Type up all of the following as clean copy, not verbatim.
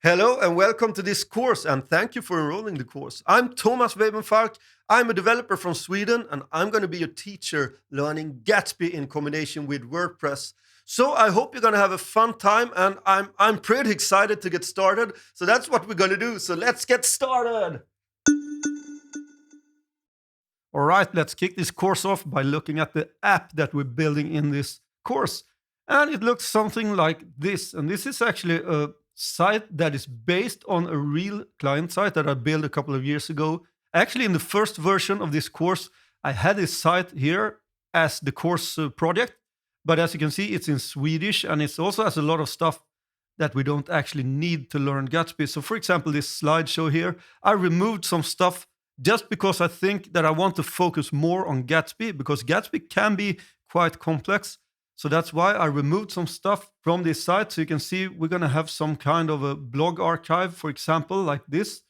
Hello and welcome to this course, and thank you for enrolling the course. I'm Thomas Webenfalk. I'm a developer from Sweden, and I'm going to be your teacher learning Gatsby in combination with WordPress. So I hope you're going to have a fun time, and I'm pretty excited to get started. So that's what we're going to do. So let's get started. All right, let's kick this course off by looking at the app that we're building in this course. And it looks something like this. And this is actually a site that is based on a real client site that I built a couple of years ago. Actually, in the first version of this course, I had this site here as the course project. But as you can see, it's in Swedish, and it also has a lot of stuff that we don't actually need to learn Gatsby. So for example, this slideshow here, I removed some stuff just because I think that I want to focus more on Gatsby, because Gatsby can be quite complex. So that's why I removed some stuff from this site. So you can see we're going to have some kind of a blog archive, for example, like this.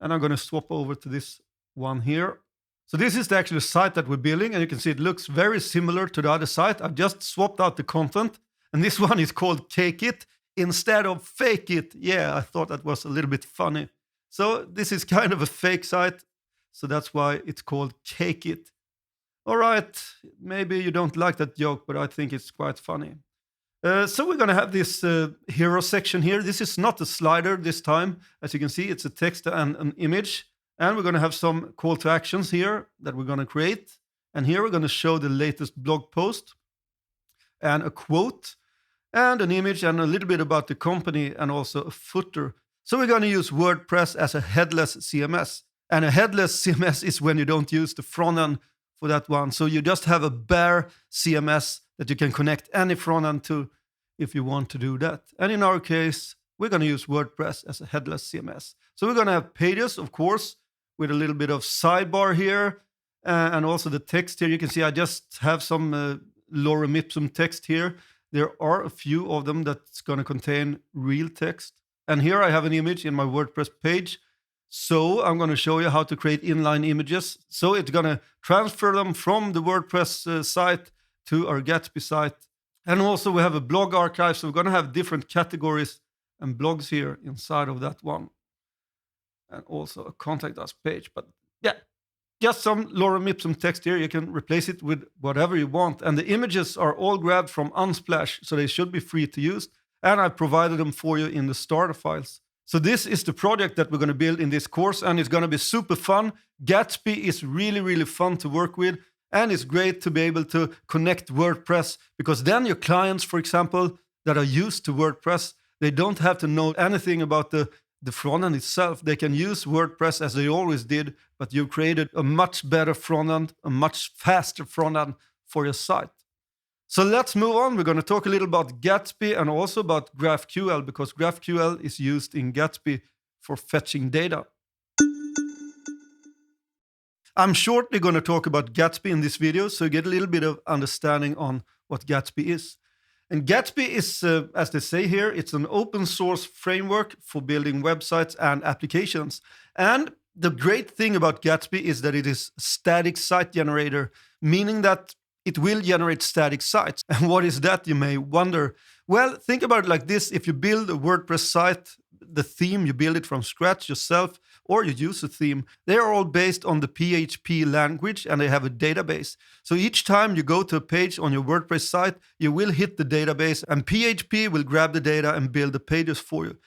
And I'm going to swap over to this one here. So this is the actual site that we're building. And you can see it looks very similar to the other site. I've just swapped out the content. And this one is called Cake It instead of Fake It. Yeah, I thought that was a little bit funny. So this is kind of a fake site. So that's why it's called Cake It. All right, maybe you don't like that joke, but I think it's quite funny. So we're going to have this hero section here. This is not a slider this time. As you can see, it's a text and an image. And we're going to have some call to actions here that we're going to create. And here we're going to show the latest blog post and a quote and an image and a little bit about the company and also a footer. So we're going to use WordPress as a headless CMS. And a headless CMS is when you don't use the front end for that one. So you just have a bare CMS that you can connect any front end to if you want to do that. And in our case, we're going to use WordPress as a headless CMS. So we're going to have pages, of course, with a little bit of sidebar here. And also the text here. You can see I just have some lorem ipsum text here. There are a few of them that's going to contain real text. And here I have an image in my WordPress page. So I'm going to show you how to create inline images. So it's going to transfer them from the WordPress site to our Gatsby site. And also we have a blog archive. So we're going to have different categories and blogs here inside of that one. And also a contact us page. But yeah, just some lorem ipsum text here. You can replace it with whatever you want. And the images are all grabbed from Unsplash. So they should be free to use. And I provided them for you in the starter files. So this is the project that we're going to build in this course, and it's going to be super fun. Gatsby is really, really fun to work with, and it's great to be able to connect WordPress, because then your clients, for example, that are used to WordPress, they don't have to know anything about the front end itself. They can use WordPress as they always did, but you've created a much better front end, a much faster front end for your site. So let's move on. We're going to talk a little about Gatsby and also about GraphQL, because GraphQL is used in Gatsby for fetching data. I'm shortly going to talk about Gatsby in this video, so you get a little bit of understanding on what Gatsby is. And Gatsby is, as they say here, it's an open source framework for building websites and applications. And the great thing about Gatsby is that it is a static site generator, meaning that it will generate static sites. And what is that, you may wonder? Well, think about it like this. If you build a WordPress site, the theme, you build it from scratch yourself, or you use a theme, they are all based on the PHP language, and they have a database. So each time you go to a page on your WordPress site, you will hit the database, and PHP will grab the data and build the pages for you.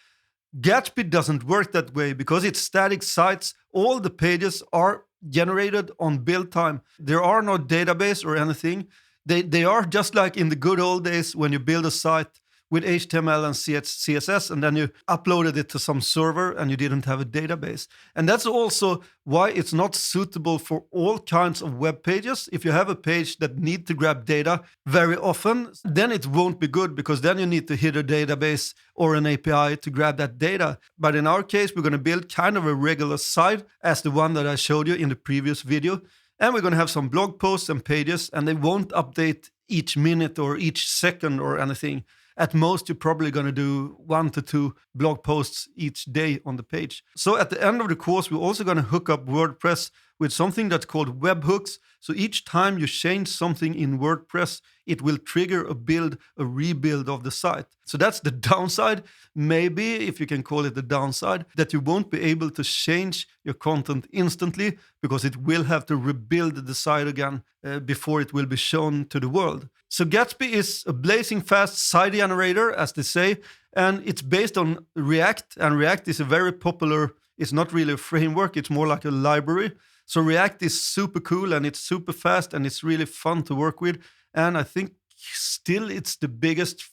Gatsby doesn't work that way because it's static sites. All the pages are generated on build time. There are no database or anything. They are just like in the good old days when you build a site with HTML and CSS, and then you uploaded it to some server and you didn't have a database. And that's also why it's not suitable for all kinds of web pages. If you have a page that needs to grab data very often, then it won't be good, because then you need to hit a database or an API to grab that data. But in our case, we're going to build kind of a regular site as the one that I showed you in the previous video. And we're going to have some blog posts and pages, and they won't update each minute or each second or anything. At most, you're probably going to do 1 to 2 blog posts each day on the page. So at the end of the course, we're also going to hook up WordPress with something that's called webhooks. So each time you change something in WordPress, it will trigger a rebuild of the site. So that's the downside, maybe, if you can call it the downside, that you won't be able to change your content instantly because it will have to rebuild the site again before it will be shown to the world. So Gatsby is a blazing fast site generator, as they say, and it's based on React, and React is a very popular, it's not really a framework, it's more like a library. So React is super cool and it's super fast and it's really fun to work with. And I think still it's the biggest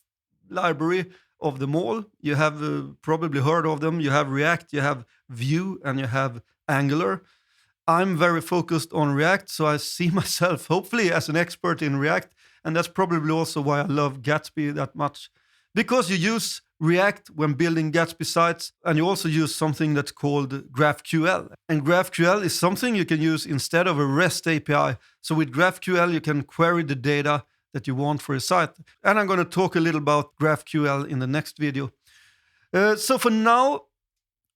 library of them all. You have probably heard of them. You have React, you have Vue, and you have Angular. I'm very focused on React, so I see myself hopefully as an expert in React. And that's probably also why I love Gatsby that much. Because you use React when building Gatsby sites, and you also use something that's called GraphQL. And GraphQL is something you can use instead of a REST API. So with GraphQL, you can query the data that you want for a site. And I'm going to talk a little about GraphQL in the next video. So for now,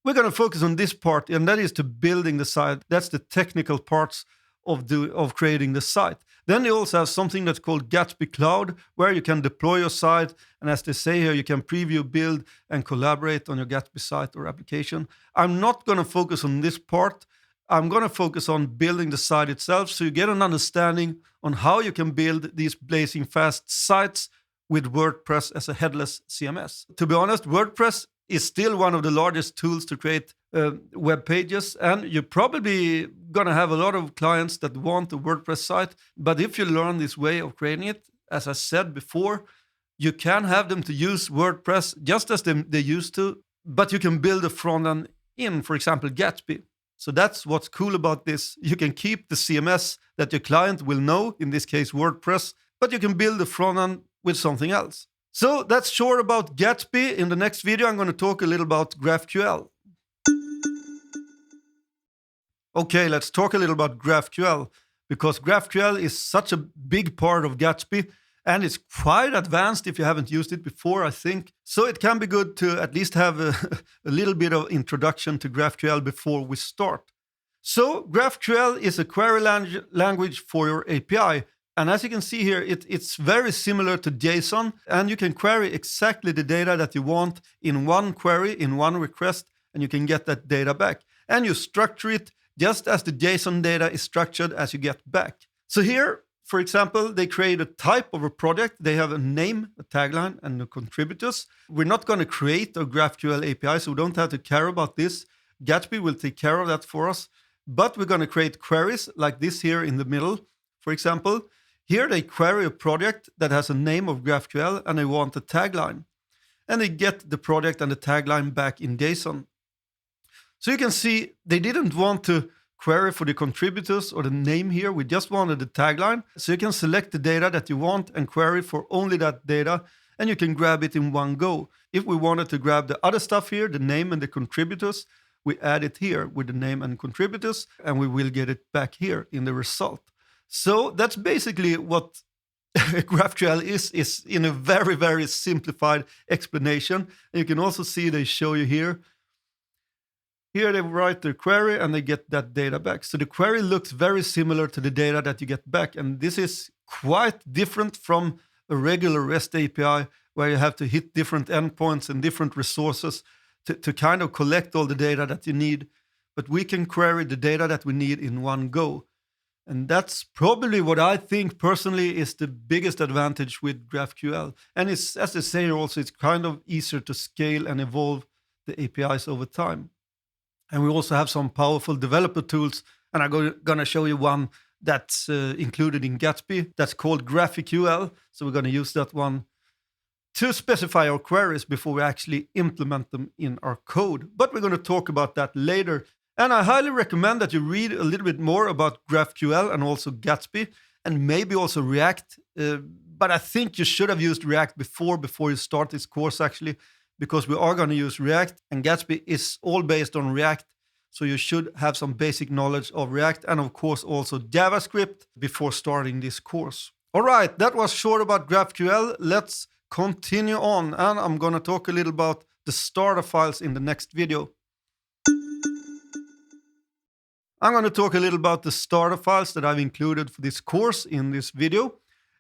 we're going to focus on this part, and that is to building the site. That's the technical parts of creating the site. Then they also have something that's called Gatsby Cloud, where you can deploy your site. And as they say here, you can preview, build, and collaborate on your Gatsby site or application. I'm not going to focus on this part. I'm going to focus on building the site itself, so you get an understanding on how you can build these blazing fast sites with WordPress as a headless CMS. To be honest, WordPress is still one of the largest tools to create web pages, and you're probably going to have a lot of clients that want a WordPress site. But if you learn this way of creating it, as I said before, you can have them to use WordPress just as they used to, but you can build a front end in, for example, Gatsby. So that's what's cool about this. You can keep the CMS that your client will know, in this case WordPress, but you can build the front end with something else. So that's short about Gatsby. In the next video, I'm going to talk a little about GraphQL. Okay, let's talk a little about GraphQL, because GraphQL is such a big part of Gatsby, and it's quite advanced if you haven't used it before, I think. So it can be good to at least have a little bit of introduction to GraphQL before we start. So GraphQL is a query language for your API. And as you can see here, it's very similar to JSON, and you can query exactly the data that you want in one query, in one request, and you can get that data back. And you structure it just as the JSON data is structured as you get back. So here, for example, they create a type of a project. They have a name, a tagline, and the contributors. We're not going to create a GraphQL API, so we don't have to care about this. Gatsby will take care of that for us. But we're going to create queries like this here in the middle, for example. Here they query a project that has a name of GraphQL, and they want a tagline. And they get the project and the tagline back in JSON. So you can see they didn't want to query for the contributors or the name here. We just wanted the tagline. So you can select the data that you want and query for only that data, and you can grab it in one go. If we wanted to grab the other stuff here, the name and the contributors, we add it here with the name and contributors, and we will get it back here in the result. So that's basically what GraphQL is in a very, very simplified explanation. And you can also see they show you here. Here they write their query and they get that data back. So the query looks very similar to the data that you get back. And this is quite different from a regular REST API where you have to hit different endpoints and different resources to kind of collect all the data that you need. But we can query the data that we need in one go. And that's probably what I think personally is the biggest advantage with GraphQL. And it's, as they say also, it's kind of easier to scale and evolve the APIs over time. And we also have some powerful developer tools. And I'm going to show you one that's included in Gatsby. That's called GrqphQL. So we're going to use that one to specify our queries before we actually implement them in our code. But we're going to talk about that later. And I highly recommend that you read a little bit more about GraphQL and also Gatsby, and maybe also React. But I think you should have used React before you start this course, actually, because we are going to use React, and Gatsby is all based on React. So you should have some basic knowledge of React and, of course, also JavaScript before starting this course. All right, that was short about GraphQL. Let's continue on, and I'm going to talk a little about the starter files in the next video. I'm going to talk a little about the starter files that I've included for this course in this video.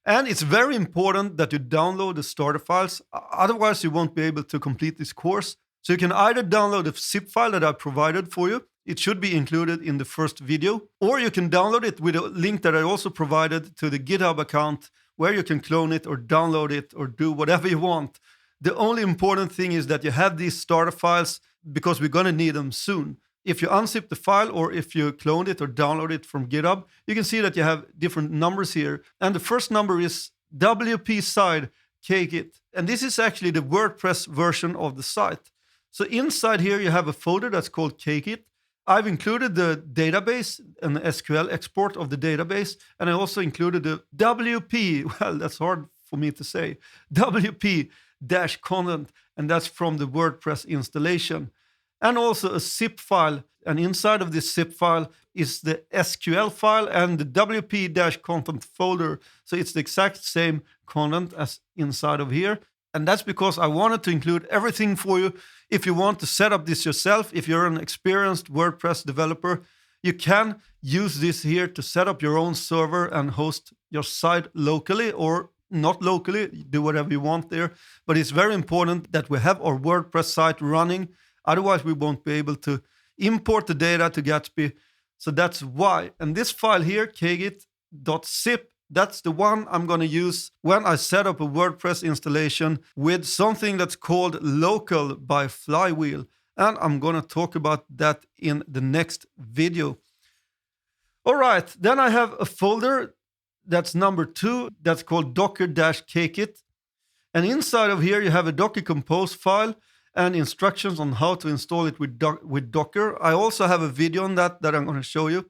And it's very important that you download the starter files, otherwise you won't be able to complete this course. So you can either download the zip file that I provided for you. It should be included in the first video, or you can download it with a link that I also provided to the GitHub account where you can clone it or download it or do whatever you want. The only important thing is that you have these starter files because we're going to need them soon. If you unzip the file or if you clone it or download it from GitHub, you can see that you have different numbers here. And the first number is WP side kgit. And this is actually the WordPress version of the site. So inside here, you have a folder that's called kgit. I've included the database and the SQL export of the database. And I also included the WP, well, that's hard for me to say, WP-content. And that's from the WordPress installation. And also a zip file. And inside of this zip file is the SQL file and the WP-content folder. So it's the exact same content as inside of here. And that's because I wanted to include everything for you. If you want to set up this yourself, if you're an experienced WordPress developer, you can use this here to set up your own server and host your site locally or not locally. Do whatever you want there. But it's very important that we have our WordPress site running. Otherwise, we won't be able to import the data to Gatsby. So that's why. And this file here, kgit.zip, that's the one I'm going to use when I set up a WordPress installation with something that's called local by FlyWheel. And I'm going to talk about that in the next video. All right, then I have a folder that's number 2 that's called docker-kgit. And inside of here, you have a Docker Compose file and instructions on how to install it with Docker. I also have a video on that I'm going to show you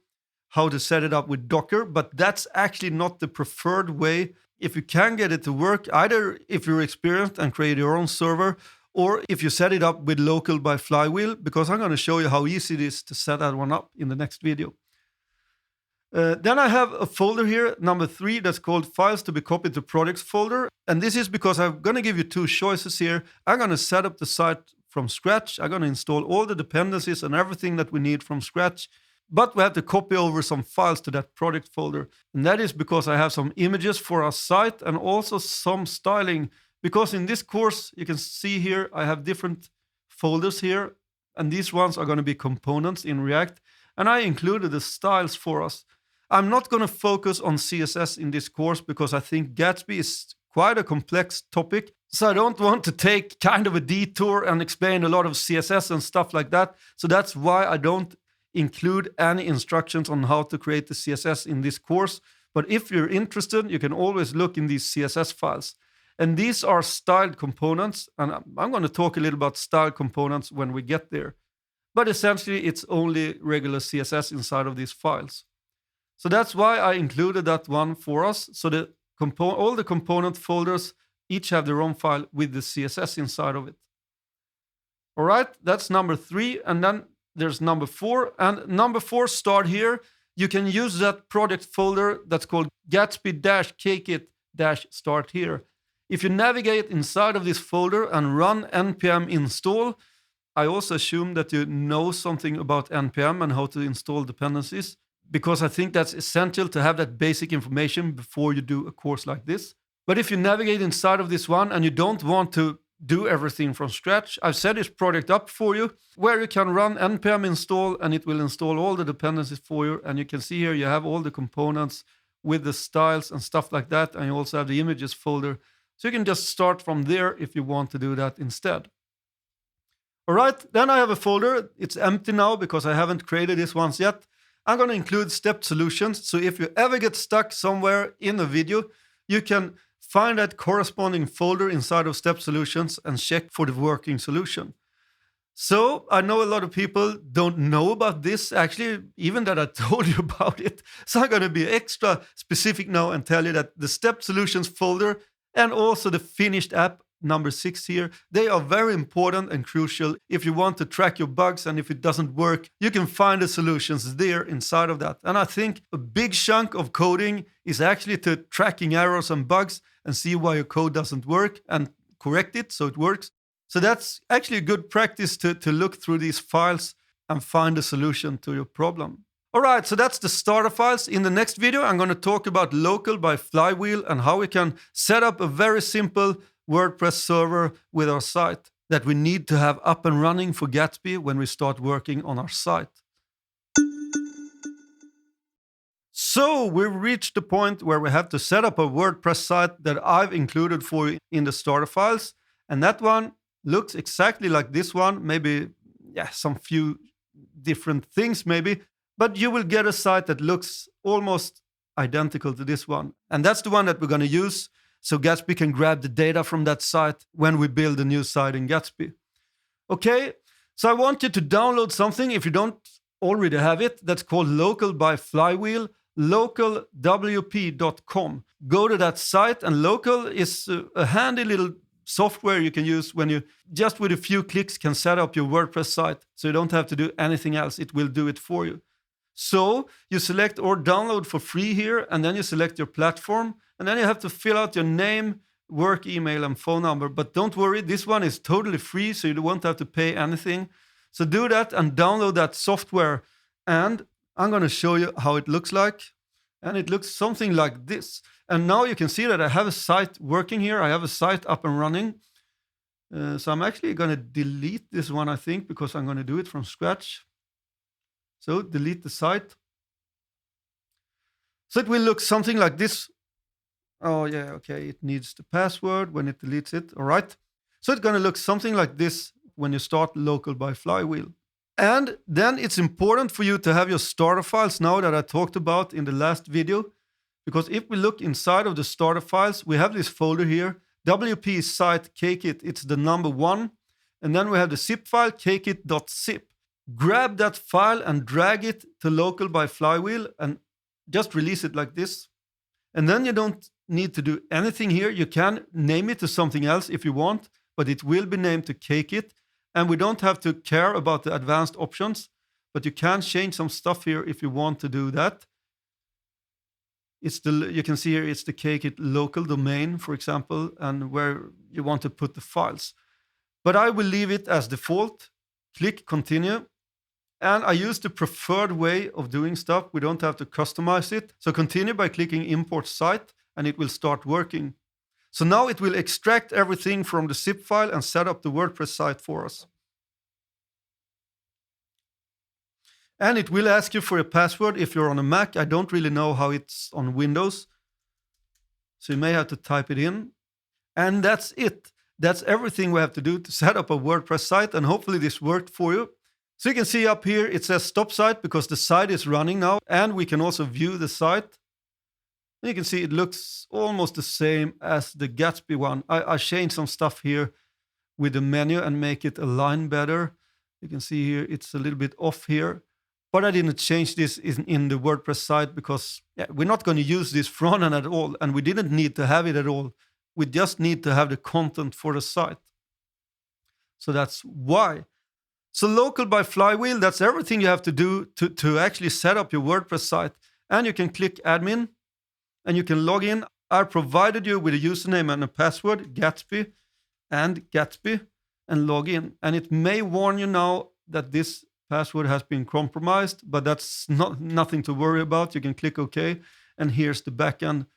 how to set it up with Docker, but that's actually not the preferred way. If you can get it to work, either if you're experienced and create your own server, or if you set it up with local by FlyWheel, because I'm going to show you how easy it is to set that one up in the next video. Then I have a folder here, number 3, that's called Files to be copied to Projects folder. And this is because I'm going to give you 2 choices here. I'm going to set up the site from scratch. I'm going to install all the dependencies and everything that we need from scratch. But we have to copy over some files to that project folder. And that is because I have some images for our site and also some styling. Because in this course, you can see here, I have different folders here. And these ones are going to be components in React. And I included the styles for us. I'm not going to focus on CSS in this course because I think Gatsby is quite a complex topic. So I don't want to take kind of a detour and explain a lot of CSS and stuff like that. So that's why I don't include any instructions on how to create the CSS in this course. But if you're interested, you can always look in these CSS files. And these are styled components. And I'm going to talk a little about styled components when we get there. But essentially, it's only regular CSS inside of these files. So that's why I included that one for us. So all the component folders each have their own file with the CSS inside of it. All right, that's number 3. And then there's number 4. And number 4 start here. You can use that project folder that's called Gatsby-kgit-start here. If you navigate inside of this folder and run npm install, I also assume that you know something about npm and how to install dependencies, because I think that's essential to have that basic information before you do a course like this. But if you navigate inside of this one and you don't want to do everything from scratch, I've set this project up for you where you can run npm install and it will install all the dependencies for you. And you can see here you have all the components with the styles and stuff like that. And you also have the images folder. So you can just start from there if you want to do that instead. All right, then I have a folder. It's empty now because I haven't created this ones yet. I'm going to include step solutions. So if you ever get stuck somewhere in a video, you can find that corresponding folder inside of step solutions and check for the working solution. So I know a lot of people don't know about this, actually, even that I told you about it. So I'm going to be extra specific now and tell you that the step solutions folder and also the finished app number 6 here, they are very important and crucial. If you want to track your bugs and if it doesn't work, you can find the solutions there inside of that. And I think a big chunk of coding is actually to tracking errors and bugs and see why your code doesn't work and correct it so it works. So that's actually a good practice to look through these files and find a solution to your problem. All right, so that's the starter files. In the next video, I'm going to talk about local by FlyWheel and how we can set up a very simple WordPress server with our site that we need to have up and running for Gatsby when we start working on our site. So we've reached the point where we have to set up a WordPress site that I've included for you in the starter files. And that one looks exactly like this one, maybe some few different things maybe. But you will get a site that looks almost identical to this one. And that's the one that we're going to use so Gatsby can grab the data from that site when we build a new site in Gatsby. Okay, so I want you to download something if you don't already have it. That's called Local by FlyWheel, localwp.com. Go to that site, and Local is a handy little software you can use when you just with a few clicks can set up your WordPress site. So you don't have to do anything else. It will do it for you. So you select or download for free here, and then you select your platform, and then you have to fill out your name, work email, and phone number. But don't worry, this one is totally free, so you won't have to pay anything. So do that and download that software, and I'm going to show you how it looks like. And it looks something like this. And now you can see that I have a site working here. I have a site up and running. So I'm actually going to delete this one, I think, because I'm going to do it from scratch. So delete the site. So it will look something like this. Oh yeah, okay, it needs the password when it deletes it. All right. So it's going to look something like this when you start Local by FlyWheel. And then it's important for you to have your starter files now that I talked about in the last video. Because if we look inside of the starter files, we have this folder here, WP site kkit, it's the number 1. And then we have the zip file, kkit.zip. Grab that file and drag it to Local by FlyWheel and just release it like this. And then you don't need to do anything here. You can name it to something else if you want, but it will be named to kkit. And we don't have to care about the advanced options, but you can change some stuff here if you want to do that. You can see here it's the kkit local domain, for example, and where you want to put the files. But I will leave it as default. Click continue. And I use the preferred way of doing stuff. We don't have to customize it. So continue by clicking import site, and it will start working. So now it will extract everything from the zip file and set up the WordPress site for us. And it will ask you for a password if you're on a Mac. I don't really know how it's on Windows. So you may have to type it in. And that's it. That's everything we have to do to set up a WordPress site. And hopefully this worked for you. So you can see up here, it says stop site because the site is running now. And we can also view the site. And you can see it looks almost the same as the Gatsby one. I changed some stuff here with the menu and make it align better. You can see here, it's a little bit off here. But I didn't change this in the WordPress site because we're not going to use this front end at all. And we didn't need to have it at all. We just need to have the content for the site. So that's why. So Local by FlyWheel, that's everything you have to do to actually set up your WordPress site. And you can click admin and you can log in. I provided you with a username and a password, Gatsby and Gatsby, and log in. And it may warn you now that this password has been compromised, but that's nothing to worry about. You can click OK, and here's the backend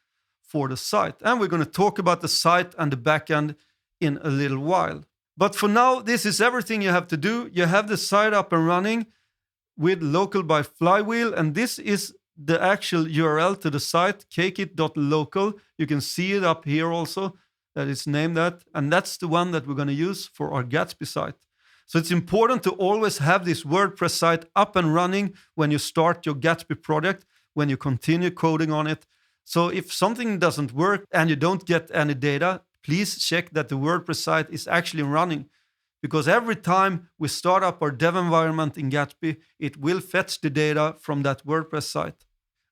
for the site. And we're going to talk about the site and the backend in a little while. But for now, this is everything you have to do. You have the site up and running with Local by FlyWheel, and this is the actual URL to the site, kkit.local. You can see it up here also, that it's named that, and that's the one that we're going to use for our Gatsby site. So it's important to always have this WordPress site up and running when you start your Gatsby project, when you continue coding on it. So if something doesn't work and you don't get any data, please check that the WordPress site is actually running. Because every time we start up our dev environment in Gatsby, it will fetch the data from that WordPress site.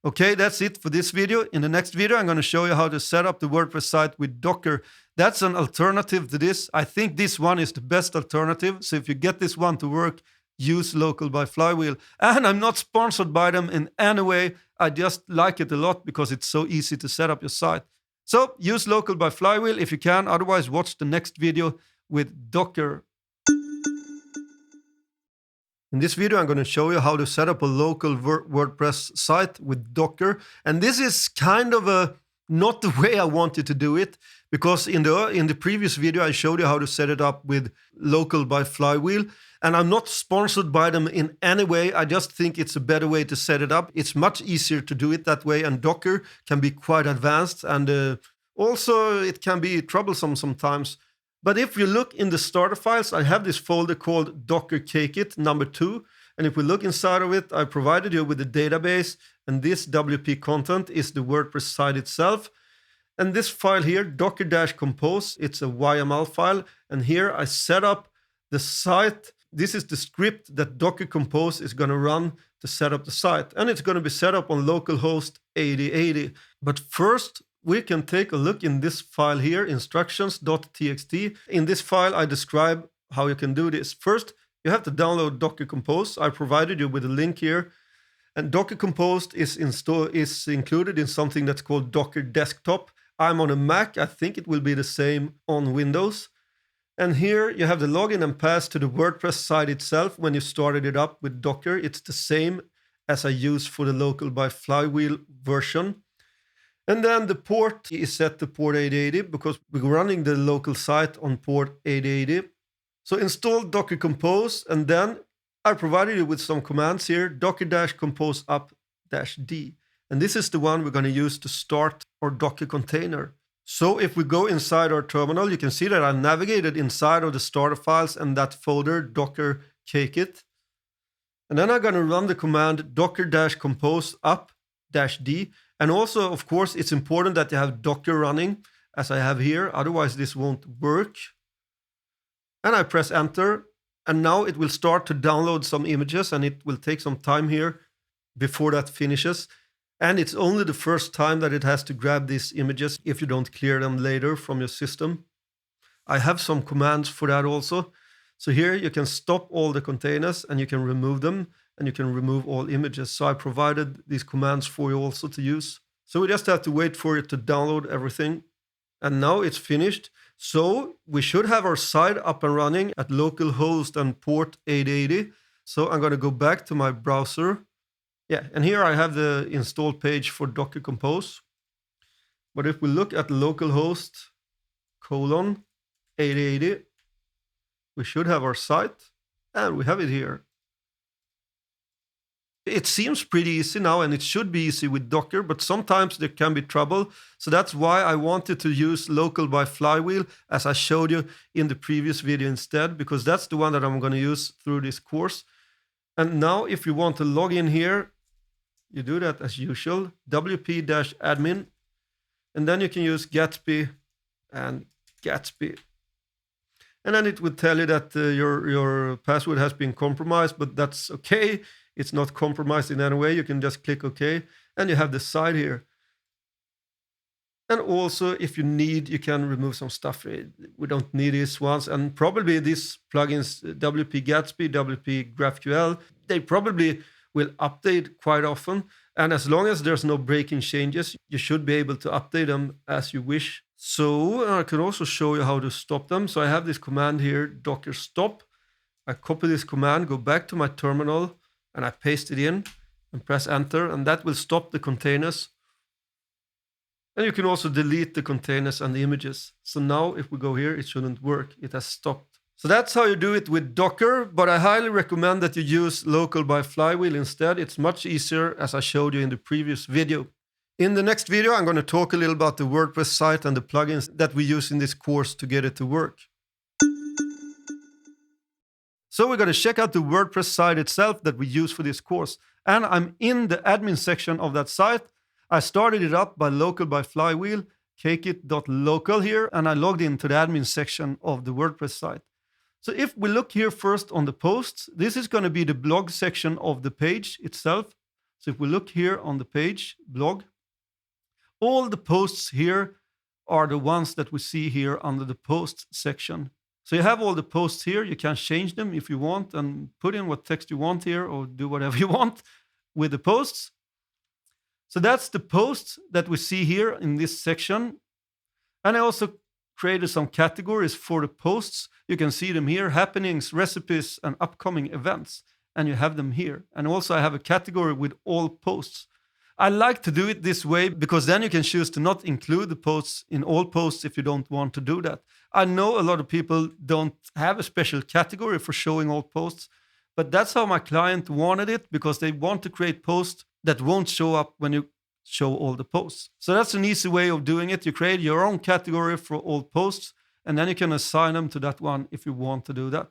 Okay, that's it for this video. In the next video, I'm going to show you how to set up the WordPress site with Docker. That's an alternative to this. I think this one is the best alternative. So if you get this one to work, use Local by FlyWheel. And I'm not sponsored by them in any way. I just like it a lot because it's so easy to set up your site. So use Local by FlyWheel if you can. Otherwise, watch the next video with Docker. In this video, I'm going to show you how to set up a local WordPress site with Docker. And this is kind of not the way I wanted to do it, because in the previous video, I showed you how to set it up with local by FlyWheel. And I'm not sponsored by them in any way. I just think it's a better way to set it up. It's much easier to do it that way. And Docker can be quite advanced. And also, it can be troublesome sometimes. But if you look in the starter files, I have this folder called Docker Kit number 2. And if we look inside of it, I provided you with the database. And this WP content is the WordPress site itself. And this file here, docker-compose, it's a YML file. And here I set up the site. This is the script that Docker Compose is going to run to set up the site. And it's going to be set up on localhost 8080. But first, we can take a look in this file here, instructions.txt. In this file, I describe how you can do this. First, you have to download Docker Compose. I provided you with a link here. And Docker Compose is included in something that's called Docker Desktop. I'm on a Mac. I think it will be the same on Windows. And here you have the login and pass to the WordPress site itself. When you started it up with Docker, it's the same as I use for the local by FlyWheel version. And then the port is set to port 8080 because we're running the local site on port 8080. So install Docker Compose, and then I provided you with some commands here, docker-compose up-d. And this is the one we're going to use to start our Docker container. So if we go inside our terminal, you can see that I navigated inside of the starter files and that folder, Docker Kit. And then I'm going to run the command docker-compose up-d. And also, of course, it's important that you have Docker running, as I have here. Otherwise, this won't work. And I press enter. And now it will start to download some images, and it will take some time here before that finishes. And it's only the first time that it has to grab these images if you don't clear them later from your system. I have some commands for that also. So here you can stop all the containers and you can remove them, and you can remove all images. So I provided these commands for you also to use. So we just have to wait for it to download everything. And now it's finished. So we should have our site up and running at localhost and port 8080. So I'm going to go back to my browser. Yeah, and here I have the install page for Docker Compose. But if we look at localhost :8080, we should have our site, and we have it here. It seems pretty easy now, and it should be easy with Docker, but sometimes there can be trouble. So that's why I wanted to use local by FlyWheel, as I showed you in the previous video instead, because that's the one that I'm going to use through this course. And now if you want to log in here, you do that as usual, wp-admin, and then you can use Gatsby and Gatsby. And then it would tell you that your password has been compromised, but that's okay. It's not compromised in any way. You can just click OK, and you have the site here. And also, if you need, you can remove some stuff. We don't need these ones. And probably these plugins, WP Gatsby, WPGraphQL, they probably will update quite often. And as long as there's no breaking changes, you should be able to update them as you wish. So I can also show you how to stop them. So I have this command here, docker stop. I copy this command, go back to my terminal, and I paste it in and press enter, and that will stop the containers. And you can also delete the containers and the images. So now if we go here, it shouldn't work. It has stopped. So that's how you do it with Docker, but I highly recommend that you use local by FlyWheel instead. It's much easier, as I showed you in the previous video. In the next video, I'm going to talk a little about the WordPress site and the plugins that we use in this course to get it to work. So we're going to check out the WordPress site itself that we use for this course. And I'm in the admin section of that site. I started it up by local by FlyWheel, kit.local here, and I logged into the admin section of the WordPress site. So if we look here first on the posts, this is going to be the blog section of the page itself. So if we look here on the page, blog, all the posts here are the ones that we see here under the posts section. So you have all the posts here. You can change them if you want and put in what text you want here or do whatever you want with the posts. So that's the posts that we see here in this section. And I also created some categories for the posts. You can see them here, happenings, recipes, and upcoming events. and you have them here. And also I have a category with all posts. I like to do it this way because then you can choose to not include the posts in all posts if you don't want to do that. I know a lot of people don't have a special category for showing all posts, but that's how my client wanted it because they want to create posts that won't show up when you show all the posts. So that's an easy way of doing it. You create your own category for all posts, and then you can assign them to that one if you want to do that.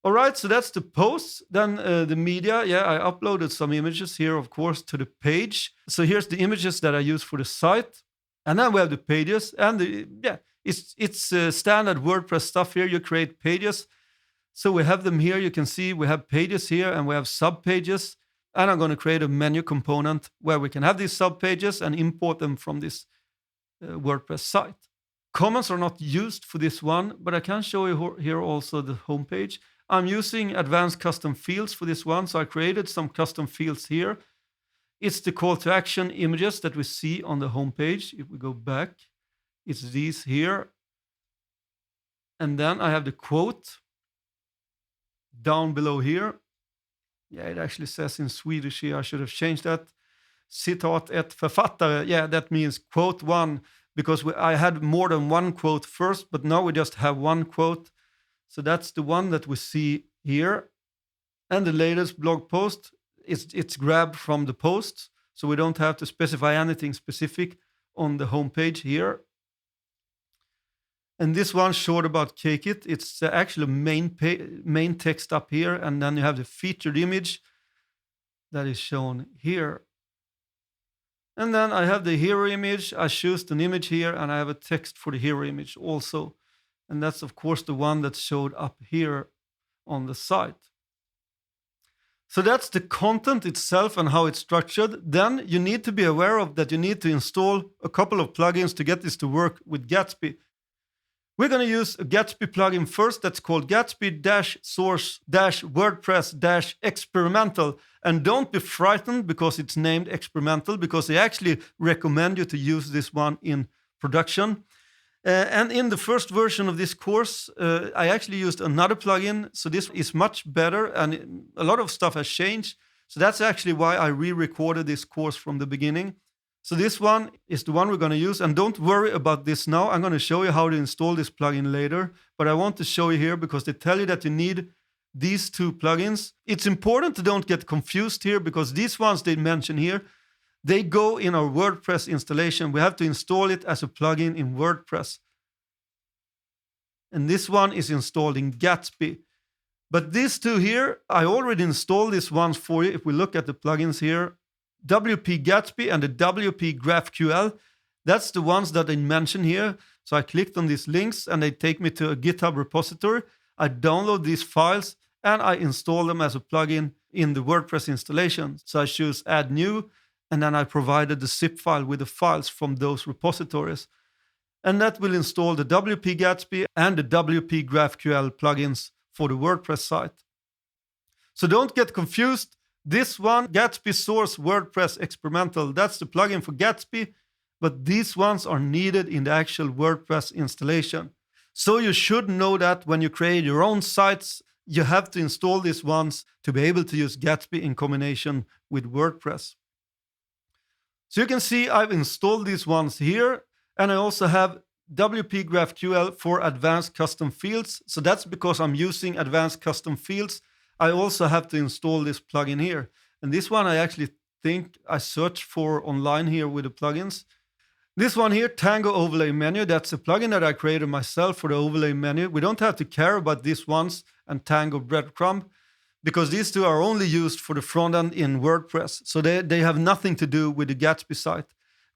All right, so that's the posts. Then the media. Yeah, I uploaded some images here, of course, to the page. So here's the images that I use for the site. And then we have the pages. And it's standard WordPress stuff here. You create pages. So we have them here. You can see we have pages here and we have sub-pages. And I'm going to create a menu component where we can have these sub-pages and import them from this WordPress site. Comments are not used for this one, but I can show you here also the homepage. I'm using advanced custom fields for this one, so I created some custom fields here. It's the call to action images that we see on the homepage. If we go back, it's these here. And then I have the quote down below here. Yeah, it actually says in Swedish here. I should have changed that. Citat ett författare. Yeah, that means quote one, because I had more than one quote first, but now we just have one quote. So that's the one that we see here. And the latest blog post, it's grabbed from the post. So we don't have to specify anything specific on the homepage here. And this one, short about Cake-It, it's actually main text up here. And then you have the featured image that is shown here. And then I have the hero image. I choose an image here and I have a text for the hero image also. And that's, of course, the one that showed up here on the site. So that's the content itself and how it's structured. Then you need to be aware of that you need to install a couple of plugins to get this to work with Gatsby. We're going to use a Gatsby plugin first that's called Gatsby-source-wordpress-experimental. And don't be frightened because it's named experimental, because they actually recommend you to use this one in production. And in the first version of this course, I actually used another plugin. So this is much better and a lot of stuff has changed. So that's actually why I re-recorded this course from the beginning. So this one is the one we're going to use. And don't worry about this now. I'm going to show you how to install this plugin later. But I want to show you here because they tell you that you need these two plugins. It's important to don't get confused here because these ones they mention here, they go in our WordPress installation. We have to install it as a plugin in WordPress. And this one is installed in Gatsby. But these two here, I already installed these ones for you. If we look at the plugins here, WP Gatsby and the WPGraphQL, that's the ones that they mention here. So I clicked on these links and they take me to a GitHub repository. I download these files and I install them as a plugin in the WordPress installation. So I choose add new. And then I provided the zip file with the files from those repositories. And that will install the WP Gatsby and the WP GraphQL plugins for the WordPress site. So don't get confused. This one, Gatsby-source-wordpress experimental, that's the plugin for Gatsby. But these ones are needed in the actual WordPress installation. So you should know that when you create your own sites, you have to install these ones to be able to use Gatsby in combination with WordPress. So you can see I've installed these ones here, and I also have WP GraphQL for advanced custom fields. So that's because I'm using advanced custom fields. I also have to install this plugin here. And this one I actually think I searched for online here with the plugins. This one here, Tango OverlayMenu, that's a plugin that I created myself for the overlay menu. We don't have to care about these ones and Tango BreadCrumb, because these two are only used for the front end in WordPress. So they have nothing to do with the Gatsby site.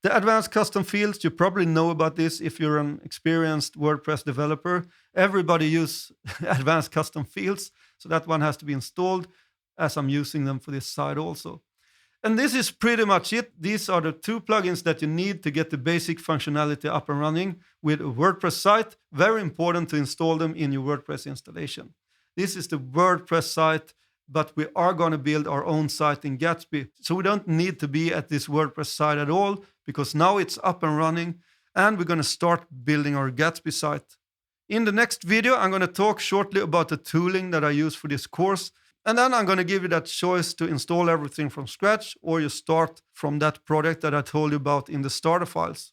The advanced custom fields, you probably know about this if you're an experienced WordPress developer. Everybody uses advanced custom fields. So that one has to be installed as I'm using them for this site also. And this is pretty much it. These are the two plugins that you need to get the basic functionality up and running with a WordPress site. Very important to install them in your WordPress installation. This is the WordPress site, but we are going to build our own site in Gatsby. So we don't need to be at this WordPress site at all, because now it's up and running and we're going to start building our Gatsby site. In the next video, I'm going to talk shortly about the tooling that I use for this course. And then I'm going to give you that choice to install everything from scratch, or you start from that project that I told you about in the starter files.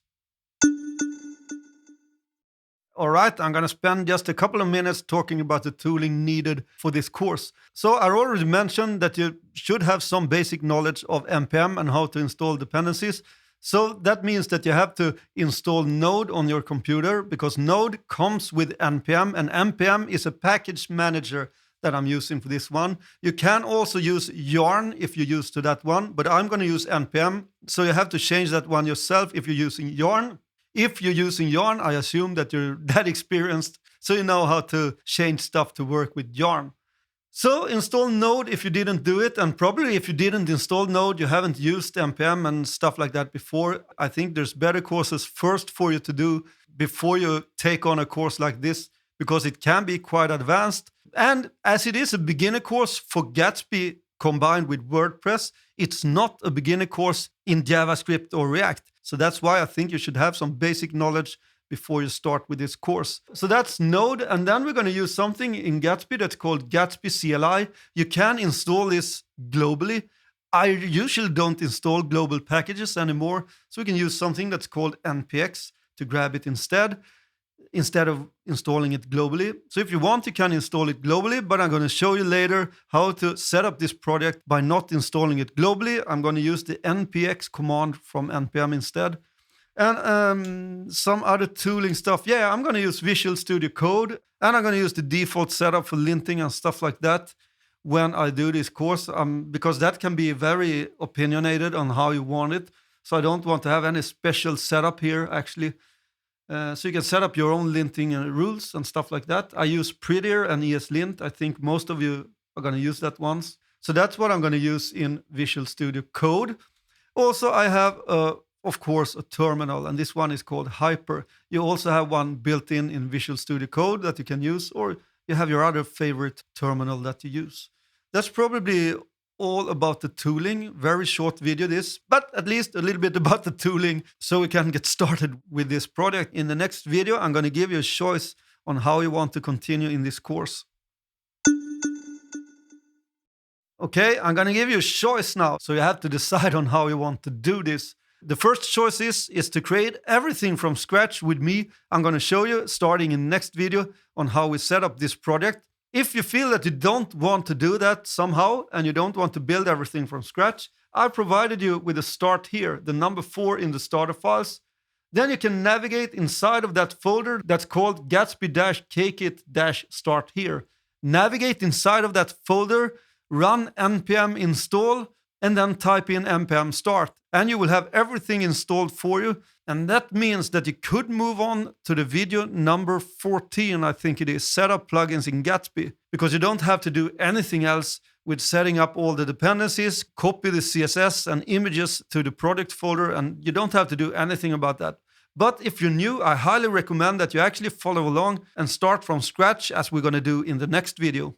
All right, I'm going to spend just a couple of minutes talking about the tooling needed for this course. So I already mentioned that you should have some basic knowledge of NPM and how to install dependencies. So that means that you have to install Node on your computer, because Node comes with NPM, and NPM is a package manager that I'm using for this one. You can also use Yarn if you're used to that one, but I'm going to use NPM. So you have to change that one yourself if you're using Yarn. If you're using Yarn, I assume that you're that experienced, so you know how to change stuff to work with Yarn. So install Node if you didn't do it, and probably if you didn't install Node, you haven't used NPM and stuff like that before. I think there's better courses first for you to do before you take on a course like this, because it can be quite advanced. And as it is a beginner course for Gatsby combined with WordPress, it's not a beginner course in JavaScript or React. So that's why I think you should have some basic knowledge before you start with this course. So that's Node, and then we're going to use something in Gatsby that's called Gatsby CLI. You can install this globally. I usually don't install global packages anymore, so we can use something that's called npx to grab it instead of installing it globally. So if you want, you can install it globally, but I'm going to show you later how to set up this project by not installing it globally. I'm going to use the npx command from npm instead. And some other tooling stuff. Yeah, I'm going to use Visual Studio Code, and I'm going to use the default setup for linting and stuff like that when I do this course, because that can be very opinionated on how you want it. So I don't want to have any special setup here, actually. So you can set up your own linting rules and stuff like that. I use Prettier and ESLint. I think most of you are going to use that once. So that's what I'm going to use in Visual Studio Code. Also, I have, of course, a terminal, and this one is called Hyper. You also have one built in Visual Studio Code that you can use, or you have your other favorite terminal that you use. That's probably all about the tooling. Very short video this, but at least a little bit about the tooling so we can get started with this project. In the next video, I'm going to give you a choice on how you want to continue in this course. Okay, I'm going to give you a choice now, so you have to decide on how you want to do this. The first choice is to create everything from scratch with me. I'm going to show you, starting in the next video, on how we set up this project. If you feel that you don't want to do that somehow, and you don't want to build everything from scratch, I provided you with a start here, the number 4 in the starter files. Then you can navigate inside of that folder that's called Gatsby-kkit-start here. Navigate inside of that folder, run npm install, and then type in npm start. And you will have everything installed for you. And that means that you could move on to the video number 14, I think it is, set up plugins in Gatsby, because you don't have to do anything else with setting up all the dependencies, copy the CSS and images to the project folder, and you don't have to do anything about that. But if you're new, I highly recommend that you actually follow along and start from scratch, as we're going to do in the next video.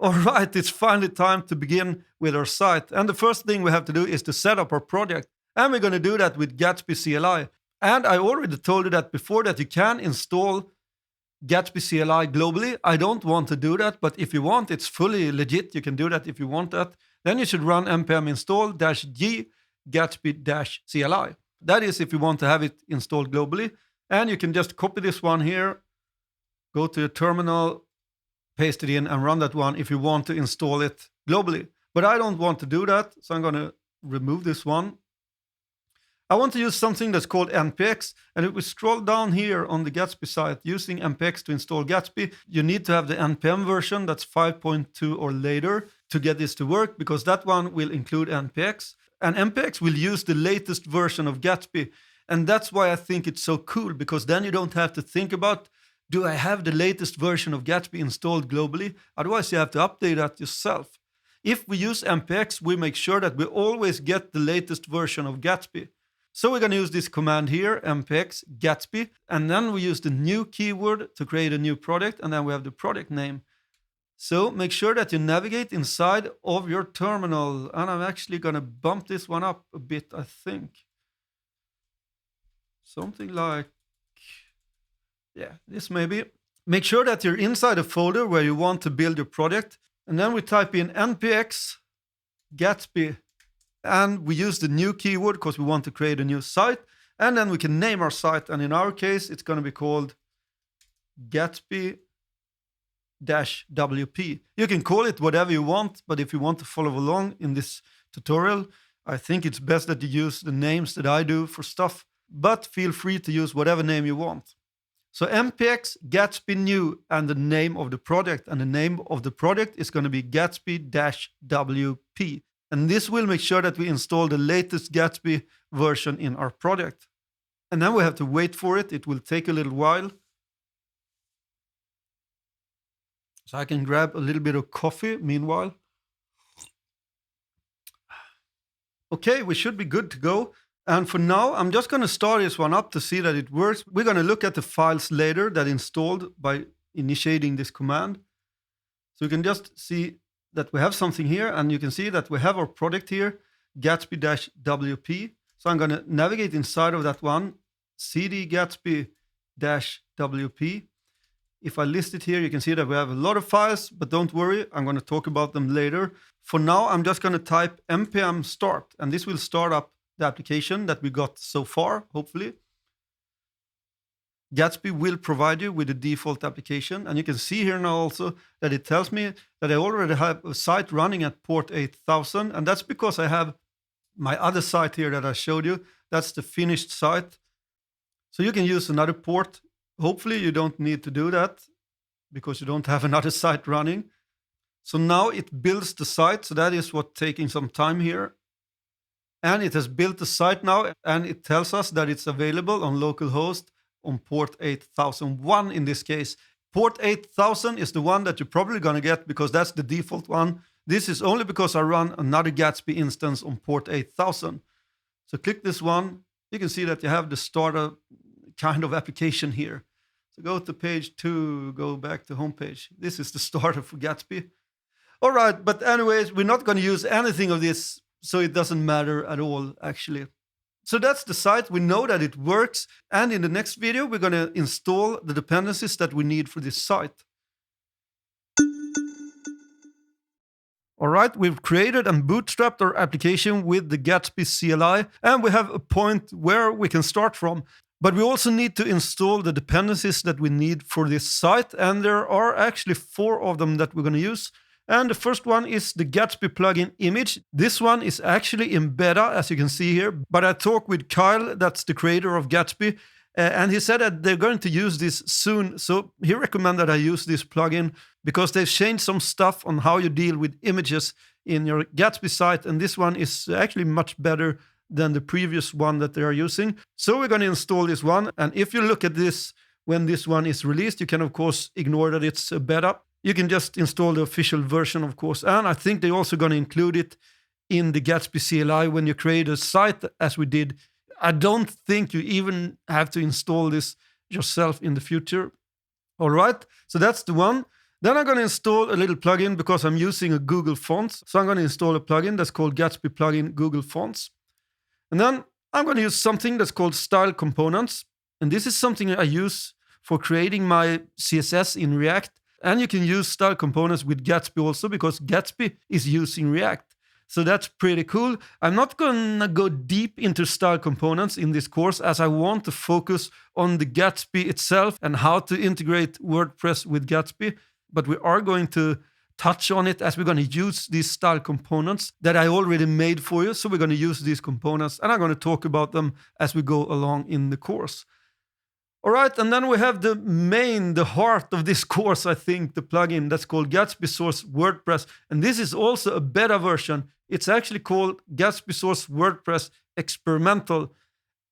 All right, it's finally time to begin with our site. And the first thing we have to do is to set up our project. And we're going to do that with Gatsby CLI. And I already told you that before, that you can install Gatsby CLI globally. I don't want to do that, but if you want, it's fully legit. You can do that if you want that. Then you should run npm install -g Gatsby-CLI. That is if you want to have it installed globally. And you can just copy this one here, go to your terminal, paste it in, and run that one if you want to install it globally. But I don't want to do that, so I'm going to remove this one. I want to use something that's called npx, and if we scroll down here on the Gatsby site, using npx to install Gatsby, you need to have the npm version that's 5.2 or later to get this to work, because that one will include npx, and npx will use the latest version of Gatsby. And that's why I think it's so cool, because then you don't have to think about, do I have the latest version of Gatsby installed globally? Otherwise, you have to update that yourself. If we use npx, we make sure that we always get the latest version of Gatsby. So we're going to use this command here, npx Gatsby, and then we use the new keyword to create a new project, and then we have the project name. So make sure that you navigate inside of your terminal, and I'm actually going to bump this one up a bit, I think. Something like, yeah, this maybe. Make sure that you're inside a folder where you want to build your project. And then we type in npx Gatsby. And we use the new keyword because we want to create a new site. And then we can name our site. And in our case, it's going to be called Gatsby-WP. You can call it whatever you want, but if you want to follow along in this tutorial, I think it's best that you use the names that I do for stuff, but feel free to use whatever name you want. So npx Gatsby new and the name of the project, and the name of the project is going to be Gatsby-WP. And this will make sure that we install the latest Gatsby version in our project. And then we have to wait for it. It will take a little while. So I can grab a little bit of coffee meanwhile. Okay, we should be good to go. And for now, I'm just going to start this one up to see that it works. We're going to look at the files later that installed by initiating this command. So you can just see that we have something here, and you can see that we have our project here, Gatsby-WP. So I'm going to navigate inside of that one, cd Gatsby-WP. If I list it here, you can see that we have a lot of files, but don't worry, I'm going to talk about them later. For now, I'm just going to type npm start, and this will start up the application that we got so far, hopefully. Gatsby will provide you with the default application, and you can see here now also that it tells me that I already have a site running at port 8000, and that's because I have my other site here that I showed you. That's the finished site. So you can use another port. Hopefully you don't need to do that because you don't have another site running. So now it builds the site. So that is what's taking some time here. And it has built the site now, and it tells us that it's available on localhost on port 8001 in this case. Port 8000 is the one that you're probably going to get because that's the default one. This is only because I run another Gatsby instance on port 8000. So click this one. You can see that you have the starter kind of application here. So go to page 2, go back to homepage. This is the starter for Gatsby. All right, but anyways, we're not going to use anything of this, so it doesn't matter at all, actually. So that's the site. We know that it works. And in the next video, we're going to install the dependencies that we need for this site. All right, we've created and bootstrapped our application with the Gatsby CLI, and we have a point where we can start from. But we also need to install the dependencies that we need for this site, and there are actually 4 of them that we're going to use. And the first one is the Gatsby plugin image. This one is actually in beta, as you can see here. But I talked with Kyle, that's the creator of Gatsby, and he said that they're going to use this soon. So he recommended that I use this plugin because they've changed some stuff on how you deal with images in your Gatsby site. And this one is actually much better than the previous one that they are using. So we're going to install this one. And if you look at this when this one is released, you can, of course, ignore that it's a beta. You can just install the official version, of course. And I think they're also going to include it in the Gatsby CLI when you create a site, as we did. I don't think you even have to install this yourself in the future. All right, so that's the one. Then I'm going to install a little plugin because I'm using a Google Fonts. So I'm going to install a plugin that's called Gatsby plugin Google Fonts. And then I'm going to use something that's called style components. And this is something I use for creating my CSS in React. And you can use style components with Gatsby also because Gatsby is using React. So that's pretty cool. I'm not going to go deep into style components in this course as I want to focus on the Gatsby itself and how to integrate WordPress with Gatsby. But we are going to touch on it as we're going to use these style components that I already made for you. So we're going to use these components and I'm going to talk about them as we go along in the course. All right, and then we have the heart of this course, I think, the plugin that's called Gatsby-source-wordpress. And this is also a beta version. It's actually called Gatsby-source-wordpress experimental.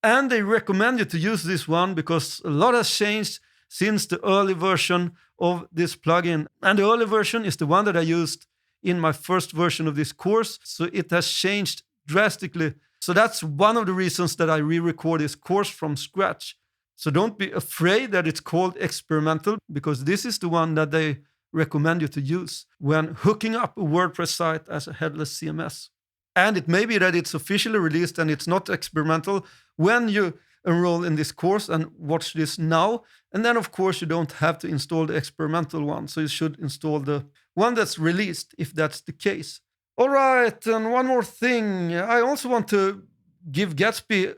And they recommend you to use this one because a lot has changed since the early version of this plugin. And the early version is the one that I used in my first version of this course. So it has changed drastically. So that's one of the reasons that I re-record this course from scratch. So don't be afraid that it's called experimental because this is the one that they recommend you to use when hooking up a WordPress site as a headless CMS. And it may be that it's officially released and it's not experimental when you enroll in this course and watch this now. And then, of course, you don't have to install the experimental one. So you should install the one that's released if that's the case. All right, and one more thing. I also want to give Gatsby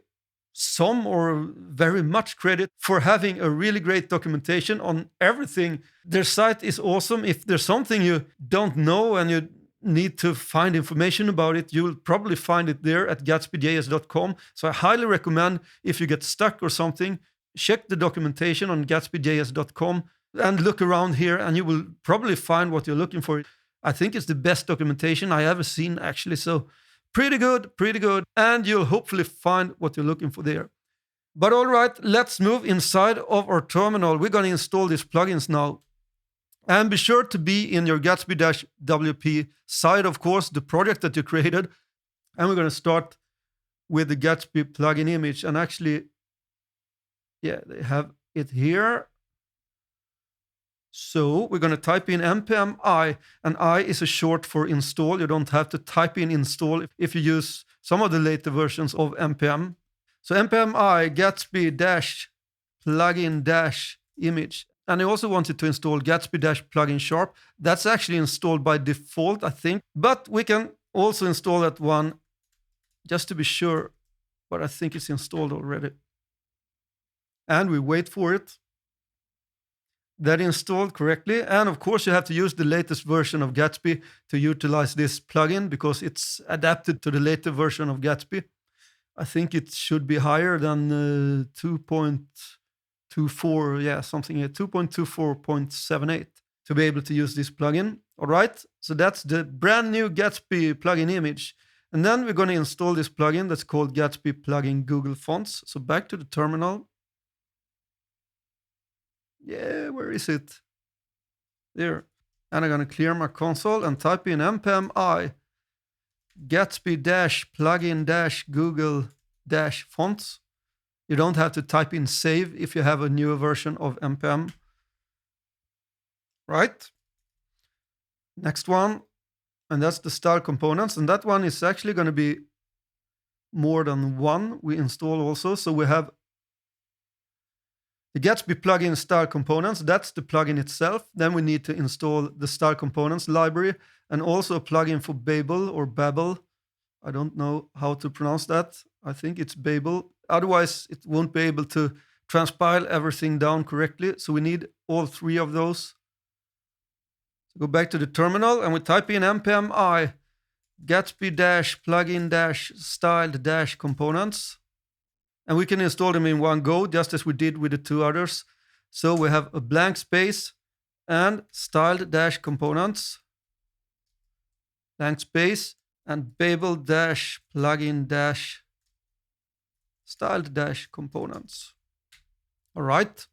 some or very much credit for having a really great documentation on everything. Their site is awesome. If there's something you don't know and you need to find information about it, you'll probably find it there at gatsby-js.com. So I highly recommend, if you get stuck or something, check the documentation on gatsby-js.com and look around here, and you will probably find what you're looking for. I think it's the best documentation I ever seen, actually. So pretty good. And you'll hopefully find what you're looking for there. But all right, let's move inside of our terminal. We're going to install these plugins now. And be sure to be in your Gatsby-WP side, of course, the project that you created. And we're going to start with the Gatsby plugin image. And actually, yeah, they have it here. So we're going to type in npm I, and I is a short for install. You don't have to type in install if you use some of the later versions of npm. So npm I Gatsby-plugin-image. And I also wanted to install Gatsby-plugin sharp. That's actually installed by default, I think. But we can also install that one just to be sure. But I think it's installed already. And we wait for it. That installed correctly. And of course, you have to use the latest version of Gatsby to utilize this plugin because it's adapted to the later version of Gatsby. I think it should be higher than 2.24, yeah, something here, 2.24.78 to be able to use this plugin. All right, so that's the brand new Gatsby plugin image. And then we're going to install this plugin that's called Gatsby plugin Google Fonts. So back to the terminal. Yeah, where is it? There. And I'm going to clear my console and type in npm I Gatsby-plugin-Google-fonts. You don't have to type in save if you have a newer version of npm. Right. Next one. And that's the style components. And that one is actually going to be more than one we install also. So we have the Gatsby plugin style components. That's the plugin itself. Then we need to install the style components library and also a plugin for Babel or Babel. I don't know how to pronounce that. I think it's Babel. Otherwise, it won't be able to transpile everything down correctly. So we need all three of those. So go back to the terminal and we type in npm I Gatsby-plugin-styled-components. And we can install them in one go, just as we did with the two others. So we have a blank space and styled-components, blank space, and Babel-plugin-styled-components. All right.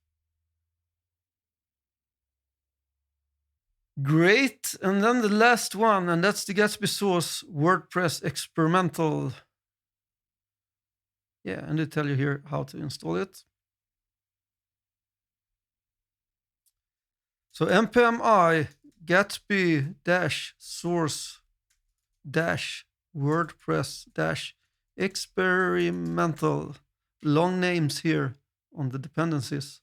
Great. And then the last one, and that's the Gatsby source-wordpress experimental. Yeah, and they tell you here how to install it. So npm I Gatsby-source-wordpress-experimental. Long names here on the dependencies.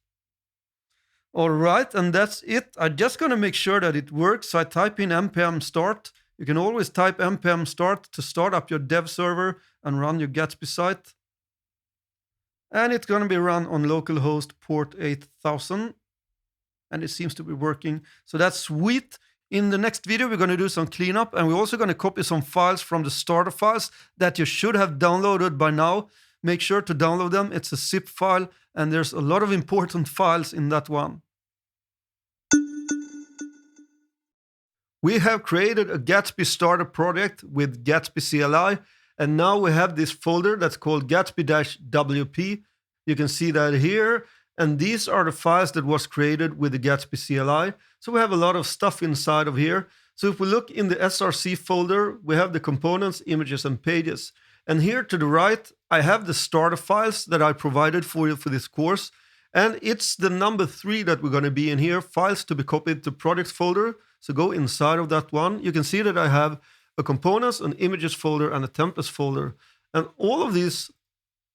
All right, and that's it. I'm just going to make sure that it works. So I type in npm start. You can always type npm start to start up your dev server and run your Gatsby site. And it's going to be run on localhost port 8000. And it seems to be working. So that's sweet. In the next video, we're going to do some cleanup. And we're also going to copy some files from the starter files that you should have downloaded by now. Make sure to download them. It's a zip file. And there's a lot of important files in that one. We have created a Gatsby starter project with Gatsby CLI. And now we have this folder that's called Gatsby-WP. You can see that here. And these are the files that was created with the Gatsby CLI. So we have a lot of stuff inside of here. So if we look in the SRC folder, we have the components, images, and pages. And here to the right, I have the starter files that I provided for you for this course. And it's the number 3 that we're going to be in here, files to be copied to projects folder. So go inside of that one. You can see that I have a components, an images folder, and a templates folder. And all of these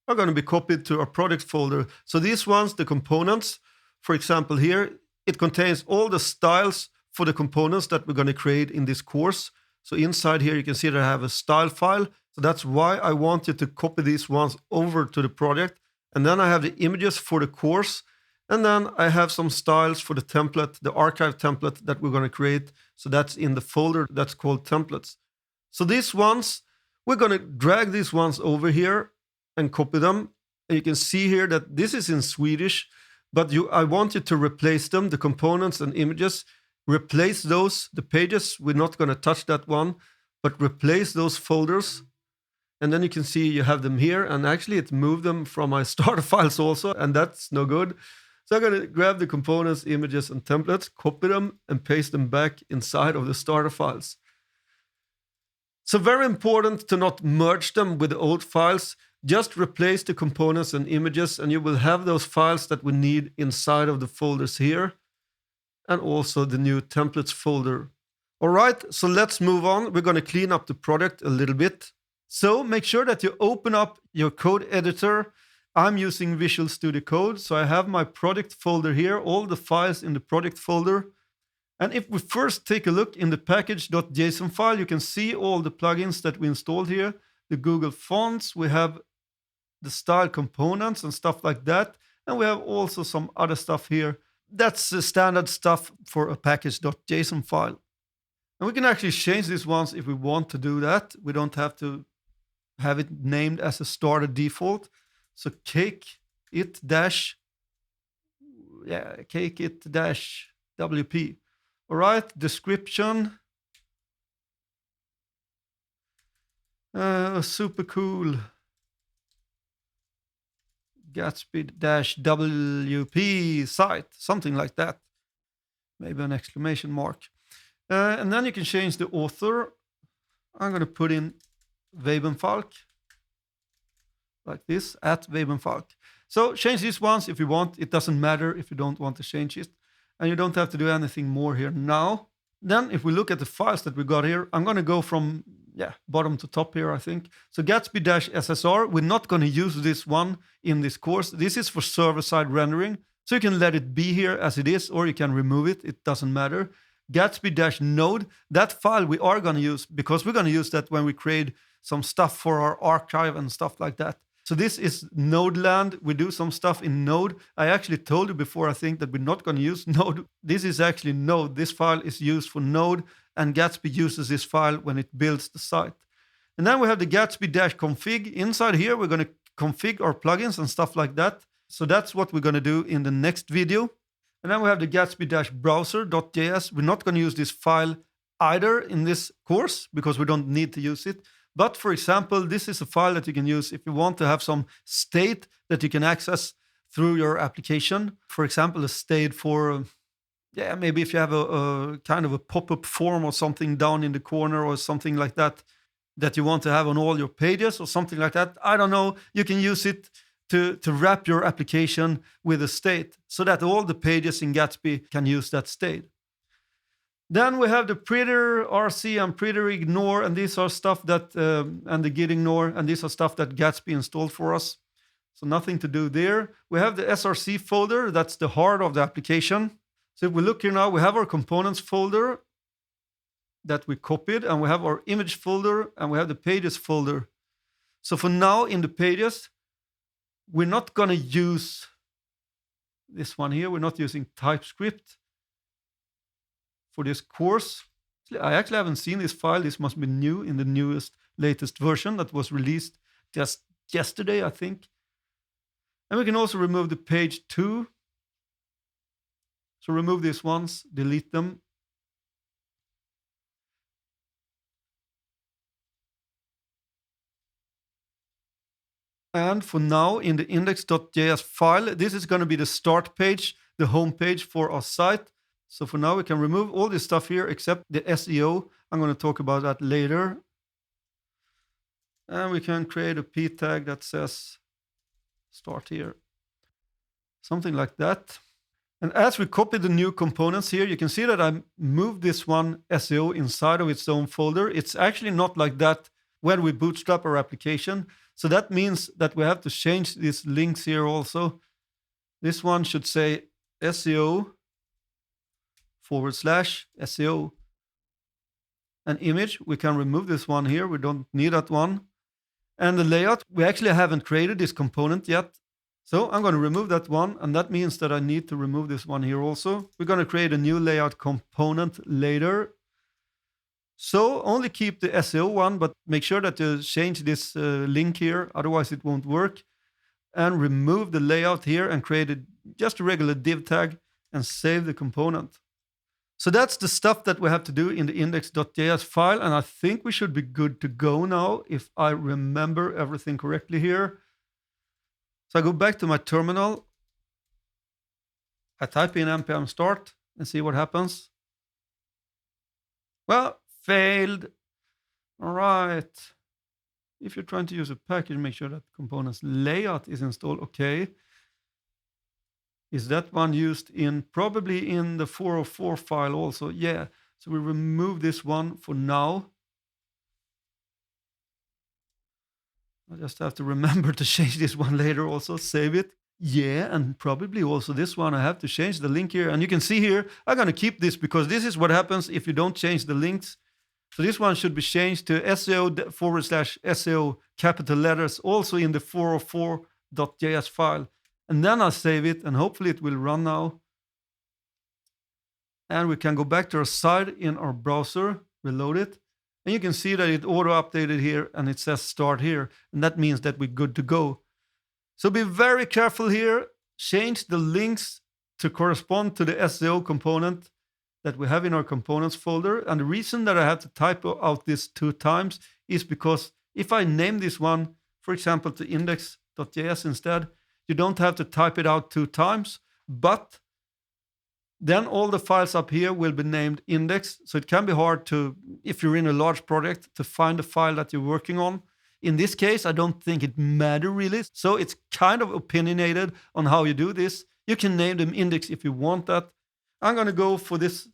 are going to be copied to our project folder. So these ones, the components, for example here, it contains all the styles for the components that we're going to create in this course. So inside here, you can see that I have a style file. So that's why I wanted to copy these ones over to the project. And then I have the images for the course. And then I have some styles for the template, the archive template that we're going to create. So that's in the folder that's called templates. So these ones, we're going to drag these ones over here and copy them. And you can see here that this is in Swedish, but I want you to replace them, the components and images, replace those, the pages, we're not going to touch that one, but replace those folders. And then you can see you have them here, and actually it moved them from my starter files also, and that's no good. So I'm going to grab the components, images, and templates, copy them, and paste them back inside of the starter files. So very important to not merge them with the old files. Just replace the components and images, and you will have those files that we need inside of the folders here, and also the new templates folder. All right, so let's move on. We're going to clean up the product a little bit. So make sure that you open up your code editor. I'm using Visual Studio Code, so I have my project folder here, all the files in the project folder. And if we first take a look in the package.json file, you can see all the plugins that we installed here. The Google fonts, we have the style components and stuff like that. And we have also some other stuff here. That's the standard stuff for a package.json file. And we can actually change these ones if we want to do that. We don't have to have it named as a starter default. So cake it dash WP. All right, description. Super cool. Gatsby-WP site, something like that. Maybe an exclamation mark. And then you can change the author. I'm going to put in Weibenfalk, like this, at Weibenfalk. So change these ones if you want. It doesn't matter if you don't want to change it. And you don't have to do anything more here now. Then if we look at the files that we got here, I'm going to go from bottom to top here, I think. So Gatsby-SSR, we're not going to use this one in this course. This is for server-side rendering. So you can let it be here as it is, or you can remove it. It doesn't matter. Gatsby-node, that file we are going to use because we're going to use that when we create some stuff for our archive and stuff like that. So this is Node land. We do some stuff in Node. I actually told you before, I think, that we're not going to use Node. This is actually Node. This file is used for Node, and Gatsby uses this file when it builds the site. And then we have the Gatsby-config. Inside here, we're going to config our plugins and stuff like that. So that's what we're going to do in the next video. And then we have the Gatsby-browser.js. We're not going to use this file either in this course because we don't need to use it. But for example, this is a file that you can use if you want to have some state that you can access through your application. For example, a state for, maybe if you have a kind of a pop-up form or something down in the corner or something like that, that you want to have on all your pages or something like that. I don't know. You can use it to wrap your application with a state so that all the pages in Gatsby can use that state. Then we have the prettier RC and prettier ignore, and these are stuff that, and the git ignore, and these are stuff that Gatsby installed for us. So nothing to do there. We have the SRC folder, that's the heart of the application. So if we look here now, we have our components folder that we copied, and we have our image folder, and we have the pages folder. So for now, in the pages, we're not going to use this one here. We're not using TypeScript for this course. I actually haven't seen this file. This must be new in the latest version that was released just yesterday, I think. And we can also remove the page 2. So remove these ones, delete them. And for now, in the index.js file, this is going to be the start page, the home page for our site. So for now, we can remove all this stuff here except the SEO. I'm going to talk about that later. And we can create a p tag that says start here. Something like that. And as we copy the new components here, you can see that I moved this one SEO inside of its own folder. It's actually not like that when we bootstrap our application. So that means that we have to change these links here also. This one should say SEO/SEO. An image, we can remove this one here. We don't need that one. And the layout, we actually haven't created this component yet. So I'm going to remove that one. And that means that I need to remove this one here also. We're going to create a new layout component later. So only keep the SEO one, but make sure that you change this link here. Otherwise it won't work. And remove the layout here and create just a regular div tag and save the component. So that's the stuff that we have to do in the index.js file. And I think we should be good to go now if I remember everything correctly here. So I go back to my terminal. I type in npm start and see what happens. Well, failed. All right. If you're trying to use a package, make sure that the component's layout is installed. Okay. Is that one used in probably in the 404 file also? Yeah. So we remove this one for now. I just have to remember to change this one later also. Save it. Yeah, and probably also this one. I have to change the link here. And you can see here, I'm going to keep this because this is what happens if you don't change the links. So this one should be changed to SEO/SEO capital letters also in the 404.js file. And then I'll save it and hopefully it will run now. And we can go back to our site in our browser, reload it. And you can see that it auto-updated here and it says start here. And that means that we're good to go. So be very careful here. Change the links to correspond to the SEO component that we have in our components folder. And the reason that I have to type out this 2 times is because if I name this one, for example, to index.js instead, you don't have to type it out 2 times, but then all the files up here will be named index. So it can be hard to, if you're in a large project, to find the file that you're working on. In this case, I don't think it matters really. So it's kind of opinionated on how you do this. You can name them index if you want that. I'm going to go for this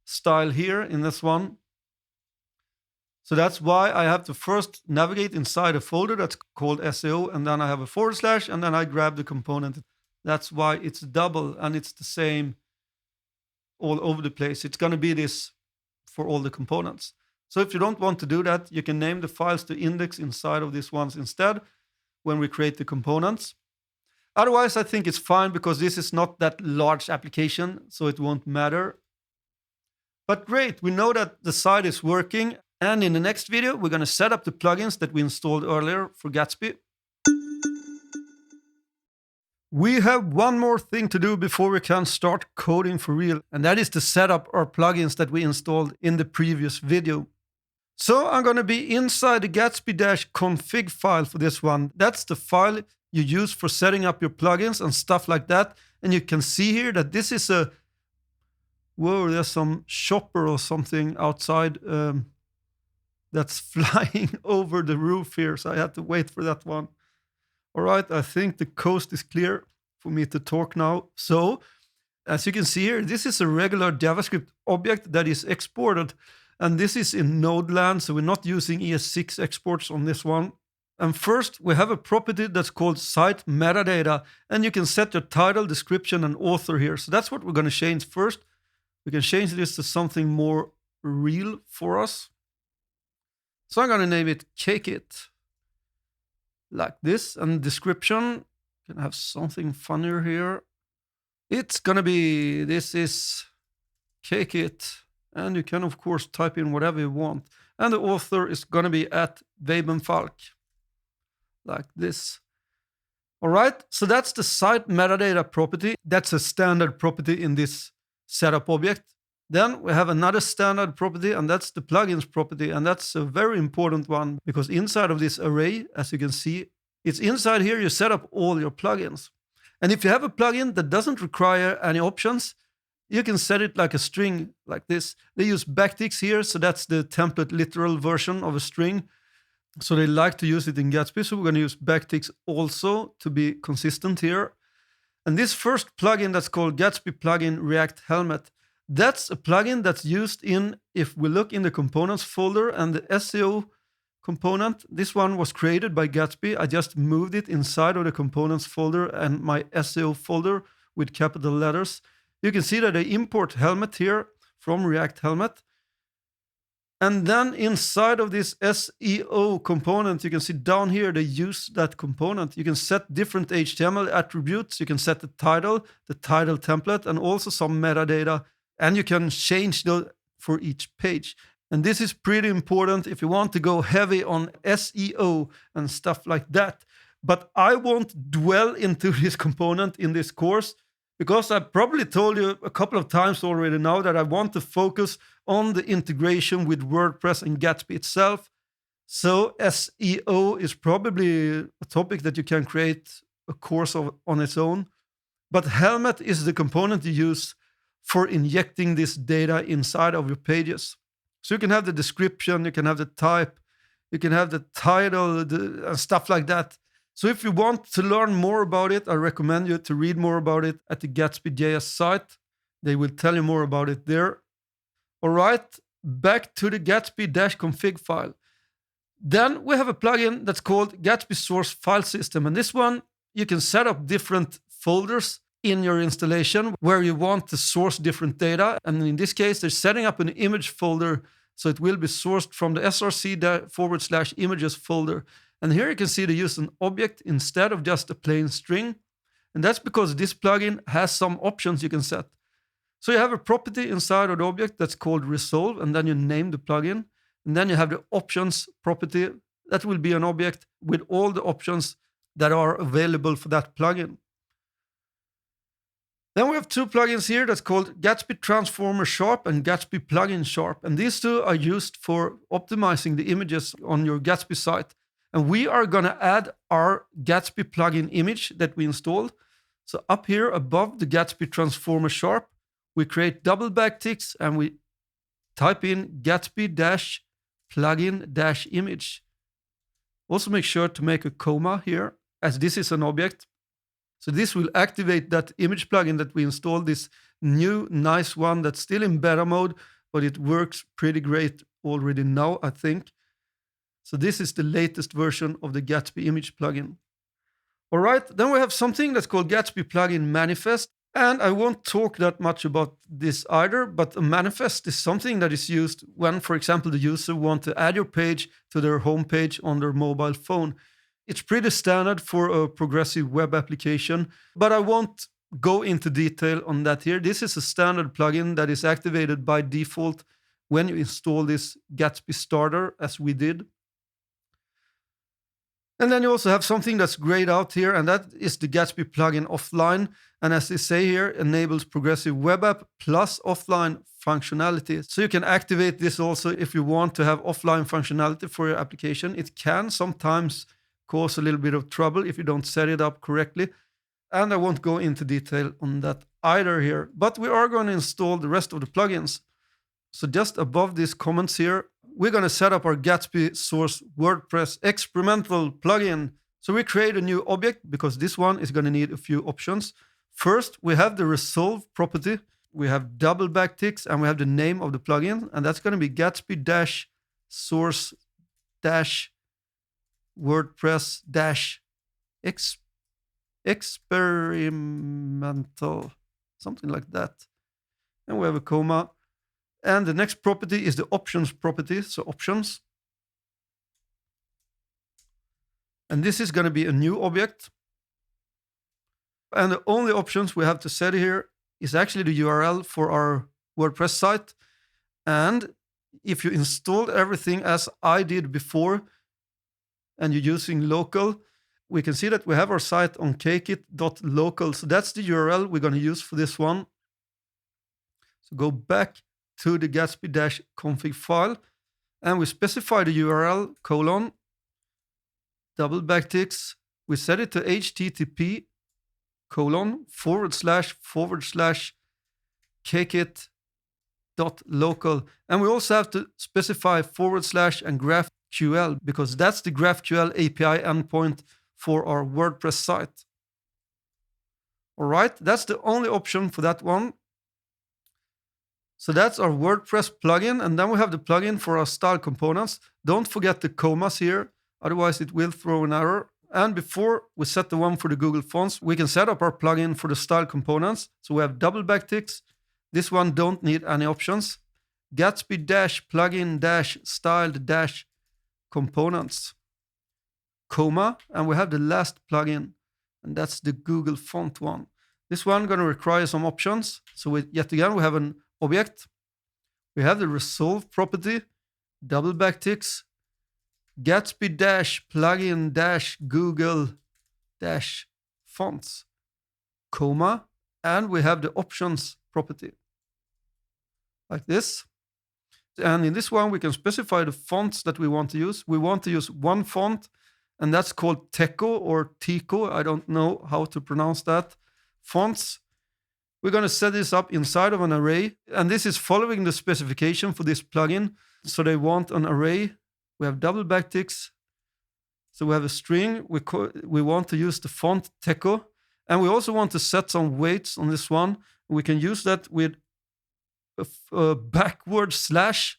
style here in this one. So that's why I have to first navigate inside a folder that's called SEO, and then I have a / and then I grab the component. That's why it's double and it's the same all over the place. It's going to be this for all the components. So if you don't want to do that, you can name the files to index inside of these ones instead when we create the components. Otherwise, I think it's fine because this is not that large application, so it won't matter. But great, we know that the site is working. And in the next video, we're going to set up the plugins that we installed earlier for Gatsby. We have one more thing to do before we can start coding for real, and that is to set up our plugins that we installed in the previous video. So I'm going to be inside the Gatsby-config file for this one. That's the file you use for setting up your plugins and stuff like that. And you can see here that this is a... Whoa, there's some shopper or something outside that's flying over the roof here. So I had to wait for that one. All right, I think the coast is clear for me to talk now. So as you can see here, this is a regular JavaScript object that is exported. And this is in Node land, so we're not using ES6 exports on this one. And first, we have a property that's called site metadata. And you can set your title, description, and author here. So that's what we're going to change first. We can change this to something more real for us. So I'm going to name it Cake-It. Like this. And description, can have something funnier here. It's going to be, this is Cake-It. And you can, of course, type in whatever you want. And the author is going to be @Weibenfalk. Like this. All right, so that's the site metadata property. That's a standard property in this setup object. Then we have another standard property, and that's the plugins property. And that's a very important one because inside of this array, as you can see, it's inside here you set up all your plugins. And if you have a plugin that doesn't require any options, you can set it like a string like this. They use backticks here, so that's the template literal version of a string. So they like to use it in Gatsby, so we're going to use backticks also to be consistent here. And this first plugin that's called Gatsby plugin React Helmet, that's a plugin that's used in, if we look in the components folder and the SEO component. This one was created by Gatsby. I just moved it inside of the components folder and my SEO folder with capital letters. You can see that I import helmet here from React Helmet. And then inside of this SEO component, you can see down here, they use that component. You can set different HTML attributes. You can set the title template, and also some metadata. And you can change the for each page. And this is pretty important if you want to go heavy on SEO and stuff like that. But I won't dwell into this component in this course, because I probably told you a couple of times already now that I want to focus on the integration with WordPress and Gatsby itself. So SEO is probably a topic that you can create a course on its own. But Helmet is the component you use for injecting this data inside of your pages. So you can have the description, you can have the type, you can have the title, and stuff like that. So if you want to learn more about it, I recommend you to read more about it at the Gatsby.js site. They will tell you more about it there. All right, back to the Gatsby-config file. Then we have a plugin that's called Gatsby Source File System. And this one, you can set up different folders in your installation where you want to source different data. And in this case, they're setting up an image folder. So it will be sourced from the src/images folder. And here you can see they use an object instead of just a plain string. And that's because this plugin has some options you can set. So you have a property inside of the object that's called resolve, and then you name the plugin. And then you have the options property. That will be an object with all the options that are available for that plugin. Then we have two plugins here that's called Gatsby Transformer Sharp and Gatsby Plugin Sharp. And these two are used for optimizing the images on your Gatsby site. And we are going to add our Gatsby plugin image that we installed. So up here above the Gatsby Transformer Sharp, we create double backticks and we type in Gatsby-plugin-image. Also make sure to make a comma here, as this is an object. So this will activate that image plugin that we installed, this new nice one that's still in beta mode, but it works pretty great already now, I think. So this is the latest version of the Gatsby image plugin. All right, then we have something that's called Gatsby Plugin Manifest. And I won't talk that much about this either, but a manifest is something that is used when, for example, the user wants to add your page to their homepage on their mobile phone. It's pretty standard for a progressive web application, but I won't go into detail on that here. This is a standard plugin that is activated by default when you install this Gatsby starter, as we did. And then you also have something that's grayed out here, and that is the Gatsby plugin offline. And as they say here, enables progressive web app plus offline functionality. So you can activate this also if you want to have offline functionality for your application. It can sometimes cause a little bit of trouble if you don't set it up correctly. And I won't go into detail on that either here. But we are going to install the rest of the plugins. So just above these comments here, we're going to set up our Gatsby-source-wordpress experimental plugin. So we create a new object because this one is going to need a few options. First, we have the resolve property. We have double backticks and we have the name of the plugin. And that's going to be Gatsby-source-wordpress-experimental, something like that. And we have a comma. And the next property is the options property, so options. And this is going to be a new object. And the only options we have to set here is actually the URL for our WordPress site. And if you installed everything as I did before, and you're using local, we can see that we have our site on kkit.local. So that's the URL we're going to use for this one. So go back to the Gatsby-config file, and we specify the URL : double backticks. We set it to http://kkit.local. And we also have to specify / and GrqphQL, because that's the GraphQL API endpoint for our WordPress site. All right, that's the only option for that one. So that's our WordPress plugin. And then we have the plugin for our style components. Don't forget the commas here, otherwise it will throw an error. And before we set the one for the Google fonts, we can set up our plugin for the style components. So we have double backticks. This one don't need any options. Gatsby-plugin-styled-components, comma, and we have the last plugin, and that's the Google font one. This one going to require some options. So yet again, we have an object. We have the resolve property, double backticks, Gatsby-plugin-Google-fonts, comma, and we have the options property, like this. And in this one, we can specify the fonts that we want to use. We want to use one font, and that's called Teco or Tico. I don't know how to pronounce that. Fonts. We're going to set this up inside of an array, and this is following the specification for this plugin. So they want an array. We have double backticks. So we have a string. We want to use the font Teco, and we also want to set some weights on this one. We can use that with a backward slash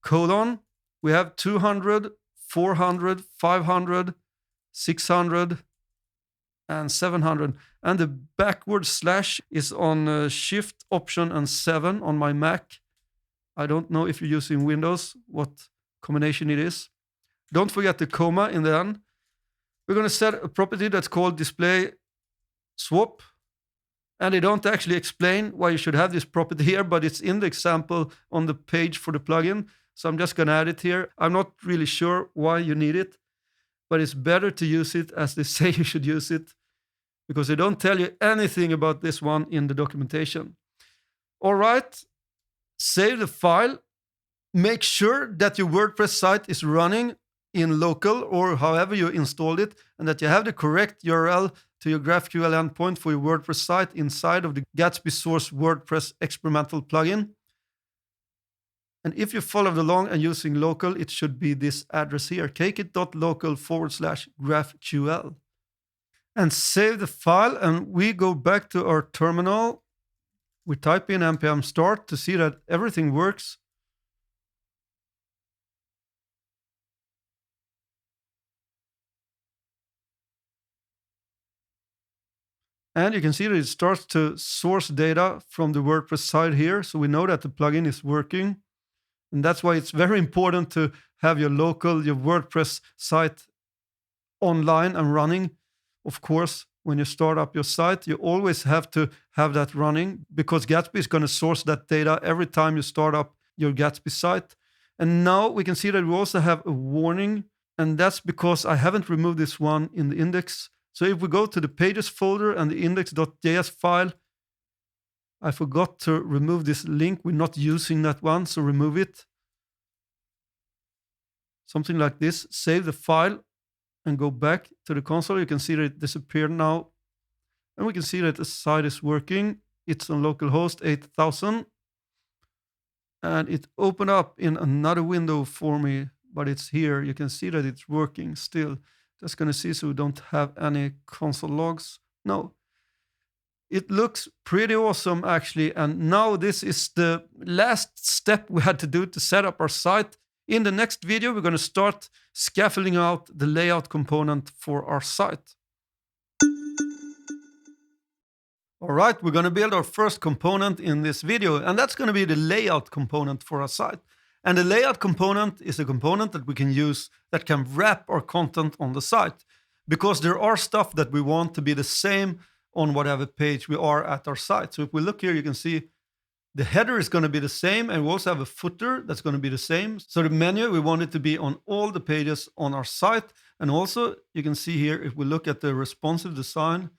colon. We have 200, 400, 500, 600, and 700. And the backward slash is on Shift, Option, and 7 on my Mac. I don't know if you're using Windows, what combination it is. Don't forget the comma in the end. We're going to set a property that's called display swap. And they don't actually explain why you should have this property here, but it's in the example on the page for the plugin. So I'm just going to add it here. I'm not really sure why you need it, but it's better to use it as they say you should use it, because they don't tell you anything about this one in the documentation. All right, save the file. Make sure that your WordPress site is running in local or however you installed it, and that you have the correct URL to your GraphQL endpoint for your WordPress site inside of the Gatsby Source-Wordpress experimental plugin. And if you followed along and using local, it should be this address here, cakeit.local/GraphQL. And save the file, and we go back to our terminal. We type in npm start to see that everything works. And you can see that it starts to source data from the WordPress side here. So we know that the plugin is working. And that's why it's very important to have your WordPress site online and running. Of course, when you start up your site, you always have to have that running, because Gatsby is going to source that data every time you start up your Gatsby site. And now we can see that we also have a warning. And that's because I haven't removed this one in the index. So if we go to the pages folder and the index.js file, I forgot to remove this link. We're not using that one, so remove it. Something like this. Save the file and go back to the console. You can see that it disappeared now. And we can see that the site is working. It's on localhost 8000. And it opened up in another window for me, but it's here. You can see that it's working still. Just going to see so we don't have any console logs. No. It looks pretty awesome, actually. And now this is the last step we had to do to set up our site. In the next video, we're going to start scaffolding out the layout component for our site. All right, we're going to build our first component in this video, and that's going to be the layout component for our site. And the layout component is a component that we can use that can wrap our content on the site, because there are stuff that we want to be the same on whatever page we are at our site. So if we look here, you can see the header is going to be the same, and we also have a footer that's going to be the same. So the menu, we want it to be on all the pages on our site. And also you can see here, if we look at the responsive design,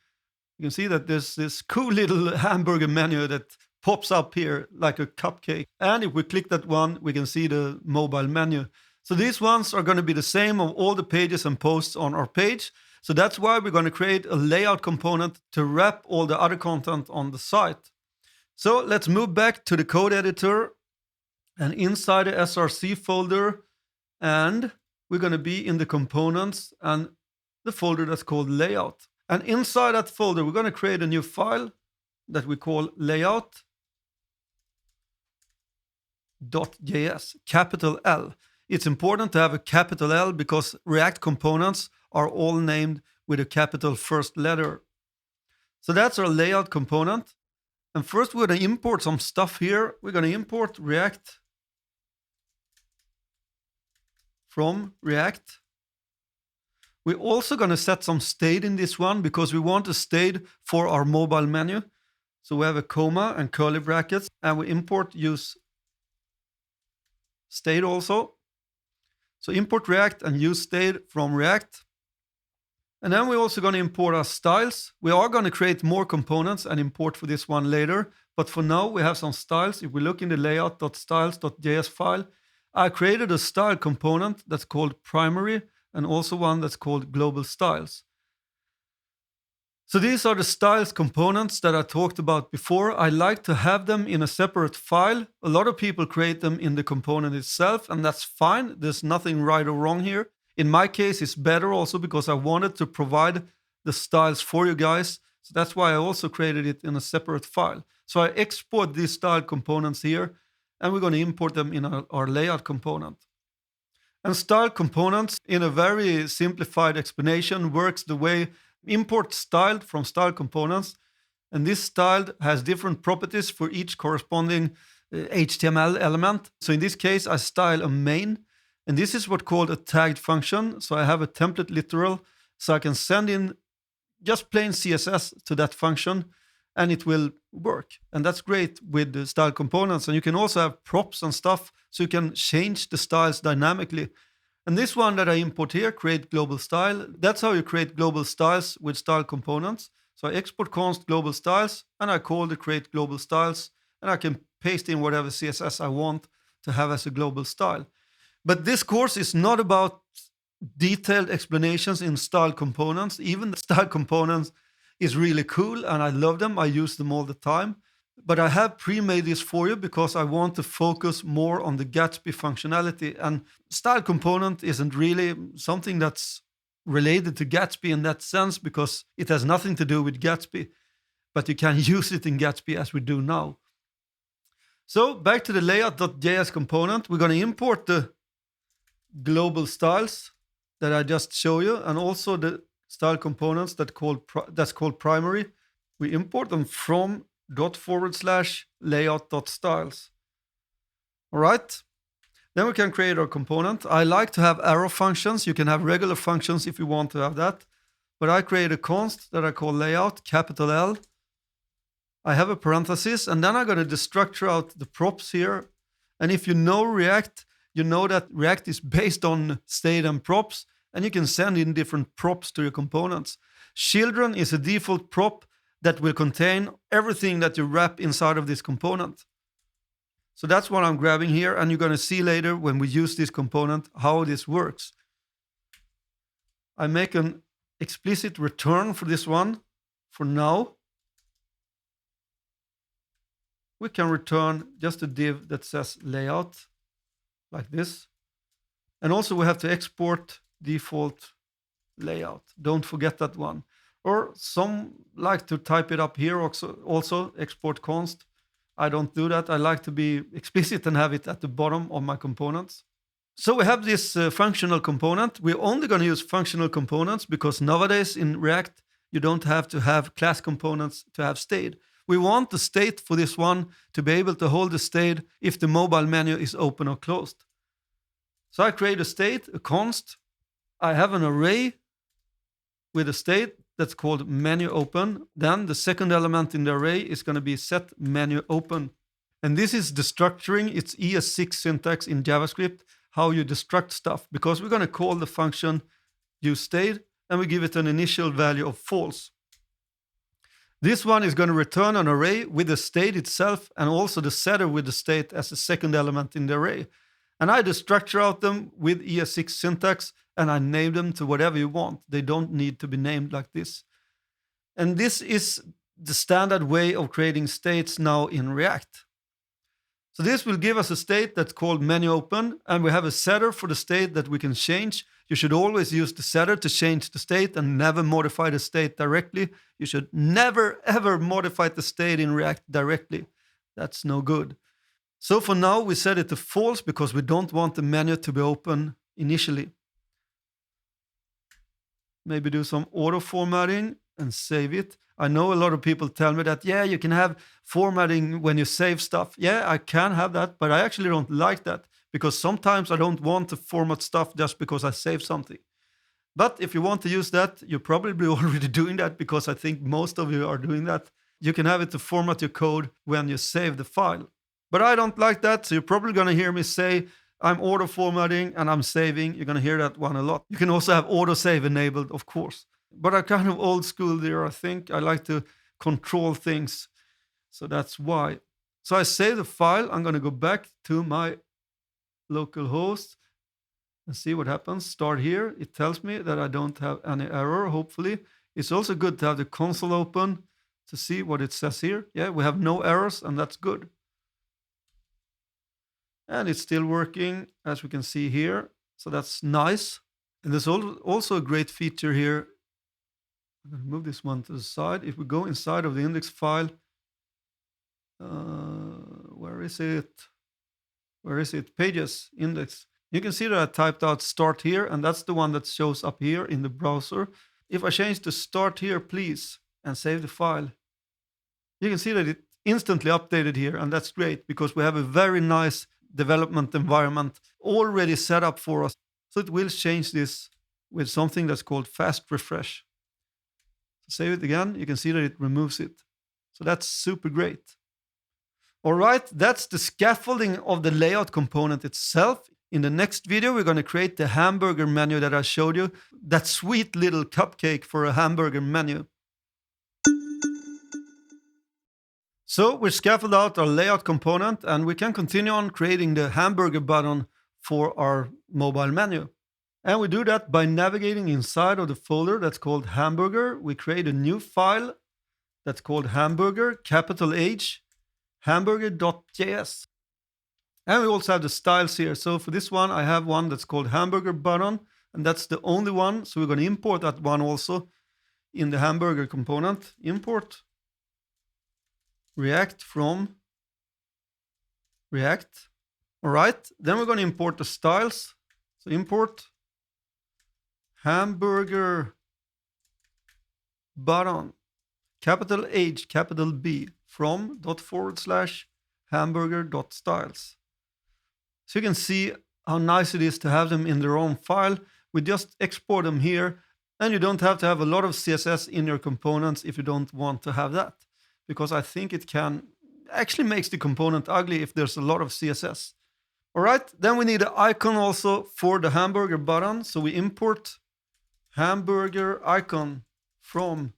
you can see that there's this cool little hamburger menu that pops up here like a cupcake. And if we click that one, we can see the mobile menu. So these ones are going to be the same on all the pages and posts on our page. So that's why we're going to create a layout component to wrap all the other content on the site. So let's move back to the code editor and inside the SRC folder. And we're going to be in the components and the folder that's called layout. And inside that folder, we're going to create a new file that we call layout. layout.js, capital L. It's important to have a capital L because React components are all named with a capital first letter. So that's our layout component. And first we're going to import some stuff here. We're going to import React from React. We're also going to set some state in this one because we want a state for our mobile menu. So we have a comma and curly brackets, and we use state also. So import React and use state from React. And then we're also going to import our styles. We are going to create more components and import for this one later. But for now, we have some styles. If we look in the layout.styles.js file, I created a style component that's called primary and also one that's called global styles. So these are the styles components that I talked about before. I like to have them in a separate file. A lot of people create them in the component itself, and that's fine. There's nothing right or wrong here. In my case, it's better also because I wanted to provide the styles for you guys. So that's why I also created it in a separate file. So I export these style components here, and we're going to import them in our layout component. And style components, in a very simplified explanation, works the way import styled from style components. And this styled has different properties for each corresponding HTML element. So in this case, I style a main. And this is what's called a tagged function. So I have a template literal, so I can send in just plain CSS to that function, and it will work. And that's great with the style components. And you can also have props and stuff, so you can change the styles dynamically. And this one that I import here, create global style, that's how you create global styles with style components. So I export const global styles, and I call the create global styles, and I can paste in whatever CSS I want to have as a global style. But this course is not about detailed explanations in style components. Even the style components is really cool, and I love them. I use them all the time. But I have pre-made this for you because I want to focus more on the Gatsby functionality. And style component isn't really something that's related to Gatsby in that sense because it has nothing to do with Gatsby. But you can use it in Gatsby as we do now. So back to the layout.js component. We're going to import the global styles that I just showed you, and also the style components that's called primary. We import them from /layout.styles. All right. Then we can create our component. I like to have arrow functions. You can have regular functions if you want to have that. But I create a const that I call layout, capital L. I have a parenthesis, and then I'm going to destructure out the props here. And if you know React, you know that React is based on state and props, and you can send in different props to your components. Children is a default prop that will contain everything that you wrap inside of this component. So that's what I'm grabbing here, and you're going to see later when we use this component how this works. I make an explicit return for this one. For now, we can return just a div that says layout, like this. And also we have to export default layout. Don't forget that one. Or some like to type it up here also export const. I don't do that. I like to be explicit and have it at the bottom of my components. So we have this functional component. We're only going to use functional components because nowadays in React, you don't have to have class components to have state. We want the state for this one to be able to hold the state if the mobile menu is open or closed. So I create a state, a const. I have an array with a state that's called menu open. Then the second element in the array is going to be set menu open. And this is destructuring. It's ES6 syntax in JavaScript, how you destruct stuff, because we're going to call the function useState and we give it an initial value of false. This one is going to return an array with the state itself and also the setter with the state as the second element in the array. And I destructure out them with ES6 syntax and I name them to whatever you want. They don't need to be named like this. And this is the standard way of creating states now in React. So this will give us a state that's called menu open, and we have a setter for the state that we can change. You should always use the setter to change the state and never modify the state directly. You should never, ever modify the state in React directly. That's no good. So for now, we set it to false because we don't want the menu to be open initially. Maybe do some auto formatting and save it. I know a lot of people tell me that, yeah, you can have formatting when you save stuff. Yeah, I can have that, but I actually don't like that because sometimes I don't want to format stuff just because I save something. But if you want to use that, you're probably already doing that because I think most of you are doing that. You can have it to format your code when you save the file. But I don't like that, so you're probably going to hear me say I'm auto formatting and I'm saving. You're going to hear that one a lot. You can also have auto save enabled, of course. But I'm kind of old school there, I think. I like to control things, so that's why. So I save the file. I'm going to go back to my local host and see what happens. Start here. It tells me that I don't have any error, hopefully. It's also good to have the console open to see what it says here. Yeah, we have no errors, and that's good. And it's still working, as we can see here. So that's nice. And there's also a great feature here. I'm going to move this one to the side. If we go inside of the index file, where is it? Where is it? Pages, index. You can see that I typed out start here, and that's the one that shows up here in the browser. If I change to start here, please, and save the file, you can see that it instantly updated here, and that's great because we have a very nice development environment already set up for us. So it will change this with something that's called fast refresh. So save it again, you can see that it removes it. So that's super great. All right, that's the scaffolding of the layout component itself. In the next video, we're going to create the hamburger menu that I showed you. That sweet little cupcake for a hamburger menu. So we scaffold out our layout component and we can continue on creating the hamburger button for our mobile menu. And we do that by navigating inside of the folder that's called Hamburger. We create a new file that's called Hamburger, capital H, Hamburger.js. And we also have the styles here. So for this one, I have one that's called Hamburger button, and that's the only one. So we're going to import that one also in the Hamburger component. Import React from React. All right, then we're going to import the styles. So import Hamburger button, capital H, capital B, from /hamburger.styles. So you can see how nice it is to have them in their own file. We just export them here, and you don't have to have a lot of CSS in your components if you don't want to have that, because I think it can actually makes the component ugly if there's a lot of CSS. All right, then we need an icon also for the hamburger button. So we import hamburger icon from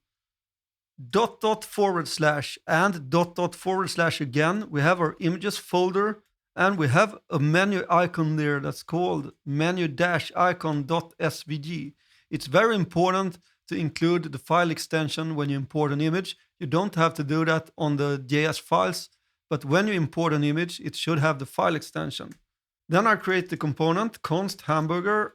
// and // again. We have our images folder, and we have a menu icon there that's called menu-icon.svg. It's very important to include the file extension when you import an image. You don't have to do that on the JS files, but when you import an image, it should have the file extension. Then I create the component const hamburger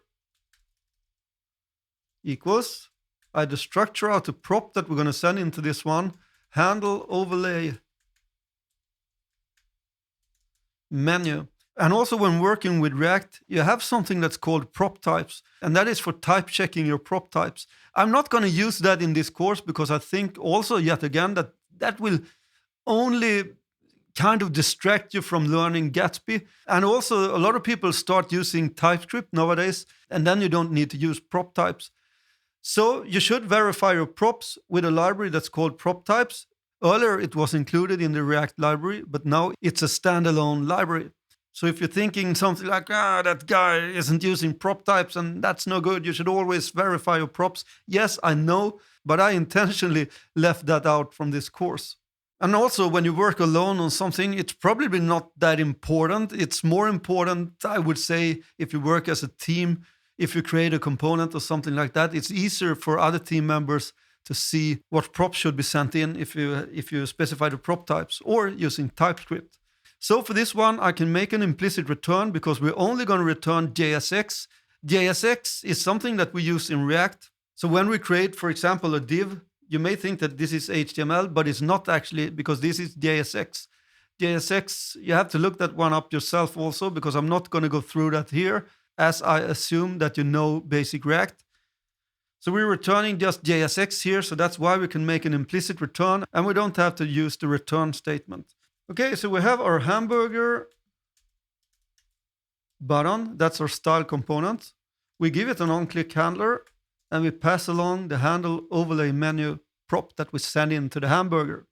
equals. I had the structure out a prop that we're going to send into this one, handle overlay menu. And also when working with React, you have something that's called prop types, and that is for type checking your prop types. I'm not going to use that in this course because I think also yet again that will only kind of distract you from learning Gatsby. And also a lot of people start using TypeScript nowadays, and then you don't need to use prop types. So you should verify your props with a library that's called prop types. Earlier it was included in the React library, but now it's a standalone library. So if you're thinking something like, that guy isn't using prop types and that's no good, you should always verify your props. Yes, I know, but I intentionally left that out from this course. And also when you work alone on something, it's probably not that important. It's more important, I would say, if you work as a team, if you create a component or something like that, it's easier for other team members to see what props should be sent in if you specify the prop types or using TypeScript. So for this one, I can make an implicit return because we're only going to return JSX. JSX is something that we use in React. So when we create, for example, a div, you may think that this is HTML, but it's not actually, because this is JSX. JSX, you have to look that one up yourself also, because I'm not going to go through that here, as I assume that you know basic React. So we're returning just JSX here, so that's why we can make an implicit return, and we don't have to use the return statement. Okay, so we have our Hamburger button, that's our style component. We give it an on-click handler, and we pass along the handle overlay menu prop that we send into the Hamburger.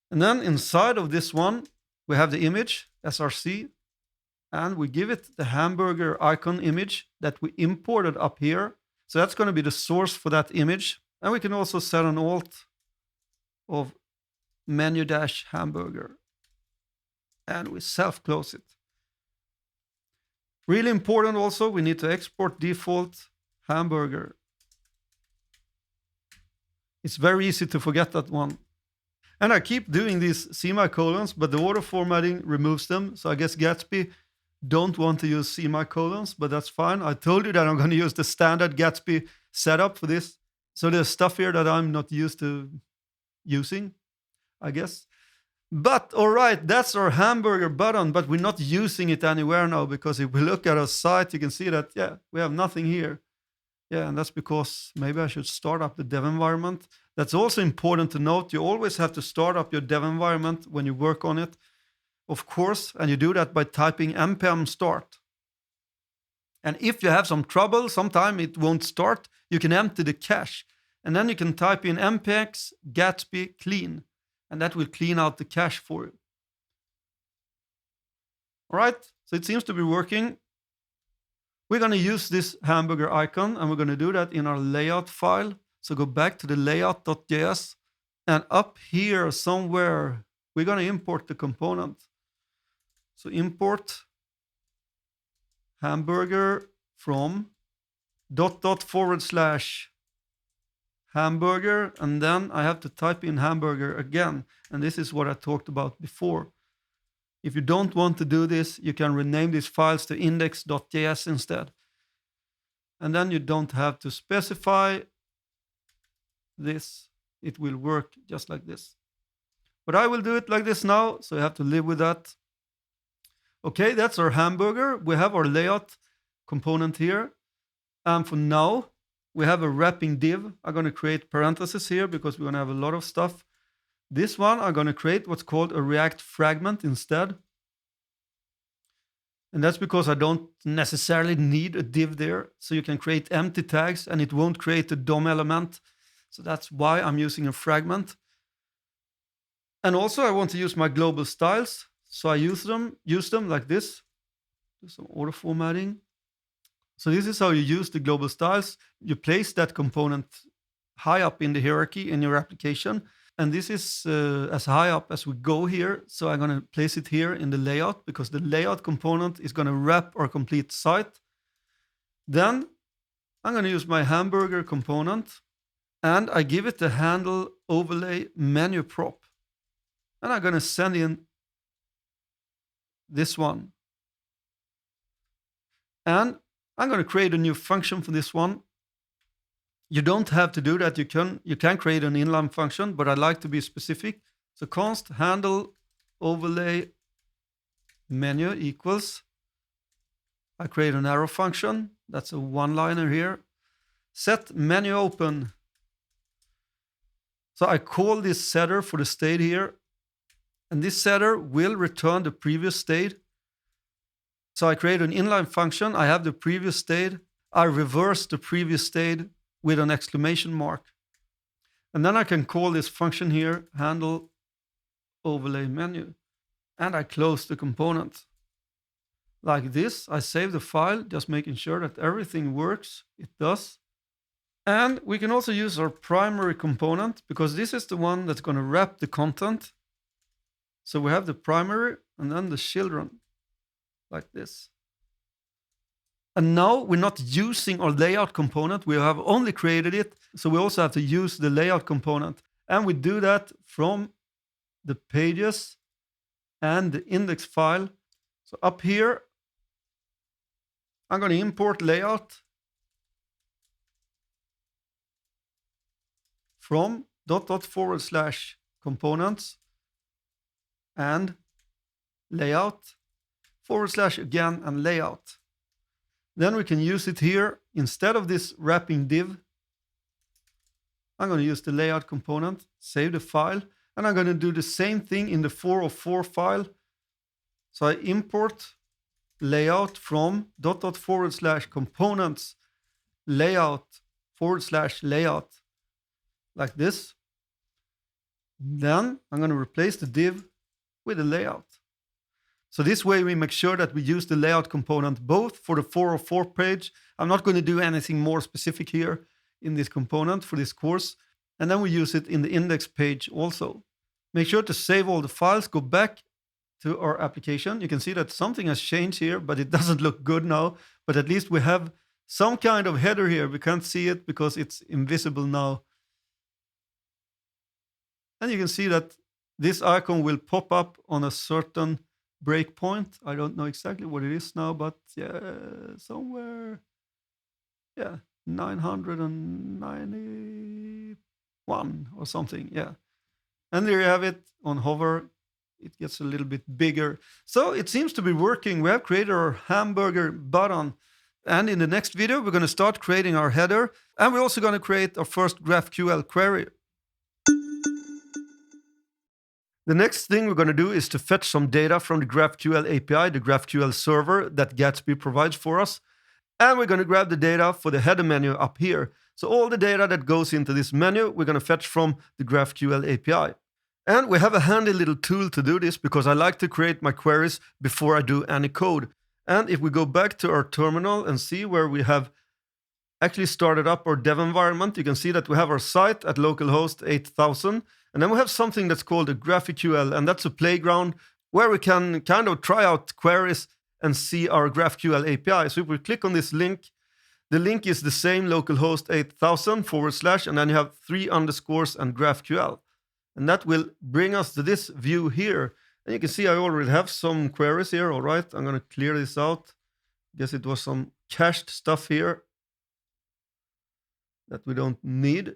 And then inside of this one, we have the image, src, and we give it the Hamburger icon image that we imported up here. So that's going to be the source for that image. And we can also set an alt of menu-hamburger. And we self-close it. Really important also, we need to export default Hamburger. It's very easy to forget that one. And I keep doing these semicolons, but the auto formatting removes them. So I guess Gatsby don't want to use semicolons, but that's fine. I told you that I'm going to use the standard Gatsby setup for this. So there's stuff here that I'm not used to using, I guess. But all right, that's our Hamburger button, but we're not using it anywhere now, because if we look at our site, you can see that, yeah, we have nothing here. Yeah, and that's because maybe I should start up the dev environment. That's also important to note. You always have to start up your dev environment when you work on it, of course, and you do that by typing npm start. And if you have some trouble, sometime it won't start, you can empty the cache. And then you can type in npx gatsby clean, and that will clean out the cache for you. All right, so it seems to be working. We're going to use this Hamburger icon, and we're going to do that in our layout file. So go back to the layout.js, and up here somewhere, we're going to import the component. So import Hamburger from ... Hamburger, and then I have to type in Hamburger again. And this is what I talked about before. If you don't want to do this, you can rename these files to index.js instead. And then you don't have to specify this. It will work just like this. But I will do it like this now, so you have to live with that. Okay, that's our Hamburger. We have our layout component here. And for now, we have a wrapping div. I'm going to create parentheses here because we're going to have a lot of stuff. This one, I'm going to create what's called a React fragment instead. And that's because I don't necessarily need a div there. So you can create empty tags and it won't create a DOM element. So that's why I'm using a fragment. And also I want to use my global styles. So I use them like this. Do some auto formatting. So this is how you use the global styles. You place that component high up in the hierarchy in your application. And this is as high up as we go here. So I'm going to place it here in the layout because the layout component is going to wrap our complete site. Then I'm going to use my Hamburger component and I give it the handle overlay menu prop. And I'm going to send in this one. And I'm going to create a new function for this one. You don't have to do that. You can create an inline function, but I like to be specific. So const handle overlay menu equals. I create an arrow function. That's a one-liner here. Set menu open. So I call this setter for the state here. And this setter will return the previous state. So I create an inline function. I have the previous state. I reverse the previous state with an exclamation mark. And then I can call this function here, handle overlay menu. And I close the component. Like this, I save the file, just making sure that everything works. It does. And we can also use our primary component because this is the one that's going to wrap the content. So we have the primary and then the children, like this. And now we're not using our layout component. We have only created it. So we also have to use the layout component. And we do that from the pages and the index file. So up here, I'm going to import layout from ... components and layout / again and layout. Then we can use it here. Instead of this wrapping div, I'm going to use the layout component, save the file, and I'm going to do the same thing in the 404 file. So I import layout from / components layout / layout like this. Then I'm going to replace the div with a layout. So this way we make sure that we use the layout component both for the 404 page. I'm not going to do anything more specific here in this component for this course. And then we use it in the index page also. Make sure to save all the files, go back to our application. You can see that something has changed here, but it doesn't look good now. But at least we have some kind of header here. We can't see it because it's invisible now. And you can see that this icon will pop up on a certain breakpoint. I don't know exactly what it is now, but yeah, somewhere, yeah, 991 or something, yeah. And there you have it on hover. It gets a little bit bigger. So it seems to be working. We have created our Hamburger button. And in the next video, we're going to start creating our header. And we're also going to create our first GraphQL query. The next thing we're going to do is to fetch some data from the GraphQL API, the GraphQL server that Gatsby provides for us. And we're going to grab the data for the header menu up here. So all the data that goes into this menu, we're going to fetch from the GraphQL API. And we have a handy little tool to do this because I like to create my queries before I do any code. And if we go back to our terminal and see where we have actually started up our dev environment, you can see that we have our site at localhost 8000. And then we have something that's called a GrqphQL, and that's a playground where we can kind of try out queries and see our GraphQL API. So if we click on this link, the link is the same, localhost 8000 / and then you have 3 underscores and GraphQL. And that will bring us to this view here. And you can see I already have some queries here. All right, I'm going to clear this out. Guess it was some cached stuff here that we don't need.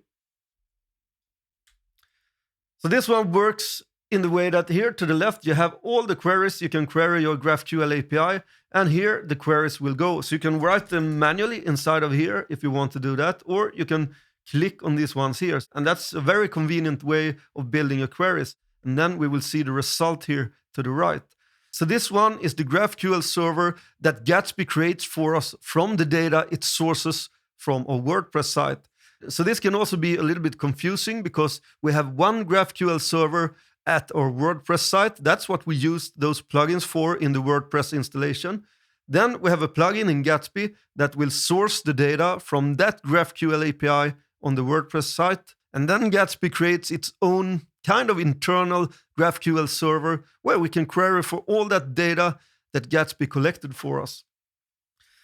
So this one works in the way that here to the left, you have all the queries. You can query your GraphQL API, and here the queries will go. So you can write them manually inside of here if you want to do that, or you can click on these ones here. And that's a very convenient way of building your queries. And then we will see the result here to the right. So this one is the GraphQL server that Gatsby creates for us from the data it sources from a WordPress site. So this can also be a little bit confusing because we have one GraphQL server at our WordPress site. That's what we use those plugins for in the WordPress installation. Then we have a plugin in Gatsby that will source the data from that GraphQL API on the WordPress site. And then Gatsby creates its own kind of internal GraphQL server where we can query for all that data that Gatsby collected for us.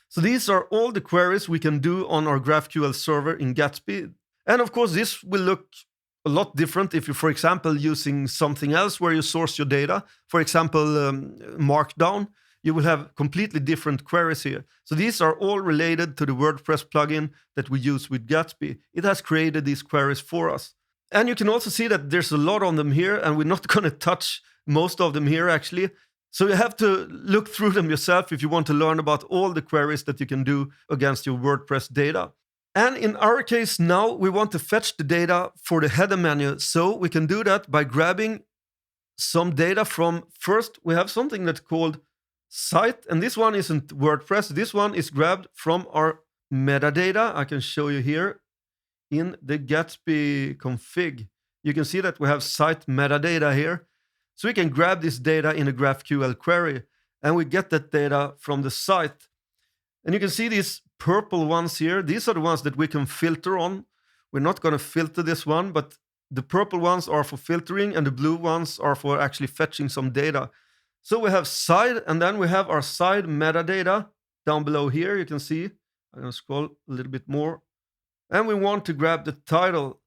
So these are all the queries we can do on our GraphQL server in Gatsby. And of course, this will look a lot different if you're, for example, using something else where you source your data. For example, Markdown. You will have completely different queries here. So these are all related to the WordPress plugin that we use with Gatsby. It has created these queries for us. And you can also see that there's a lot on them here, and we're not going to touch most of them here actually. So you have to look through them yourself if you want to learn about all the queries that you can do against your WordPress data. And in our case now, we want to fetch the data for the header menu. So we can do that by grabbing some data from, first we have something that's called site. And this one isn't WordPress. This one is grabbed from our metadata. I can show you here in the Gatsby config. You can see that we have site metadata here. So we can grab this data in a GraphQL query, and we get that data from the site. And you can see these purple ones here. These are the ones that we can filter on. We're not going to filter this one, but the purple ones are for filtering, and the blue ones are for actually fetching some data. So we have site, and then we have our site metadata down below here. You can see, I'm going to scroll a little bit more. And we want to grab the title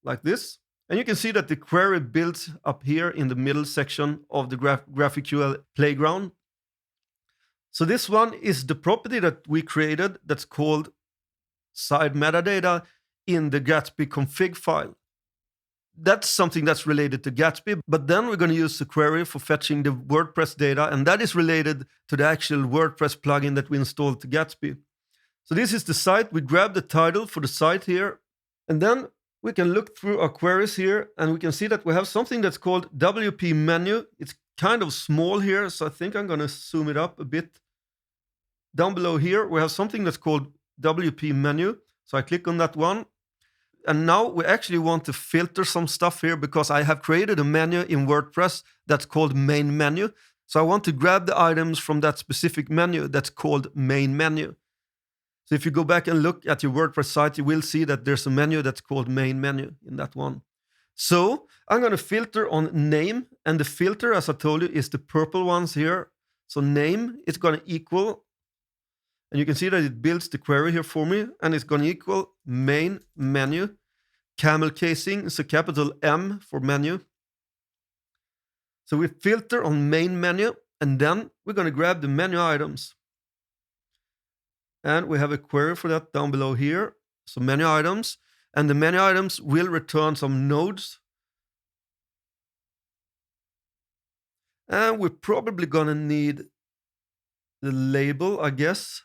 like this. And you can see that the query builds up here in the middle section of the GraphQL playground. So this one is the property that we created that's called site metadata in the Gatsby config file. That's something that's related to Gatsby, but then we're going to use the query for fetching the WordPress data, and that is related to the actual WordPress plugin that we installed to Gatsby. So this is the site. We grab the title for the site here, and then we can look through our queries here, and we can see that we have something that's called WP menu. It's kind of small here, so I think I'm going to zoom it up a bit. Down below here, we have something that's called WP menu. So I click on that one. And now we actually want to filter some stuff here because I have created a menu in WordPress that's called main menu. So I want to grab the items from that specific menu that's called main menu. So if you go back and look at your WordPress site, you will see that there's a menu that's called main menu in that one. So I'm going to filter on name, and the filter, as I told you, is the purple ones here. So name is going to equal, and you can see that it builds the query here for me, and it's going to equal main menu, camel casing, so capital M for menu. So we filter on main menu, and then we're going to grab the menu items. And we have a query for that down below here. So menu items, and the menu items will return some nodes. And we're probably going to need the label, I guess.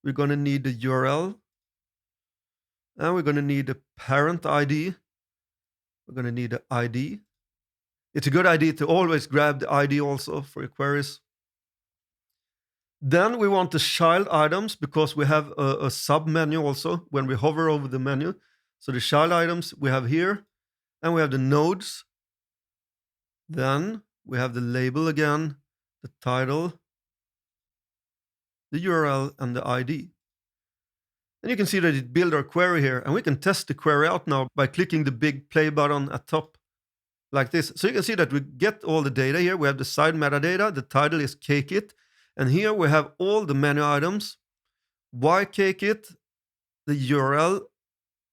We're going to need the URL. And we're going to need the parent ID. We're going to need the ID. It's a good idea to always grab the ID also for your queries. Then we want the child items because we have a sub-menu also when we hover over the menu. So the child items we have here, and we have the nodes. Then we have the label again, the title, the URL, and the ID. And you can see that it built our query here, and we can test the query out now by clicking the big play button at top like this. So you can see that we get all the data here. We have the side metadata, the title is Cakeit, and here we have all the menu items. Why Cakeit? The URL.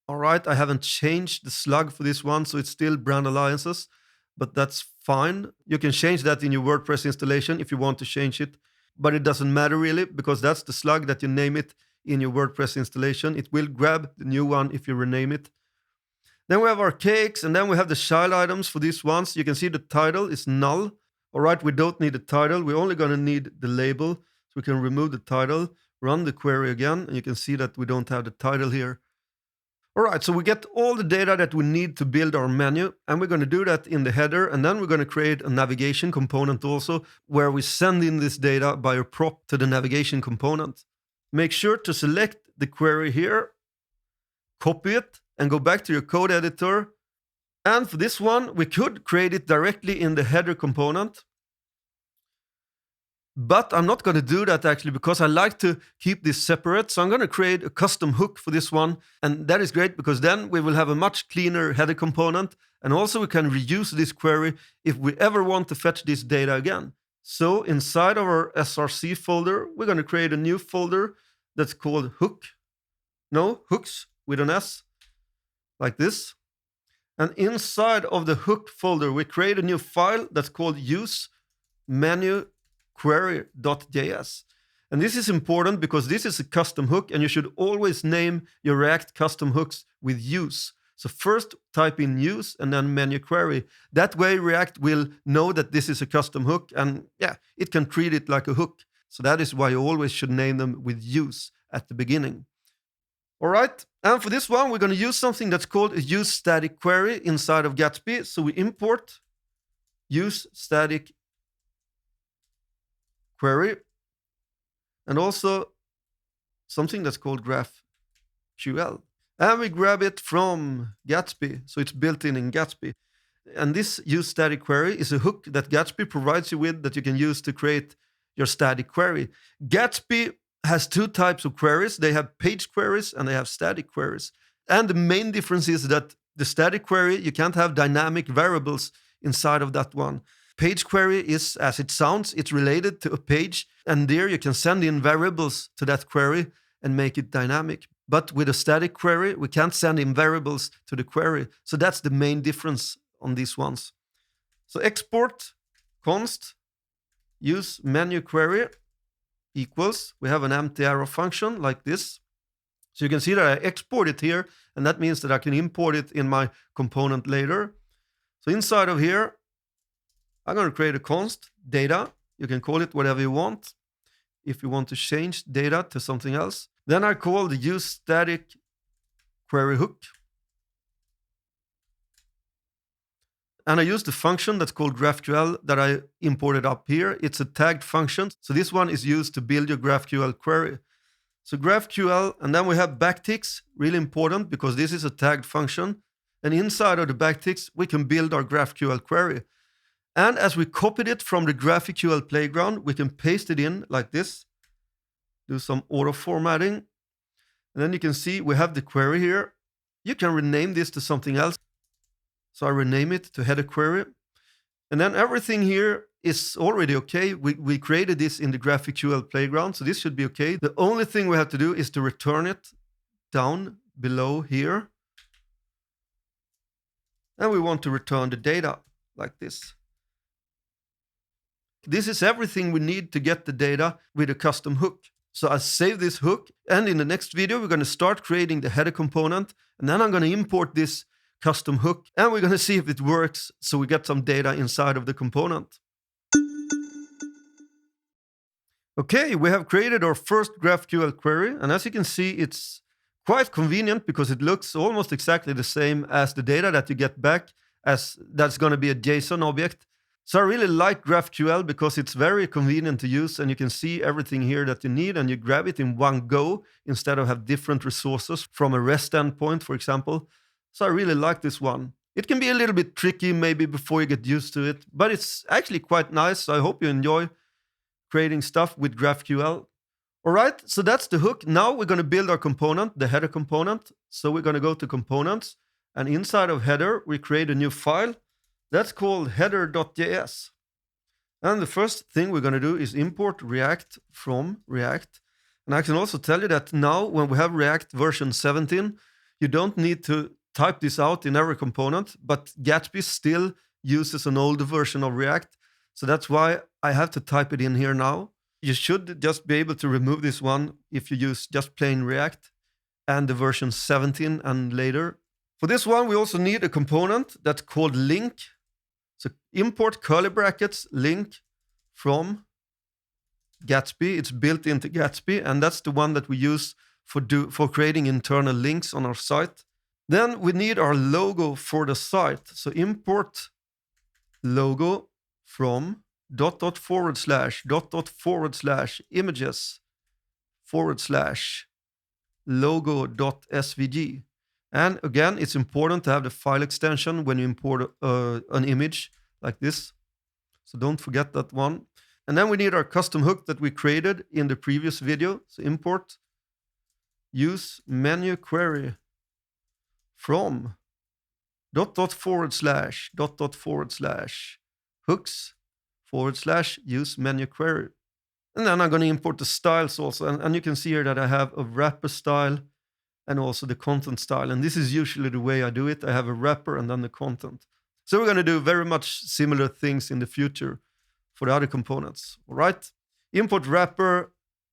All right, I haven't changed the slug for this one, so it's still brand alliances, but that's fine. You can change that in your WordPress installation if you want to change it, but it doesn't matter really because that's the slug that you name it in your WordPress installation. It will grab the new one if you rename it. Then we have our cakes, and then we have the child items for these ones. You can see the title is null. All right, we don't need the title. We're only going to need the label. So we can remove the title, run the query again, and you can see that we don't have the title here. All right, so we get all the data that we need to build our menu, and we're going to do that in the header, and then we're going to create a navigation component also, where we send in this data by a prop to the navigation component. Make sure to select the query here, copy it, and go back to your code editor. And for this one, we could create it directly in the header component. But I'm not going to do that actually because I like to keep this separate. So I'm going to create a custom hook for this one. And that is great because then we will have a much cleaner header component. And also we can reuse this query if we ever want to fetch this data again. So inside of our SRC folder, we're going to create a new folder that's called hooks with an S, like this. And inside of the hook folder, we create a new file that's called use-menu-query.js. And this is important because this is a custom hook, and you should always name your React custom hooks with use. So first type in use and then menu query. That way React will know that this is a custom hook, and yeah, it can treat it like a hook. So that is why you always should name them with use at the beginning. All right, and for this one, we're going to use something that's called a use static query inside of Gatsby. So we import use static query, and also something that's called GraphQL. And we grab it from Gatsby, so it's built in Gatsby. And this use static query is a hook that Gatsby provides you with that you can use to create your static query. Gatsby has two types of queries. They have page queries and they have static queries. And the main difference is that the static query, you can't have dynamic variables inside of that one. Page query is, as it sounds, it's related to a page, and there you can send in variables to that query and make it dynamic. But with a static query, we can't send in variables to the query. So that's the main difference on these ones. So export const use menu query equals, we have an empty arrow function like this. So you can see that I export it here, and that means that I can import it in my component later. So inside of here, I'm going to create a const data. You can call it whatever you want. If you want to change data to something else, then I call the use static query hook. And I use the function that's called GraphQL that I imported up here. It's a tagged function. So this one is used to build your GraphQL query. So GraphQL, and then we have backticks, really important because this is a tagged function. And inside of the backticks, we can build our GraphQL query. And as we copied it from the GraphQL playground, we can paste it in like this, do some auto formatting. And then you can see we have the query here. You can rename this to something else. So I rename it to header query. And then everything here is already okay. We created this in the GraphQL playground, so this should be okay. The only thing we have to do is to return it down below here. And we want to return the data like this. This is everything we need to get the data with a custom hook. So I save this hook, and in the next video, we're going to start creating the header component, and then I'm going to import this custom hook, and we're going to see if it works so we get some data inside of the component. Okay, we have created our first GraphQL query, and as you can see, it's quite convenient because it looks almost exactly the same as the data that you get back, as that's going to be a JSON object. So I really like GraphQL because it's very convenient to use, and you can see everything here that you need, and you grab it in one go instead of have different resources from a REST endpoint, for example. So I really like this one. It can be a little bit tricky maybe before you get used to it, but it's actually quite nice. So I hope you enjoy creating stuff with GraphQL. All right, so that's the hook. Now we're going to build our component, the header component. So we're going to go to components, and inside of header, we create a new file. That's called header.js. And the first thing we're going to do is import React from React. And I can also tell you that now when we have React version 17, you don't need to type this out in every component, but Gatsby still uses an older version of React. So that's why I have to type it in here now. You should just be able to remove this one if you use just plain React and the version 17 and later. For this one, we also need a component that's called link. So import curly brackets link from Gatsby. It's built into Gatsby, and that's the one that we use for creating internal links on our site. Then we need our logo for the site. So import logo from /images/logo.svg. And again, it's important to have the file extension when you import an image like this. So don't forget that one. And then we need our custom hook that we created in the previous video. So import use menu query from /hooks/use menu query. And then I'm going to import the styles also. And you can see here that I have a wrapper style and also the content style. And this is usually the way I do it. I have a wrapper and then the content. So we're going to do very much similar things in the future for the other components. All right. Import wrapper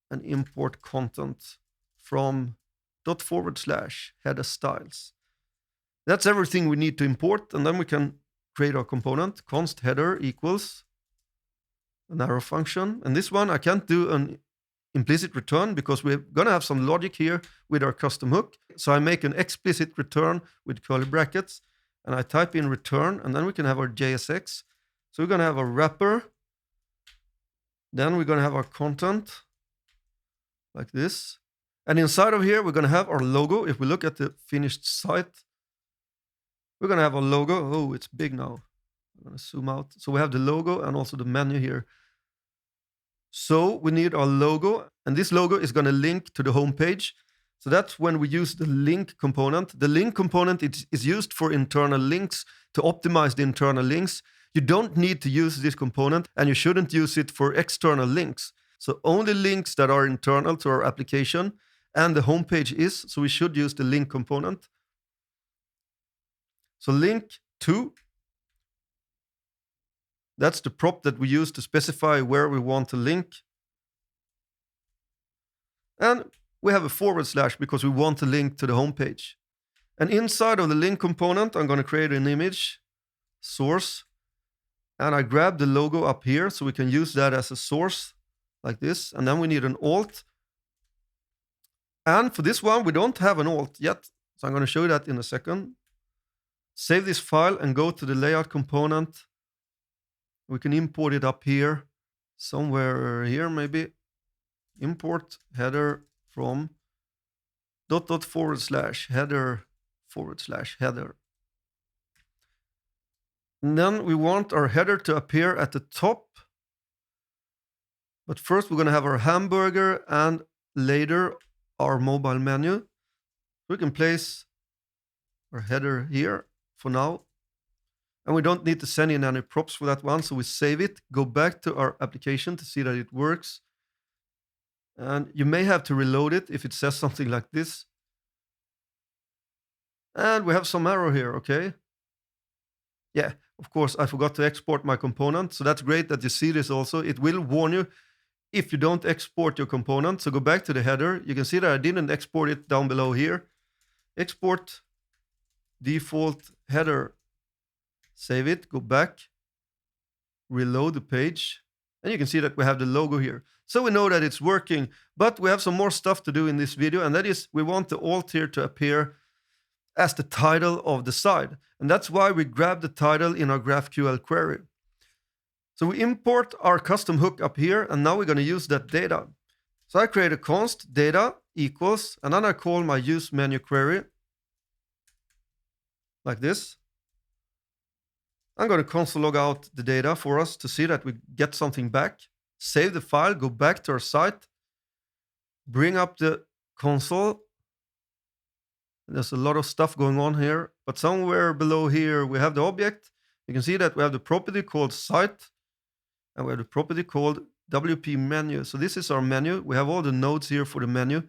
and import content from /header styles. That's everything we need to import. And then we can create our component. Const header equals an arrow function. And this one, I can't do an implicit return because we're going to have some logic here with our custom hook. So I make an explicit return with curly brackets, and I type in return, and then we can have our JSX. So we're going to have a wrapper. Then we're going to have our content like this. And inside of here, we're going to have our logo. If we look at the finished site, we're going to have a logo. Oh, it's big now. I'm going to zoom out. So we have the logo and also the menu here. So we need our logo, and this logo is going to link to the home page. So that's when we use the link component. The link component is used for internal links to optimize the internal links. You don't need to use this component, and you shouldn't use it for external links. So only links that are internal to our application and the home page is. So we should use the link component. So link to. That's the prop that we use to specify where we want to link. And we have a / because we want to link to the home page. And inside of the link component, I'm going to create an image source. And I grab the logo up here so we can use that as a source like this. And then we need an alt. And for this one, we don't have an alt yet. So I'm going to show you that in a second. Save this file and go to the layout component. We can import it up here, somewhere here maybe. Import header from ... header / header. And then we want our header to appear at the top. But first we're going to have our Hamburger and later our mobile menu. We can place our header here for now. And we don't need to send in any props for that one. So we save it, go back to our application to see that it works. And you may have to reload it if it says something like this. And we have some error here, okay? Yeah, of course, I forgot to export my component. So that's great that you see this also. It will warn you if you don't export your component. So go back to the header. You can see that I didn't export it down below here. Export default header. Save it, go back, reload the page. And you can see that we have the logo here. So we know that it's working, but we have some more stuff to do in this video. And that is we want the alt here to appear as the title of the site. And that's why we grab the title in our GraphQL query. So we import our custom hook up here, and now we're going to use that data. So I create a const data equals, and then I call my use menu query like this. I'm going to console log out the data for us to see that we get something back. Save the file, go back to our site, bring up the console. There's a lot of stuff going on here, but somewhere below here we have the object. You can see that we have the property called site, and we have the property called WP menu. So this is our menu. We have all the nodes here for the menu,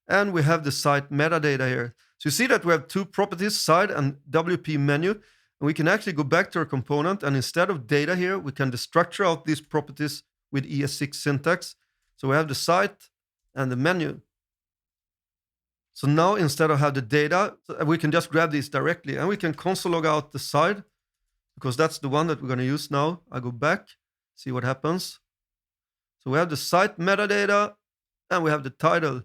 and we have the site metadata here. So you see that we have two properties, site and WP menu, and we can actually go back to our component, and instead of data here, we can destructure out these properties with ES6 syntax. So we have the site and the menu. So now instead of have the data, we can just grab these directly, and we can console log out the site because that's the one that we're going to use now. I go back, see what happens. So we have the site metadata and we have the title.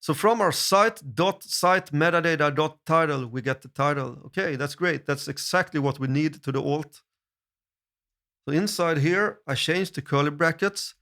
So from our site.site-metadata.title, we get the title. Okay, that's great. That's exactly what we need to the alt. So inside here, I change the curly brackets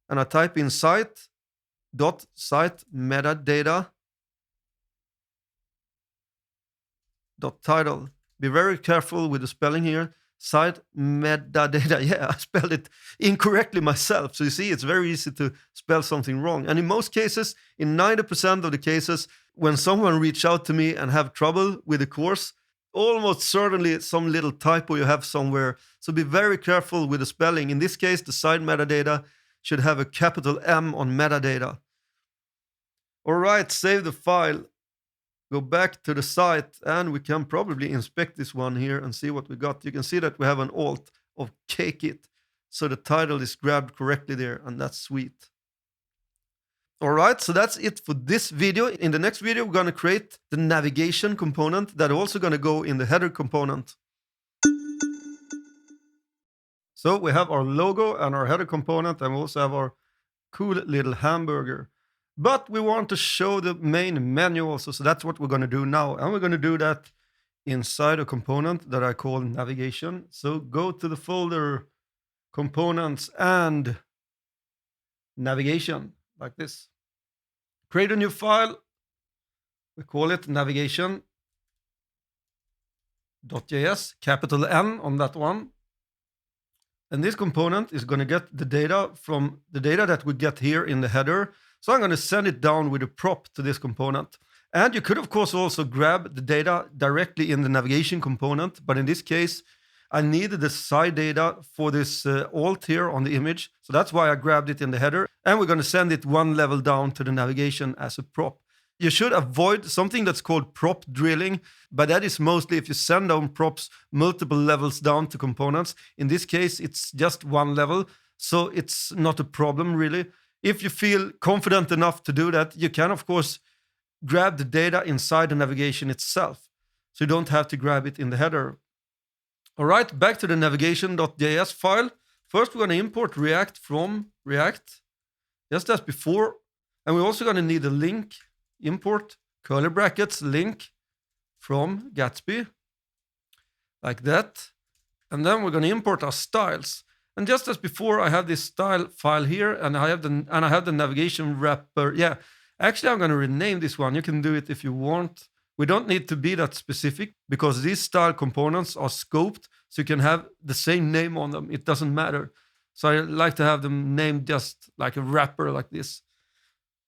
and I type in site.site-metadata.title. Be very careful with the spelling here. Site metadata. Yeah, I spelled it incorrectly myself. So you see, it's very easy to spell something wrong. And in most cases, in 90% of the cases, when someone reach out to me and have trouble with the course, almost certainly some little typo you have somewhere. So be very careful with the spelling. In this case, the site metadata should have a capital M on metadata. All right, save the file. Go back to the site, and we can probably inspect this one here and see what we got. You can see that we have an alt of cake it. So the title is grabbed correctly there, and that's sweet. All right, so that's it for this video. In the next video, we're going to create the navigation component that is also going to go in the header component. So we have our logo and our header component, and we also have our cool little hamburger. But we want to show the main menu also, so that's what we're going to do now. And we're going to do that inside a component that I call navigation. So go to the folder, components, and navigation, like this. Create a new file. We call it navigation.js, capital N on that one. And this component is going to get the data from the data that we get here in the header. So I'm going to send it down with a prop to this component. And you could, of course, also grab the data directly in the navigation component. But in this case, I needed the side data for this alt here on the image. So that's why I grabbed it in the header. And we're going to send it one level down to the navigation as a prop. You should avoid something that's called prop drilling. But that is mostly if you send down props multiple levels down to components. In this case, it's just one level. So it's not a problem, really. If you feel confident enough to do that, you can, of course, grab the data inside the navigation itself. So you don't have to grab it in the header. All right, back to the navigation.js file. First, we're going to import React from React, just as before. And we're also going to need a link, import curly brackets link from Gatsby, like that. And then we're going to import our styles. And just as before, I have this style file here, and I have the navigation wrapper. Yeah, actually, I'm going to rename this one. You can do it if you want. We don't need to be that specific because these style components are scoped, so you can have the same name on them. It doesn't matter. So I like to have them named just like a wrapper like this.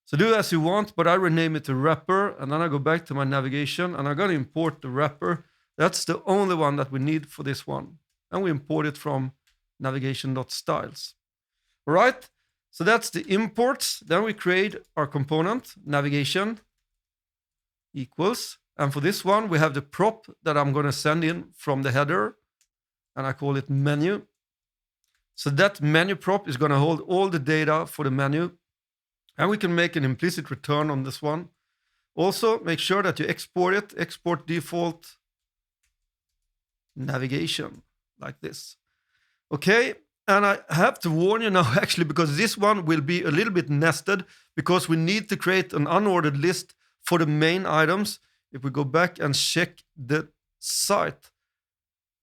So do as you want, but I rename it to wrapper, and then I go back to my navigation, and I'm going to import the wrapper. That's the only one that we need for this one. And we import it from navigation.styles. All right, so that's the imports. Then we create our component, navigation equals. And for this one, we have the prop that I'm going to send in from the header, and I call it menu. So that menu prop is going to hold all the data for the menu, and we can make an implicit return on this one. Also, make sure that you export it, export default navigation, like this. Okay, and I have to warn you now, actually, because this one will be a little bit nested, because we need to create an unordered list for the main items. If we go back and check the site,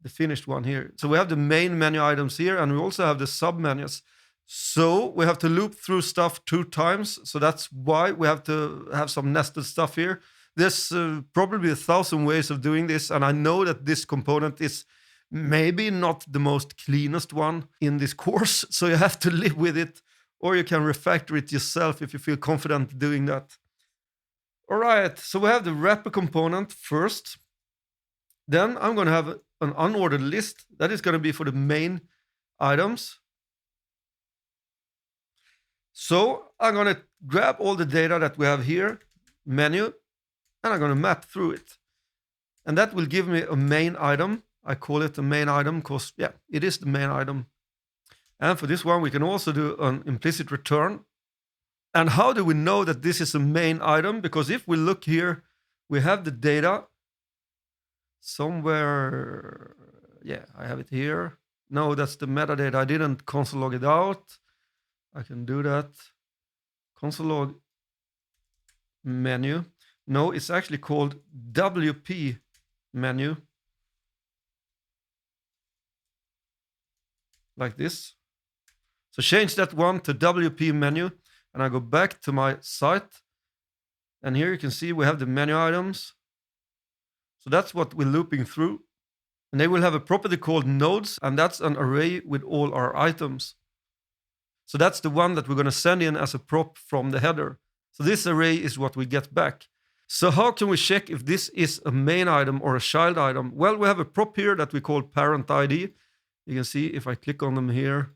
the finished one here. So we have the main menu items here, and we also have the sub-menus. So we have to loop through stuff 2 times. So that's why we have to have some nested stuff here. There's probably 1,000 ways of doing this, and I know that this component is maybe not the most cleanest one in this course, so you have to live with it, or you can refactor it yourself if you feel confident doing that. All right, so we have the wrapper component first. Then I'm going to have an unordered list. That is going to be for the main items. So I'm going to grab all the data that we have here, menu, and I'm going to map through it. And that will give me a main item. I call it the main item because, yeah, it is the main item. And for this one, we can also do an implicit return. And how do we know that this is a main item? Because if we look here, we have the data somewhere. Yeah, I have it here. No, that's the metadata. I didn't console log it out. I can do that. Console log menu. No, it's actually called WP menu. Like this. So change that one to WP menu, and I go back to my site. And here you can see we have the menu items. So that's what we're looping through. And they will have a property called nodes, and that's an array with all our items. So that's the one that we're going to send in as a prop from the header. So this array is what we get back. So how can we check if this is a main item or a child item? Well, we have a prop here that we call parent ID. You can see if I click on them here.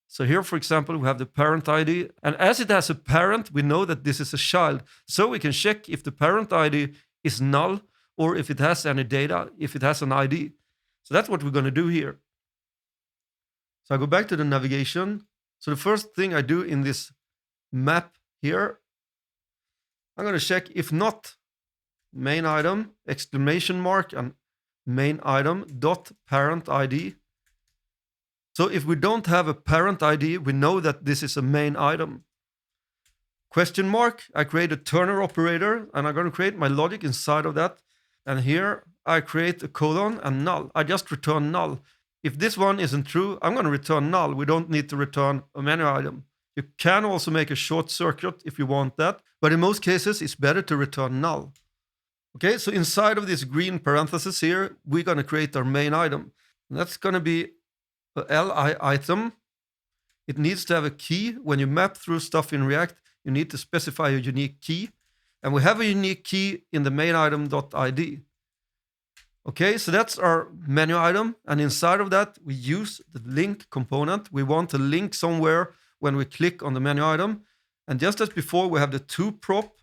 So here, for example, we have the parent ID. And as it has a parent, we know that this is a child. So we can check if the parent ID is null or if it has any data, if it has an ID. So that's what we're going to do here. So I go back to the navigation. So the first thing I do in this map here, I'm going to check if not main item, exclamation mark, and main item dot parent ID. So if we don't have a parent ID, we know that this is a main item. Question mark, I create a Turner operator, and I'm going to create my logic inside of that. And here I create a colon and null. I just return null. If this one isn't true, I'm going to return null. We don't need to return a menu item. You can also make a short circuit if you want that, but in most cases, it's better to return null. Okay, so inside of this green parenthesis here, we're going to create our main item. And that's going to be a li item. It needs to have a key. When you map through stuff in React, you need to specify a unique key. And we have a unique key in the main item.id. Okay, so that's our menu item. And inside of that, we use the link component. We want to link somewhere when we click on the menu item. And just as before, we have the to prop,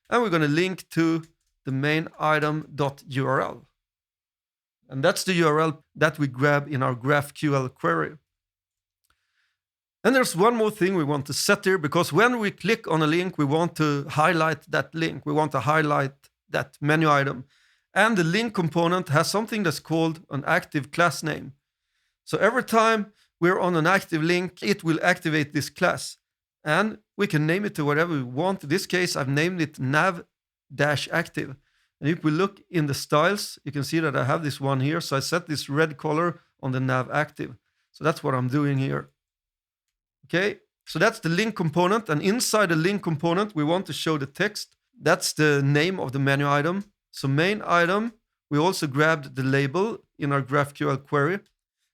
and we're going to link to the main item.url. And that's the URL that we grab in our GraphQL query. And there's one more thing we want to set here, because when we click on a link, we want to highlight that link. We want to highlight that menu item. And the link component has something that's called an active class name. So every time we're on an active link, it will activate this class. And we can name it to whatever we want. In this case, I've named it nav-active. And if we look in the styles, you can see that I have this one here. So I set this red color on the nav active. So that's what I'm doing here. Okay, so that's the link component. And inside the link component, we want to show the text. That's the name of the menu item. So main item, we also grabbed the label in our GraphQL query.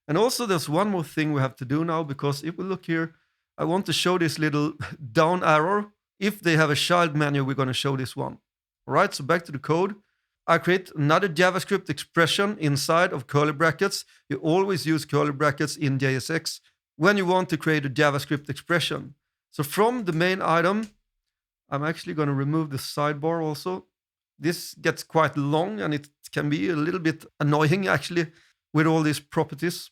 And also there's one more thing we have to do now, because if we look here, I want to show this little down arrow. If they have a child menu, we're going to show this one. All right, so back to the code. I create another JavaScript expression inside of curly brackets. You always use curly brackets in JSX when you want to create a JavaScript expression. So from the main item, I'm actually going to remove the sidebar also. This gets quite long and it can be a little bit annoying actually with all these properties.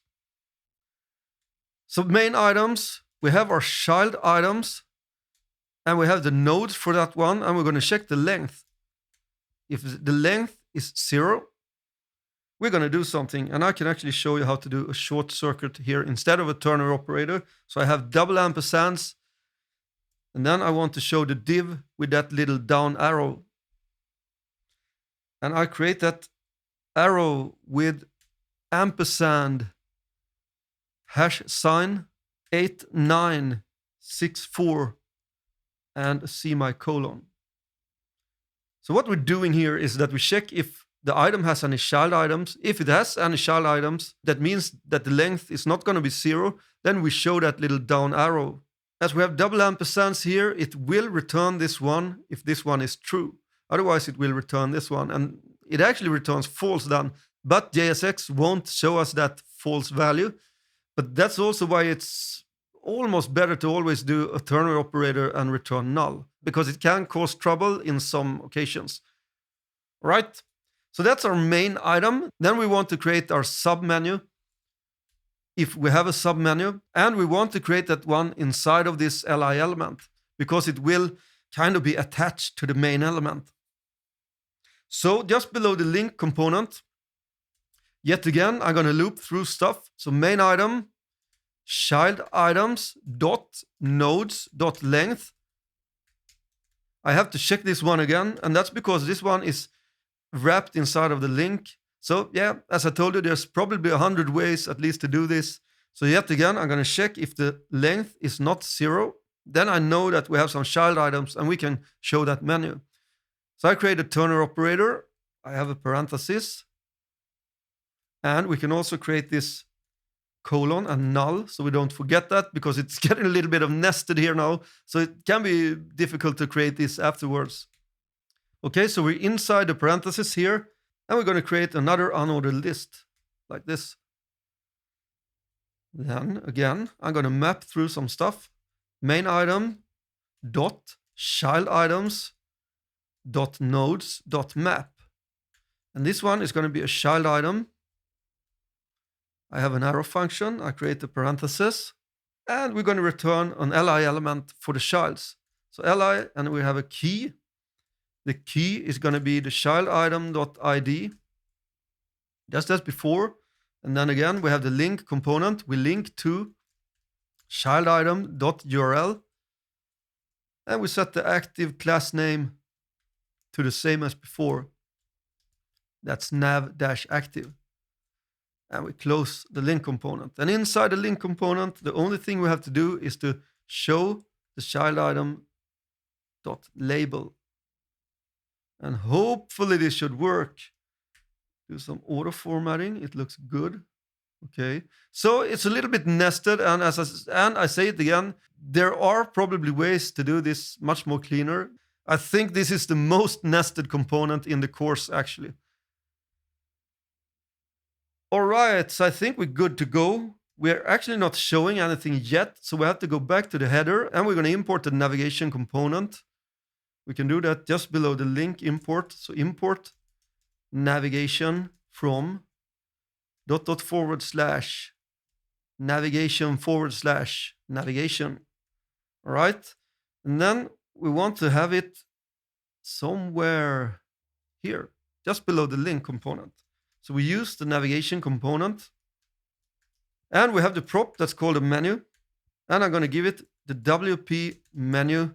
So main items, we have our child items and we have the nodes for that one, and we're going to check the length. If the length is 0, we're going to do something, and I can actually show you how to do a short circuit here instead of a ternary operator. So I have double ampersands, and then I want to show the div with that little down arrow. And I create that arrow with ampersand hash sign 8964 and a semicolon. So what we're doing here is that we check if the item has any child items. If it has any child items, that means that the length is not going to be 0. Then we show that little down arrow. As we have double ampersands here, it will return this one if this one is true. Otherwise, it will return this one. And it actually returns false then. But JSX won't show us that false value. But that's also why it's almost better to always do a ternary operator and return null, because it can cause trouble in some occasions. All right, so that's our main item. Then we want to create our submenu, if we have a submenu, and we want to create that one inside of this li element, because it will kind of be attached to the main element. So just below the link component, yet again, I'm going to loop through stuff. So main item, child items dot nodes dot length. I have to check this one again, and that's because this one is wrapped inside of the link. So yeah, as I told you, there's probably 100 ways at least to do this. So yet again, I'm going to check if the length is not 0. Then I know that we have some child items and we can show that menu. So I create a ternary operator. I have a parenthesis. And we can also create this colon and null, so we don't forget that, because it's getting a little bit of nested here now. So it can be difficult to create this afterwards. Okay, so we're inside the parenthesis here, and we're going to create another unordered list like this. Then again, I'm going to map through some stuff. Main item dot child items dot nodes dot map. And this one is going to be a child item. I have an arrow function. I create a parenthesis, and we're going to return an li element for the childs. So li, and we have a key. The key is going to be the child item.id, just as before. And then again, we have the link component. We link to child item.url, and we set the active class name to the same as before. That's nav-active. And we close the link component. And inside the link component, the only thing we have to do is to show the child item.label. And hopefully this should work. Do some auto formatting. It looks good. Okay. So it's a little bit nested. And I say it again, there are probably ways to do this much more cleaner. I think this is the most nested component in the course, actually. All right, so I think we're good to go. We're actually not showing anything yet, so we have to go back to the header, and we're going to import the navigation component. We can do that just below the link import. So import navigation from // navigation / navigation. All right. And then we want to have it somewhere here, just below the link component. So we use the navigation component, and we have the prop that's called a menu, and I'm going to give it the WP menu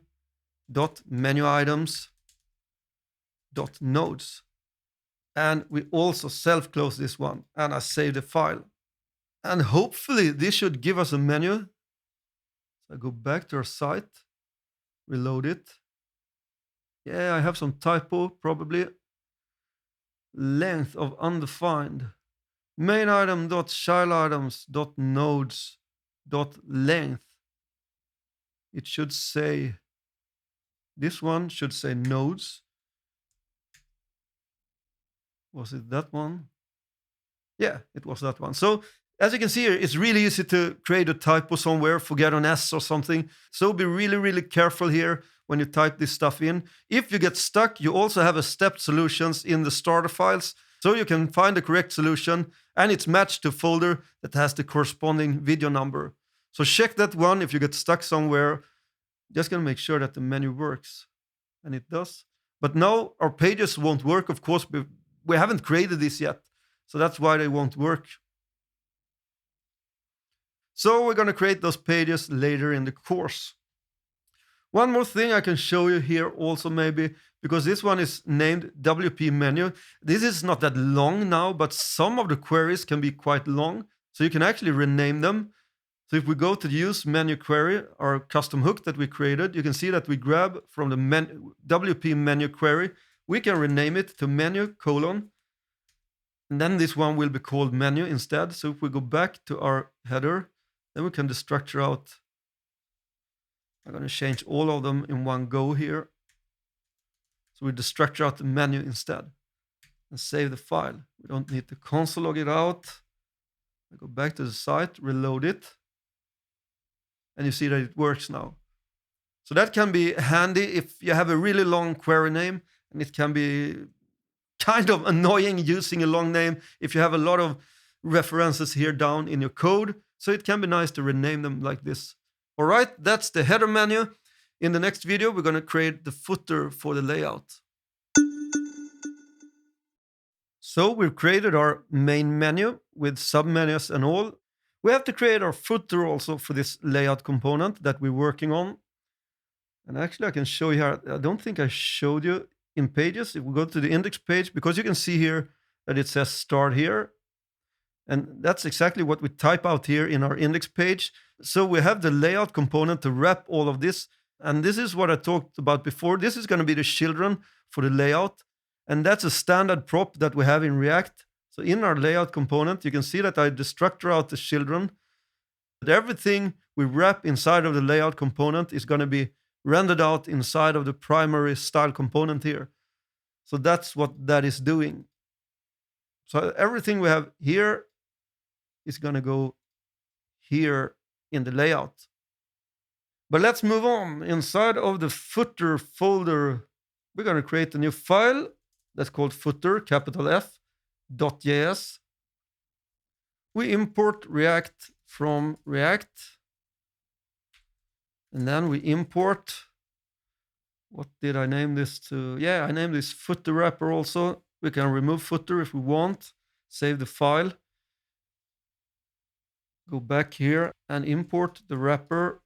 dot menu items dot nodes. And we also self-close this one, and I save the file. And hopefully this should give us a menu. So I go back to our site, reload it. Yeah, I have some typo, probably. Length of undefined. Main item dot child items dot nodes dot length. It should say, this one should say nodes. Was it that one? Yeah, it was that one. So as you can see here, it's really easy to create a typo somewhere, forget an S or something. So be really, really careful here when you type this stuff in. If you get stuck, you also have a stepped solutions in the starter files. So you can find the correct solution, and it's matched to a folder that has the corresponding video number. So check that one if you get stuck somewhere. Just gonna make sure that the menu works. And it does. But now our pages won't work, of course. We haven't created this yet. So that's why they won't work. So we're going to create those pages later in the course. One more thing I can show you here also maybe, because this one is named WP menu. This is not that long now, but some of the queries can be quite long. So you can actually rename them. So if we go to the use menu query, our custom hook that we created, you can see that we grab from the WP menu query. We can rename it to menu : and then this one will be called menu instead. So if we go back to our header, then we can destructure out. I'm going to change all of them in one go here. So we destructure out the menu instead and save the file. We don't need to console log it out. I go back to the site, reload it, and you see that it works now. So that can be handy if you have a really long query name, and it can be kind of annoying using a long name if you have a lot of references here down in your code. So it can be nice to rename them like this. All right, that's the header menu. In the next video, we're going to create the footer for the layout. So we've created our main menu with submenus and all. We have to create our footer also for this layout component that we're working on. And actually, I can show you here. I don't think I showed you in pages. If we go to the index page, because you can see here that it says start here. And that's exactly what we type out here in our index page. So we have the layout component to wrap all of this. And this is what I talked about before. This is going to be the children for the layout. And that's a standard prop that we have in React. So in our layout component, you can see that I destructure out the children. But everything we wrap inside of the layout component is going to be rendered out inside of the primary style component here. So that's what that is doing. So everything we have here is going to go here in the layout. But let's move on. Inside of the footer folder, we're going to create a new file that's called footer, capital F, .js. We import React from React. And then we import, what did I name this to? Yeah, I named this footer wrapper also. We can remove footer if we want, save the file. Go back here and import the wrapper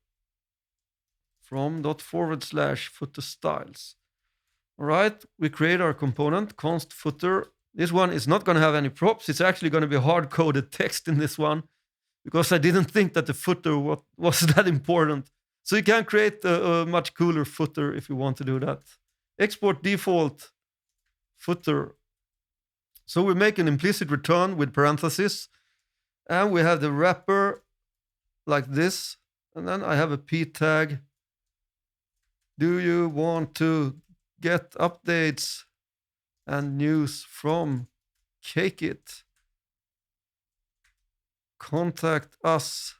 from /footer styles. All right, we create our component, const footer. This one is not going to have any props. It's actually going to be hard-coded text in this one because I didn't think that the footer was that important. So you can create a much cooler footer if you want to do that. Export default footer. So we make an implicit return with parentheses. And we have the wrapper like this. And then I have a p tag. Do you want to get updates and news from Cakeit? Contact us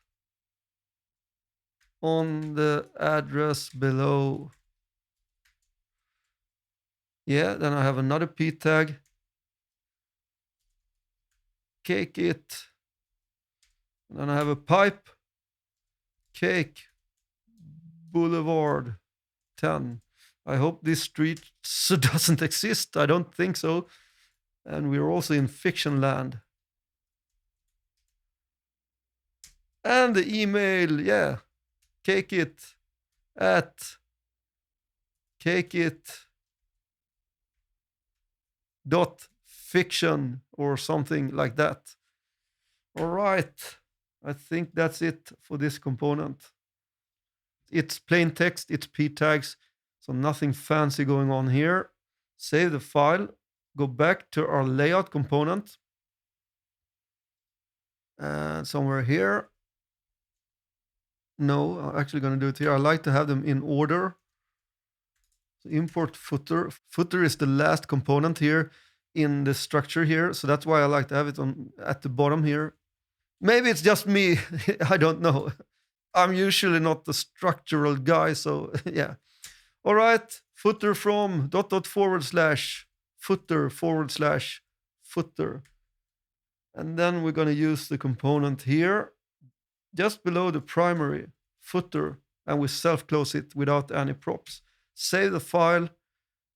on the address below. Yeah, then I have another p tag. Cakeit. And then I have a pipe. Cake Boulevard 10. I hope this street doesn't exist. I don't think so. And we're also in fiction land. And the email, yeah, cakeit at cakeit.fiction or something like that. All right, I think that's it for this component. It's plain text, it's p tags, so nothing fancy going on here. Save the file, go back to our layout component, and somewhere here. No, I'm actually going to do it here. I like to have them in order. So import footer. Footer is the last component here in the structure here. So that's why I like to have it on at the bottom here. Maybe it's just me. I don't know. I'm usually not the structural guy. So yeah. All right. Footer from ... footer. And then we're going to use the component here just below the primary footer, and we self-close it without any props. Save the file,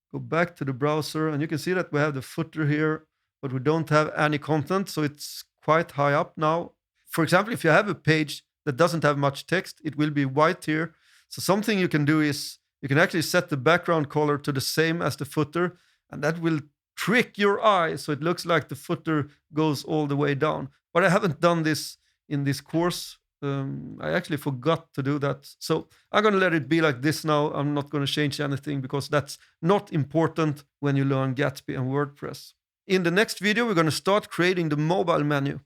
go back to the browser, and you can see that we have the footer here, but we don't have any content, so it's quite high up now. For example, if you have a page that doesn't have much text, it will be white here. So something you can do is you can actually set the background color to the same as the footer, and that will trick your eye so it looks like the footer goes all the way down. But I haven't done this in this course. I actually forgot to do that. So I'm going to let it be like this now. I'm not going to change anything because that's not important when you learn Gatsby and WordPress. In the next video, we're going to start creating the mobile menu.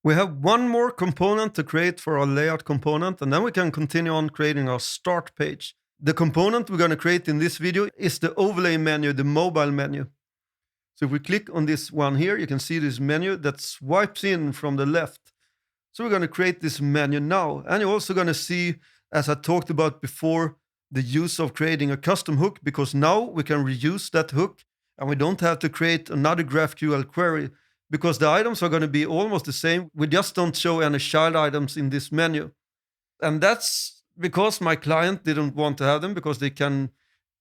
We have one more component to create for our layout component, and then we can continue on creating our start page. The component we're going to create in this video is the overlay menu, the mobile menu. So if we click on this one here, you can see this menu that swipes in from the left. So we're going to create this menu now. And you're also going to see, as I talked about before, the use of creating a custom hook, because now we can reuse that hook and we don't have to create another GraphQL query because the items are going to be almost the same. We just don't show any child items in this menu. And that's because my client didn't want to have them because they can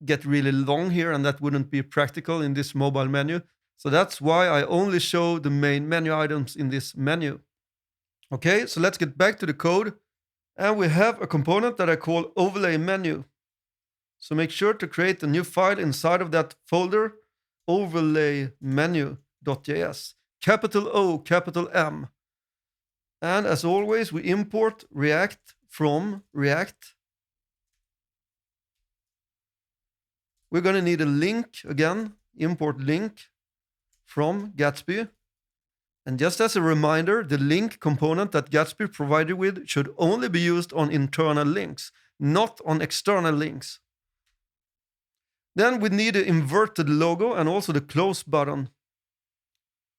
get really long here, and that wouldn't be practical in this mobile menu. So that's why I only show the main menu items in this menu. Okay, so let's get back to the code. And we have a component that I call OverlayMenu. So make sure to create a new file inside of that folder, OverlayMenu.js. Capital O, capital M. And as always, we import React from React. We're going to need a link again, import link from Gatsby. And just as a reminder, the link component that Gatsby provided with should only be used on internal links, not on external links. Then we need an inverted logo and also the close button.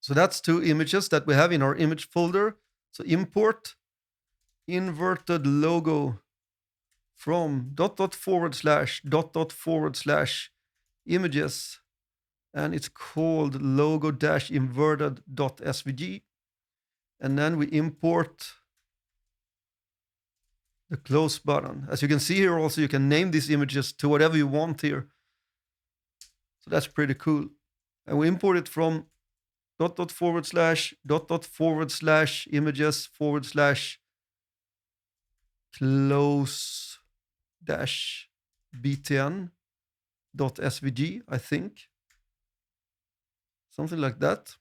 So that's two images that we have in our image folder. So import inverted logo from ... images, and it's called logo-inverted.svg. And then we import the close button. As you can see here also, you can name these images to whatever you want here. So that's pretty cool. And we import it from ... images / close -btn.svg, I think. Something like that.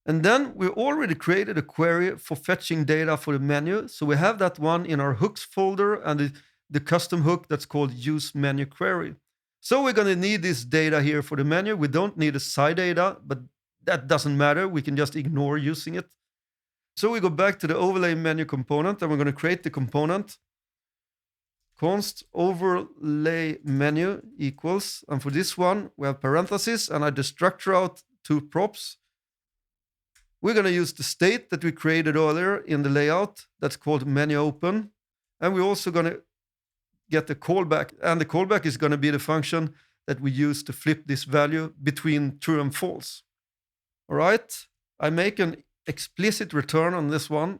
And then we already created a query for fetching data for the menu. So we have that one in our hooks folder and the custom hook that's called use menu query. So we're going to need this data here for the menu. We don't need a side data, but that doesn't matter. We can just ignore using it. So we go back to the overlay menu component and we're going to create the component const overlay menu equals, and for this one we have parentheses and I destructure out two props. We're going to use the state that we created earlier in the layout that's called menu open, and we're also going to get the callback, and the callback is going to be the function that we use to flip this value between true and false. All right, I make an explicit return on this one.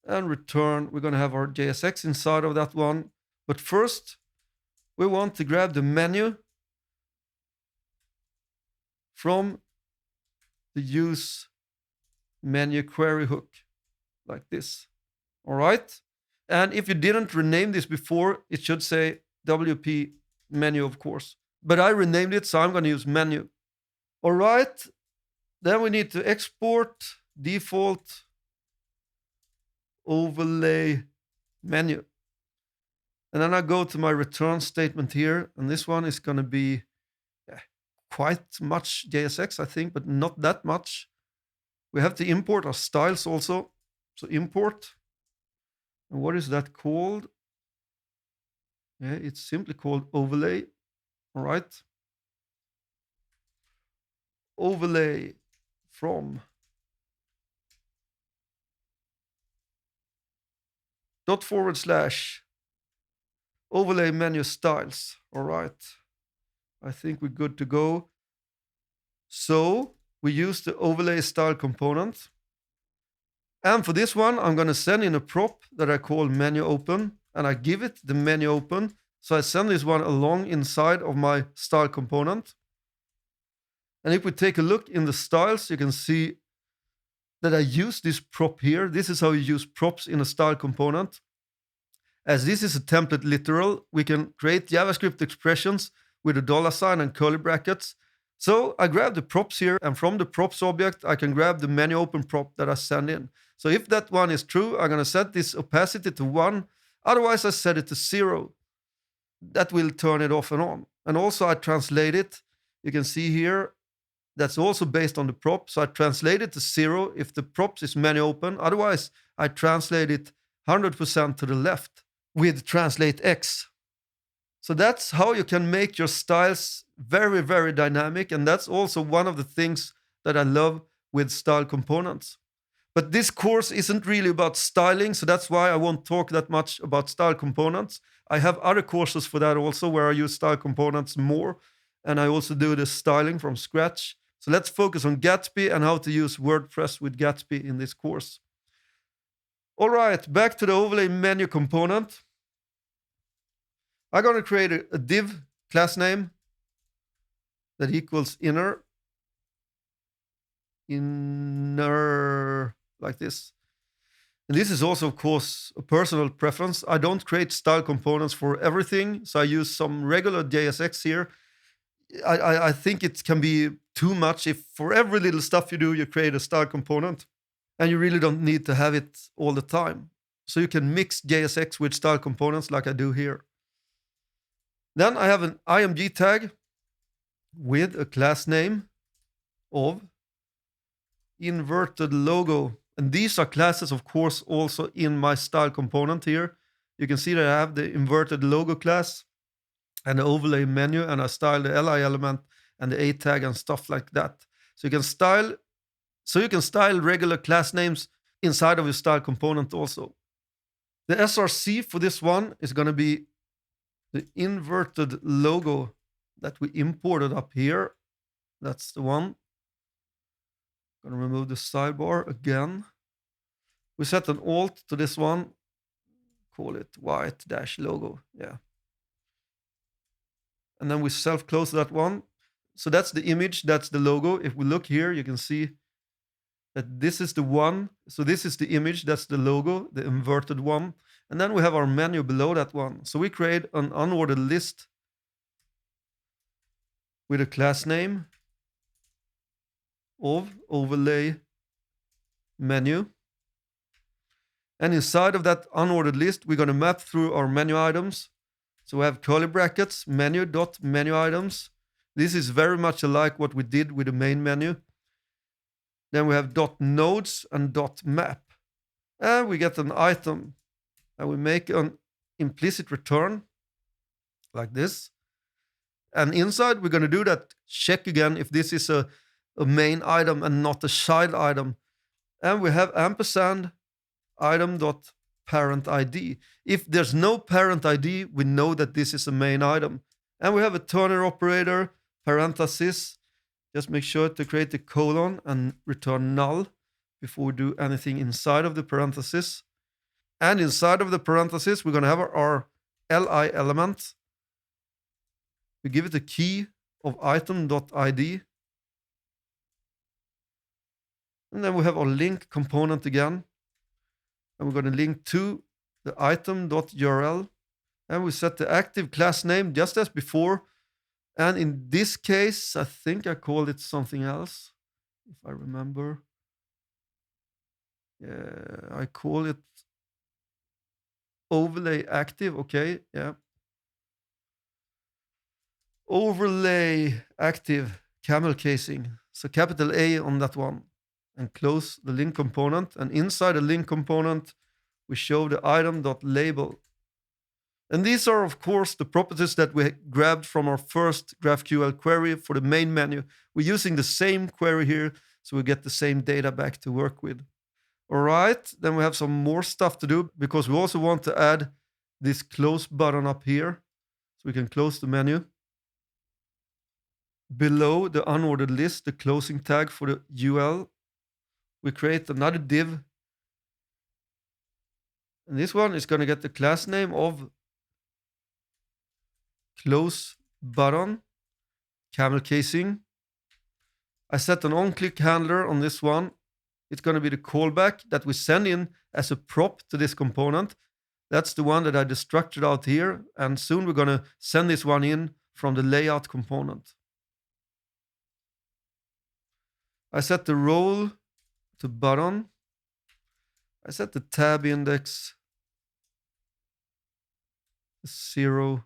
And return, we're going to have our JSX inside of that one. But first, we want to grab the menu from the use menu query hook, like this. All right. And if you didn't rename this before, it should say WP menu, of course. But I renamed it, so I'm going to use menu. All right. Then we need to export default overlay menu. And then I go to my return statement here. And this one is going to be quite much JSX, I think, but not that much. We have to import our styles also. So import. And what is that called? Yeah, it's simply called overlay. All right. Overlay from / overlay menu styles. All right. I think we're good to go. So we use the overlay style component. And for this one, I'm going to send in a prop that I call menu open, and I give it the menu open. So I send this one along inside of my style component. And if we take a look in the styles, you can see that I use this prop here. This is how you use props in a style component. As this is a template literal, we can create JavaScript expressions with a $sign and curly brackets. So I grab the props here, and from the props object, I can grab the menu open prop that I send in. So if that one is true, I'm going to set this opacity to 1. Otherwise, I set it to 0. That will turn it off and on. And also I translate it. You can see here, that's also based on the prop. So I translate it to 0 if the props is menu open. Otherwise, I translate it 100% to the left with translate X. So that's how you can make your styles very, very dynamic. And that's also one of the things that I love with style components. But this course isn't really about styling, so that's why I won't talk that much about style components. I have other courses for that also where I use style components more. And I also do the styling from scratch. So let's focus on Gatsby and how to use WordPress with Gatsby in this course. All right, back to the overlay menu component. I'm going to create a div class name that equals inner, like this. And this is also, of course, a personal preference. I don't create style components for everything, so I use some regular JSX here. I think it can be too much if for every little stuff you do, you create a style component, and you really don't need to have it all the time. So you can mix JSX with style components like I do here. Then I have an IMG tag with a class name of inverted logo. And these are classes, of course, also in my style component here. You can see that I have the inverted logo class and the overlay menu, and I style the LI element and the A tag and stuff like that. So you can style regular class names inside of your style component also. The SRC for this one is going to be the inverted logo that we imported up here. That's the one. Going to remove the sidebar again. We set an alt to this one. Call it white-logo. Yeah. And then we self-close that one. So that's the image, that's the logo. If we look here, you can see that this is the one. So this is the image, that's the logo, the inverted one. And then we have our menu below that one. So we create an unordered list with a class name of overlay menu. And inside of that unordered list, we're going to map through our menu items. So we have curly brackets, menu.menu items. This is very much alike what we did with the main menu. Then we have .nodes and .map. And we get an item. And we make an implicit return like this. And inside, we're going to do that check again if this is a main item and not a child item. And we have ampersand item.parent ID. If there's no parent ID, we know that this is a main item. And we have a Turner operator, parenthesis, Just make sure to create the colon and return null before we do anything inside of the parenthesis. And inside of the parenthesis, we're going to have our li element. We give it a key of item.id. And then we have our link component again. And we're going to link to the item.url. And we set the active class name just as before. And in this case, I think I called it something else, if I remember. Yeah, I call it overlay active. Okay, yeah. Overlay active camel casing. So capital A on that one. And close the link component. And inside the link component, we show the item.label. And these are, of course, the properties that we grabbed from our first GraphQL query for the main menu. We're using the same query here, so we get the same data back to work with. All right, then we have some more stuff to do because we also want to add this close button up here. So we can close the menu. Below the unordered list, the closing tag for the UL, we create another div. And this one is going to get the class name of close button, camel casing. I set an on-click handler on this one. It's going to be the callback that we send in as a prop to this component. That's the one that I destructed out here. And soon we're going to send this one in from the layout component. I set the role to button. I set the tab index 0.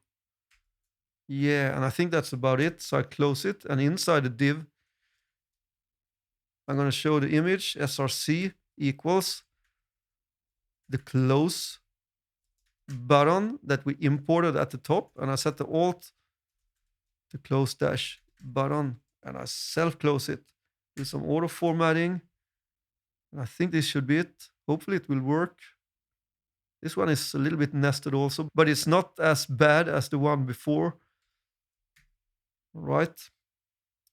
Yeah, and I think that's about it. So I close it. And inside the div, I'm going to show the image src equals the close button that we imported at the top. And I set the alt to close dash button. And I self-close it. Do some auto formatting. And I think this should be it. Hopefully it will work. This one is a little bit nested also, but it's not as bad as the one before. All right.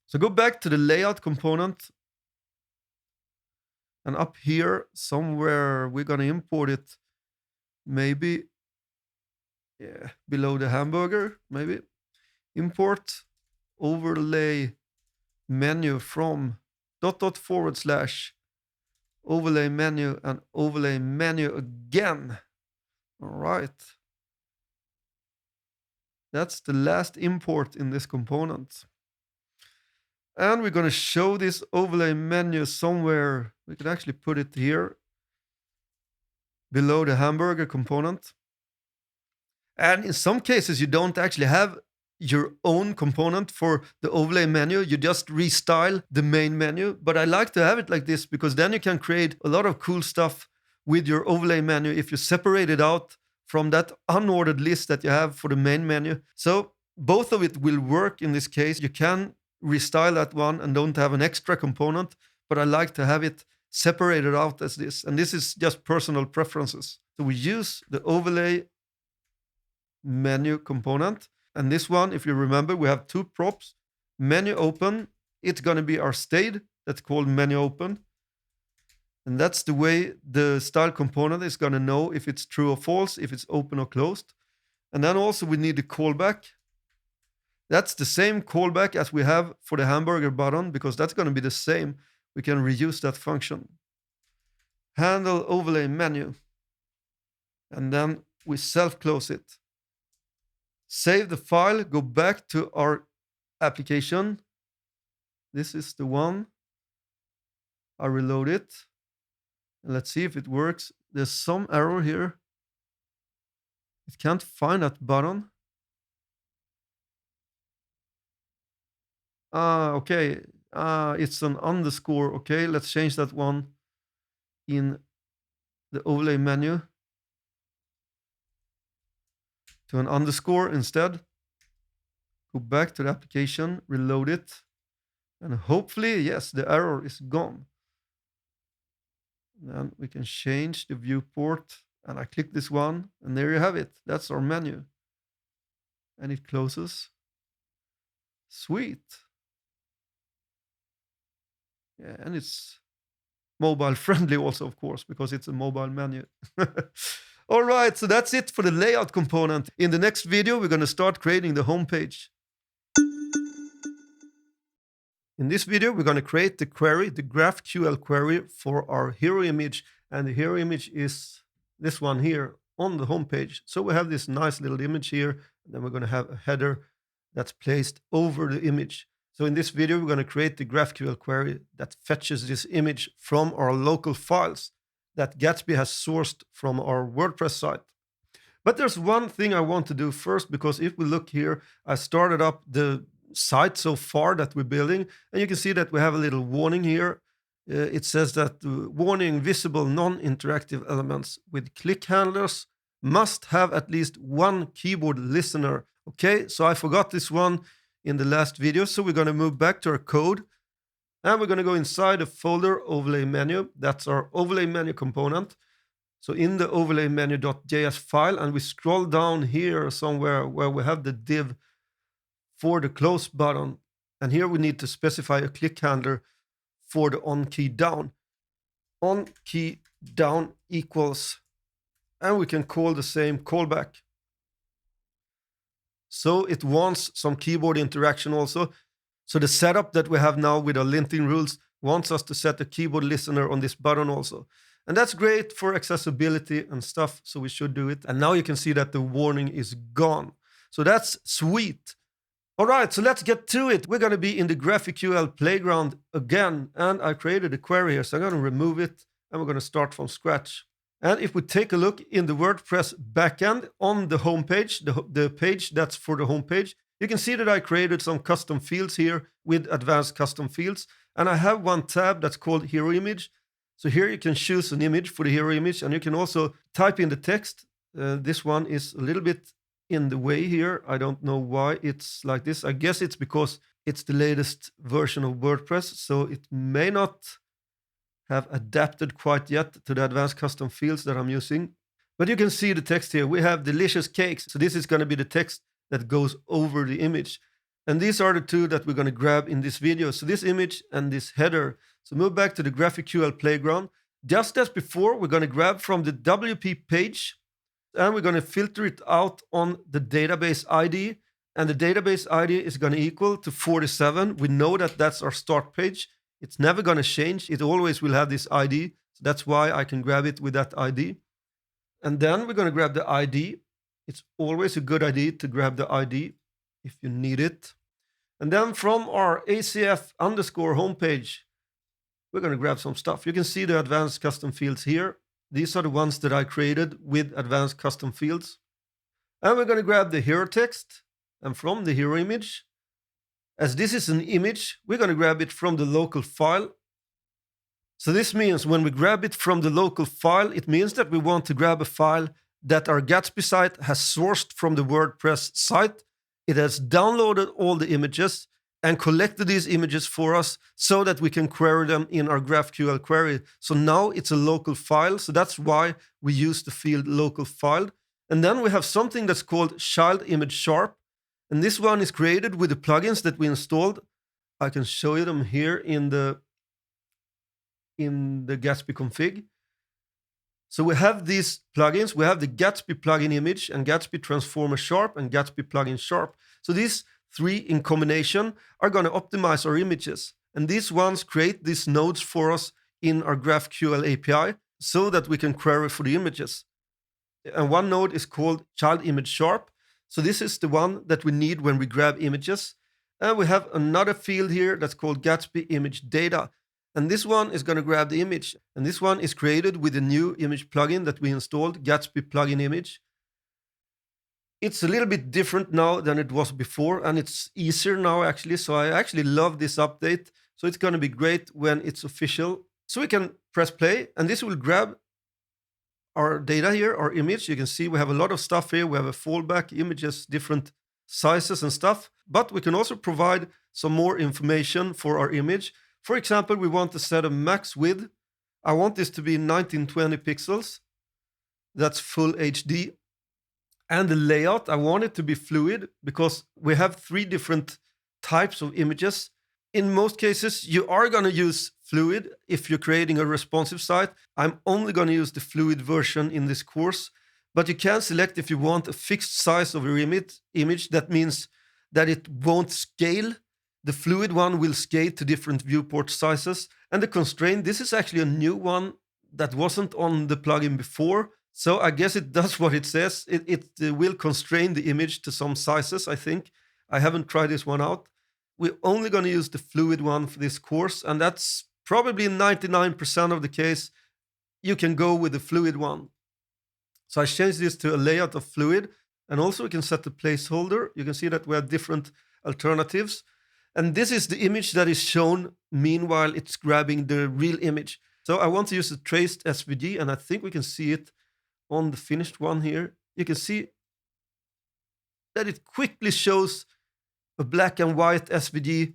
So go back to the layout component. And up here, somewhere, we're going to import it. Maybe, yeah, below the Hamburger, maybe. Import overlay menu from ... overlay menu and overlay menu again. All right. That's the last import in this component. And we're going to show this overlay menu somewhere. We could actually put it here below the Hamburger component. And in some cases, you don't actually have your own component for the overlay menu. You just restyle the main menu. But I like to have it like this because then you can create a lot of cool stuff with your overlay menu if you separate it out from that unordered list that you have for the main menu. So both of it will work in this case. You can restyle that one and don't have an extra component, but I like to have it separated out as this. And this is just personal preferences. So we use the overlay menu component. And this one, if you remember, we have two props. Menu open, it's going to be our state. That's called menu open. And that's the way the style component is going to know if it's true or false, if it's open or closed. And then also we need the callback. That's the same callback as we have for the Hamburger button because that's going to be the same. We can reuse that function. Handle overlay menu. And then we self-close it. Save the file, go back to our application. This is the one. I reload it. And let's see if it works. There's some error here. It can't find that button. Okay. It's an underscore. Okay, let's change that one in the overlay menu to an underscore instead. Go back to the application, reload it, and hopefully, yes, the error is gone. Then we can change the viewport, and I click this one, and there you have it. That's our menu. And it closes. Sweet. Yeah, and it's mobile friendly also, of course, because it's a mobile menu. All right, so that's it for the layout component. In the next video, we're going to start creating the homepage. In this video, we're going to create the query, the GraphQL query for our hero image. And the hero image is this one here on the homepage. So we have this nice little image here. And then we're going to have a header that's placed over the image. So in this video, we're going to create the GraphQL query that fetches this image from our local files that Gatsby has sourced from our WordPress site. But there's one thing I want to do first, because if we look here, I started up the site so far that we're building, and you can see that we have a little warning here. It says that warning, visible non-interactive elements with click handlers must have at least one keyboard listener. Okay, so I forgot this one in the last video, so we're going to move back to our code, and we're going to go inside the folder OverlayMenu. That's our OverlayMenu component. So in the OverlayMenu.js file, and we scroll down here somewhere where we have the div for the close button. And here we need to specify a click handler for the on key down. On key down equals, and we can call the same callback. So it wants some keyboard interaction also. So the setup that we have now with our linting rules wants us to set a keyboard listener on this button also. And that's great for accessibility and stuff, so we should do it. And now you can see that the warning is gone. So that's sweet. All right, so let's get to it. We're going to be in the GraphQL playground again, and I created a query here, so I'm going to remove it, and we're going to start from scratch. And if we take a look in the WordPress backend on the homepage, the page that's for the homepage, you can see that I created some custom fields here with advanced custom fields. And I have one tab that's called HeroImage. So here you can choose an image for the hero image, and you can also type in the text. This one is a little bit in the way here. I don't know why it's like this. I guess it's because it's the latest version of WordPress, so it may not have adapted quite yet to the advanced custom fields that I'm using. But you can see the text here. We have delicious cakes. So this is going to be the text that goes over the image. And these are the two that we're going to grab in this video. So this image and this header. So move back to the GraphQL playground. Just as before, we're going to grab from the WP page, and we're going to filter it out on the database ID. And the database ID is going to equal to 47. We know that that's our start page. It's never going to change. It always will have this ID. So that's why I can grab it with that ID. And then we're going to grab the ID. It's always a good idea to grab the ID if you need it. And then from our ACF underscore homepage, we're going to grab some stuff. You can see the advanced custom fields here. These are the ones that I created with advanced custom fields. And we're going to grab the hero text. And from the hero image, as this is an image, we're going to grab it from the local file. So this means when we grab it from the local file, it means that we want to grab a file that our Gatsby site has sourced from the WordPress site. It has downloaded all the images and collected these images for us so that we can query them in our GraphQL query. So now it's a local file. So that's why we use the field local file. And then we have something that's called child image sharp. And this one is created with the plugins that we installed. I can show you them here in the Gatsby config. So we have these plugins. We have the Gatsby plugin image and Gatsby transformer sharp and Gatsby plugin sharp. So these three in combination are going to optimize our images. And these ones create these nodes for us in our GraphQL API so that we can query for the images. And one node is called child image sharp. So this is the one that we need when we grab images. And we have another field here that's called Gatsby image data. And this one is going to grab the image. And this one is created with a new image plugin that we installed, Gatsby plugin image. It's a little bit different now than it was before, and it's easier now actually. So I actually love this update. So it's going to be great when it's official. So we can press play, and this will grab our data here, our image. You can see we have a lot of stuff here. We have a fallback, images, different sizes and stuff. But we can also provide some more information for our image. For example, we want to set a max width. I want this to be 1920 pixels. That's full HD. And the layout, I want it to be fluid because we have three different types of images. In most cases, you are going to use Fluid if you're creating a responsive site. I'm only going to use the Fluid version in this course, but you can select if you want a fixed size of your image. That means that it won't scale. The Fluid one will scale to different viewport sizes. And the constraint, this is actually a new one that wasn't on the plugin before. So I guess it does what it says. It will constrain the image to some sizes, I think. I haven't tried this one out. We're only going to use the Fluid one for this course, and that's probably 99% of the case. You can go with the Fluid one. So I changed this to a layout of Fluid, and also we can set the placeholder. You can see that we have different alternatives. And this is the image that is shown. Meanwhile, it's grabbing the real image. So I want to use the traced SVG, and I think we can see it on the finished one here. You can see that it quickly shows a black and white SVG.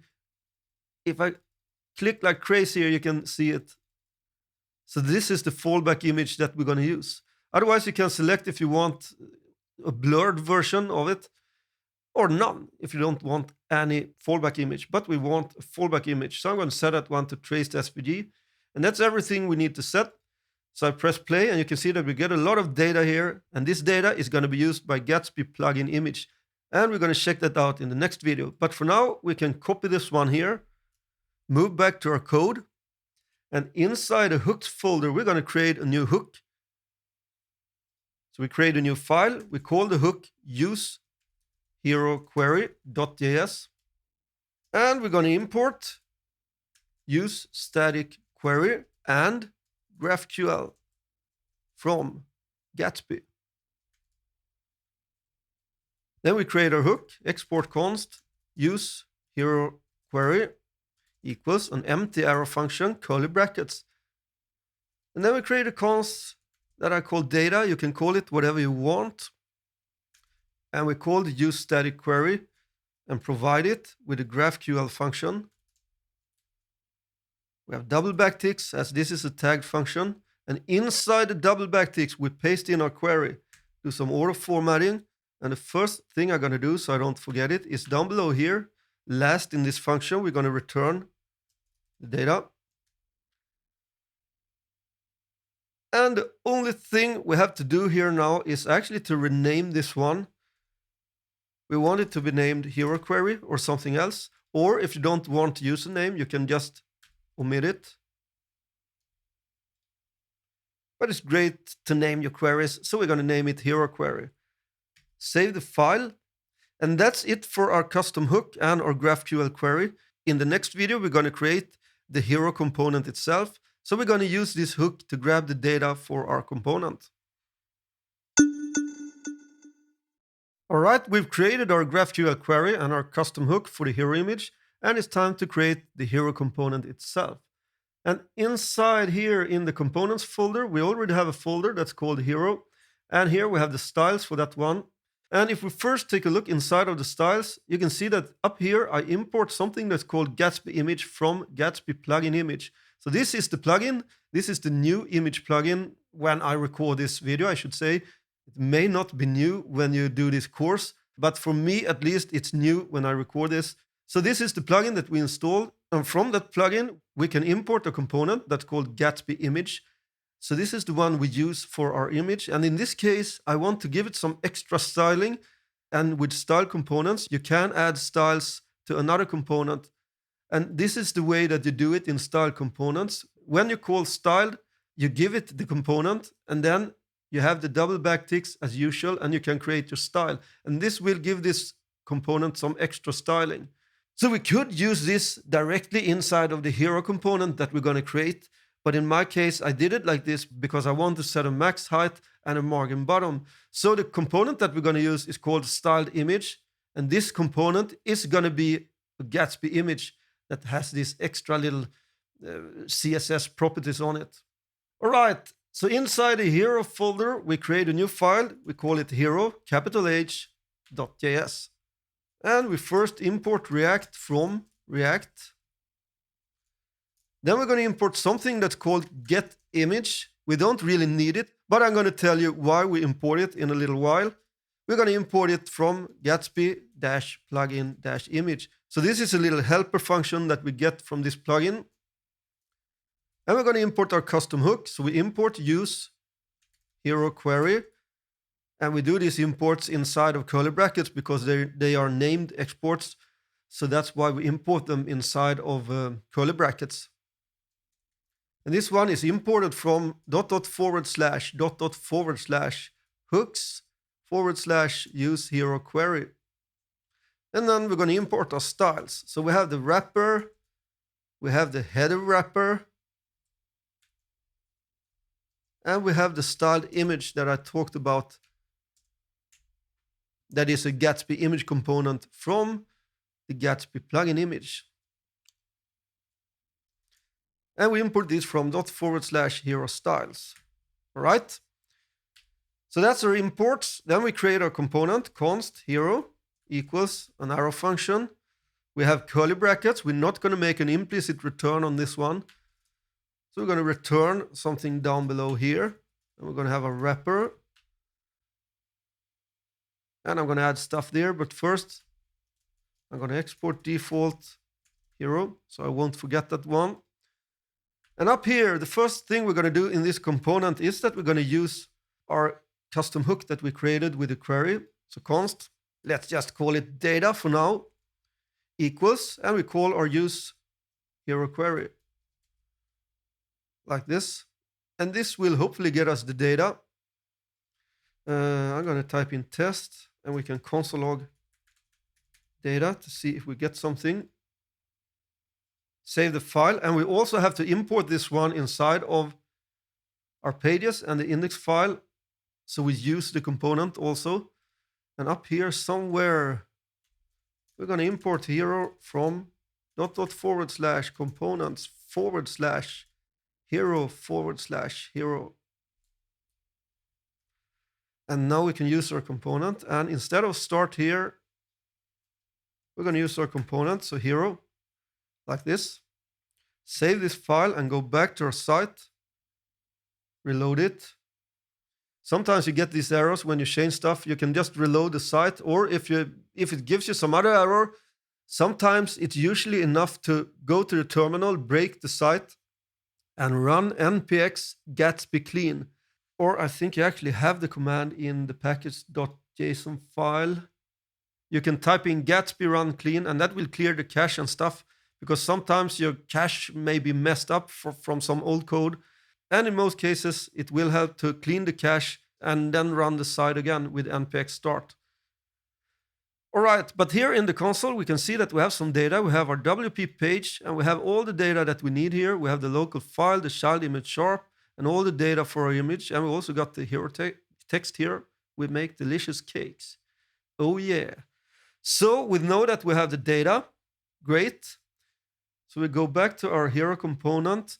If I click like crazy here, you can see it. So this is the fallback image that we're going to use. Otherwise, you can select if you want a blurred version of it or none if you don't want any fallback image. But we want a fallback image. So I'm going to set that one to traced SVG. And that's everything we need to set. So I press play, and you can see that we get a lot of data here. And this data is going to be used by Gatsby plugin image. And we're going to check that out in the next video. But for now, we can copy this one here, move back to our code. And inside the hooks folder, we're going to create a new hook. So we create a new file. We call the hook use HeroQuery.js. And we're going to import use static query and GraphQL from Gatsby. Then we create our hook, export const, use hero query equals an empty arrow function, curly brackets. And then we create a const that I call data. You can call it whatever you want. And we call the use static query and provide it with a GraphQL function. We have double backticks, as this is a tagged function. And inside the double backticks, we paste in our query, do some auto formatting. And the first thing I'm going to do, so I don't forget it, is down below here. Last in this function, we're going to return the data. And the only thing we have to do here now is actually to rename this one. We want it to be named Hero Query or something else. Or if you don't want to use a name, you can just omit it. But it's great to name your queries, so we're going to name it Hero Query. Save the file, and that's it for our custom hook and our GraphQL query. In the next video, we're going to create the hero component itself. So we're going to use this hook to grab the data for our component. All right, we've created our GraphQL query and our custom hook for the hero image, and it's time to create the hero component itself. And inside here in the components folder, we already have a folder that's called hero. And here we have the styles for that one. And if we first take a look inside of the styles, you can see that up here, I import something that's called Gatsby image from Gatsby plugin image. So this is the plugin. This is the new image plugin when I record this video, I should say. It may not be new when you do this course, but for me, at least, it's new when I record this. So this is the plugin that we installed. And from that plugin, we can import a component that's called Gatsby image. So this is the one we use for our image. And in this case, I want to give it some extra styling. And with style components, you can add styles to another component. And this is the way that you do it in style components. When you call styled, you give it the component, and then you have the double backticks as usual, and you can create your style. And this will give this component some extra styling. So we could use this directly inside of the hero component that we're going to create. But in my case, I did it like this because I want to set a max height and a margin bottom. So the component that we're going to use is called styled image. And this component is going to be a Gatsby image that has these extra little CSS properties on it. All right. So inside the hero folder, we create a new file. We call it hero, capital H.js. And we first import React from React. Then we're going to import something that's called getImage. We don't really need it, but I'm going to tell you why we import it in a little while. We're going to import it from Gatsby-plugin-image. So this is a little helper function that we get from this plugin. And we're going to import our custom hook. So we import use hero query. And we do these imports inside of curly brackets because they are named exports. So that's why we import them inside of curly brackets. And this one is imported from //hooks/use hero query. And then we're going to import our styles. So we have the wrapper, we have the header wrapper, and we have the styled image that I talked about. That is a Gatsby image component from the Gatsby plugin image. And we import this from /hero styles. All right. So that's our imports. Then we create our component const hero equals an arrow function. We have curly brackets. We're not going to make an implicit return on this one. So we're going to return something down below here. And we're going to have a wrapper. And I'm going to add stuff there. But first, I'm going to export default hero. So I won't forget that one. And up here, the first thing we're going to do in this component is that we're going to use our custom hook that we created with the query. So const, let's just call it data for now, equals, and we call our use hero query like this. And this will hopefully get us the data. I'm going to type in test, and we can console log data to see if we get something. Save the file, and we also have to import this one inside of our pages and the index file. So we use the component also. And up here somewhere, we're going to import hero from /components/hero/hero. And now we can use our component. And instead of start here, we're going to use our component. So hero, like this. Save this file and go back to our site. Reload it. Sometimes you get these errors when you change stuff. You can just reload the site, or if it gives you some other error, sometimes it's usually enough to go to the terminal, break the site, and run npx gatsby clean. Or I think you actually have the command in the package.json file. You can type in gatsby run clean, and that will clear the cache and stuff, because sometimes your cache may be messed up from some old code. And in most cases, it will help to clean the cache and then run the site again with npx start. All right, but here in the console, we can see that we have some data. We have our WP page, and we have all the data that we need here. We have the local file, the child image sharp, and all the data for our image. And we also got the hero text here. We make delicious cakes. Oh yeah. So we know that we have the data. Great. So we go back to our hero component.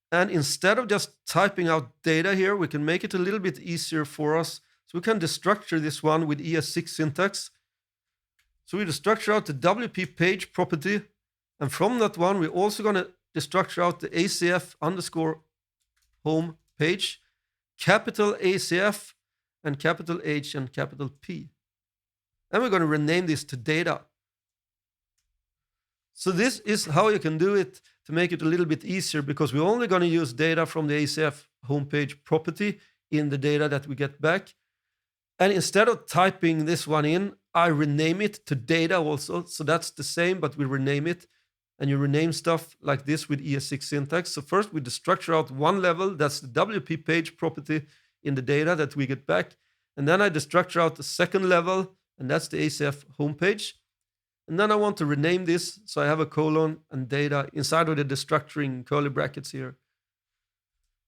And instead of just typing out data here, we can make it a little bit easier for us. So we can destructure this one with ES6 syntax. So we destructure out the WP page property. And from that one, we're also going to destructure out the ACF_home page, capital ACF, and capital H and capital P. And we're going to rename this to data. So this is how you can do it to make it a little bit easier, because we're only going to use data from the ACF homepage property in the data that we get back. And instead of typing this one in, I rename it to data also. So that's the same, but we rename it. And you rename stuff like this with ES6 syntax. So first we destructure out one level, that's the WP page property in the data that we get back. And then I destructure out the second level, and that's the ACF homepage. And then I want to rename this, so I have a colon and data inside of the destructuring curly brackets here.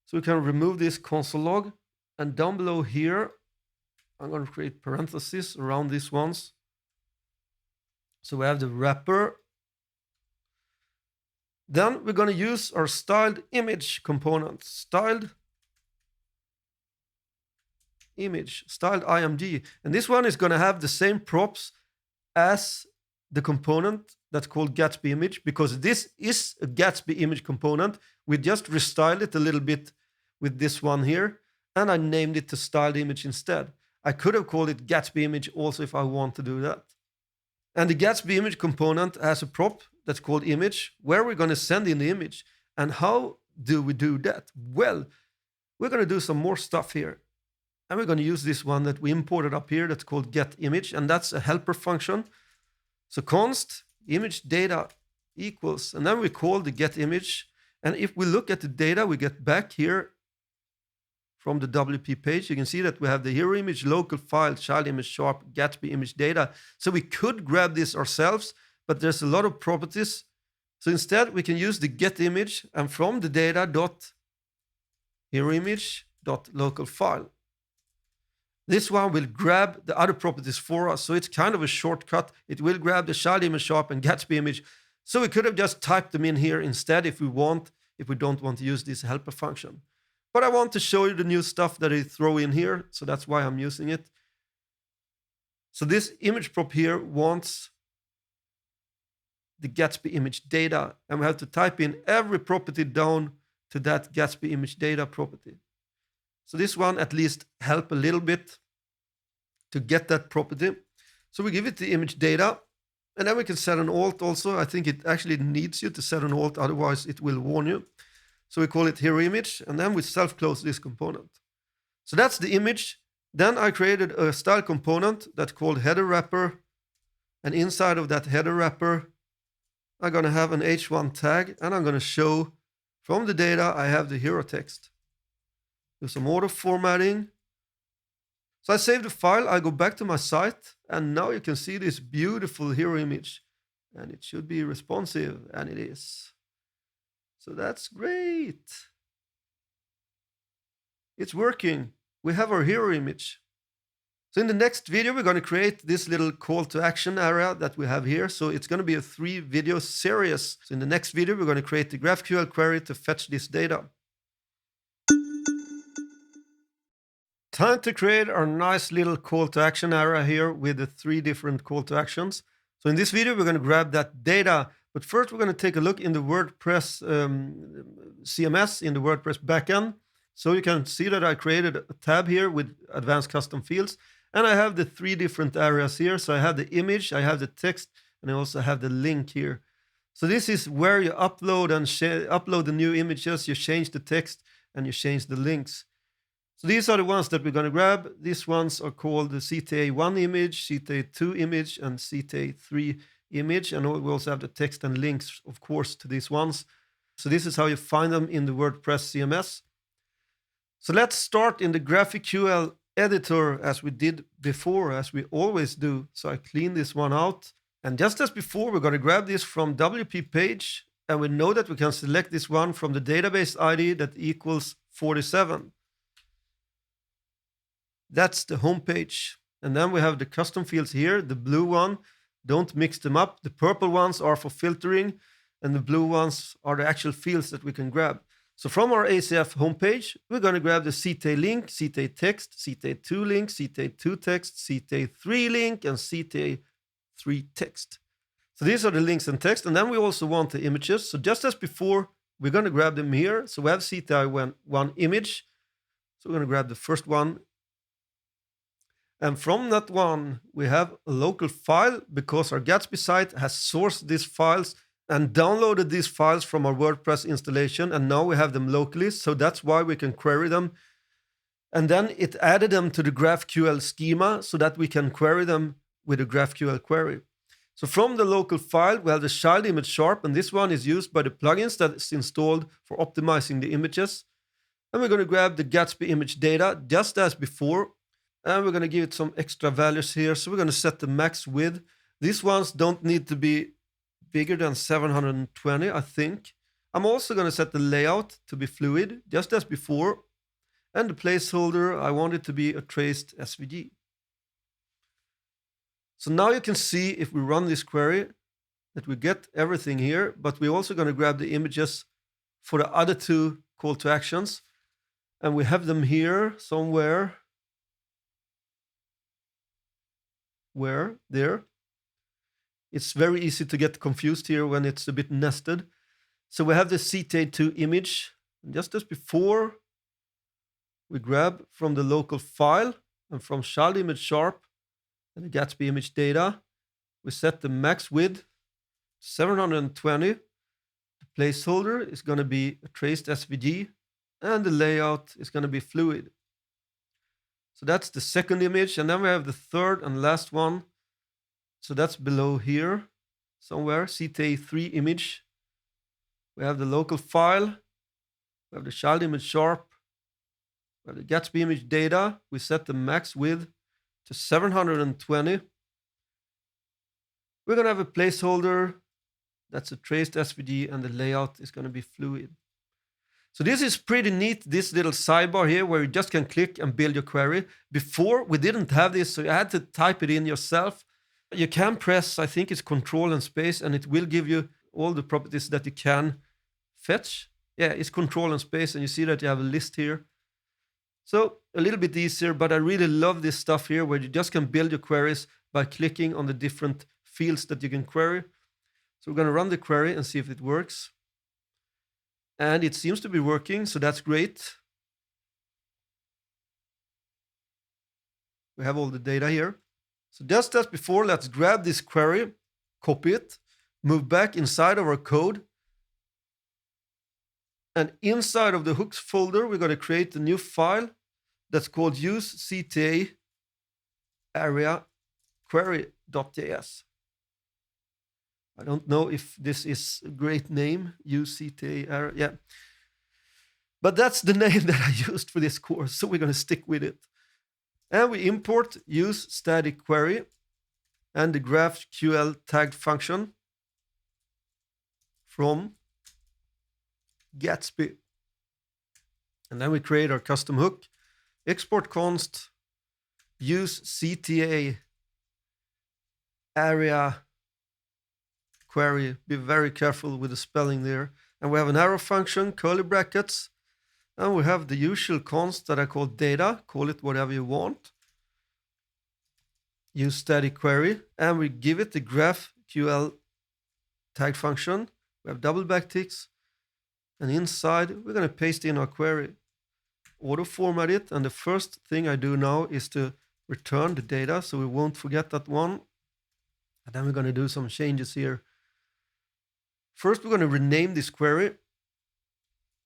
So we can remove this console log, and down below here, I'm going to create parentheses around these ones. So we have the wrapper. Then we're going to use our styled image component, styled image, styled IMG. And this one is going to have the same props as the component that's called Gatsby image, because this is a Gatsby image component. We just restyled it a little bit with this one here, and I named it to styled image instead. I could have called it Gatsby image also if I want to do that. And the Gatsby image component has a prop that's called image, where we're going to send in the image. And how do we do that? Well, we're going to do some more stuff here. And we're going to use this one that we imported up here that's called getImage, and that's a helper function. So const image data equals, and then we call the getImage. And if we look at the data we get back here from the WP page, you can see that we have the HeroImage local file, child image sharp, Gatsby image data. So we could grab this ourselves, but there's a lot of properties. So instead we can use the getImage, and from the data dot HeroImage dot local file. This one will grab the other properties for us. So it's kind of a shortcut. It will grab the child image sharp and Gatsby image. So we could have just typed them in here instead if we don't want to use this helper function. But I want to show you the new stuff that I throw in here. So that's why I'm using it. So this image prop here wants the Gatsby image data. And we have to type in every property down to that Gatsby image data property. So this one at least help a little bit to get that property. So we give it the image data, and then we can set an alt also. I think it actually needs you to set an alt, otherwise it will warn you. So we call it HeroImage, and then we self-close this component. So that's the image. Then I created a style component that's called header wrapper, and inside of that header wrapper, I'm going to have an h1 tag, and I'm going to show from the data I have the hero text. Do some auto formatting. So I save the file, I go back to my site, and now you can see this beautiful hero image. And it should be responsive, and it is. So that's great. It's working. We have our hero image. So in the next video, we're going to create this little call to action area that we have here. So it's going to be a 3-video series. So in the next video, we're going to create the GraphQL query to fetch this data. Time to create our nice little call to action area here with the 3 different call to actions. So in this video, we're going to grab that data. But first, we're going to take a look in the WordPress CMS, in the WordPress backend. So you can see that I created a tab here with advanced custom fields. And I have the 3 different areas here. So I have the image, I have the text, and I also have the link here. So this is where you upload and upload the new images, you change the text, and you change the links. So these are the ones that we're going to grab. These ones are called the CTA1 image, CTA2 image, and CTA3 image. And we also have the text and links, of course, to these ones. So this is how you find them in the WordPress CMS. So let's start in the GrqphQL editor as we did before, as we always do. So I clean this one out. And just as before, we're going to grab this from WP page. And we know that we can select this one from the database ID that equals 47. That's the home page. And then we have the custom fields here. The blue one, don't mix them up. The purple ones are for filtering, and the blue ones are the actual fields that we can grab. So from our ACF homepage, we're going to grab the CTA link, CTA text, CTA2 link, CTA2 text, CTA3 link, and CTA3 text. So these are the links and text. And then we also want the images. So just as before, we're going to grab them here. So we have CTA1 image. So we're going to grab the first one. And from that one, we have a local file because our Gatsby site has sourced these files and downloaded these files from our WordPress installation. And now we have them locally. So that's why we can query them. And then it added them to the GraphQL schema so that we can query them with a GraphQL query. So from the local file, we have the child image sharp. And this one is used by the plugins that is installed for optimizing the images. And we're going to grab the Gatsby image data just as before. And we're going to give it some extra values here. So we're going to set the max width. These ones don't need to be bigger than 720, I think. I'm also going to set the layout to be fluid, just as before. And the placeholder, I want it to be a traced SVG. So now you can see if we run this query that we get everything here, but we're also going to grab the images for the other 2 call to actions. And we have them here somewhere. Where? There. It's very easy to get confused here when it's a bit nested. So we have the CTA2 image. And just as before, we grab from the local file and from child image sharp and the Gatsby image data. We set the max width 720. The placeholder is going to be a traced SVG, and the layout is going to be fluid. So that's the second image, and then we have the third and last one. So that's below here somewhere, CtaArea3 image. We have the local file. We have the child image sharp. We have the Gatsby image data. We set the max width to 720. We're going to have a placeholder. That's a traced SVG, and the layout is going to be fluid. So this is pretty neat, this little sidebar here where you just can click and build your query. Before, we didn't have this, so you had to type it in yourself. You can press, I think it's Control and Space, and it will give you all the properties that you can fetch. Yeah, it's Control and Space, and you see that you have a list here. So a little bit easier, but I really love this stuff here where you just can build your queries by clicking on the different fields that you can query. So we're going to run the query and see if it works. And it seems to be working, so that's great. We have all the data here. So just as before, let's grab this query, copy it, move back inside of our code. And inside of the hooks folder, we're going to create a new file that's called use CtaArea query.js. I don't know if this is a great name, use CtaArea, yeah. But that's the name that I used for this course, so we're going to stick with it. And we import use static query and the GraphQL tagged function from Gatsby. And then we create our custom hook, export const, use CtaArea query. Be very careful with the spelling there. And we have an arrow function, curly brackets, and we have the usual const that I call data. Call it whatever you want. Use static query, and we give it the GraphQL tag function. We have double backticks, and inside we're going to paste in our query. Auto format it, and the first thing I do now is to return the data, so we won't forget that one. And then we're going to do some changes here. First, we're going to rename this query.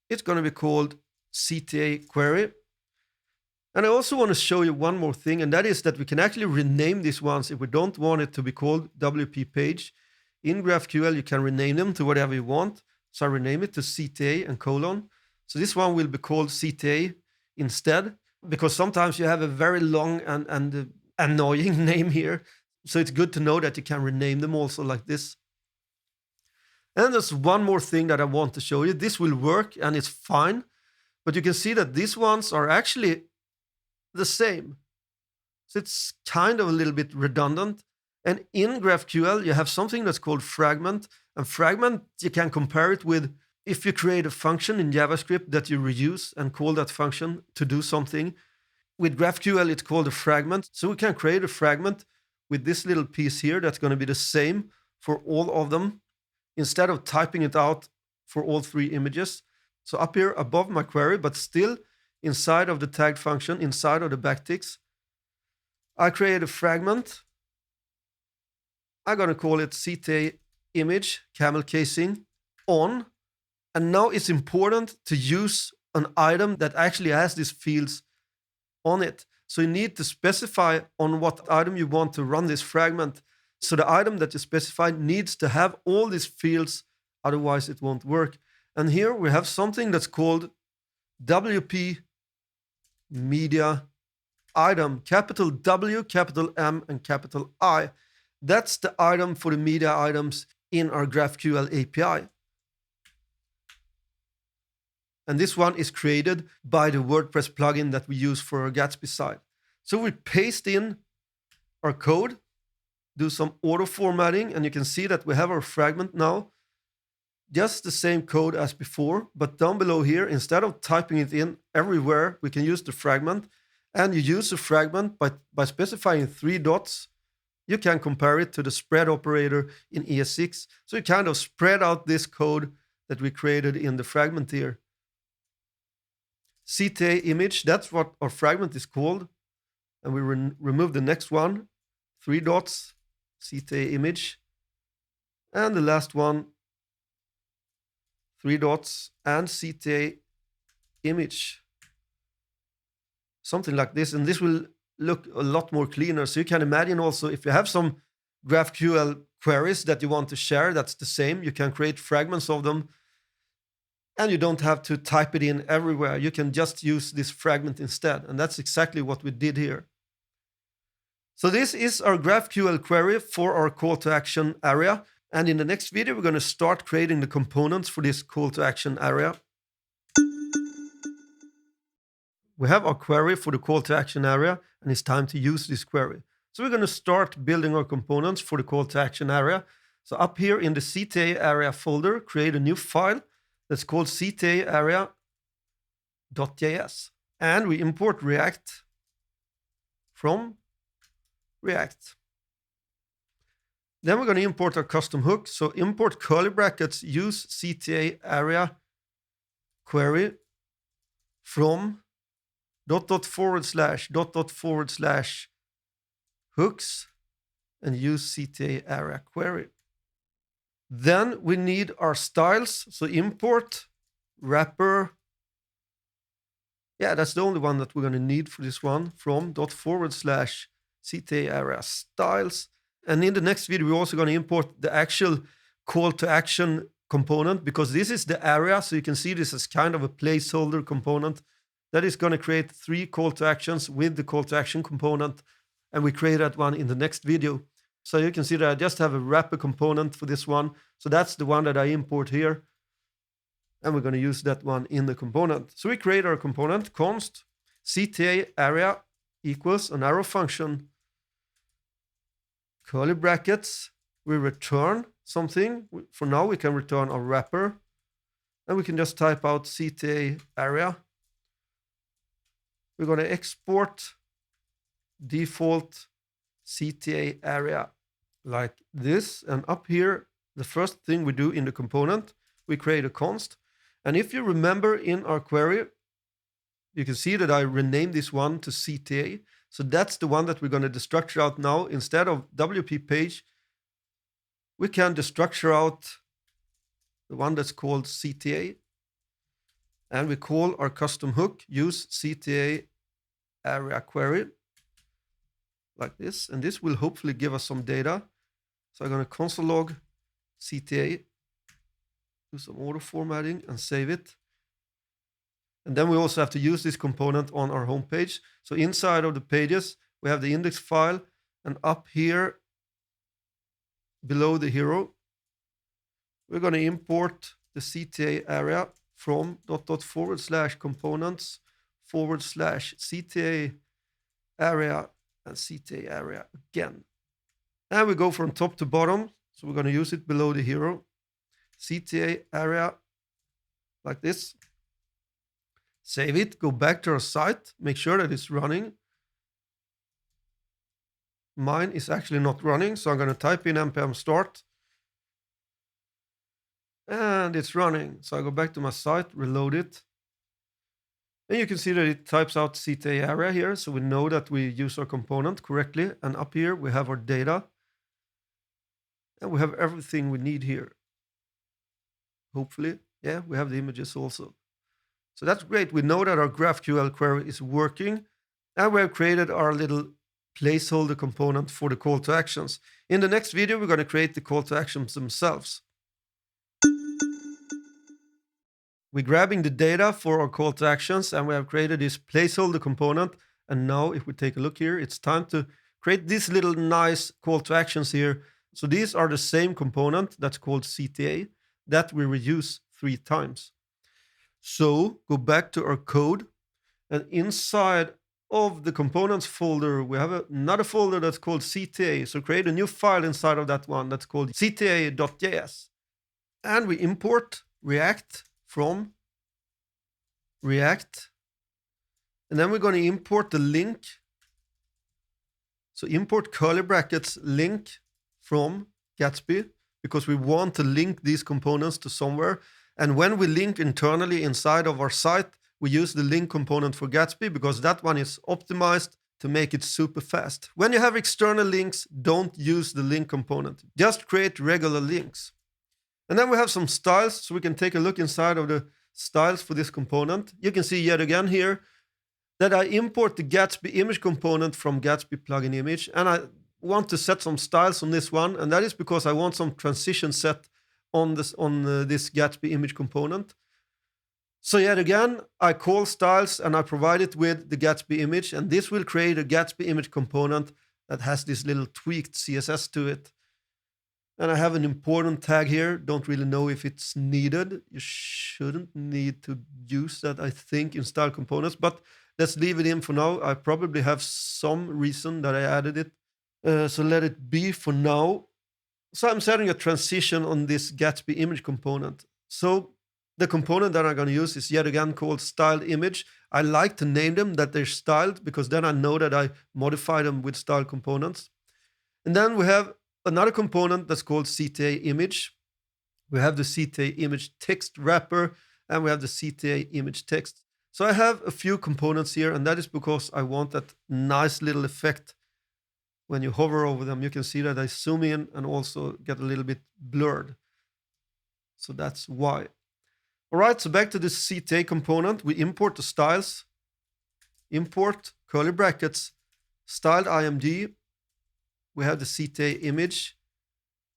It's going to be called CTA query. And I also want to show you one more thing, and that is that we can actually rename these ones if we don't want it to be called WP page. In GraphQL, you can rename them to whatever you want. So I rename it to CTA and colon. So this one will be called CTA instead, because sometimes you have a very long and annoying name here. So it's good to know that you can rename them also like this. And there's one more thing that I want to show you. This will work and it's fine, but you can see that these ones are actually the same. So it's kind of a little bit redundant. And in GraphQL, you have something that's called fragment. And fragment, you can compare it with if you create a function in JavaScript that you reuse and call that function to do something. With GraphQL, it's called a fragment. So we can create a fragment with this little piece here that's going to be the same for all of them, instead of typing it out for all three images. So up here above my query, but still inside of the tagged function, inside of the backticks, I create a fragment. I'm going to call it CtaImage camel casing on. And now it's important to use an item that actually has these fields on it. So you need to specify on what item you want to run this fragment. So the item that you specified needs to have all these fields, otherwise it won't work. And here we have something that's called WP media item, capital W, capital M, and capital I. That's the item for the media items in our GraphQL API. And this one is created by the WordPress plugin that we use for our Gatsby site. So we paste in our code, do some auto formatting, and you can see that we have our fragment now. Just the same code as before, but down below here, instead of typing it in everywhere, we can use the fragment. And you use the fragment by specifying 3 dots. You can compare it to the spread operator in ES6. So you kind of spread out this code that we created in the fragment here. CtaImage, that's what our fragment is called. And we remove the next one, 3 dots, CtaImage. And the last one, 3 dots and CtaImage. Something like this. And this will look a lot more cleaner. So you can imagine also if you have some GraphQL queries that you want to share, that's the same. You can create fragments of them. And you don't have to type it in everywhere. You can just use this fragment instead. And that's exactly what we did here. So this is our GraphQL query for our call to action area. And in the next video, we're going to start creating the components for this call to action area. We have our query for the call to action area, and it's time to use this query. So we're going to start building our components for the call to action area. So up here in the CtaArea folder, create a new file that's called CtaArea.js. And we import React from React. Then we're going to import our custom hook. So import curly brackets, use CtaArea query from ../../hooks and use CtaArea query. Then we need our styles. So import wrapper. Yeah, that's the only one that we're going to need for this one, from ./CtaArea styles. And in the next video, we're also going to import the actual call to action component, because this is the area. So you can see this as kind of a placeholder component that is going to create 3 call to actions with the call to action component. And we create that one in the next video. So you can see that I just have a wrapper component for this one. So that's the one that I import here. And we're going to use that one in the component. So we create our component, const CtaArea equals an arrow function, curly brackets, we return something. For now, we can return our wrapper. And we can just type out CtaArea. We're going to export default CtaArea like this. And up here, the first thing we do in the component, we create a const. And if you remember in our query, you can see that I renamed this one to CTA. So that's the one that we're going to destructure out now. Instead of WP page, we can destructure out the one that's called CTA. And we call our custom hook, use CtaArea query like this. And this will hopefully give us some data. So I'm going to console log CTA, do some auto formatting and save it. And then we also have to use this component on our home page. So inside of the pages, we have the index file. And up here, below the hero, we're going to import the CtaArea from ./components/CtaArea and CtaArea again. And we go from top to bottom. So we're going to use it below the hero. CtaArea like this. Save it, go back to our site, make sure that it's running. Mine is actually not running, so I'm going to type in npm start. And it's running. So I go back to my site, reload it. And you can see that it types out CtaArea here, so we know that we use our component correctly. And up here, we have our data. And we have everything we need here. Hopefully, yeah, we have the images also. So that's great. We know that our GraphQL query is working, and we have created our little placeholder component for the call to actions. In the next video, we're going to create the call to actions themselves. We're grabbing the data for our call to actions, and we have created this placeholder component. And now if we take a look here, it's time to create these little nice call to actions here. So these are the same component that's called CTA that we reuse 3 times. So go back to our code, and inside of the components folder, we have another folder that's called CTA. So create a new file inside of that one that's called CtaArea.js. And we import React from React. And then we're going to import the link. So import curly brackets link from Gatsby, because we want to link these components to somewhere. And when we link internally inside of our site, we use the link component for Gatsby, because that one is optimized to make it super fast. When you have external links, don't use the link component. Just create regular links. And then we have some styles, so we can take a look inside of the styles for this component. You can see yet again here that I import the Gatsby image component from Gatsby plugin image, and I want to set some styles on this one, and that is because I want some transition set on this Gatsby image component. So yet again, I call styles and I provide it with the Gatsby image, and this will create a Gatsby image component that has this little tweaked CSS to it. And I have an important tag here. Don't really know if it's needed. You shouldn't need to use that, I think, in style components, but let's leave it in for now. I probably have some reason that I added it. So let it be for now. So I'm setting a transition on this Gatsby image component. So the component that I'm going to use is yet again called styled image. I like to name them that they're styled because then I know that I modify them with style components. And then we have another component that's called CtaAimage. We have the CtaAimage text wrapper and we have the CtaAimage text. So I have a few components here, and that is because I want that nice little effect when you hover over them. You can see that I zoom in and also get a little bit blurred. So that's why. All right, so back to the CTA component. We import the styles, import curly brackets, styled IMG. We have the CtaAimage.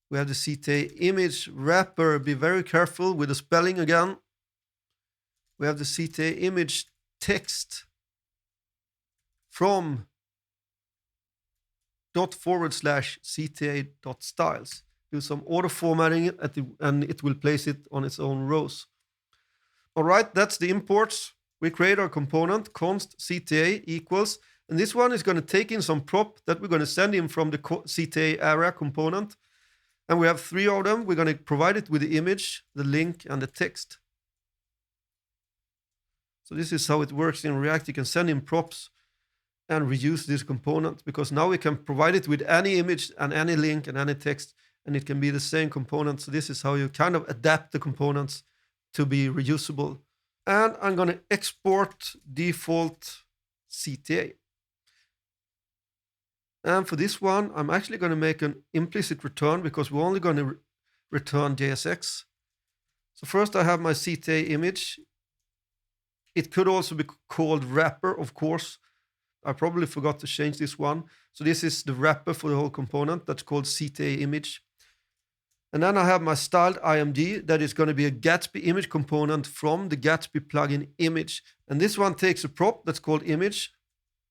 We have the CtaAimage wrapper. Be very careful with the spelling again. We have the CtaAimage text from ./CTA.styles. Do some auto formatting and it will place it on its own rows. All right, that's the imports. We create our component, const CTA equals, and this one is going to take in some prop that we're going to send in from the CtaArea component. And we have 3 of them. We're going to provide it with the image, the link, and the text. So this is how it works in React. You can send in props and reuse this component because now we can provide it with any image and any link and any text, and it can be the same component. So this is how you kind of adapt the components to be reusable. And I'm going to export default CTA. And for this one, I'm actually going to make an implicit return because we're only going to return JSX. So first I have my CTA image. It could also be called wrapper, of course. I probably forgot to change this one. So this is the wrapper for the whole component. That's called CTA image. And then I have my styled IMG that is going to be a Gatsby image component from the Gatsby plugin image. And this one takes a prop that's called image.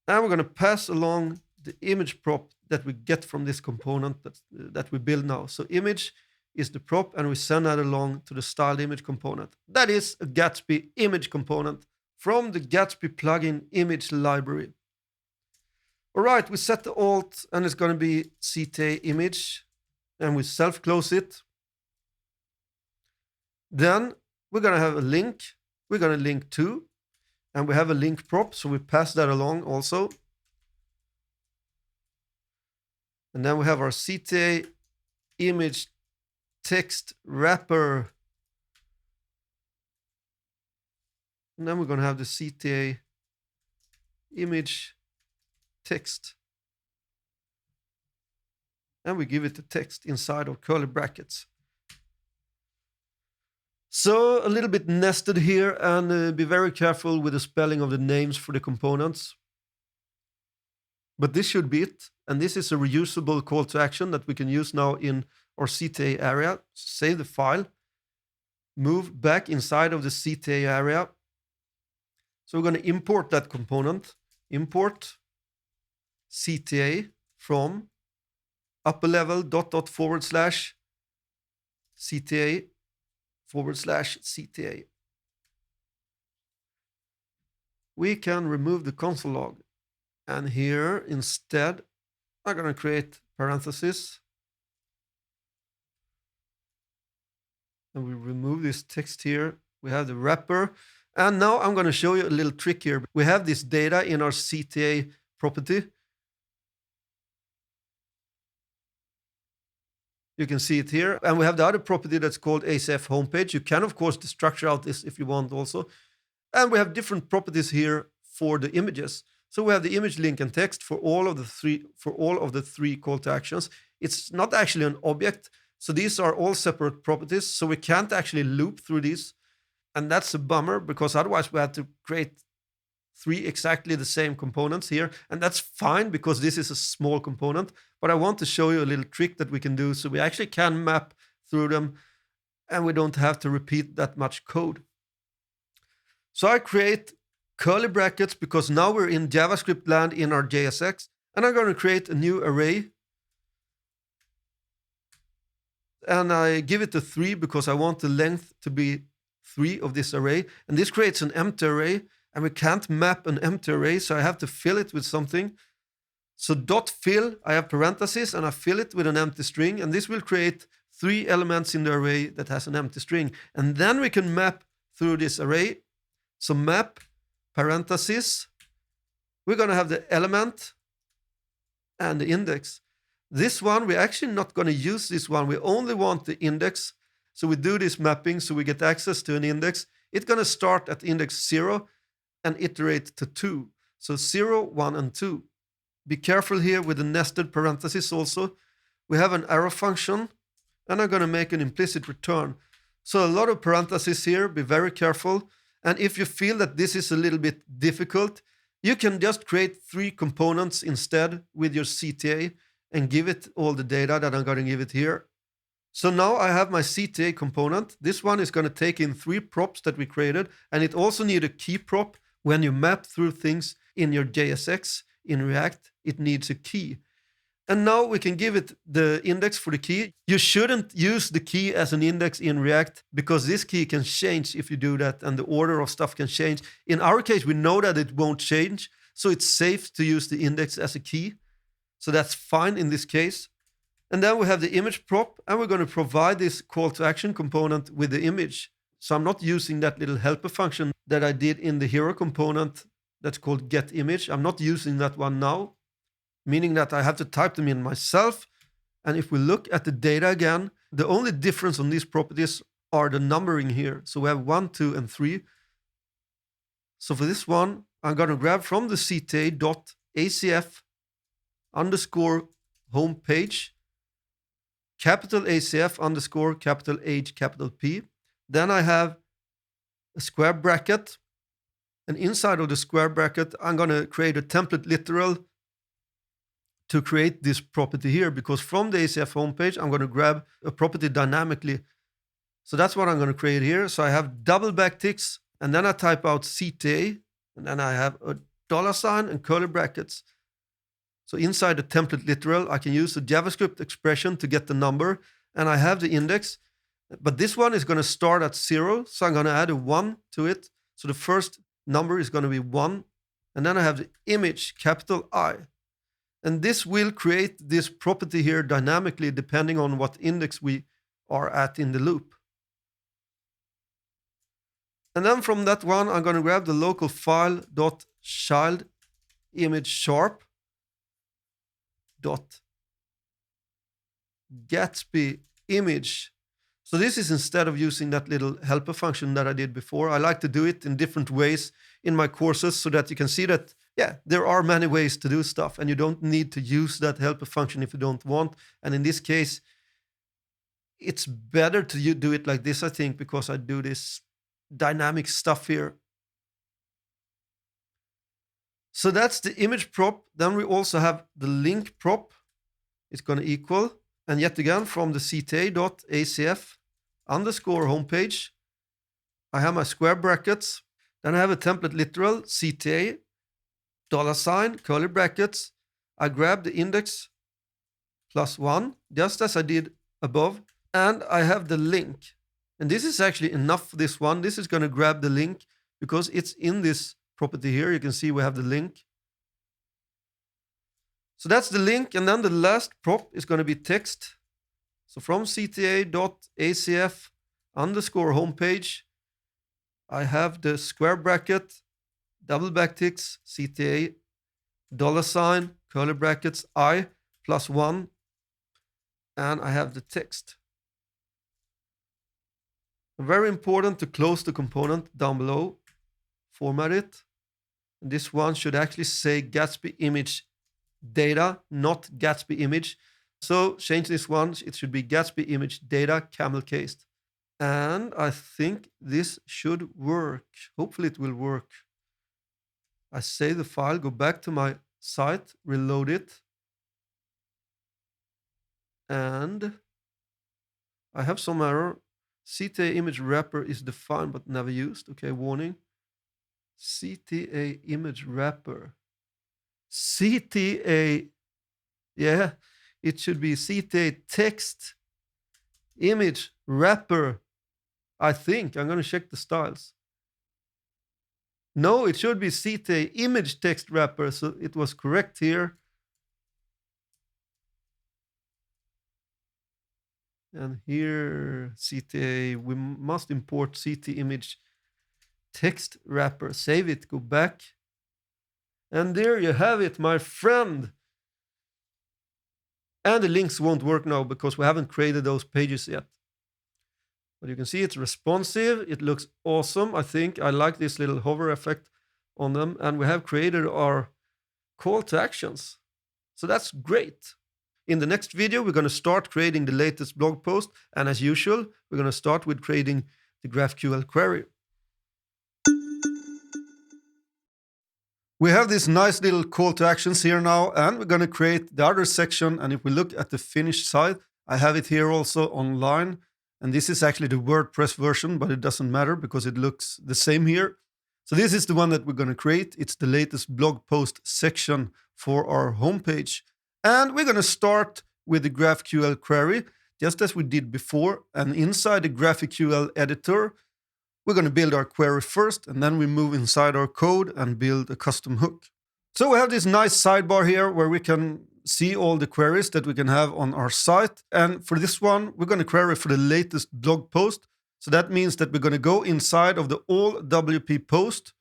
And we're going to pass along the image prop that we get from this component that we build now. So image is the prop and we send that along to the styled image component. That is a Gatsby image component from the Gatsby plugin image library. All right, we set the alt and it's going to be CtaAimage. And we self-close it. Then we're going to have a link. We're going to link to, and we have a link prop, so we pass that along also. And then we have our CtaAimage text wrapper. And then we're going to have the CtaAimage text. And we give it the text inside of curly brackets. So a little bit nested here, and be very careful with the spelling of the names for the components. But this should be it. And this is a reusable call to action that we can use now in our CtaArea. Save the file. Move back inside of the CtaArea. So we're going to import that component. Import CTA from upper level ./CTA/CTA. We can remove the console log. And here instead, I'm going to create parentheses. And we remove this text here. We have the wrapper. And now I'm going to show you a little trick here. We have this data in our CTA property. You can see it here. And we have the other property that's called ACF homepage. You can, of course, destructure out this if you want also. And we have different properties here for the images. So we have the image, link, and text for all of the three call to actions. It's not actually an object, so these are all separate properties. So we can't actually loop through these, and that's a bummer because otherwise we had to create three exactly the same components here, and that's fine because this is a small component. But I want to show you a little trick that we can do so we actually can map through them, and we don't have to repeat that much code. So I create curly brackets because now we're in JavaScript land in our JSX, and I'm going to create a new array. And I give it a 3 because I want the length to be 3 of this array. And this creates an empty array, and we can't map an empty array, so I have to fill it with something. So .fill, I have parentheses, and I fill it with an empty string, and this will create 3 elements in the array that has an empty string. And then we can map through this array. So map parentheses, we're going to have the element and the index. This one, we're actually not going to use this one. We only want the index. So we do this mapping so we get access to an index. It's going to start at index 0 and iterate to 2. So 0, 1, and 2. Be careful here with the nested parentheses also. We have an arrow function, and I'm going to make an implicit return. So a lot of parentheses here. Be very careful. And if you feel that this is a little bit difficult, you can just create 3 components instead with your CTA and give it all the data that I'm going to give it here. So now I have my CTA component. This one is going to take in 3 props that we created, and it also needs a key prop. When you map through things in your JSX in React, it needs a key. And now we can give it the index for the key. You shouldn't use the key as an index in React because this key can change if you do that, and the order of stuff can change. In our case, we know that it won't change, so it's safe to use the index as a key. So that's fine in this case. And then we have the image prop, and we're going to provide this call to action component with the image. So I'm not using that little helper function that I did in the hero component that's called getImage. I'm not using that one now, meaning that I have to type them in myself. And if we look at the data again, the only difference on these properties are the numbering here. So we have 1, 2, and 3. So for this one, I'm going to grab from the CTA.acf underscore homepage, capital ACF underscore capital H capital P. Then I have a square bracket, and inside of the square bracket, I'm going to create a template literal to create this property here, because from the ACF homepage, I'm going to grab a property dynamically. So that's what I'm going to create here. So I have double backticks, and then I type out CTA, and then I have a $ and curly brackets. So inside the template literal, I can use the JavaScript expression to get the number, and I have the index. But this one is going to start at 0, so I'm going to add a 1 to it. So the first number is going to be 1. And then I have the image, capital I. And this will create this property here dynamically depending on what index we are at in the loop. And then from that one, I'm going to grab the local file .child image sharp .gatsby image. So this is instead of using that little helper function that I did before. I like to do it in different ways in my courses so that you can see that, yeah, there are many ways to do stuff, and you don't need to use that helper function if you don't want. And in this case, it's better to do it like this, I think, because I do this dynamic stuff here. So that's the image prop. Then we also have the link prop. It's going to equal, and yet again from the CTA.acf underscore homepage, I have my square brackets. Then I have a template literal CTA $ curly brackets. I grab the index +1, just as I did above, and I have the link. And this is actually enough for this one. This is going to grab the link because it's in this property here. You can see we have the link. So that's the link, and then the last prop is going to be text. So from CTA.acf underscore homepage, I have the square bracket, double backticks, CTA $ curly brackets I +1, and I have the text. Very important to close the component down below, format it, This one should actually say Gatsby image data, not Gatsby image. So change this one. It should be Gatsby image data camel cased. And I think this should work. Hopefully it will work. I save the file, go back to my site, reload it. And I have some error. CTA image wrapper is defined but never used. Okay, warning. CTA image wrapper. CTA, yeah, it should be CTA text image wrapper. I think I'm going to check the styles. No, it should be CTA image text wrapper. So it was correct here. And here, CTA, we must import CT image text wrapper. Save it, go back. And there you have it, my friend. And the links won't work now because we haven't created those pages yet. But you can see it's responsive. It looks awesome. I think I like this little hover effect on them. And we have created our call to actions. So that's great. In the next video, we're going to start creating the latest blog post. And as usual, we're going to start with creating the GraphQL query. We have this nice little call to actions here now, and we're going to create the other section. And if we look at the finished site, I have it here also online. And this is actually the WordPress version, but it doesn't matter because it looks the same here. So this is the one that we're going to create. It's the latest blog post section for our homepage. And we're going to start with the GraphQL query, just as we did before. And inside the GraphQL editor, we're going to build our query first, and then we move inside our code and build a custom hook. So we have this nice sidebar here where we can see all the queries that we can have on our site. And for this one, we're going to query for the latest blog post. So that means that we're going to go inside of the all WP post.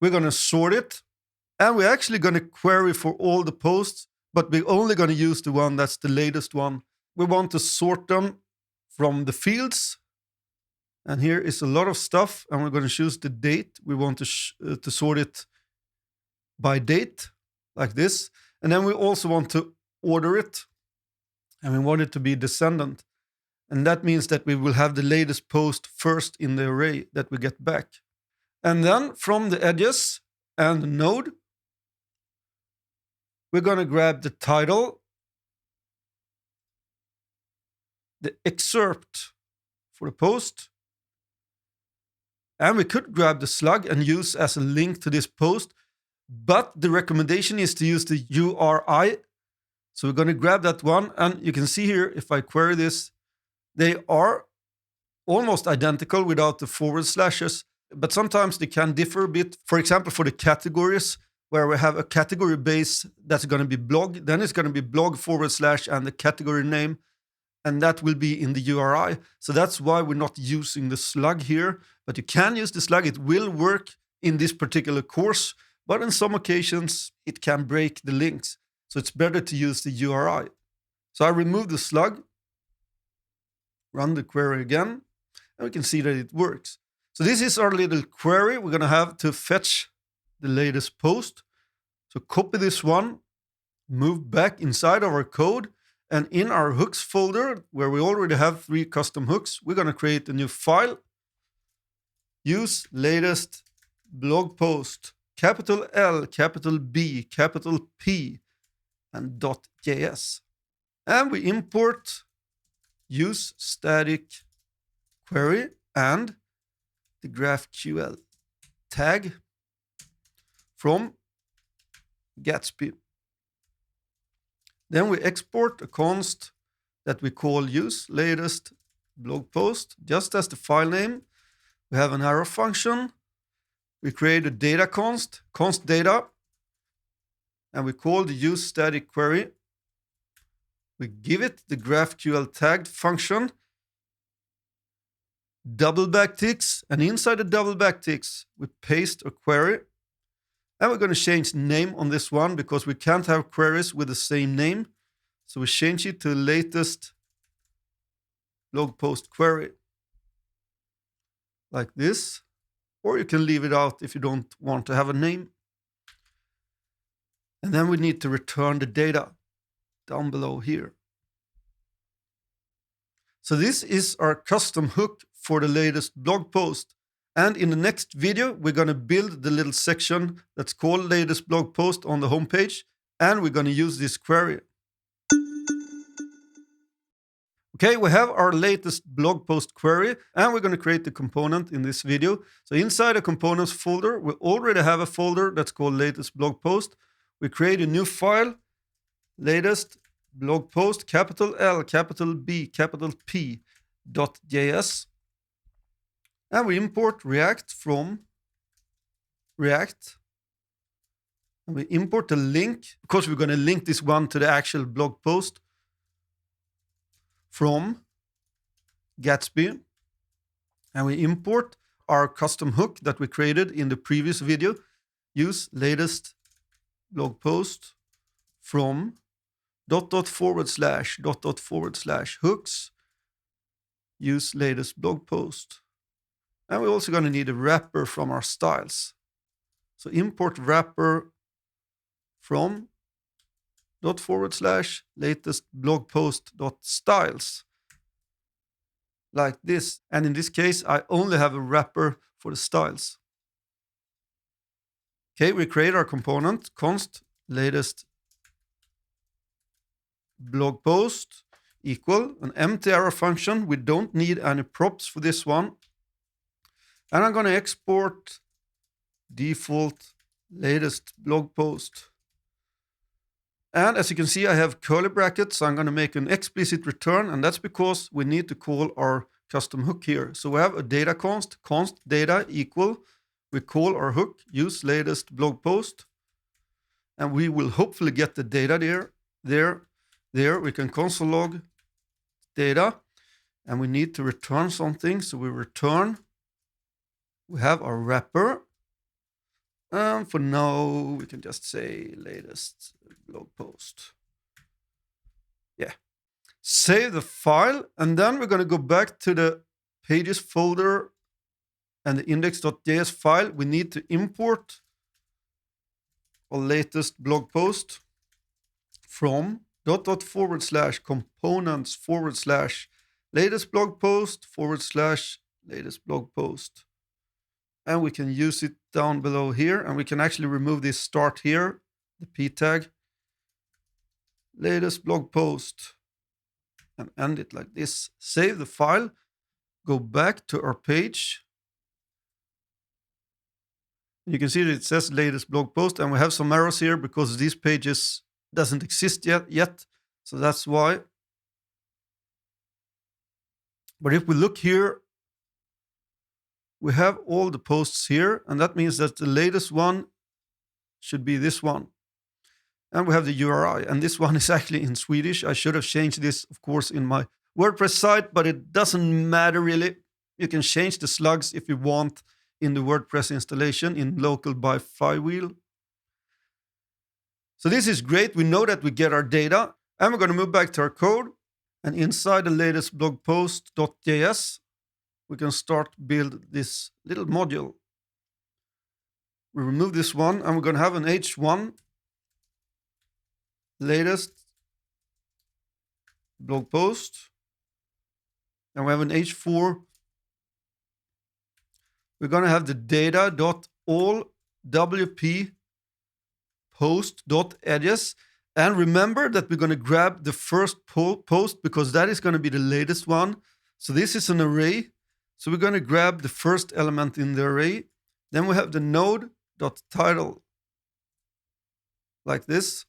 We're going to sort it. And we're actually going to query for all the posts, but we're only going to use the one that's the latest one. We want to sort them from the fields. And here is a lot of stuff. And we're going to choose the date. We want to sort it by date, like this. And then we also want to order it. And we want it to be descendant. And that means that we will have the latest post first in the array that we get back. And then from the edges and the node, we're going to grab the title, the excerpt for the post, and we could grab the slug and use as a link to this post, but the recommendation is to use the URI. So we're going to grab that one, and you can see here, if I query this, they are almost identical without the forward slashes, but sometimes they can differ a bit. For example, for the categories, where we have a category base that's going to be blog, then it's going to be blog / and the category name, and that will be in the URI. So that's why we're not using the slug here, but you can use the slug. It will work in this particular course, but in some occasions it can break the links. So it's better to use the URI. So I remove the slug, run the query again, and we can see that it works. So this is our little query. We're going to have to fetch the latest post. So copy this one, move back inside of our code, and in our hooks folder, where we already have 3 custom hooks, we're going to create a new file. Use latest blog post, capital L, capital B, capital P, and .js. And we import use static query and the GraphQL tag from Gatsby. Then we export a const that we call use latest blog post, just as the file name. We have an arrow function. We create a data const data, and we call the use static query. We give it the GraphQL tagged function, double backticks, and inside the double backticks, we paste a query. And we're going to change the name on this one because we can't have queries with the same name. So we change it to latest blog post query, like this. Or you can leave it out if you don't want to have a name. And then we need to return the data down below here. So this is our custom hook for the latest blog post. And in the next video, we're going to build the little section that's called latest blog post on the homepage. And we're going to use this query. Okay, we have our latest blog post query, and we're going to create the component in this video. So inside the components folder, we already have a folder that's called latest blog post. We create a new file, latest blog post, capital L, capital B, capital P, .js. And we import React from React. And we import the link, because we're going to link this one to the actual blog post, from Gatsby. And we import our custom hook that we created in the previous video. Use latest blog post from ... hooks. Use latest blog post. And we're also going to need a wrapper from our styles. So import wrapper from ... latest blog post .styles. Like this. And in this case, I only have a wrapper for the styles. Okay, we create our component, const latest blog post equal an empty arrow function. We don't need any props for this one. And I'm going to export default latest blog post. And as you can see, I have curly brackets, so I'm going to make an explicit return, and that's because we need to call our custom hook here. So we have a data const data equal, we call our hook, use latest blog post, and we will hopefully get the data there. We can console log data, and we need to return something, so we return. We have our wrapper. For now, we can just say latest blog post. Yeah. Save the file, and then we're going to go back to the pages folder and the index.js file. We need to import our latest blog post from ... components / latest blog post / latest blog post. And we can use it down below here, and we can actually remove this start here, the p tag, latest blog post, and end it like this. Save the file, go back to our page. You can see that it says latest blog post, and we have some errors here because these pages doesn't exist yet. So that's why. But if we look here, we have all the posts here, and that means that the latest one should be this one. And we have the URI, and this one is actually in Swedish. I should have changed this, of course, in my WordPress site, but it doesn't matter really. You can change the slugs if you want in the WordPress installation in local by FlyWheel. So this is great. We know that we get our data, and we're going to move back to our code. And inside the latest blog post.js, we can start build this little module. We remove this one, and we're going to have an h1 latest blog post, and we have an h4. We're going to have the data.all wp post.edges, and remember that we're going to grab the first post because that is going to be the latest one. So this is an array. So we're going to grab the first element in the array. Then we have the node.title like this.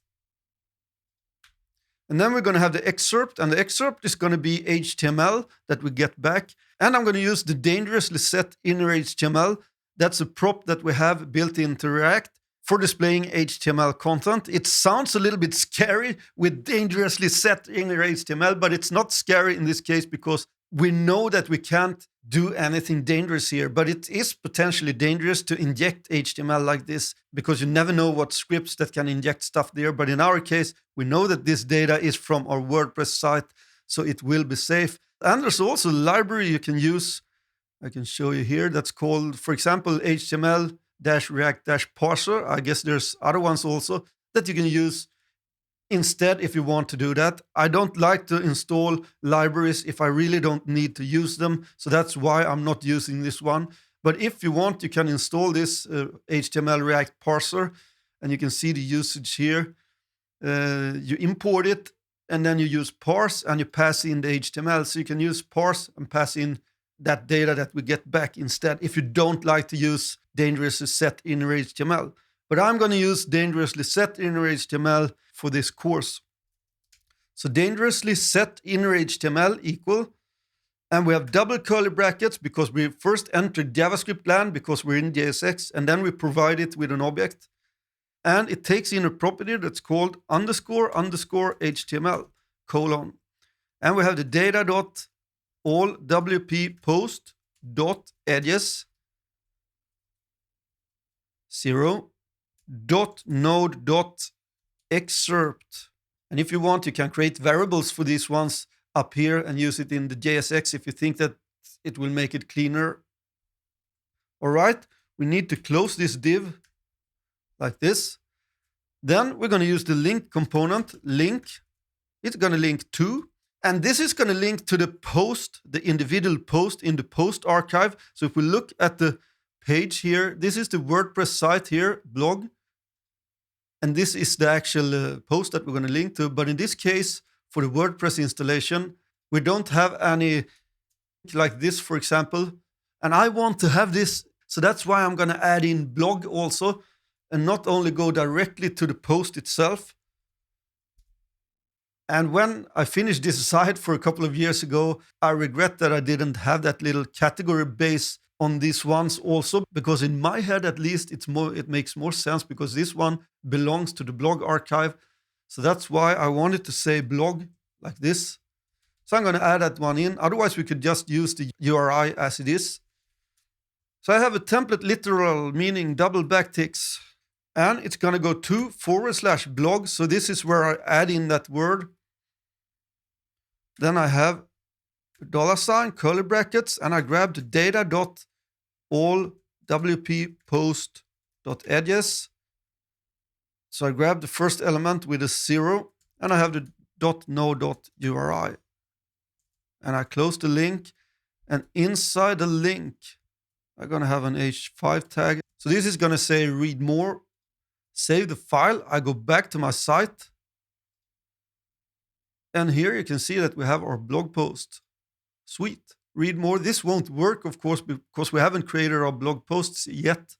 And then we're going to have the excerpt, and the excerpt is going to be HTML that we get back. And I'm going to use the dangerously set inner HTML. That's a prop that we have built into React for displaying HTML content. It sounds a little bit scary with dangerously set inner HTML, but it's not scary in this case because we know that we can't do anything dangerous here, but it is potentially dangerous to inject HTML like this because you never know what scripts that can inject stuff there. But in our case, we know that this data is from our WordPress site, so it will be safe. And there's also a library you can use. I can show you here. That's called, for example, HTML-React-Parser. I guess there's other ones also. that you can use instead if you want to do that. I don't like to install libraries if I really don't need to use them, so that's why I'm not using this one. But if you want, you can install this HTML React parser, and you can see the usage here. You import it, and then you use parse, and you pass in the HTML. So you can use parse and pass in that data that we get back instead if you don't like to use dangerously set inner HTML. But I'm going to use dangerously set inner HTML for this course. So dangerously set inner HTML equal, and we have double curly brackets because we first entered JavaScript land because we're in JSX, and then we provide it with an object. And it takes in a property that's called __ HTML : and we have the data dot all WP post dot edges 0 dot node dot excerpt. And if you want, you can create variables for these ones up here and use it in the JSX if you think that it will make it cleaner. All right, we need to close this div like this. Then we're going to use the link component, link. It's going to link to, and this is going to link to the post, the individual post in the post archive. So if we look at the page here, this is the WordPress site here, blog. And this is the actual post that we're going to link to. But in this case, for the WordPress installation, we don't have any like this, for example. And I want to have this. So that's why I'm going to add in blog also, and not only go directly to the post itself. And when I finished this site for a couple of years ago, I regret that I didn't have that little category base on these ones also, because in my head at least it makes more sense because this one belongs to the blog archive. So that's why I wanted to say blog like this. So I'm going to add that one in. Otherwise we could just use the URI as it is. So I have a template literal, meaning double backticks, and it's going to go to / blog. So this is where I add in that word. Then I have $, curly brackets, and I grab the data dot all WP post dot edges. So I grab the first element with a 0, and I have the .node.uri. And I close the link, and inside the link, I'm going to have an h5 tag. So this is going to say read more. Save the file. I go back to my site. And here you can see that we have our blog post. Sweet. Read more. This won't work, of course, because we haven't created our blog posts yet.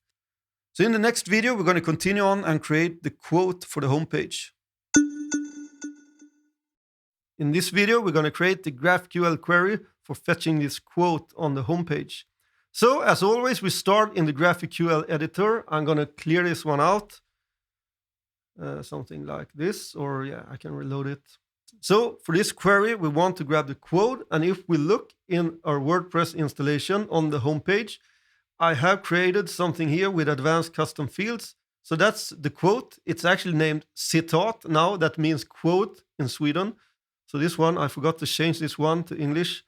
So in the next video, we're going to continue on and create the quote for the homepage. In this video, we're going to create the GraphQL query for fetching this quote on the homepage. So as always, we start in the GraphQL editor. I'm going to clear this one out. Something like this, or yeah, I can reload it. So for this query, we want to grab the quote. And if we look in our WordPress installation on the homepage, I have created something here with advanced custom fields. So that's the quote. It's actually named citat now. That means quote in Sweden. So this one, I forgot to change this one to English.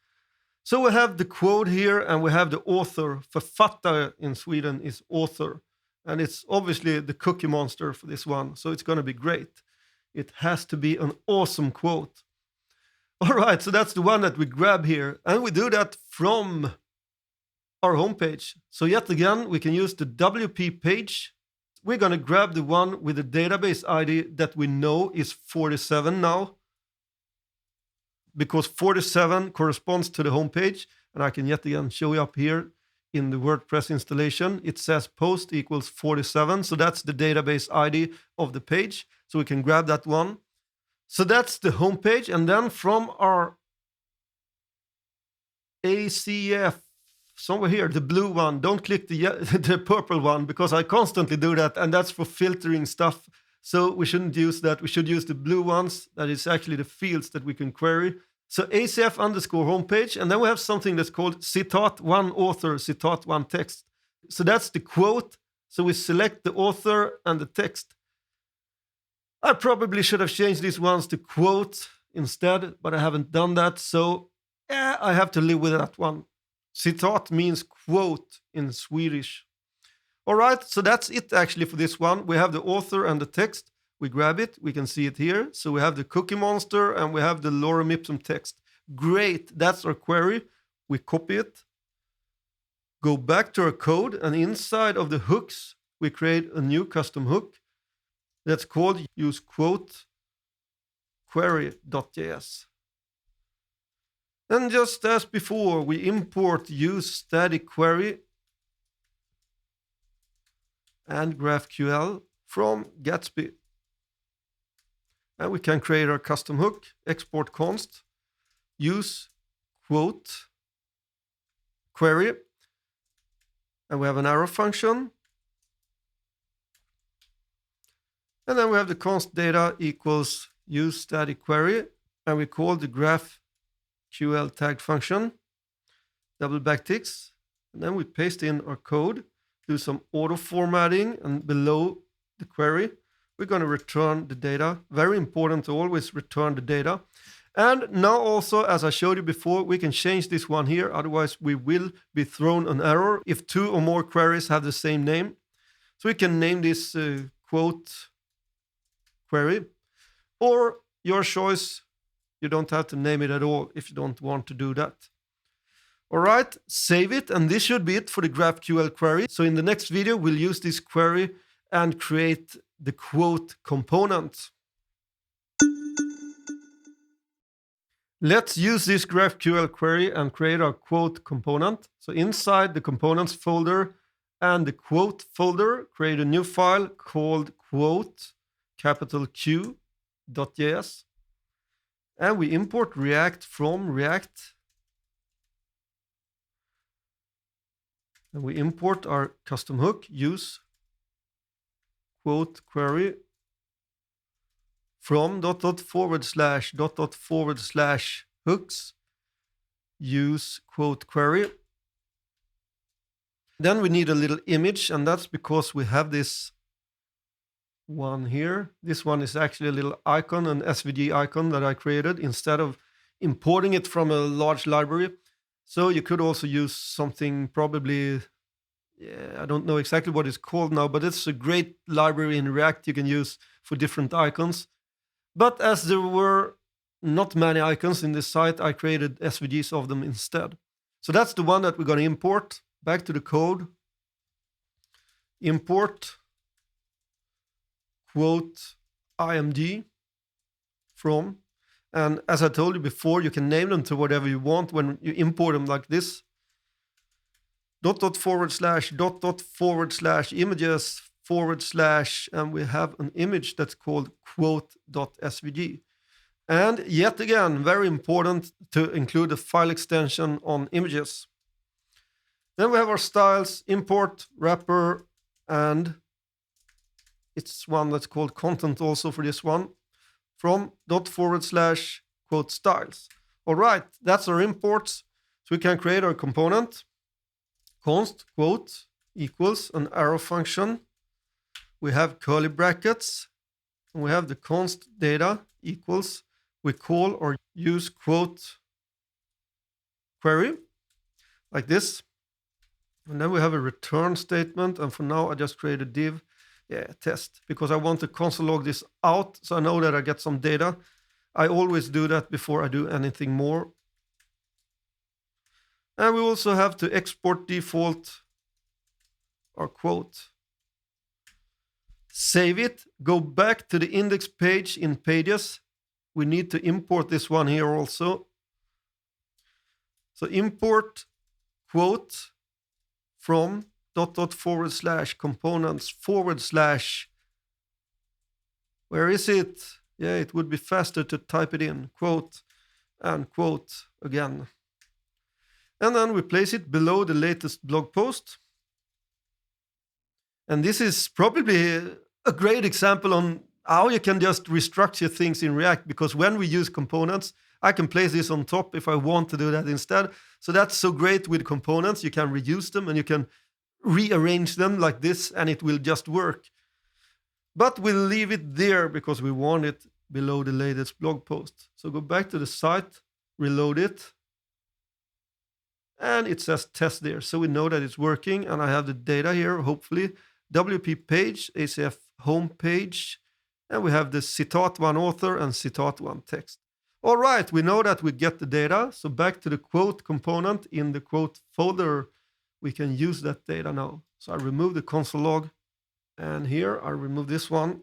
So we have the quote here, and we have the author. Författare in Sweden is author. And it's obviously the cookie monster for this one. So it's going to be great. It has to be an awesome quote. All right, so that's the one that we grab here. And we do that from our homepage. So yet again, we can use the WP page. We're going to grab the one with the database ID that we know is 47 now, because 47 corresponds to the homepage. And I can yet again show you up here in the WordPress installation. It says post equals 47. So that's the database ID of the page. So we can grab that one. So that's the homepage. And then from our ACF, somewhere here, the blue one, don't click the purple one, because I constantly do that. And that's for filtering stuff. So we shouldn't use that. We should use the blue ones. That is actually the fields that we can query. So ACF underscore homepage. And then we have something that's called citat one author, citat one text. So that's the quote. So we select the author and the text. I probably should have changed these ones to quote instead, but I haven't done that. So yeah, I have to live with that one. Citat means quote in Swedish. All right, so that's it actually for this one. We have the author and the text. We grab it, we can see it here. So we have the cookie monster and we have the lorem ipsum text. Great, that's our query. We copy it, go back to our code, and inside of the hooks, we create a new custom hook that's called use quote query.js. And just as before, we import use static query and GraphQL from Gatsby. And we can create our custom hook, export const, use quote query, and we have an arrow function. And then we have the const data equals use static query, and we call the GraphQL tag function, double backticks, and then we paste in our code, do some auto formatting, and below the query, we're going to return the data. Very important to always return the data. And now also, as I showed you before, we can change this one here. Otherwise, we will be thrown an error if 2 or more queries have the same name. So we can name this quote query, or your choice. You don't have to name it at all if you don't want to do that. All right, save it. And this should be it for the GraphQL query. So in the next video, we'll use this query and create the quote component. Let's use this GraphQL query and create our quote component. So inside the components folder and the quote folder, create a new file called quote Q.js. And we import React from React. And we import our custom hook, use quote query from // hooks, use quote query. Then we need a little image, and that's because we have this one here. This one is actually a little icon, an SVG icon that I created instead of importing it from a large library. So you could also use something probably, I don't know exactly what it's called now, but it's a great library in React you can use for different icons. But as there were not many icons in this site, I created SVGs of them instead. So that's the one that we're going to import. Back to the code. Import quote img from. And as I told you before, you can name them to whatever you want when you import them like this. // images / and we have an image that's called quote.svg. And yet again, very important to include a file extension on images. Then we have our styles, import, wrapper, and it's one that's called content also for this one, from // quote styles. All right, that's our imports. So we can create our component. Const quote equals an arrow function. We have curly brackets, and we have the const data equals, we call or use quote query like this. And then we have a return statement. And for now, I just create a div test because I want to console log this out. So I know that I get some data. I always do that before I do anything more. And we also have to export default our quote. Save it, go back to the index page in Pages. We need to import this one here also. So import quote from // components / where is it? Yeah, it would be faster to type it in, quote and quote again. And then we place it below the latest blog post. And this is probably a great example on how you can just restructure things in React, because when we use components, I can place this on top if I want to do that instead. So that's so great with components. You can reuse them and you can rearrange them like this and it will just work. But we'll leave it there because we want it below the latest blog post. So go back to the site, reload it. And it says test there. So we know that it's working. And I have the data here, hopefully. WP page, ACF homepage, And we have the citat1 author and citat1 text. All right, we know that we get the data. So back to the quote component in the quote folder, we can use that data now. So I remove the console log, and here I remove this one.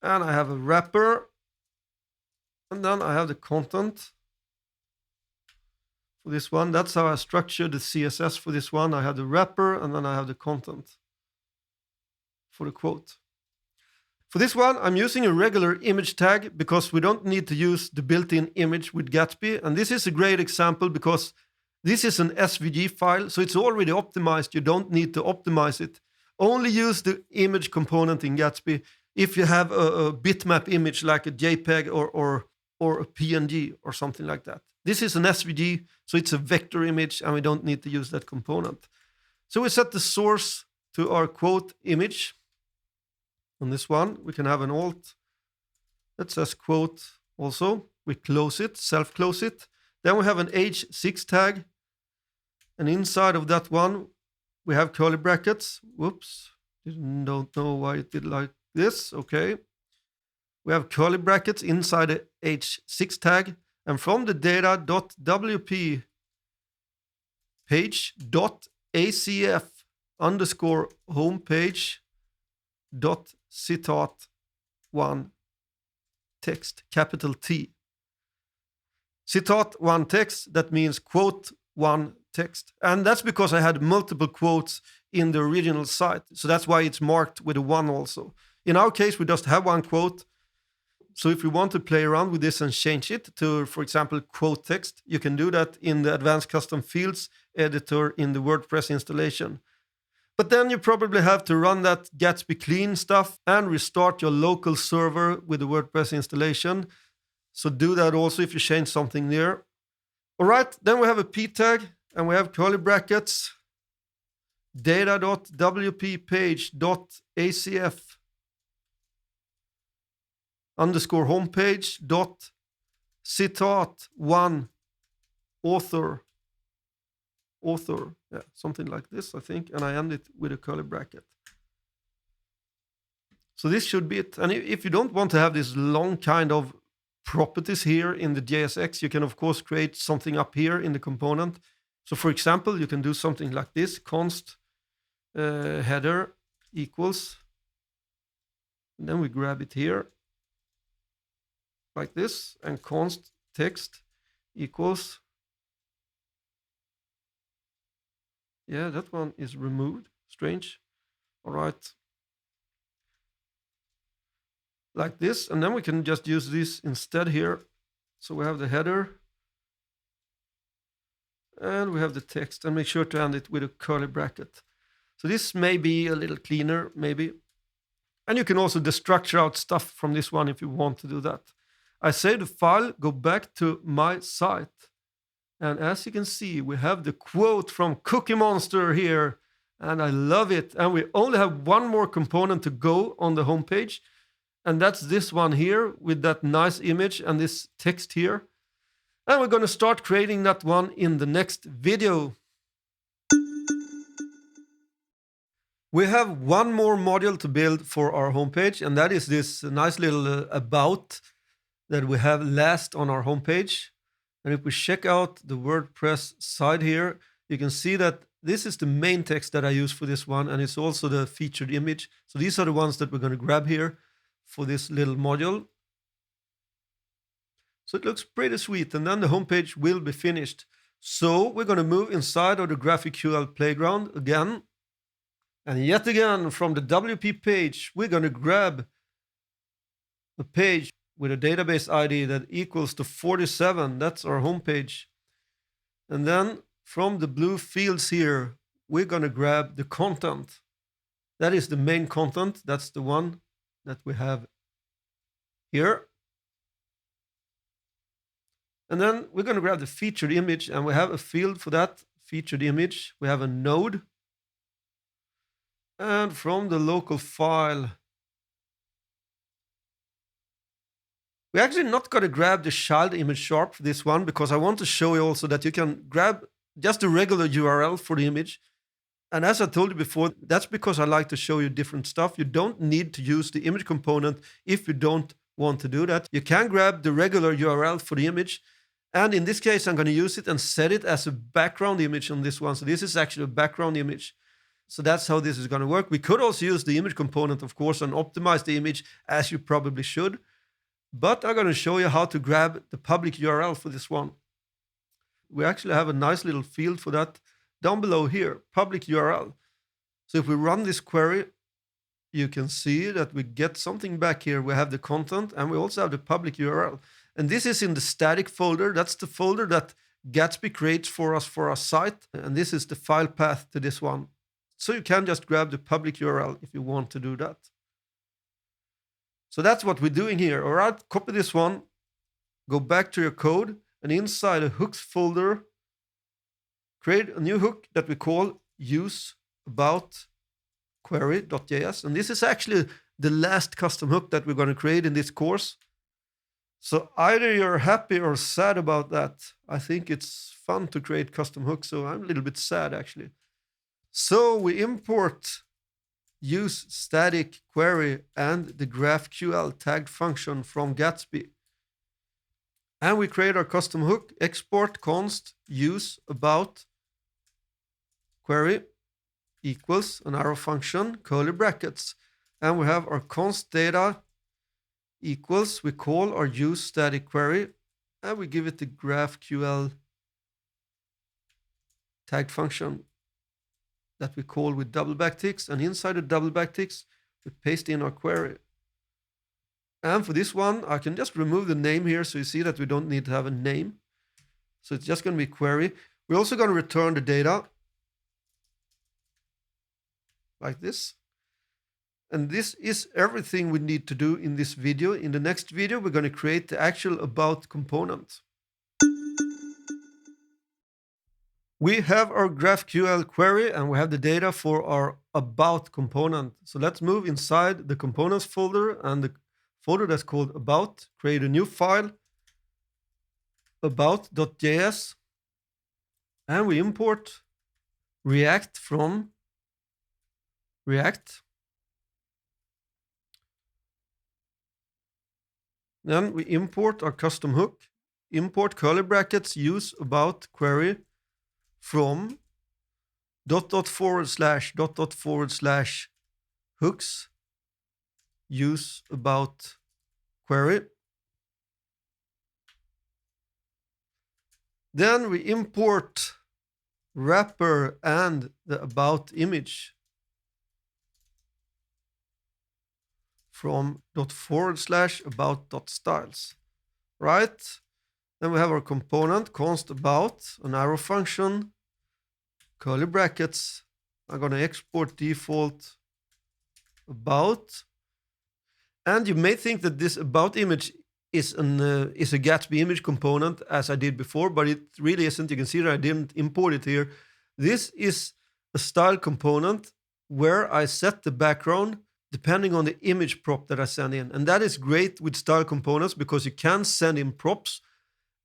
And I have a wrapper, and then I have the content for this one. That's how I structured the CSS for this one. I have the wrapper, and then I have the content for the quote. For this one, I'm using a regular image tag because we don't need to use the built-in image with Gatsby. And this is a great example because this is an SVG file, so it's already optimized. You don't need to optimize it. Only use the image component in Gatsby if you have a bitmap image like a JPEG or a PNG or something like that. This is an SVG, so it's a vector image, and we don't need to use that component. So we set the source to our quote image. On this one, we can have an alt that says quote also. We close it, self-close it. Then we have an h6 tag. And inside of that one, we have curly brackets. Whoops, don't know why it did like this. Okay. We have curly brackets inside the h6 tag. And from the data.wp page.acf underscore homepage dot citat1 text, capital T. Citat1 text, that means quote one text. And that's because I had multiple quotes in the original site. So that's why it's marked with a 1 also. In our case, we just have one quote. So if you want to play around with this and change it to, for example, quote text, you can do that in the Advanced Custom Fields editor in the WordPress installation. But then you probably have to run that Gatsby clean stuff and restart your local server with the WordPress installation. So do that also if you change something there. All right, then we have a p tag and we have curly brackets, data.wp page.acf underscore homepage dot citat1 author, yeah, something like this, I think, and I end it with a curly bracket. So this should be it. And if you don't want to have this long kind of properties here in the JSX, you can of course create something up here in the component. So for example, you can do something like this, const header equals, and then we grab it here like this, and const text equals, yeah, that one is removed, strange. All right, like this, and then we can just use this instead here. So we have the header and we have the text, and make sure to end it with a curly bracket. So this may be a little cleaner, maybe. And you can also destructure out stuff from this one if you want to do that. I save the file, go back to my site. And as you can see, we have the quote from Cookie Monster here. And I love it. And we only have one more component to go on the homepage. And that's this one here with that nice image and this text here. And we're going to start creating that one in the next video. We have one more module to build for our homepage, and that is this nice little about that we have last on our homepage. And if we check out the WordPress side here, you can see that this is the main text that I use for this one, and it's also the featured image. So these are the ones that we're going to grab here for this little module. So it looks pretty sweet, and then the homepage will be finished. So we're going to move inside of the GraphQL playground again. And yet again, from the WP page, we're going to grab a page with a database ID that equals to 47. That's our homepage. And then from the blue fields here, we're going to grab the content. That is the main content. That's the one that we have here. And then we're going to grab the featured image, and we have a field for that featured image. We have a node. And from the local file, we're actually not going to grab the child image sharp for this one, because I want to show you also that you can grab just a regular URL for the image. And as I told you before, that's because I like to show you different stuff. You don't need to use the image component if you don't want to do that. You can grab the regular URL for the image. And in this case, I'm going to use it and set it as a background image on this one. So this is actually a background image. So that's how this is going to work. We could also use the image component, of course, and optimize the image, as you probably should. But I'm going to show you how to grab the public URL for this one. We actually have a nice little field for that down below here, public URL. So if we run this query, you can see that we get something back here. We have the content and we also have the public URL. And this is in the static folder. That's the folder that Gatsby creates for us for our site. And this is the file path to this one. So you can just grab the public URL if you want to do that. So that's what we're doing here. All right, copy this one, go back to your code, and inside a hooks folder, create a new hook that we call use about query.js. And this is actually the last custom hook that we're going to create in this course. So either you're happy or sad about that. I think it's fun to create custom hooks, so I'm a little bit sad actually. So we import use static query and the GraphQL tagged function from Gatsby. And we create our custom hook, export const use about query equals an arrow function, curly brackets. And we have our const data equals, we call our use static query, and we give it the GraphQL tagged function that we call with double backticks, and inside the double backticks, we paste in our query. And for this one, I can just remove the name here, so you see that we don't need to have a name. So it's just going to be query. We're also going to return the data like this. And this is everything we need to do in this video. In the next video, we're going to create the actual about component. We have our GraphQL query and we have the data for our about component. So let's move inside the components folder and the folder that's called about, create a new file, about.js, and we import React from React. Then we import our custom hook, import curly brackets, use about query from ../../hooks use about query. Then we import wrapper and the about image from ..//about.styles, right? Then we have our component const about, an arrow function, curly brackets. I'm going to export default about. And you may think that this about image is a Gatsby image component, as I did before, but it really isn't. You can see that I didn't import it here. This is a style component where I set the background depending on the image prop that I send in. And that is great with style components because you can send in props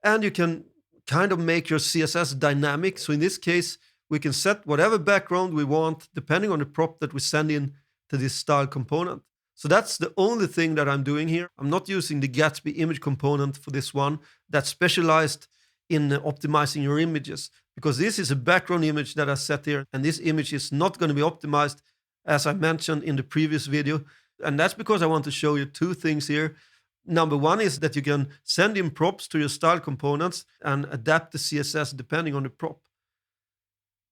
and you can kind of make your CSS dynamic. So in this case, we can set whatever background we want depending on the prop that we send in to this style component. So that's the only thing that I'm doing here. I'm not using the Gatsby image component for this one that's specialized in optimizing your images, because this is a background image that I set here, and this image is not going to be optimized, as I mentioned in the previous video. And that's because I want to show you two things here. Number one is that you can send in props to your style components and adapt the CSS depending on the prop.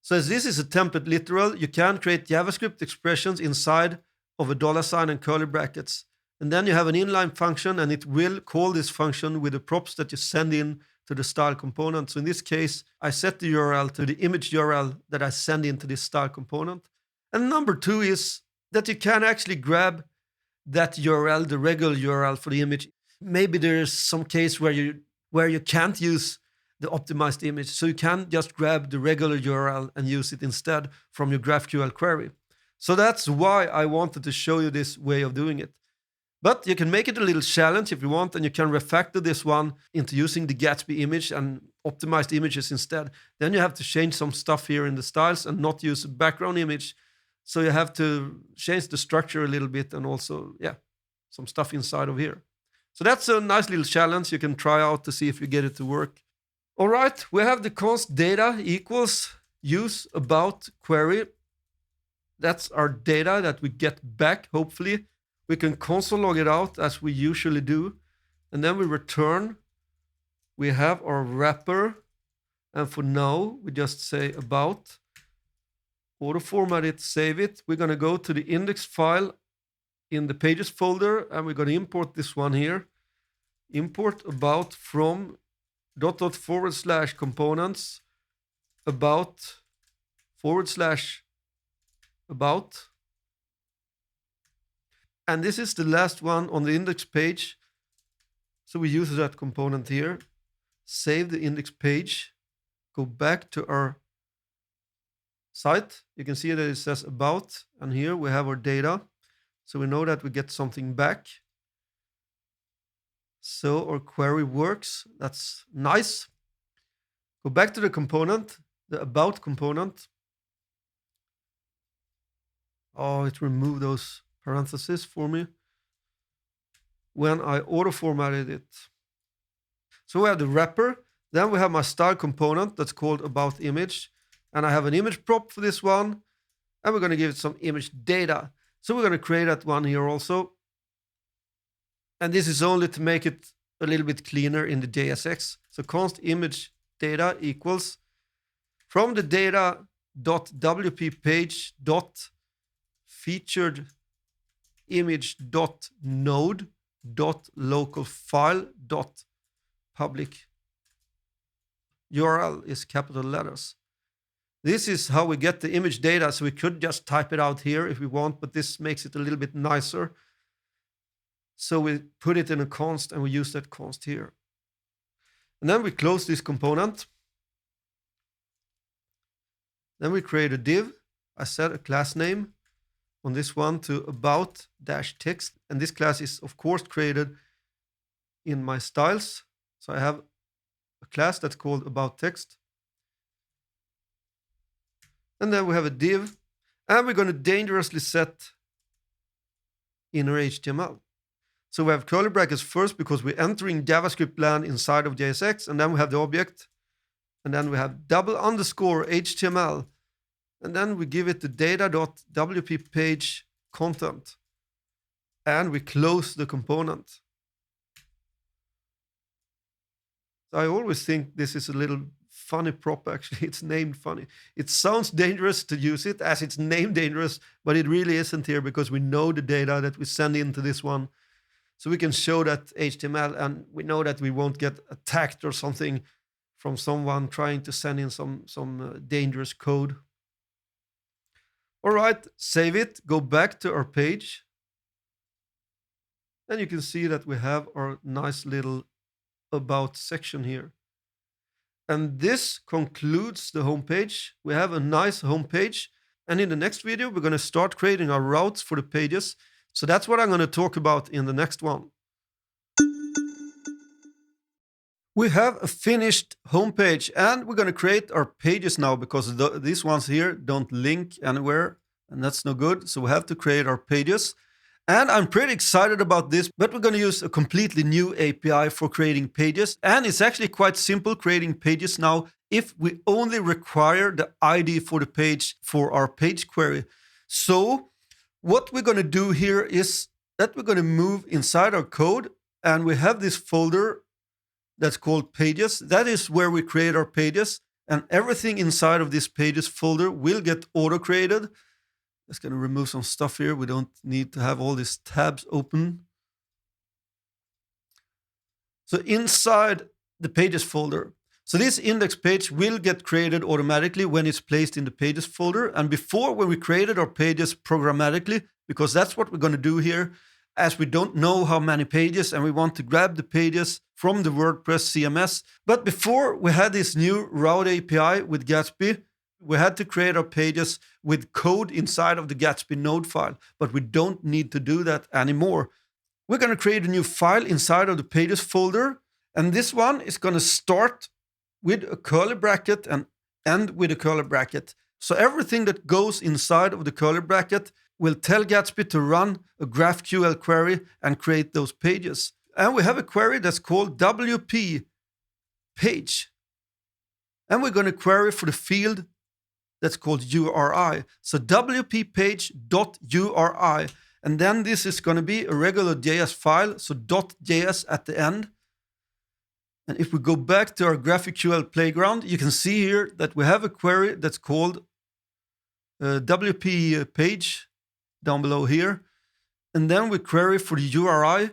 So as this is a template literal, you can create JavaScript expressions inside of a $ and curly brackets. And then you have an inline function and it will call this function with the props that you send in to the style component. So in this case, I set the URL to the image URL that I send into this style component. And number two is that you can actually grab that URL, the regular URL for the image. Maybe there's some case where you can't use the optimized image. So you can just grab the regular URL and use it instead from your GraphQL query. So that's why I wanted to show you this way of doing it. But you can make it a little challenge if you want, and you can refactor this one into using the Gatsby image. And optimized images instead. Then you have to change some stuff here in the styles and not use a background image. So you have to change the structure a little bit and also, yeah, some stuff inside of here. So that's a nice little challenge you can try out to see if you get it to work. All right, we have the const data equals use about query. That's our data that we get back, hopefully. We can console log it out as we usually do. And then we return. We have our wrapper. And for now, we just say about. Auto format it, save it. We're going to go to the index file in the pages folder. And we're going to import this one here. Import about from // components about / about. And this is the last one on the index page. So we use that component here. Save the index page. Go back to our site. You can see that it says about. And here we have our data. So we know that we get something back. So our query works. That's nice. Go back to the component, the about component. Oh, it removed those parentheses for me when I auto formatted it. So we have the wrapper. Then we have my style component that's called about image. And I have an image prop for this one. And we're going to give it some image data. So we're going to create that one here also. And this is only to make it a little bit cleaner in the JSX. So const image data equals from the data.wp page dot featured image dot node dot local file dot public. URL is capital letters. This is how we get the image data. So we could just type it out here if we want, but this makes it a little bit nicer. So we put it in a const and we use that const here. And then we close this component. Then we create a div. I set a class name on this one to about-text. And this class is, of course, created in my styles. So I have a class that's called about-text. And then we have a div. And we're going to dangerously set inner HTML. So we have curly brackets first because we're entering JavaScript land inside of JSX. And then we have the object. And then we have _HTML. And then we give it the data.wp page content. And we close the component. So I always think this is a little funny prop, actually. It's named funny. It sounds dangerous to use it as it's named dangerous, but it really isn't here because we know the data that we send into this one. So we can show that HTML and we know that we won't get attacked or something from someone trying to send in some dangerous code. All right, save it, go back to our page. And you can see that we have our nice little about section here. And this concludes the homepage. We have a nice homepage. And in the next video, we're going to start creating our routes for the pages. So that's what I'm going to talk about in the next one. We have a finished homepage and we're going to create our pages now because these ones here don't link anywhere and that's no good. So we have to create our pages. And I'm pretty excited about this, but we're going to use a completely new API for creating pages. And it's actually quite simple creating pages now if we only require the ID for the page for our page query. So what we're going to do here is that we're going to move inside our code and we have this folder that's called pages. That is where we create our pages and everything inside of this pages folder will get auto-created. Just going to remove some stuff here. We don't need to have all these tabs open. So inside the pages folder, so this index page will get created automatically when it's placed in the pages folder. And before, when we created our pages programmatically, because that's what we're going to do here, as we don't know how many pages and we want to grab the pages from the WordPress CMS. But before we had this new route API with Gatsby, we had to create our pages with code inside of the Gatsby-node file, but we don't need to do that anymore. We're going to create a new file inside of the pages folder, and this one is going to start with a curly bracket and end with a curly bracket. So everything that goes inside of the curly bracket will tell Gatsby to run a GraphQL query and create those pages. And we have a query that's called WP page. And we're going to query for the field that's called URI. So WP page.uri. And then this is going to be a regular JS file, so .js at the end. And if we go back to our GraphQL playground, you can see here that we have a query that's called WP page down below here. And then we query for the URI.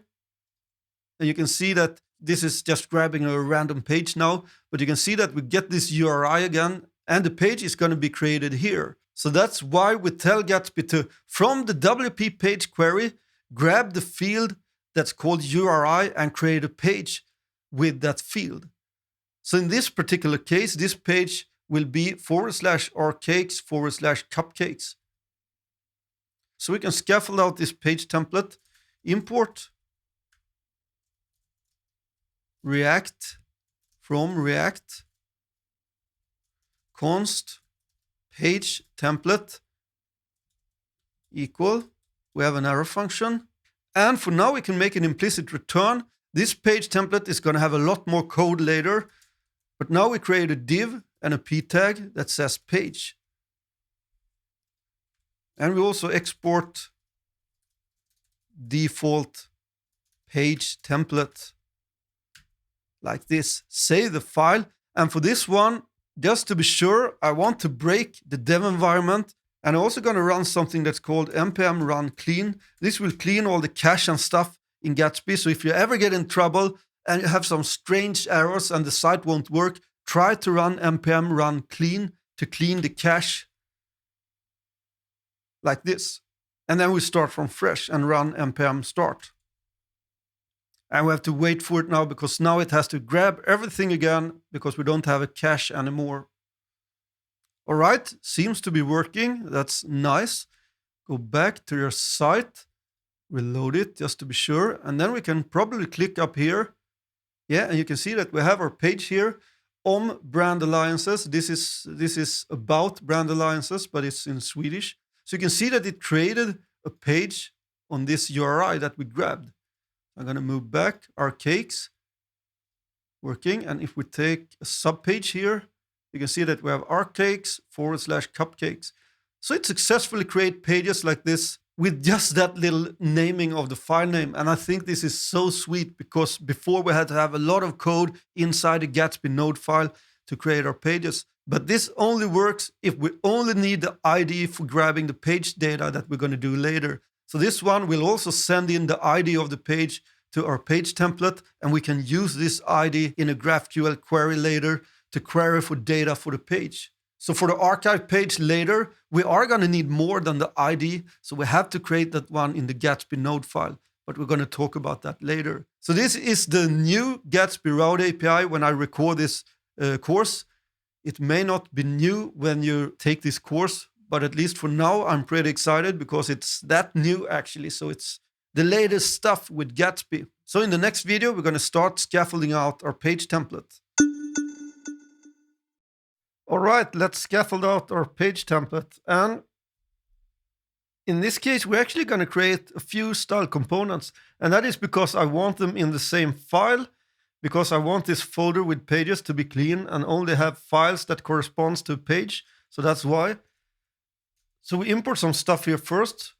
And you can see that this is just grabbing a random page now, but you can see that we get this URI again, and the page is going to be created here. So that's why we tell Gatsby to, from the WP page query, grab the field that's called URI and create a page with that field. So in this particular case, this page will be /rcakes/cupcakes. So we can scaffold out this page template, import React from React const page template equal, we have an arrow function. And for now, we can make an implicit return. This page template is going to have a lot more code later, but now we create a div and a p tag that says page. And we also export default page template like this. Save the file. And for this one, just to be sure, I want to break the dev environment. And I'm also going to run something that's called npm run clean. This will clean all the cache and stuff in Gatsby. So if you ever get in trouble and you have some strange errors and the site won't work, try to run npm run clean to clean the cache like this. And then we start from fresh and run npm start. And we have to wait for it now because now it has to grab everything again because we don't have a cache anymore. All right, seems to be working. That's nice. Go back to your site, reload it just to be sure. And then we can probably click up here. Yeah, and you can see that we have our page here on brand alliances. This is about brand alliances, but it's in Swedish. So you can see that it created a page on this URI that we grabbed. I'm going to move back, our cakes working. And if we take a subpage here, you can see that we have our cakes /cupcakes. So it successfully creates pages like this with just that little naming of the file name. And I think this is so sweet because before we had to have a lot of code inside the Gatsby-node file to create our pages. But this only works if we only need the ID for grabbing the page data that we're going to do later. So this one will also send in the ID of the page to our page template, and we can use this ID in a GraphQL query later to query for data for the page. So for the archive page later, we are going to need more than the ID, so we have to create that one in the Gatsby-node file, but we're going to talk about that later. So this is the new Gatsby Route API when I record this course. It may not be new when you take this course, but at least for now, I'm pretty excited because it's that new actually. So it's the latest stuff with Gatsby. So in the next video, we're going to start scaffolding out our page template. All right, let's scaffold out our page template. And in this case, we're actually going to create a few style components. And that is because I want them in the same file, because I want this folder with pages to be clean and only have files that corresponds to a page. So that's why. So we import some stuff here first.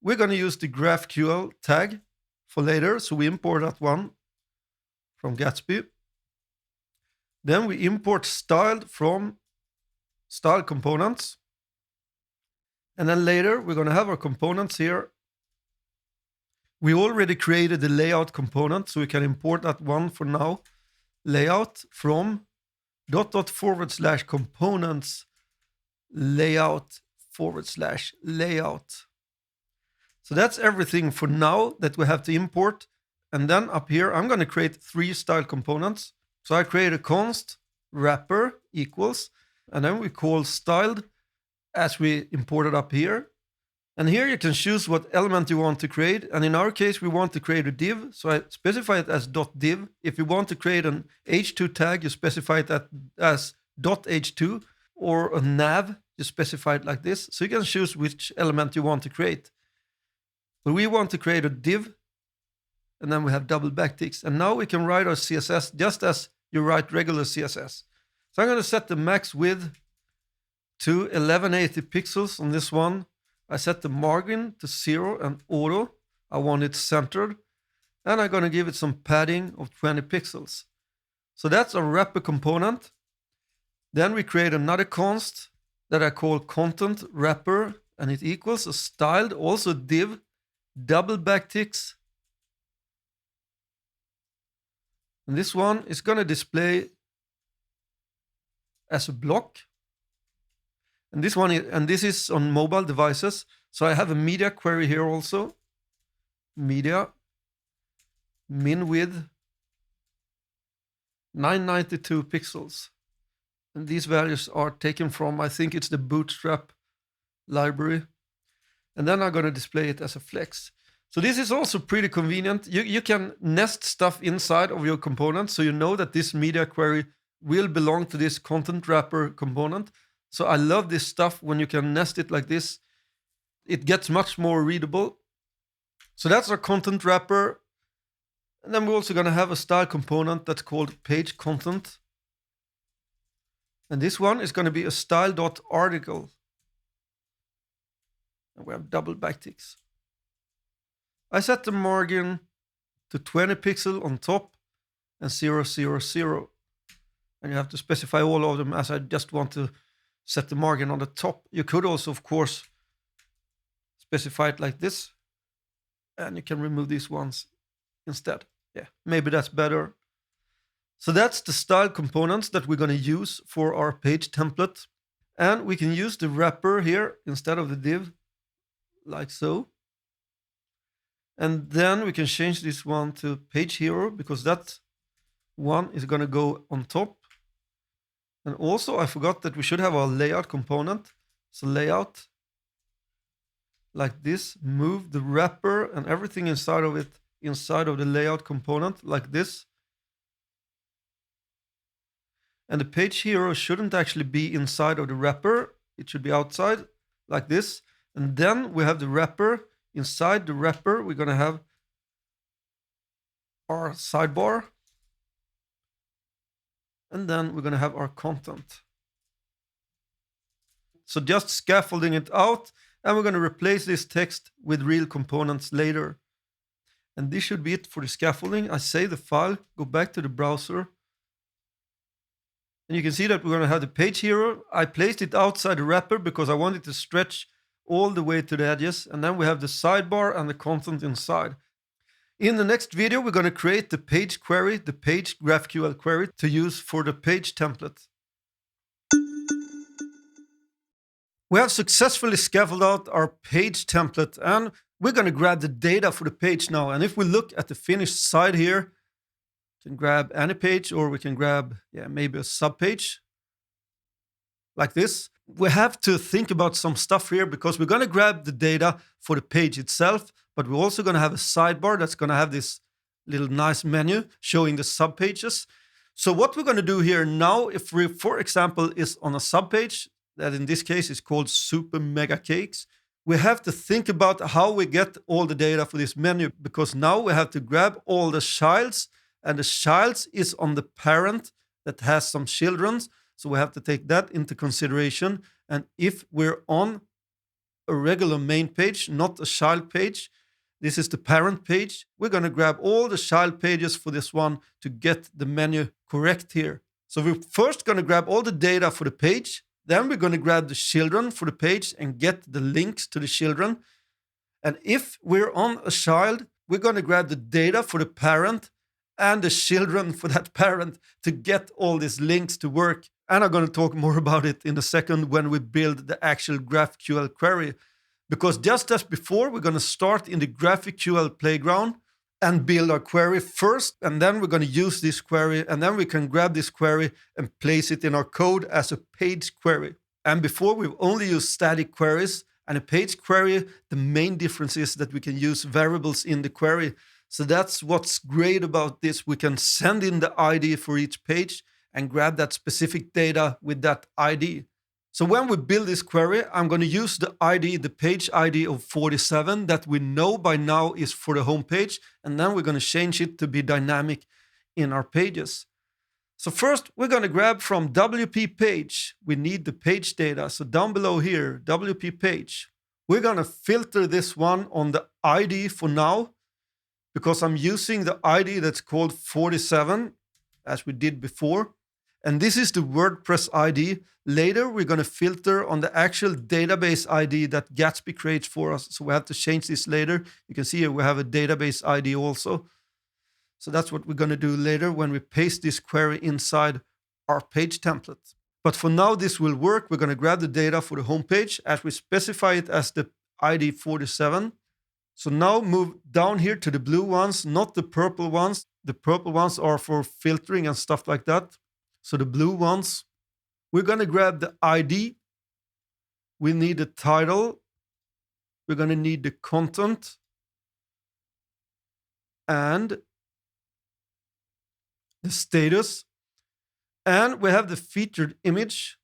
We're going to use the GraphQL tag for later. So we import that one from Gatsby. Then we import styled from style components. And then later we're going to have our components here. We already created the layout component, so we can import that one for now. Layout from /components layout /layout. So that's everything for now that we have to import. And then up here, I'm going to create 3 style components. So I create a const wrapper equals, and then we call styled as we imported up here. And here you can choose what element you want to create. And in our case, we want to create a div. So I specify it as .div. If you want to create an h2 tag, you specify it as .h2, or a nav, you specify it like this. So you can choose which element you want to create. But we want to create a div, and then we have double backticks. And now we can write our CSS just as you write regular CSS. So I'm going to set the max width to 1180 pixels on this one. I set the margin to 0 and auto. I want it centered. And I'm going to give it some padding of 20 pixels. So that's a wrapper component. Then we create another const that I call content wrapper, and it equals a styled also div, double backticks. And this one is going to display as a block. And this is on mobile devices. So I have a media query here also. Media, min width, 992 pixels. And these values are taken from, I think it's the Bootstrap library. And then I'm going to display it as a flex. So this is also pretty convenient. You can nest stuff inside of your component, so you know that this media query will belong to this content wrapper component. So I love this stuff when you can nest it like this. It gets much more readable. So that's our content wrapper. And then we're also going to have a style component that's called page content. And this one is going to be a style.article. And we have double backticks. I set the margin to 20 pixels on top and 0, 0, 0. And you have to specify all of them, as I just want to set the margin on the top. You could also, of course, specify it like this. And you can remove these ones instead. Yeah, maybe that's better. So that's the style components that we're going to use for our page template. And we can use the wrapper here instead of the div, like so. And then we can change this one to PageHero, because that one is going to go on top. And also, I forgot that we should have our layout component. So layout, like this, move the wrapper and everything inside of it, inside of the layout component, like this. And the PageHero shouldn't actually be inside of the wrapper. It should be outside, like this. And then we have the wrapper. Inside the wrapper, we're going to have our sidebar. And then we're going to have our content. So just scaffolding it out. And we're going to replace this text with real components later. And this should be it for the scaffolding. I save the file, go back to the browser. And you can see that we're going to have the PageHero. I placed it outside the wrapper because I wanted to stretch all the way to the edges. And then we have the sidebar and the content inside. In the next video, we're going to create the page query, the PageGraphQL query, to use for the page template. We have successfully scaffolded out our page template, and we're going to grab the data for the page now. And if we look at the finished side here, we can grab any page, or we can grab maybe a subpage like this. We have to think about some stuff here, because we're going to grab the data for the page itself, but we're also going to have a sidebar that's going to have this little nice menu showing the subpages. So what we're going to do here now, if we, for example, is on a subpage, that in this case is called Super Mega Cakes, we have to think about how we get all the data for this menu, because now we have to grab all the childs, and the childs is on the parent that has some children. So we have to take that into consideration. And if we're on a regular main page, not a child page, this is the parent page, we're going to grab all the child pages for this one to get the menu correct here. So we're first going to grab all the data for the page. Then we're going to grab the children for the page and get the links to the children. And if we're on a child, we're going to grab the data for the parent and the children for that parent to get all these links to work. And I'm going to talk more about it in a second when we build the actual GraphQL query. Because just as before, we're going to start in the GraphQL playground and build our query first. And then we're going to use this query. And then we can grab this query and place it in our code as a page query. And before, we've only used static queries. And a page query, the main difference is that we can use variables in the query. So that's what's great about this. We can send in the ID for each page and grab that specific data with that ID. So when we build this query, I'm going to use the ID, the page ID of 47 that we know by now is for the home page. And then we're going to change it to be dynamic in our pages. So first, we're going to grab from WP page. We need the page data. So down below here, WP page. We're going to filter this one on the ID for now, because I'm using the ID that's called 47, as we did before. And this is the WordPress ID. Later, we're going to filter on the actual database ID that Gatsby creates for us. So we have to change this later. You can see here we have a database ID also. So that's what we're going to do later when we paste this query inside our page template. But for now, this will work. We're going to grab the data for the home page as we specify it as the ID 47. So now move down here to the blue ones, not the purple ones. The purple ones are for filtering and stuff like that. So the blue ones, we're going to grab the ID. We need the title. We're going to need the content. And the status. And we have the featured image.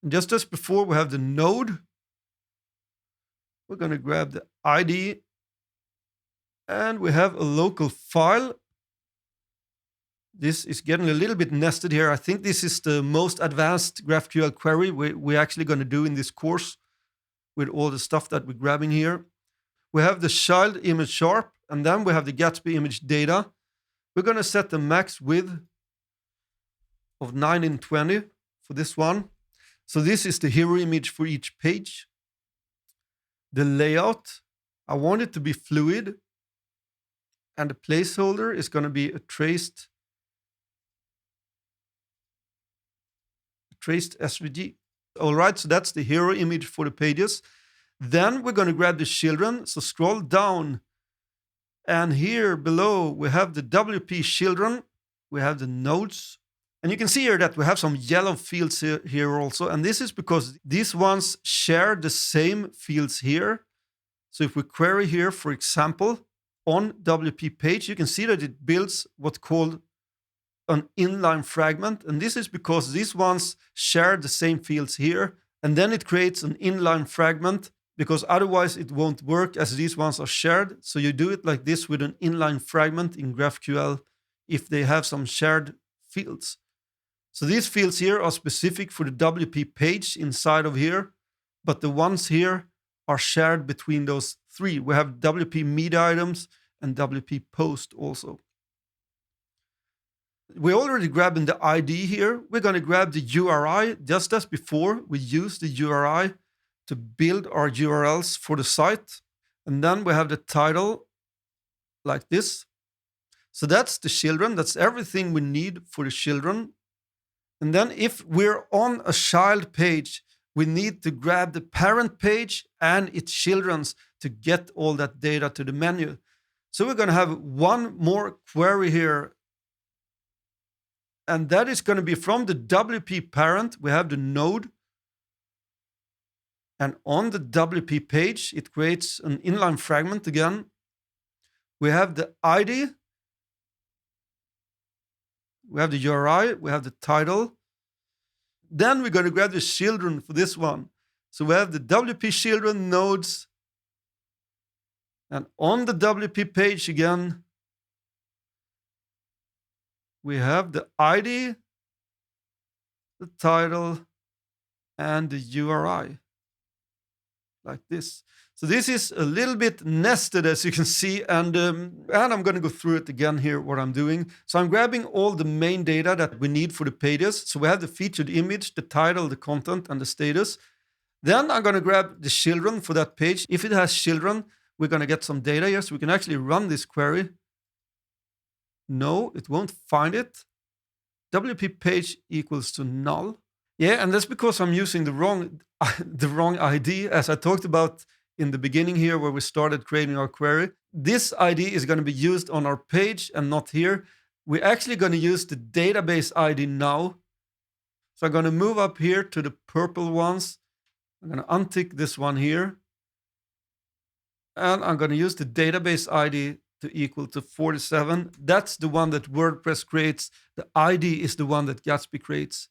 And just as before, we have the node. We're going to grab the ID. And we have a local file. This is getting a little bit nested here. I think this is the most advanced GraphQL query we're actually going to do in this course with all the stuff that we're grabbing here. We have the child image sharp, and then we have the Gatsby image data. We're going to set the max width of 1920 for this one. So this is the hero image for each page. The layout, I want it to be fluid. And the placeholder is going to be a traced SVG. All right, so that's the hero image for the pages. Then we're going to grab the children. So scroll down. And here below, we have the WP children. We have the nodes. And you can see here that we have some yellow fields here also. And this is because these ones share the same fields here. So if we query here, for example, on WP page, you can see that it builds what's called an inline fragment. And this is because these ones share the same fields here. And then it creates an inline fragment, because otherwise it won't work as these ones are shared. So you do it like this with an inline fragment in GraphQL if they have some shared fields. So these fields here are specific for the WP page inside of here, but the ones here are shared between those three. We have WP media items and WP post also. We're already grabbing the ID here. We're going to grab the URI just as before. We use the URI to build our URLs for the site. And then we have the title like this. So that's the children. That's everything we need for the children. And then if we're on a child page, we need to grab the parent page and its children's to get all that data to the menu. So we're going to have one more query here. And that is going to be from the WP parent. We have the node. And on the WP page, it creates an inline fragment again. We have the ID. We have the URI. We have the title. Then we're going to grab the children for this one. So we have the WP children nodes. And on the WP page again, we have the ID, the title, and the URI. Like this. So this is a little bit nested, as you can see, and I'm going to go through it again here, what I'm doing. So I'm grabbing all the main data that we need for the pages. So we have the featured image, the title, the content, and the status. Then I'm going to grab the children for that page. If it has children, we're going to get some data here, so we can actually run this query. No, it won't find it. WP page equals to null. Yeah, and that's because I'm using the wrong ID, as I talked about in the beginning here where we started creating our query. This ID is going to be used on our page and not here. We're actually going to use the database ID now. So I'm going to move up here to the purple ones. I'm going to untick this one here. And I'm going to use the database ID to equal to 47. That's the one that WordPress creates. The ID is the one that Gatsby creates.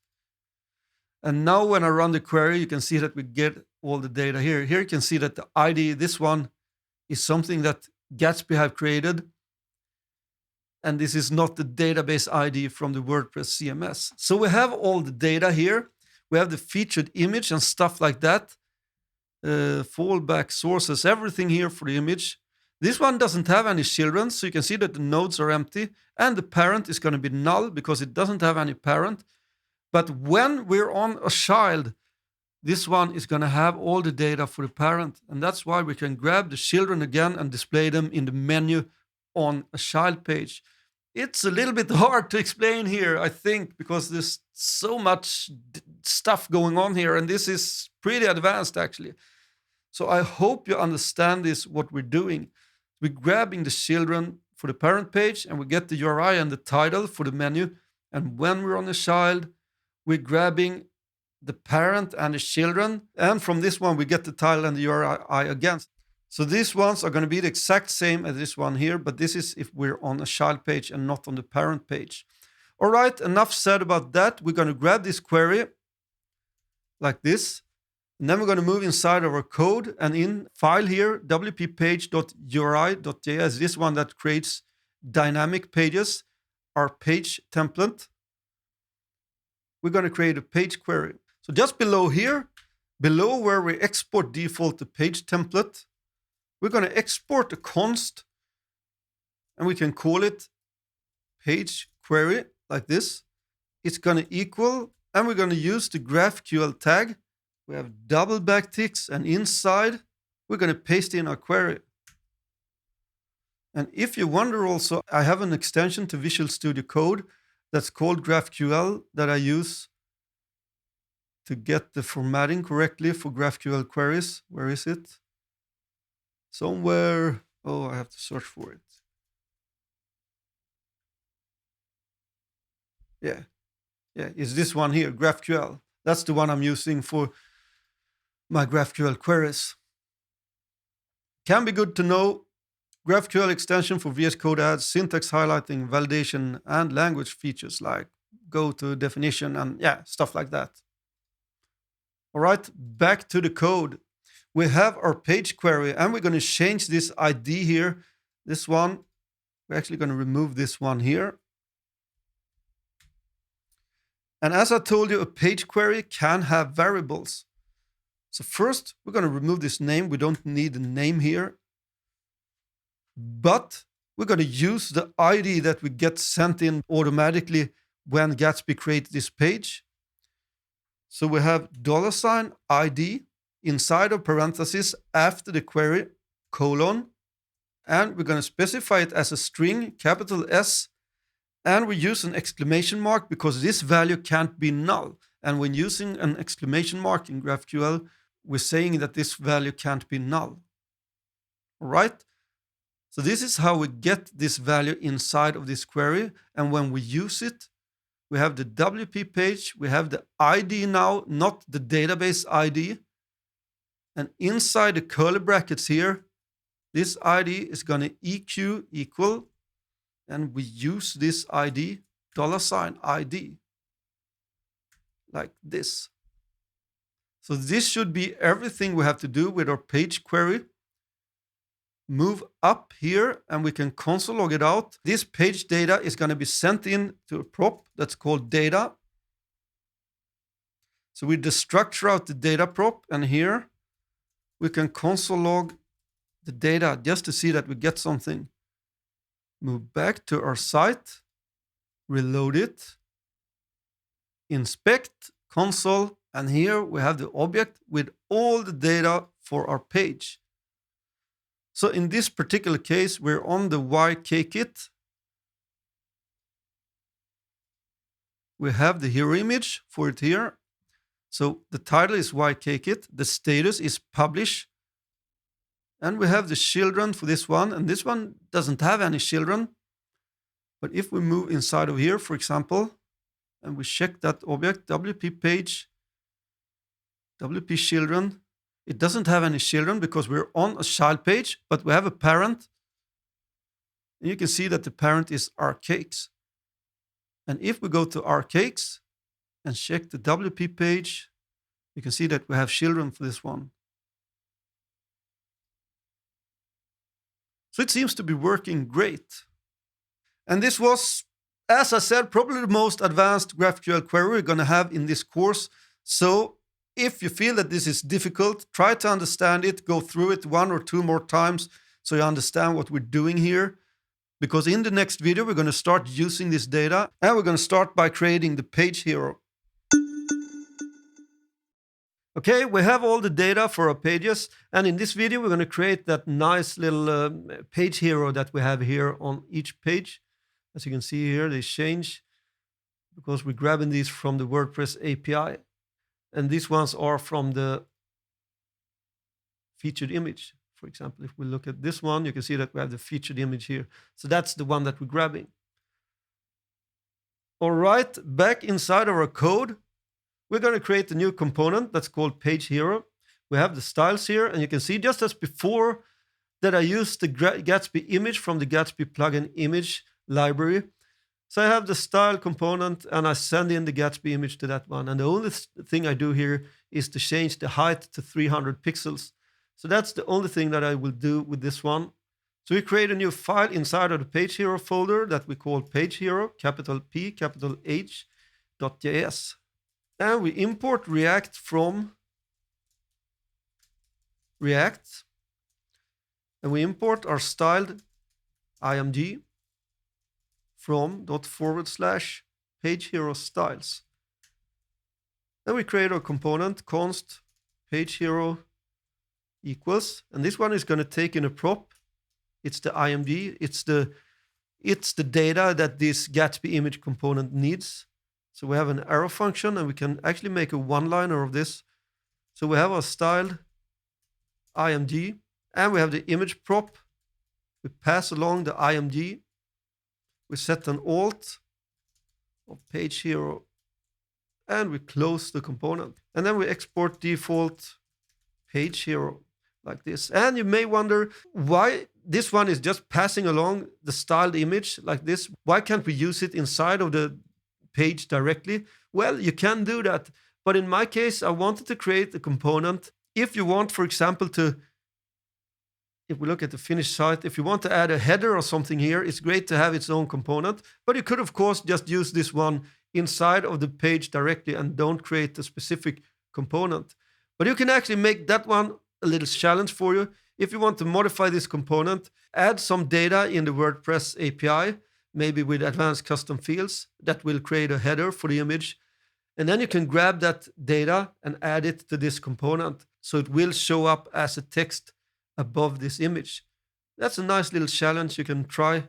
And now when I run the query, you can see that we get all the data here. Here you can see that the ID, this one, is something that Gatsby have created. And this is not the database ID from the WordPress CMS. So we have all the data here. We have the featured image and stuff like that. Fallback sources, everything here for the image. This one doesn't have any children, so you can see that the nodes are empty. And the parent is going to be null because it doesn't have any parent. But when we're on a child, this one is going to have all the data for the parent. And that's why we can grab the children again and display them in the menu on a child page. It's a little bit hard to explain here, I think, because there's so much stuff going on here. And this is pretty advanced, actually. So I hope you understand this, what we're doing. We're grabbing the children for the parent page, and we get the URI and the title for the menu. And when we're on the child, we're grabbing the parent and the children. And from this one, we get the title and the URI again. So these ones are going to be the exact same as this one here, but this is if we're on a child page and not on the parent page. All right, enough said about that. We're going to grab this query like this. And then we're going to move inside of our code, and in file here, wppage.uri.js, this one that creates dynamic pages, our page template. We're going to create a page query. So just below here, below where we export default to page template, we're going to export a const, and we can call it page query like this. It's going to equal, and we're going to use the GraphQL tag. We have double backticks, and inside we're going to paste in our query. And if you wonder also, I have an extension to Visual Studio Code that's called GraphQL that I use to get the formatting correctly for GraphQL queries. Where is it? Somewhere. Oh, I have to search for it. Yeah, it's this one here, GraphQL. That's the one I'm using for my GraphQL queries. Can be good to know. GraphQL extension for VS Code adds syntax highlighting, validation, and language features like go to definition and stuff like that. All right, back to the code. We have our page query, and we're going to change this ID here. This one, we're actually going to remove this one here. And as I told you, a page query can have variables. So first, we're going to remove this name. We don't need a name here. But we're going to use the ID that we get sent in automatically when Gatsby creates this page. So we have $ID inside of parentheses after the query, colon. And we're going to specify it as a string, capital S. And we use an exclamation mark because this value can't be null. And when using an exclamation mark in GraphQL, we're saying that this value can't be null. All right? So this is how we get this value inside of this query. And when we use it, we have the WP page, we have the ID now, not the database ID. And inside the curly brackets here, this ID is going to EQ equal, and we use this ID, $ID, like this. So this should be everything we have to do with our page query. Move up here, and we can console log it out. This page data is going to be sent in to a prop that's called data. So we destructure out the data prop, and here we can console log the data just to see that we get something. Move back to our site, reload it, inspect, console, and here we have the object with all the data for our page. So in this particular case, we're on the YK kit. We have the hero image for it here. So the title is YK kit. The status is publish. And we have the children for this one. And this one doesn't have any children. But if we move inside of here, for example, and we check that object, WP page, WP children, It doesn't have any children because we're on a child page, but we have a parent. And you can see that the parent is our cakes. And if we go to our cakes and check the WP page, you can see that we have children for this one. So it seems to be working great. And this was, as I said, probably the most advanced GraphQL query we're going to have in this course. So if you feel that this is difficult, try to understand it, go through it 1 or 2 more times so you understand what we're doing here. Because in the next video, we're going to start using this data, and we're going to start by creating the PageHero. Okay, we have all the data for our pages, and in this video, we're going to create that nice little PageHero that we have here on each page. As you can see here, they change because we're grabbing these from the WordPress API. And these ones are from the featured image. For example, if we look at this one, you can see that we have the featured image here. So that's the one that we're grabbing. All right, back inside of our code, we're going to create a new component that's called PageHero. We have the styles here, and you can see just as before that I used the Gatsby image from the Gatsby plugin image library. So I have the style component, and I send in the Gatsby image to that one. And the only thing I do here is to change the height to 300 pixels. So that's the only thing that I will do with this one. So we create a new file inside of the PageHero folder that we call PageHero, capital P, capital H, .js. And we import React from React. And we import our styled img from ./PageHero styles. And we create our component const PageHero equals, and this one is going to take in a prop. It's the img. It's the data that this Gatsby image component needs. So we have an arrow function, and we can actually make a one-liner of this. So we have our styled img, and we have the image prop. We pass along the img. We set an alt of PageHero, and we close the component. And then we export default PageHero like this. And you may wonder why this one is just passing along the styled image like this. Why can't we use it inside of the page directly? Well, you can do that. But in my case, I wanted to create a component. If you want, for example, if we look at the finished site, if you want to add a header or something here, it's great to have its own component. But you could, of course, just use this one inside of the page directly and don't create a specific component. But you can actually make that one a little challenge for you. If you want to modify this component, add some data in the WordPress API, maybe with advanced custom fields that will create a header for the image. And then you can grab that data and add it to this component. So it will show up as a text above this image. That's a nice little challenge you can try.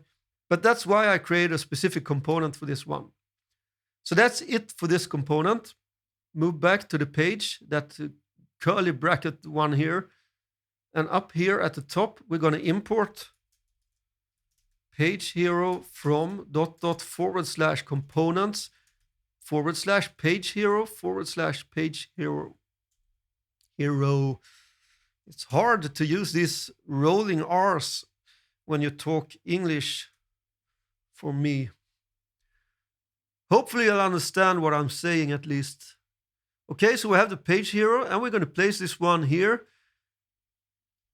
But that's why I created a specific component for this one. So that's it for this component. Move back to the page, that curly bracket one here. And up here at the top, we're going to import PageHero from /components /PageHero /PageHero. It's hard to use these rolling R's when you talk English for me. Hopefully you'll understand what I'm saying at least. Okay, so we have the PageHero, and we're going to place this one here.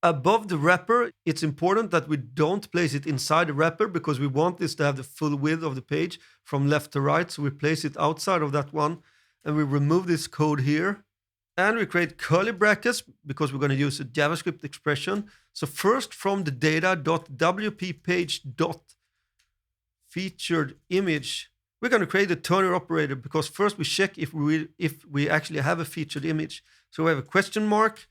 Above the wrapper, it's important that we don't place it inside the wrapper because we want this to have the full width of the page from left to right. So we place it outside of that one, and we remove this code here. And we create curly brackets because we're going to use a JavaScript expression. So first, from the data.wppage.featuredImage, we're going to create a turner operator because first we check if we actually have a featured image. So we have a question mark,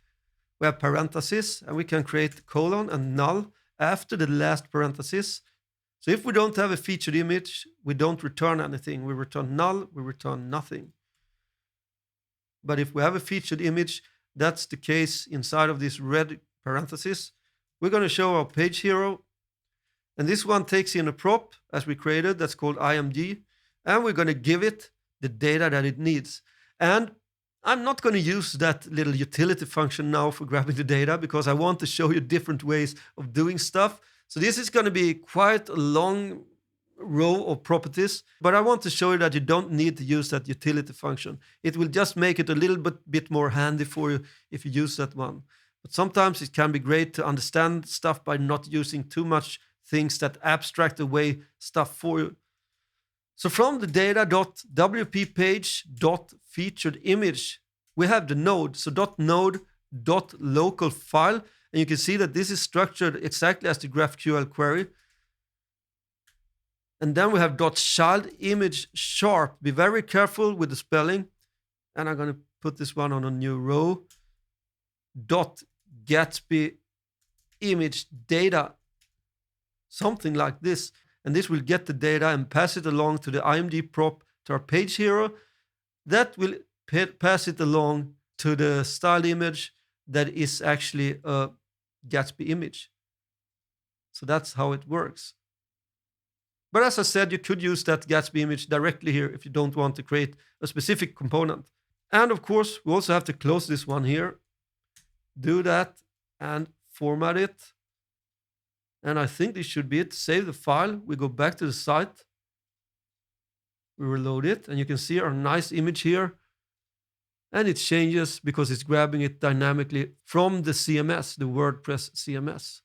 we have parentheses, and we can create colon and null after the last parenthesis. So if we don't have a featured image, we don't return anything. We return null, we return nothing. But if we have a featured image, that's the case inside of this red parenthesis. We're going to show our PageHero. And this one takes in a prop as we created, that's called img. And we're going to give it the data that it needs. And I'm not going to use that little utility function now for grabbing the data because I want to show you different ways of doing stuff. So this is going to be quite a long row of properties, but I want to show you that you don't need to use that utility function. It will just make it a little bit more handy for you if you use that one. But sometimes it can be great to understand stuff by not using too much things that abstract away stuff for you. So from the data.wppage.featuredImage, we have the node. So .node.local file. And you can see that this is structured exactly as the GraphQL query. And then we have .childImage_sharp. Be very careful with the spelling. And I'm going to put this one on a new row. .GatsbyImageData. Something like this. And this will get the data and pass it along to the IMG prop to our PageHero. That will pass it along to the style image that is actually a Gatsby image. So that's how it works. But as I said, you could use that Gatsby image directly here if you don't want to create a specific component. And of course, we also have to close this one here. Do that and format it. And I think this should be it. Save the file. We go back to the site. We reload it. And you can see our nice image here. And it changes because it's grabbing it dynamically from the CMS, the WordPress CMS.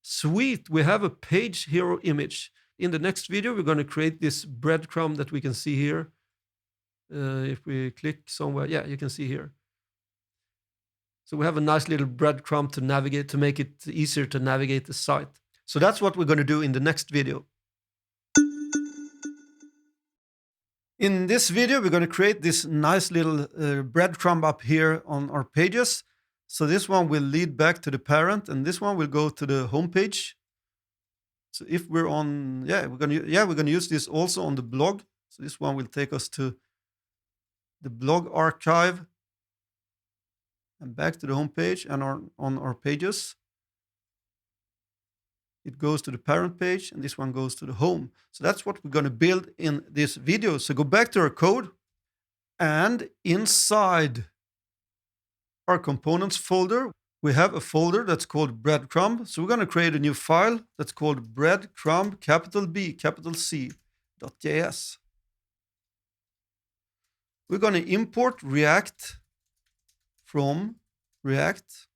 Sweet. We have a PageHero image. In the next video, we're going to create this breadcrumb that we can see here. If we click somewhere, yeah, you can see here. So we have a nice little breadcrumb to navigate, to make it easier to navigate the site. So that's what we're going to do in the next video. In this video, we're going to create this nice little breadcrumb up here on our pages. So this one will lead back to the parent, and this one will go to the home page. So if we're on, we're going to use this also on the blog. So this one will take us to the blog archive and back to the home page and on our pages. It goes to the parent page, and this one goes to the home. So that's what we're going to build in this video. So go back to our code, and inside our components folder, we have a folder that's called breadcrumb. So we're going to create a new file that's called breadcrumb, capital B, capital C.js. We're going to import React from React.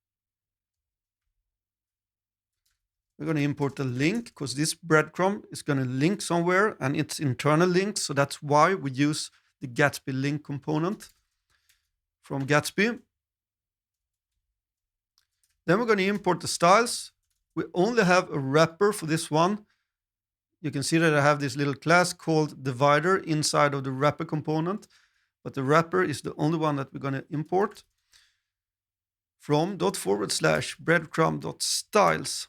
We're going to import a link because this breadcrumb is going to link somewhere, and it's internal links. So that's why we use the Gatsby link component from Gatsby. Then we're going to import the styles. We only have a wrapper for this one. You can see that I have this little class called divider inside of the wrapper component, but the wrapper is the only one that we're going to import from ./breadcrumb.styles.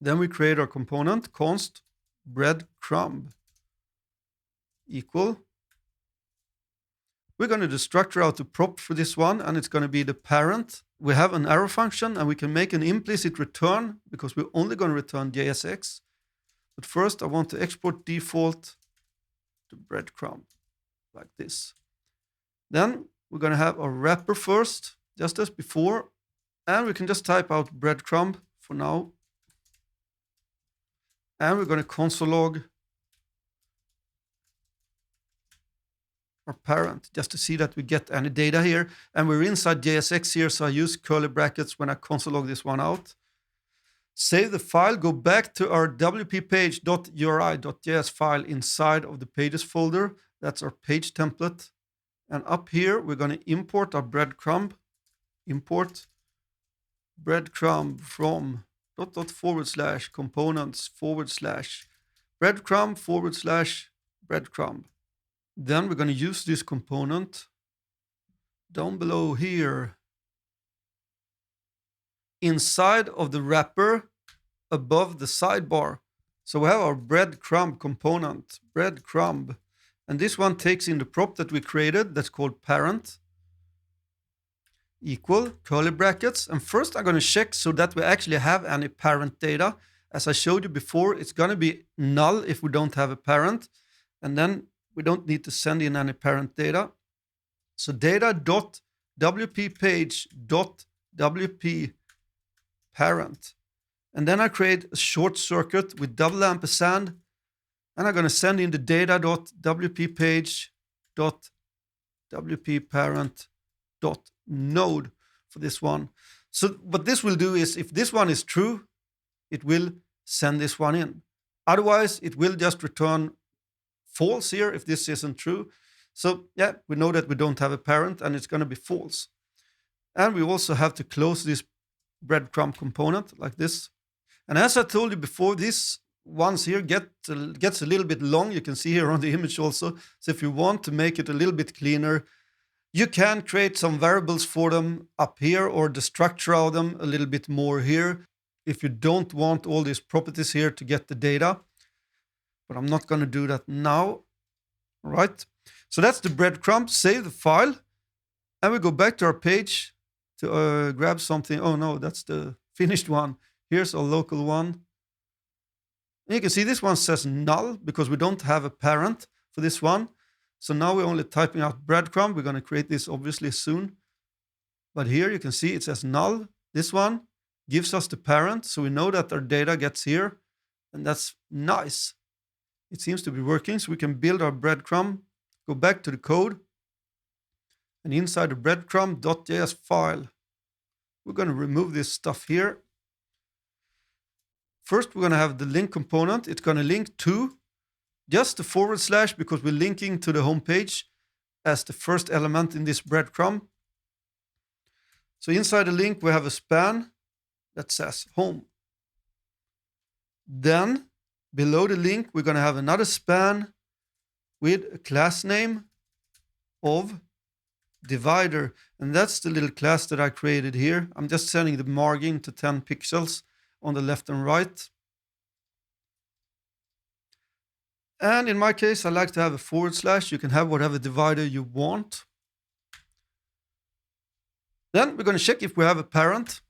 Then we create our component const breadcrumb equal. We're going to destructure out the prop for this one, and it's going to be the parent. We have an arrow function, and we can make an implicit return because we're only going to return JSX. But first, I want to export default to breadcrumb like this. Then we're going to have our wrapper first, just as before, and we can just type out breadcrumb for now. And we're going to console log our parent just to see that we get any data here. And we're inside JSX here, so I use curly brackets when I console log this one out. Save the file, go back to our wppage.uri.js file inside of the pages folder. That's our page template. And up here, we're going to import our breadcrumb. Import breadcrumb from /components/breadcrumb/breadcrumb. Then we're going to use this component down below here inside of the wrapper above the sidebar. So we have our breadcrumb component, breadcrumb, and this one takes in the prop that we created that's called parent equal curly brackets. And first I'm going to check so that we actually have any parent data. As I showed you before, it's going to be null if we don't have a parent, and then we don't need to send in any parent data. So data.wppage.wp parent. And then I create a short circuit with double ampersand, and I'm going to send in the data.wppage.wpparent.node for this one. So what this will do is, if this one is true, it will send this one in. Otherwise, it will just return false here if this isn't true. So yeah, we know that we don't have a parent and it's going to be false. And we also have to close this breadcrumb component like this. And as I told you before, these ones here gets a little bit long. You can see here on the image also. So if you want to make it a little bit cleaner, you can create some variables for them up here, or the structure of them a little bit more here, if you don't want all these properties here to get the data. But I'm not going to do that now. All right. So that's the breadcrumb. Save the file. And we go back to our page to grab something. Oh no, that's the finished one. Here's a local one. And you can see this one says null because we don't have a parent for this one. So now we're only typing out breadcrumb. We're going to create this obviously soon. But here you can see it says null. This one gives us the parent. So we know that our data gets here. And that's nice. It seems to be working. So we can build our breadcrumb, go back to the code. And inside the breadcrumb.js file, we're going to remove this stuff here. First, we're going to have the link component. It's going to link to just the / because we're linking to the home page as the first element in this breadcrumb. So inside the link, we have a span that says home. Then below the link, we're going to have another span with a class name of divider. And that's the little class that I created here. I'm just setting the margin to 10 pixels on the left and right. And in my case, I like to have a /. You can have whatever divider you want. Then we're going to check if we have a parent.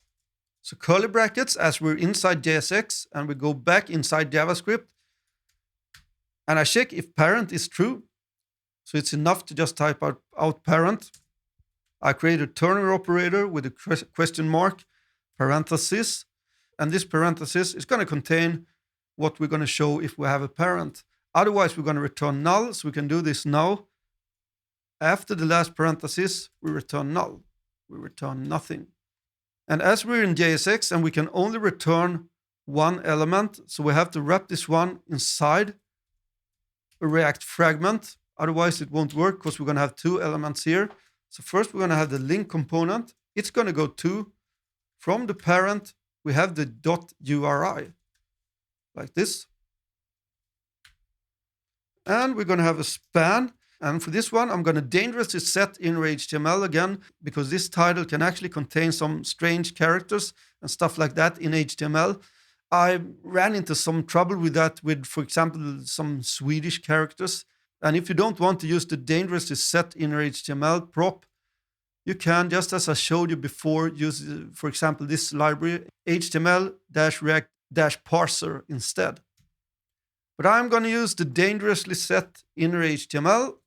So curly brackets as we're inside JSX, and we go back inside JavaScript. And I check if parent is true. So it's enough to just type out parent. I create a ternary operator with a question mark, parenthesis. And this parenthesis is going to contain what we're going to show if we have a parent. Otherwise, we're going to return null. So we can do this now. After the last parenthesis, we return null. We return nothing. And as we're in JSX and we can only return one element, so we have to wrap this one inside a React fragment. Otherwise, it won't work because we're going to have two elements here. So first, we're going to have the link component. It's going to go to, from the parent, we have the .uri, like this. And we're going to have a span. And for this one, I'm going to dangerously set inner HTML again, because this title can actually contain some strange characters and stuff like that in HTML. I ran into some trouble with that with, for example, some Swedish characters. And if you don't want to use the dangerously set inner HTML prop, you can, just as I showed you before, use, for example, this library, HTML-React-parser instead. But I'm going to use the dangerously set inner HTML.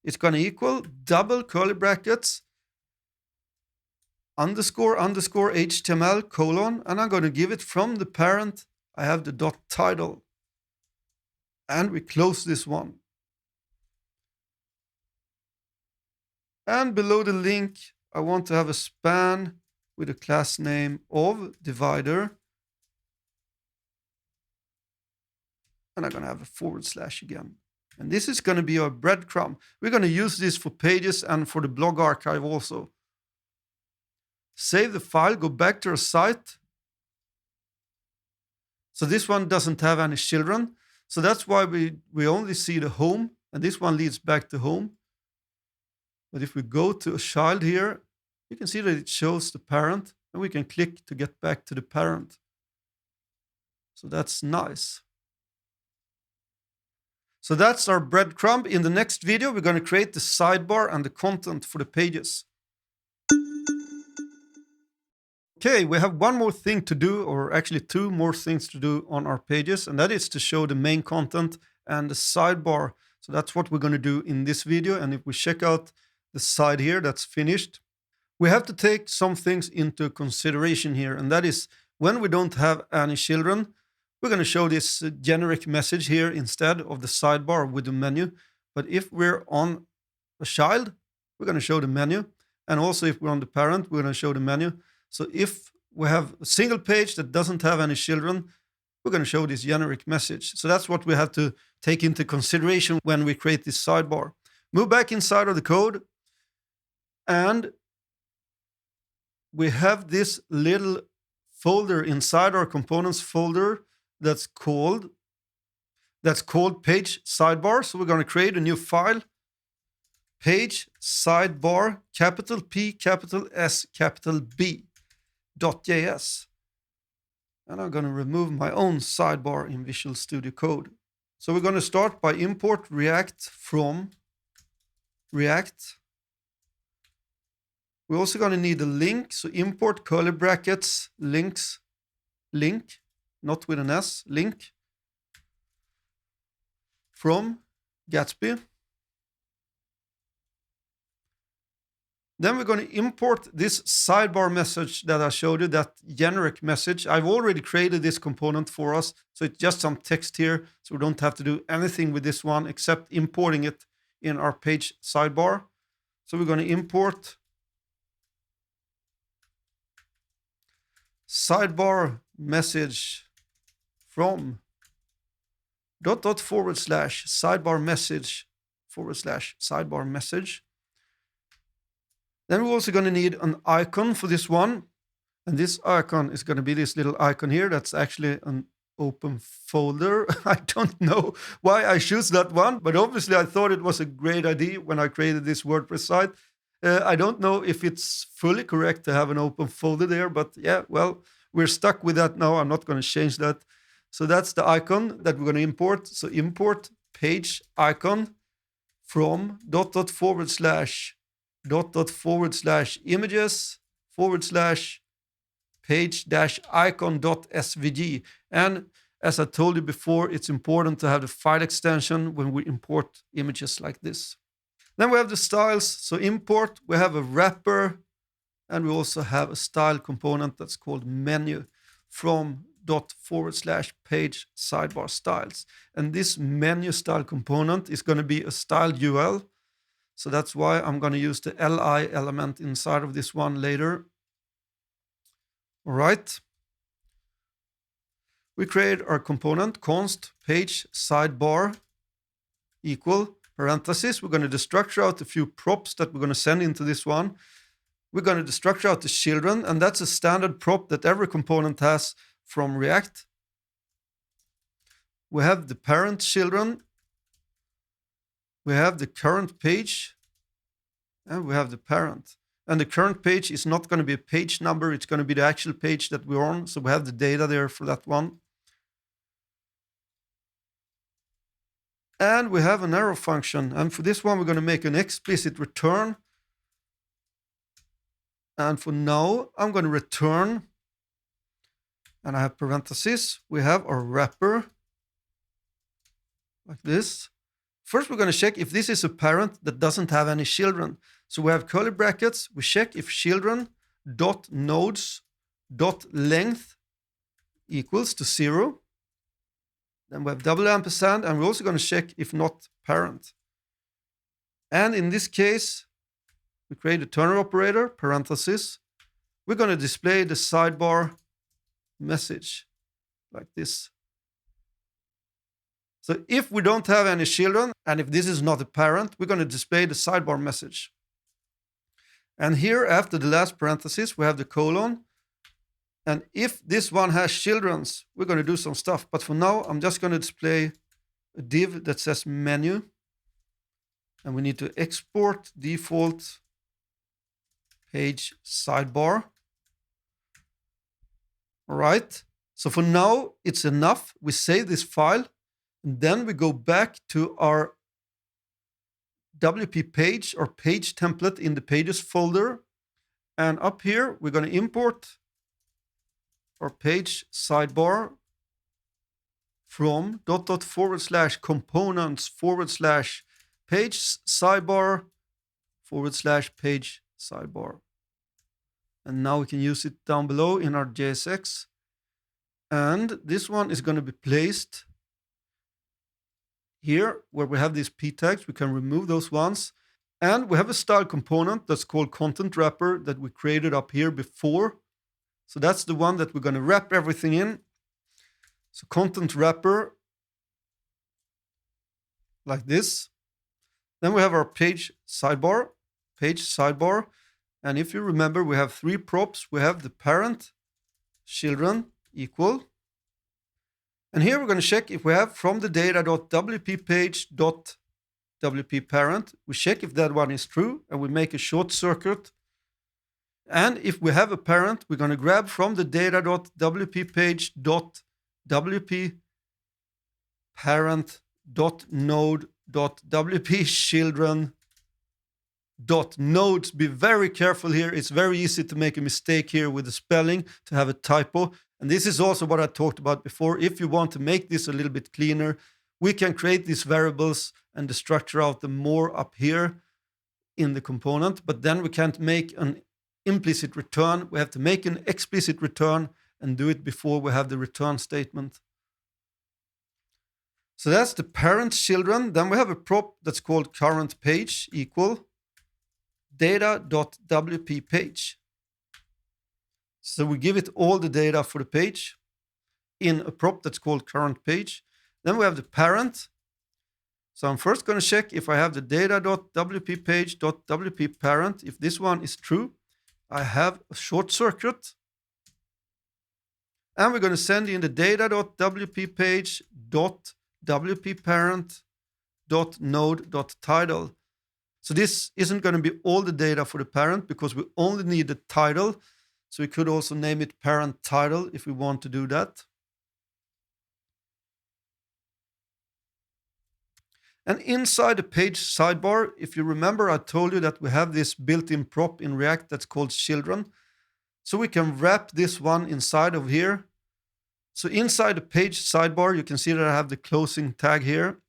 It's going to equal double curly brackets, underscore HTML colon, and I'm going to give it from the parent. I have the .title. And we close this one. And below the link, I want to have a span with a class name of divider. And I'm going to have a / again. And this is going to be our breadcrumb. We're going to use this for pages and for the blog archive also. Save the file, go back to our site. So this one doesn't have any children. So that's why we only see the home. And this one leads back to home. But if we go to a child here, you can see that it shows the parent. And we can click to get back to the parent. So that's nice. So that's our breadcrumb. In the next video, we're going to create the sidebar and the content for the pages. Okay, we have one more thing to do, or actually two more things to do on our pages, and that is to show the main content and the sidebar. So that's what we're going to do in this video. And if we check out the side here that's finished. We have to take some things into consideration here, and that is when we don't have any children, we're going to show this generic message here instead of the sidebar with the menu. But if we're on a child, we're going to show the menu. And also if we're on the parent, we're going to show the menu. So if we have a single page that doesn't have any children, we're going to show this generic message. So that's what we have to take into consideration when we create this sidebar. Move back inside of the code, and we have this little folder inside our components folder that's called page sidebar. So we're going to create a new file, page sidebar, capital P, capital S, capital B, .js. And I'm going to remove my own sidebar in Visual Studio Code. So we're going to start by import React from React. We're also going to need a link. So import curly brackets, links, link, not with an S, link from Gatsby. Then we're going to import this sidebar message that I showed you, that generic message. I've already created this component for us, so it's just some text here, so we don't have to do anything with this one except importing it in our page sidebar. So we're going to import sidebar message from /sidebar message /sidebar message. Then we're also going to need an icon for this one. And this icon is going to be this little icon here. That's actually an open folder. I don't know why I choose that one, but obviously I thought it was a great idea when I created this WordPress site. I don't know if it's fully correct to have an open folder there, but yeah, well, we're stuck with that now. I'm not going to change that. So that's the icon that we're going to import. So import page icon from /images /page-icon.svg. And as I told you before, it's important to have the file extension when we import images like this. Then we have the styles. So import, we have a wrapper, and we also have a style component that's called menu from /page sidebar styles. And this menu style component is going to be a styled UL. So that's why I'm going to use the li element inside of this one later. All right. We create our component const page sidebar equal parentheses. We're going to destructure out a few props that we're going to send into this one. We're going to destructure out the children, and that's a standard prop that every component has from React. We have the parent children. We have the current page, and we have the parent. And the current page is not going to be a page number. It's going to be the actual page that we're on. So we have the data there for that one. And we have an arrow function. And for this one, we're going to make an explicit return. And for now, I'm going to return. And I have parentheses. We have our wrapper like this. First, we're going to check if this is a parent that doesn't have any children. So we have curly brackets. We check if children.nodes.length equals to 0. Then we have double ampersand, and we're also going to check if not parent. And in this case, we create a turner operator, parenthesis. We're going to display the sidebar message like this. So if we don't have any children, and if this is not a parent, we're going to display the sidebar message. And here, after the last parenthesis, we have the colon. And if this one has children, we're going to do some stuff. But for now, I'm just going to display a div that says menu. And we need to export default page sidebar. All right. So for now, it's enough. We save this file. And then we go back to our WP page or page template in the pages folder. And up here, we're going to import our page sidebar from /components/page sidebar /page sidebar. And now we can use it down below in our JSX. And this one is going to be placed here where we have these p tags. We can remove those ones. And we have a style component that's called content wrapper that we created up here before. So that's the one that we're going to wrap everything in. So content wrapper, like this. Then we have our page sidebar. And if you remember, we have three props. We have the parent, children, equal. And here we're going to check if we have from the data.wppage.wp_parent. We check if that one is true, and we make a short circuit. And if we have a parent, we're going to grab from the data.wp_parent.node.wp_children.nodes. Be very careful here. It's very easy to make a mistake here with the spelling, to have a typo. And this is also what I talked about before. If you want to make this a little bit cleaner, we can create these variables and the structure out them more up here in the component, but then we can't make an implicit return. We have to make an explicit return and do it before we have the return statement. So that's the parent children. Then we have a prop that's called current page equal data.wppage. So we give it all the data for the page in a prop that's called current page. Then we have the parent. So I'm first going to check if I have the data.wppage.wp_parent. If this one is true, I have a short circuit. And we're going to send in the data.wppage.wp_parent.node.title. So this isn't going to be all the data for the parent because we only need the title. So we could also name it parent title if we want to do that. And inside the page sidebar, if you remember, I told you that we have this built-in prop in React that's called children. So we can wrap this one inside of here. So inside the page sidebar, you can see that I have the closing tag here.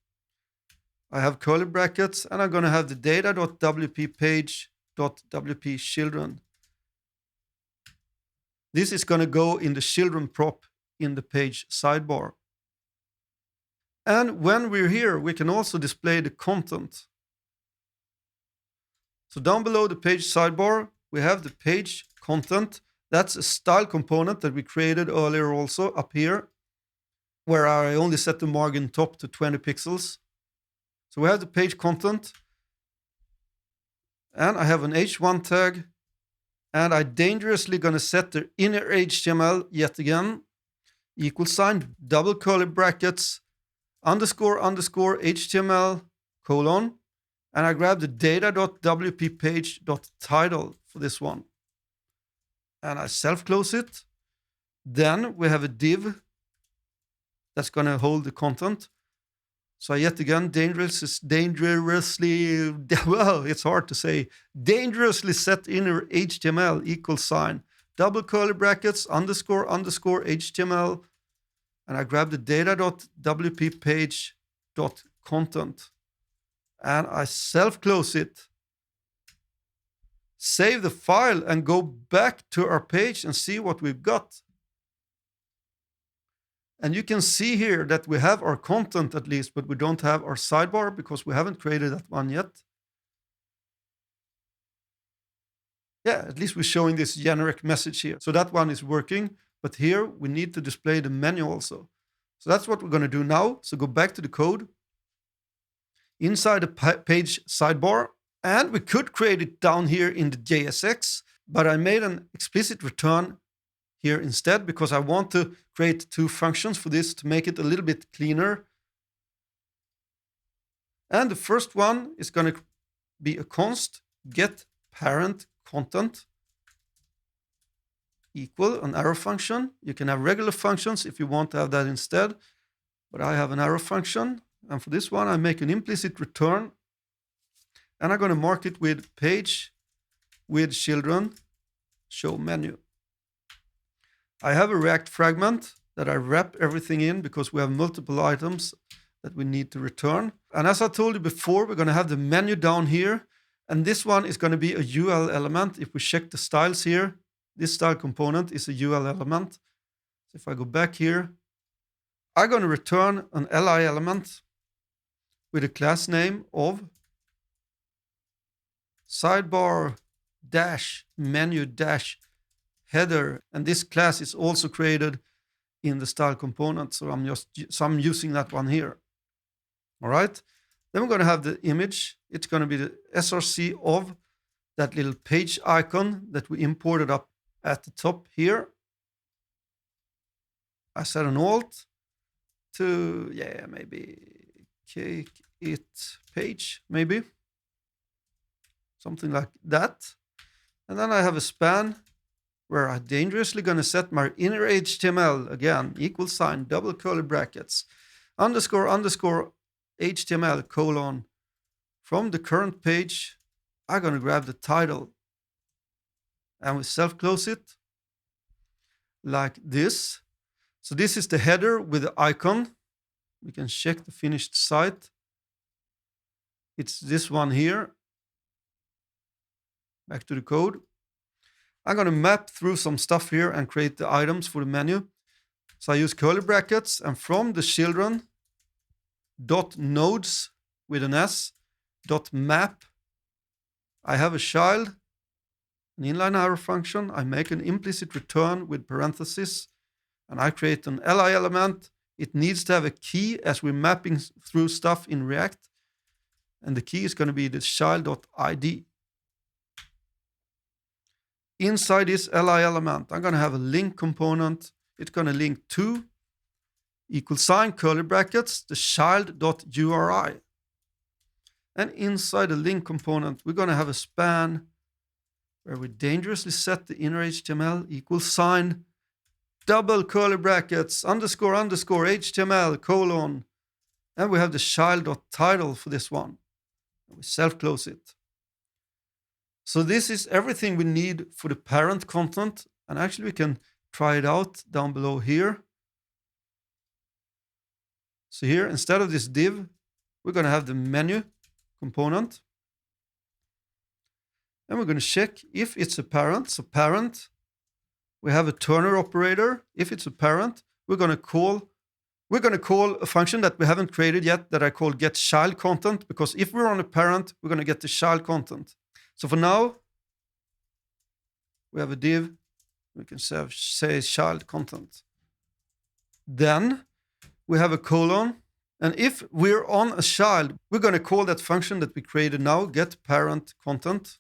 I have curly brackets, and I'm going to have the data.wppage.wp_children. This is going to go in the children prop in the page sidebar. And when we're here, we can also display the content. So down below the page sidebar, we have the page content. That's a style component that we created earlier also up here, where I only set the margin top to 20 pixels. So we have the page content. And I have an h1 tag. And I'm dangerously going to set the inner HTML yet again. Equal sign, double curly brackets, __ HTML, colon. And I grab the data.wppage.title for this one. And I self-close it. Then we have a div that's going to hold the content. So yet again, dangerously, well, it's hard to say, dangerously set inner HTML equal sign, double curly brackets, __ HTML, and I grab the data.wppage.content, and I self-close it, save the file, and go back to our page and see what we've got. And you can see here that we have our content at least, but we don't have our sidebar because we haven't created that one yet. Yeah, at least we're showing this generic message here. So that one is working, but here we need to display the menu also. So that's what we're going to do now. So go back to the code, inside the page sidebar, and we could create it down here in the JSX, but I made an explicit return here instead because I want to create two functions for this to make it a little bit cleaner. And the first one is going to be a const get parent content equal an arrow function. You can have regular functions if you want to have that instead, but I have an arrow function. And for this one, I make an implicit return, and I'm going to mark it with page with children show menu. I have a React fragment that I wrap everything in because we have multiple items that we need to return. And as I told you before, we're going to have the menu down here. And this one is going to be a UL element. If we check the styles here, this style component is a UL element. So if I go back here, I'm going to return an LI element with a class name of sidebar dash menu dash header. And this class is also created in the style component. So I'm using that one here. All right. Then we're going to have the image. It's going to be the src of that little page icon that we imported up at the top here. I set an alt to, yeah, maybe cake it page, maybe. Something like that. And then I have a span where I'm dangerously going to set my inner HTML, again, equal sign, double curly brackets, underscore, underscore, HTML, colon. From the current page, I'm going to grab the title. And we self-close it like this. So this is the header with the icon. We can check the finished site. It's this one here. Back to the code. I'm going to map through some stuff here and create the items for the menu. So I use curly brackets, and from the children dot nodes with an S dot map, I have a child, an inline arrow function. I make an implicit return with parentheses, and I create an LI element. It needs to have a key as we're mapping through stuff in React, and the key is going to be the child.id. Inside this LI element, I'm going to have a link component. It's going to link to equal sign, curly brackets, the child.uri. And inside the link component, we're going to have a span where we dangerously set the inner HTML equal sign, double curly brackets, underscore, underscore, HTML, colon. And we have the child.title for this one. We self-close it. So this is everything we need for the parent content. And actually we can try it out down below here. So here, instead of this div, we're going to have the menu component. And we're going to check if it's a parent. So parent, we have a Turner operator. If it's a parent, we're going to call a function that we haven't created yet that I call getChildContent, because if we're on a parent, we're going to get the child content. So for now, we have a div. We can say child content. Then we have a colon. And if we're on a child, we're going to call that function that we created now, getParentContent.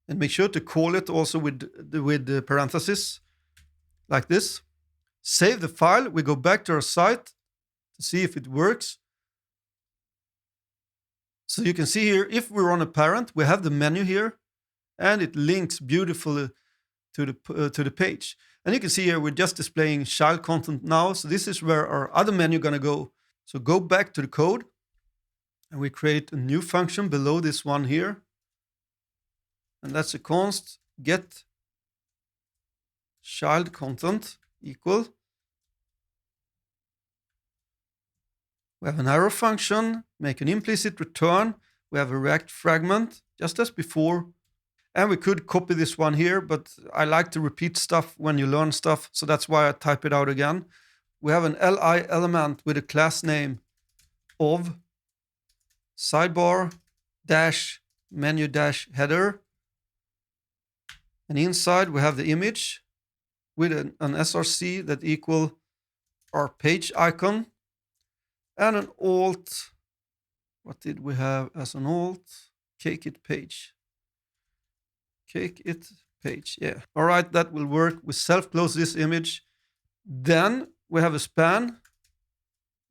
And make sure to call it also with the parentheses, like this. Save the file. We go back to our site to see if it works. So you can see here, if we're on a parent, we have the menu here, and it links beautifully to the page. And you can see here, we're just displaying child content now. So this is where our other menu is going to go. So go back to the code, and we create a new function below this one here. And that's a const get child content equal. We have an arrow function, make an implicit return. We have a React fragment, just as before. And we could copy this one here, but I like to repeat stuff when you learn stuff. So that's why I type it out again. We have an LI element with a class name of sidebar dash menu dash header. And inside we have the image with an src that equal our page icon. And an alt, what did we have as an alt? Cake it page. Cake it page, yeah. All right, that will work. We self-close this image. Then we have a span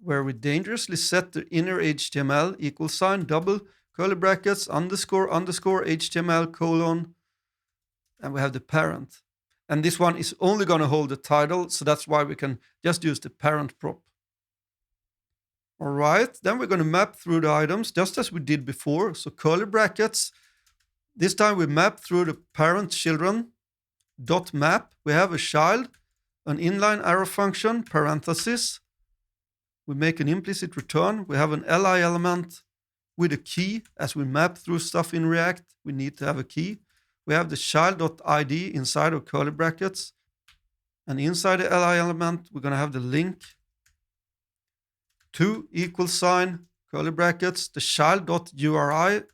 where we dangerously set the inner HTML equal sign, double curly brackets, underscore, underscore, HTML, colon. And we have the parent. And this one is only going to hold the title, so that's why we can just use the parent prop. All right, then we're going to map through the items just as we did before. So curly brackets. This time we map through the parent children dot map. We have a child, an inline arrow function, parenthesis. We make an implicit return. We have an LI element with a key. As we map through stuff in React, we need to have a key. We have the child.id inside of curly brackets. And inside the li element, we're going to have the link to =, curly brackets, the child.uri.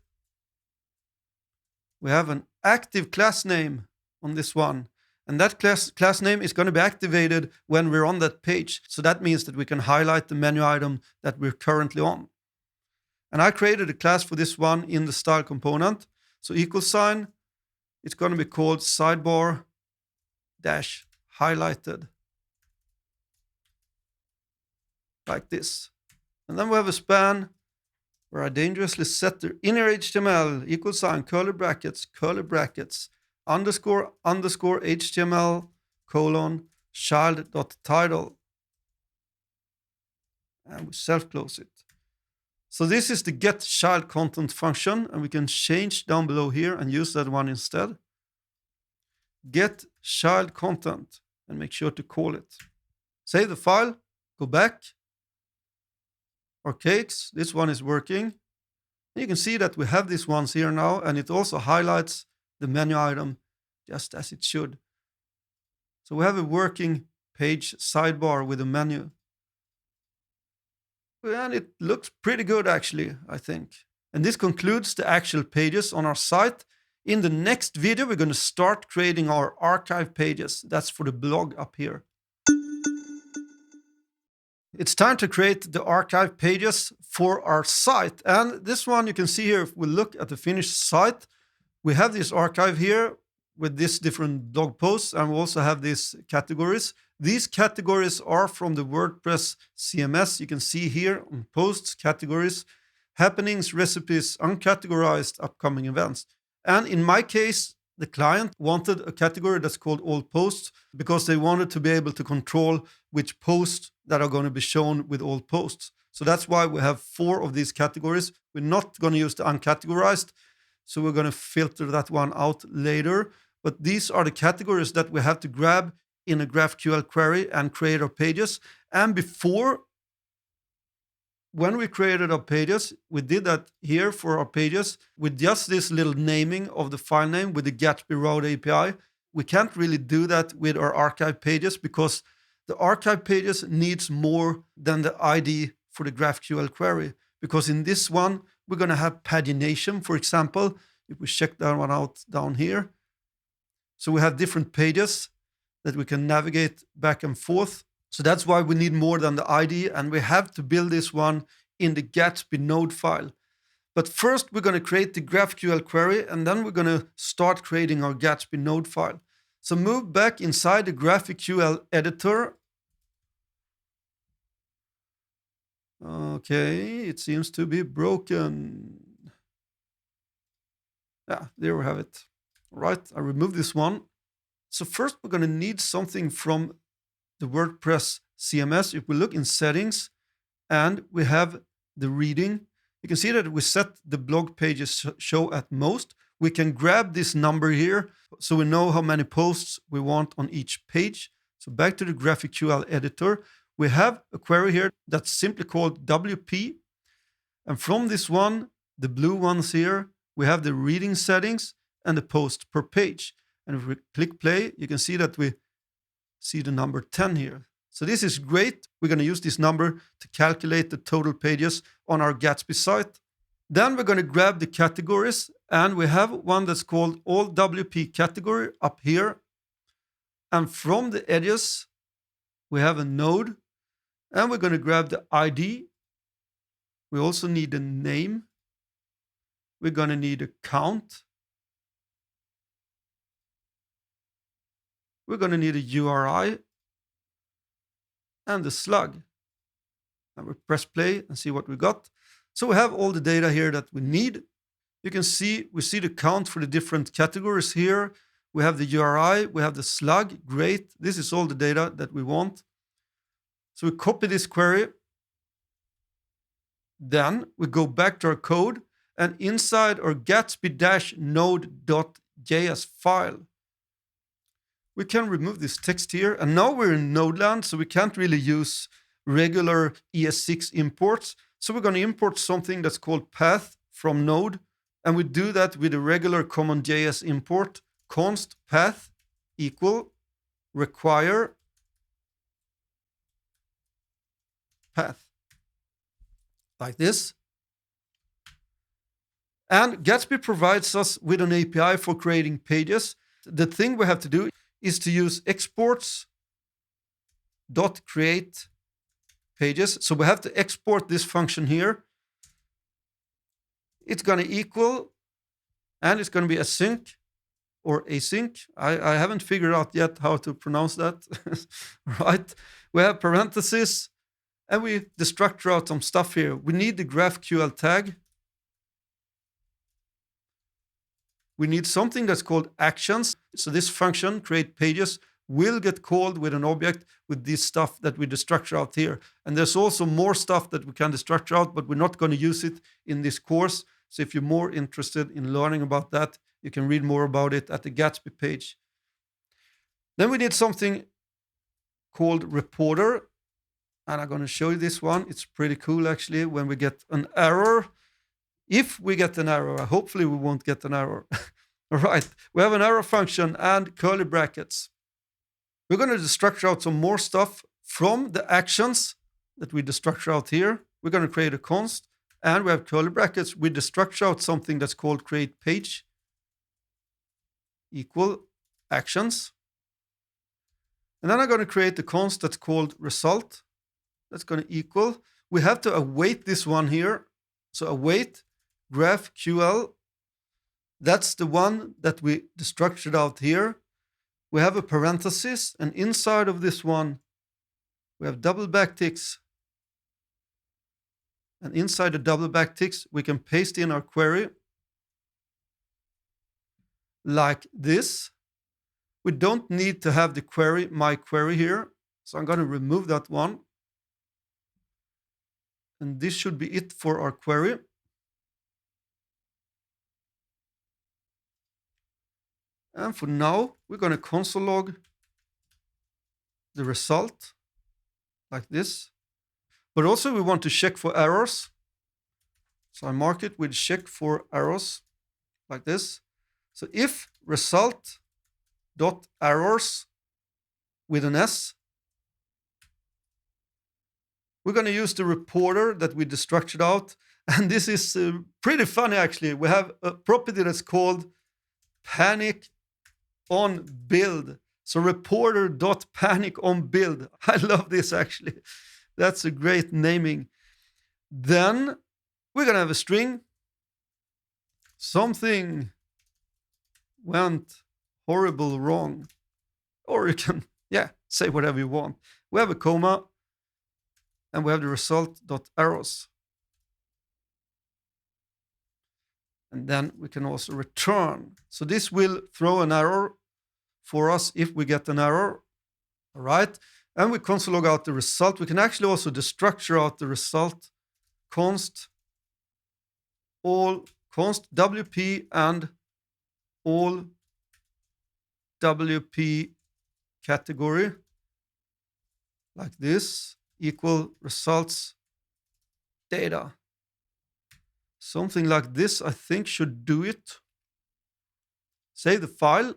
We have an active class name on this one. And that class name is going to be activated when we're on that page. So that means that we can highlight the menu item that we're currently on. And I created a class for this one in the style component. So =, it's going to be called sidebar-highlighted. Like this. And then we have a span where I dangerously set the inner HTML =, curly brackets, underscore HTML, child.title. And we self-close it. So this is the get child content function, and we can change down below here and use that one instead. Get child content, and make sure to call it. Save the file, go back. Our cakes, this one is working. And you can see that we have these ones here now, and it also highlights the menu item just as it should. So we have a working page sidebar with a menu. And it looks pretty good actually, I think. And this concludes the actual pages on our site. In the next video, we're going to start creating our archive pages. That's for the blog up here. It's time to create the archive pages for our site. And this one you can see here, if we look at the finished site, we have this archive here with these different blog posts, and we also have these categories. These categories are from the WordPress CMS. You can see here on posts, categories, happenings, recipes, uncategorized, upcoming events. And in my case, the client wanted a category that's called all posts because they wanted to be able to control which posts that are going to be shown with all posts. So that's why we have 4 of these categories. We're not going to use the uncategorized, so we're going to filter that one out later. But these are the categories that we have to grab in a GraphQL query and create our pages. And before, when we created our pages, we did that here for our pages with just this little naming of the file name with the Gatsby Route API. We can't really do that with our archive pages because the archive pages needs more than the ID for the GraphQL query. Because in this one, we're going to have pagination, for example. If we check that one out down here. So we have different pages that we can navigate back and forth. So that's why we need more than the ID, and we have to build this one in the Gatsby-node file. But first, we're going to create the GraphQL query, and then we're going to start creating our Gatsby-node file. So move back inside the GraphQL editor. Okay, it seems to be broken. Yeah, there we have it. All right, I removed this one. So first, we're going to need something from the WordPress CMS. If we look in settings and we have the reading, you can see that we set the blog pages show at most. We can grab this number here so we know how many posts we want on each page. So back to the GraphQL editor, we have a query here that's simply called WP. And from this one, the blue ones here, we have the reading settings and the post per page. And if we click play, you can see that we see the number 10 here. So this is great. We're going to use this number to calculate the total pages on our Gatsby site. Then we're going to grab the categories, and we have one that's called all WP category up here. And from the edges, we have a node, and we're going to grab the ID. We also need a name. We're going to need a count. We're going to need a URI and the slug. And we press play and see what we got. So we have all the data here that we need. You can see, we see the count for the different categories here. We have the URI, we have the slug. Great. This is all the data that we want. So we copy this query. Then we go back to our code, and inside our Gatsby-node.js file, we can remove this text here. And now we're in Node land, so we can't really use regular ES6 imports. So we're going to import something that's called path from node. And we do that with a regular common JS import, const path equal require path, like this. And Gatsby provides us with an API for creating pages. The thing we have to do is to use exports.create pages. So we have to export this function here. It's going to equal, and it's going to be async or async. I haven't figured out yet how to pronounce that. Right? We have parentheses, and we destructure out some stuff here. We need the GraphQL tag. We need something that's called actions. So this function, create pages, will get called with an object with this stuff that we destructure out here. And there's also more stuff that we can destructure out, but we're not going to use it in this course. So if you're more interested in learning about that, you can read more about it at the Gatsby page. Then we need something called reporter. And I'm going to show you this one. It's pretty cool, actually, when we get an error. If we get an error, hopefully we won't get an error. All right, we have an error function and curly brackets. We're going to destructure out some more stuff from the actions that we destructure out here. We're going to create a const, and we have curly brackets. We destructure out something that's called create page equal actions. And then I'm going to create a const that's called result. That's going to equal. We have to await this one here. So await GraphQL. That's the one that we destructured out here. We have a parenthesis, and inside of this one, we have double backticks. And inside the double backticks, we can paste in our query like this. We don't need to have the query, my query here. So I'm going to remove that one. And this should be it for our query. And for now, we're going to console log the result like this. But also we want to check for errors. So I mark it with check for errors like this. So if result.errors with an S, we're going to use the reporter that we destructured out. And this is pretty funny, actually. We have a property that's called panic on build. So reporter.panic on build. I love this, actually. That's a great naming. Then we're going to have a string. Something went horrible wrong. Or you can, say whatever you want. We have a comma. And we have the result.arrows. And then we can also return. So this will throw an error for us if we get an error. All right. And we console log out the result. We can actually also destructure out the result. Const WP and all WP category. Like this. Equal results data. Something like this, I think, should do it. Save the file.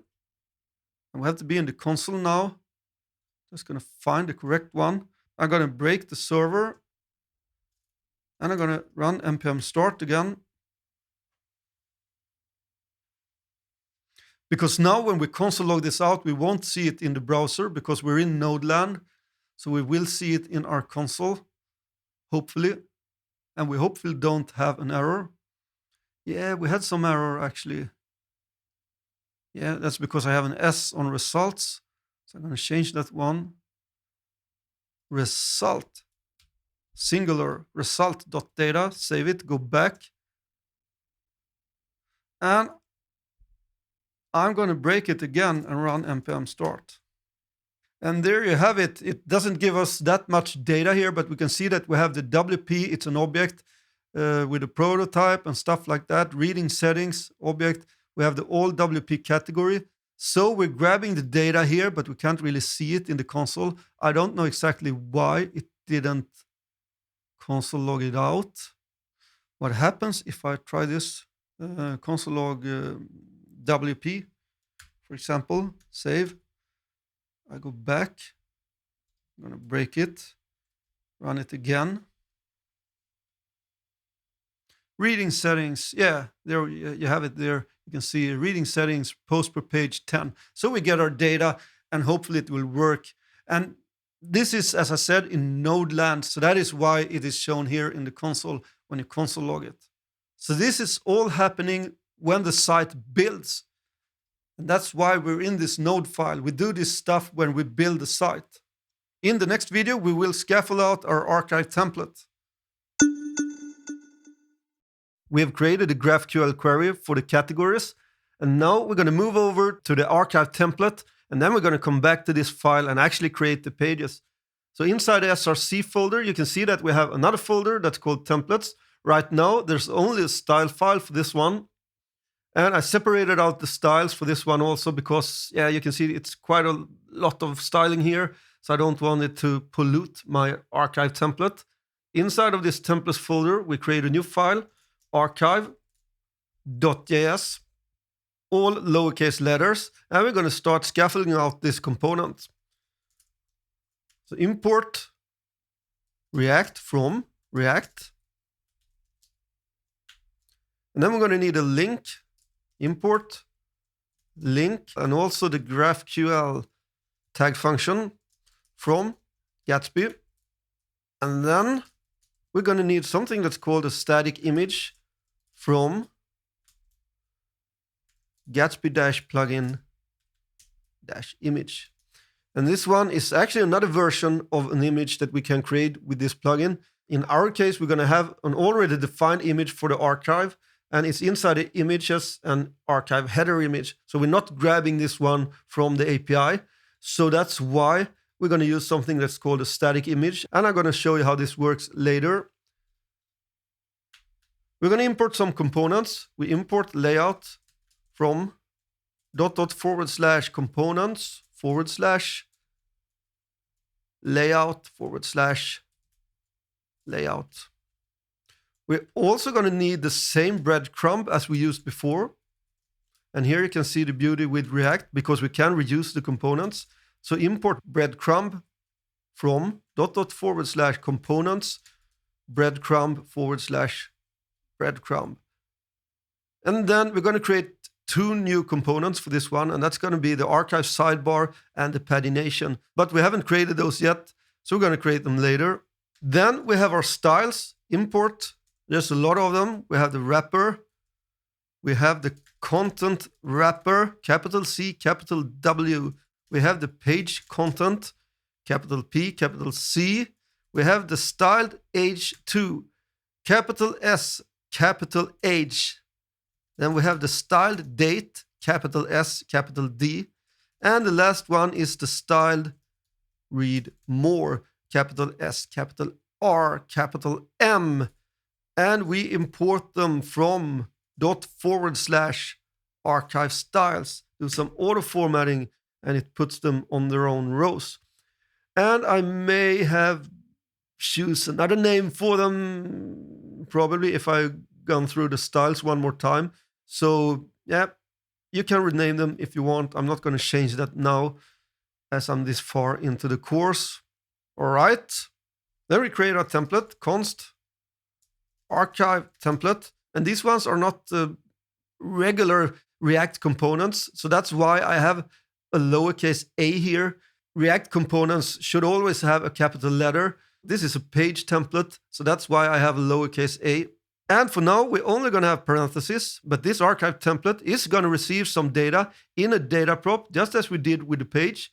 And we have to be in the console now. Just going to find the correct one. I'm going to break the server. And I'm going to run npm start again. Because now when we console log this out, we won't see it in the browser because we're in node land. So we will see it in our console, hopefully. And we hopefully don't have an error. Yeah, we had some error, actually. Yeah, that's because I have an S on results. So I'm going to change that one. Result. Singular result.data. Save it, go back. And I'm going to break it again and run npm start. And there you have it. It doesn't give us that much data here, but we can see that we have the WP. It's an object with a prototype and stuff like that. Reading settings, object. We have the all WP category. So we're grabbing the data here, but we can't really see it in the console. I don't know exactly why it didn't console log it out. What happens if I try this? Console log WP, for example, save. I go back. I'm going to break it, run it again. Reading settings, yeah, there you have it there. You can see reading settings, post per page 10. So we get our data and hopefully it will work. And this is, as I said, in node land. So that is why it is shown here in the console when you console log it. So this is all happening when the site builds. And that's why we're in this node file. We do this stuff when we build the site. In the next video, we will scaffold out our archive template. We have created a GraphQL query for the categories. And now we're going to move over to the archive template. And then we're going to come back to this file and actually create the pages. So inside the SRC folder, you can see that we have another folder that's called templates. Right now, there's only a style file for this one. And I separated out the styles for this one also because, yeah, you can see it's quite a lot of styling here. So I don't want it to pollute my archive template. Inside of this templates folder, we create a new file, archive.js, all lowercase letters, and we're going to start scaffolding out this component. So import React from React. And then we're going to need a link, import link, and also the GraphQL tag function from Gatsby. And then we're going to need something that's called a static image from Gatsby-plugin-image. And this one is actually another version of an image that we can create with this plugin. In our case, we're going to have an already defined image for the archive, and it's inside the images and archive header image. So we're not grabbing this one from the API. So that's why we're going to use something that's called a static image. And I'm going to show you how this works later. We're going to import some components. We import layout from ../components/layout/layout. We're also going to need the same breadcrumb as we used before. And here you can see the beauty with React because we can reuse the components. So import breadcrumb from ../components breadcrumb/breadcrumb. And then we're going to create two new components for this one, and that's going to be the archive sidebar and the pagination. But we haven't created those yet, so we're going to create them later. Then we have our styles, import. There's a lot of them. We have the wrapper. We have the content wrapper, capital C, capital W. We have the page content, capital P, capital C. We have the styled H2, capital S, capital H. Then we have the styled date, capital S, capital D. And the last one is the styled read more, capital S, capital R, capital M. And we import them from /archive styles, do some auto formatting, and it puts them on their own rows. And I may have choose another name for them, probably, if I gone through the styles one more time. So yeah, you can rename them if you want. I'm not going to change that now as I'm this far into the course. All right. Then we create our template, const archive template. And these ones are not regular React components. So that's why I have a lowercase a here. React components should always have a capital letter. This is a page template, so that's why I have a lowercase a. And for now, we're only going to have parentheses, but this archive template is going to receive some data in a data prop, just as we did with the page.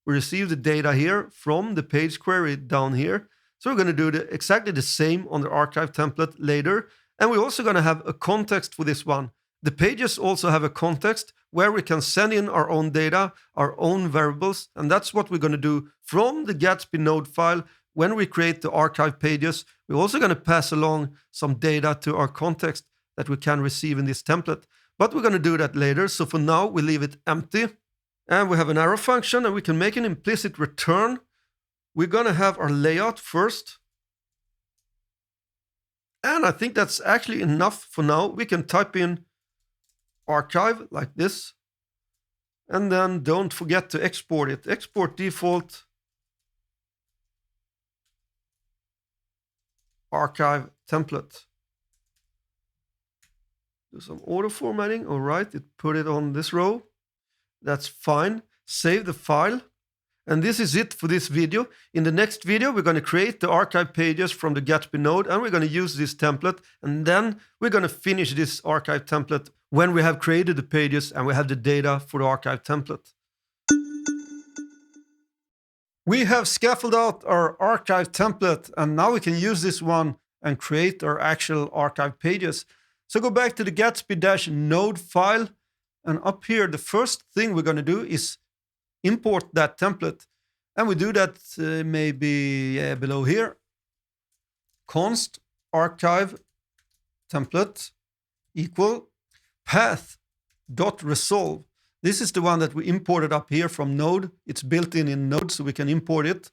We receive the data here from the page query down here. So we're going to do exactly the same on the archive template later. And we're also going to have a context for this one. The pages also have a context where we can send in our own data, our own variables. And that's what we're going to do from the Gatsby-node file. When we create the archive pages, we're also going to pass along some data to our context that we can receive in this template. But we're going to do that later. So for now, we leave it empty. And we have an arrow function, and we can make an implicit return. We're going to have our layout first. And I think that's actually enough for now. We can type in archive like this. And then don't forget to export it. Export default archive template. Do some auto formatting. All right, it put it on this row. That's fine. Save the file. And this is it for this video. In the next video, we're going to create the archive pages from the Gatsby node, and we're going to use this template. And then we're going to finish this archive template when we have created the pages and we have the data for the archive template. We have scaffolded out our archive template, and now we can use this one and create our actual archive pages. So go back to the Gatsby-node file, and up here, the first thing we're going to do is import that template. And we do that maybe below here. Const archive template equal path.resolve. This is the one that we imported up here from Node. It's built in Node, so we can import it.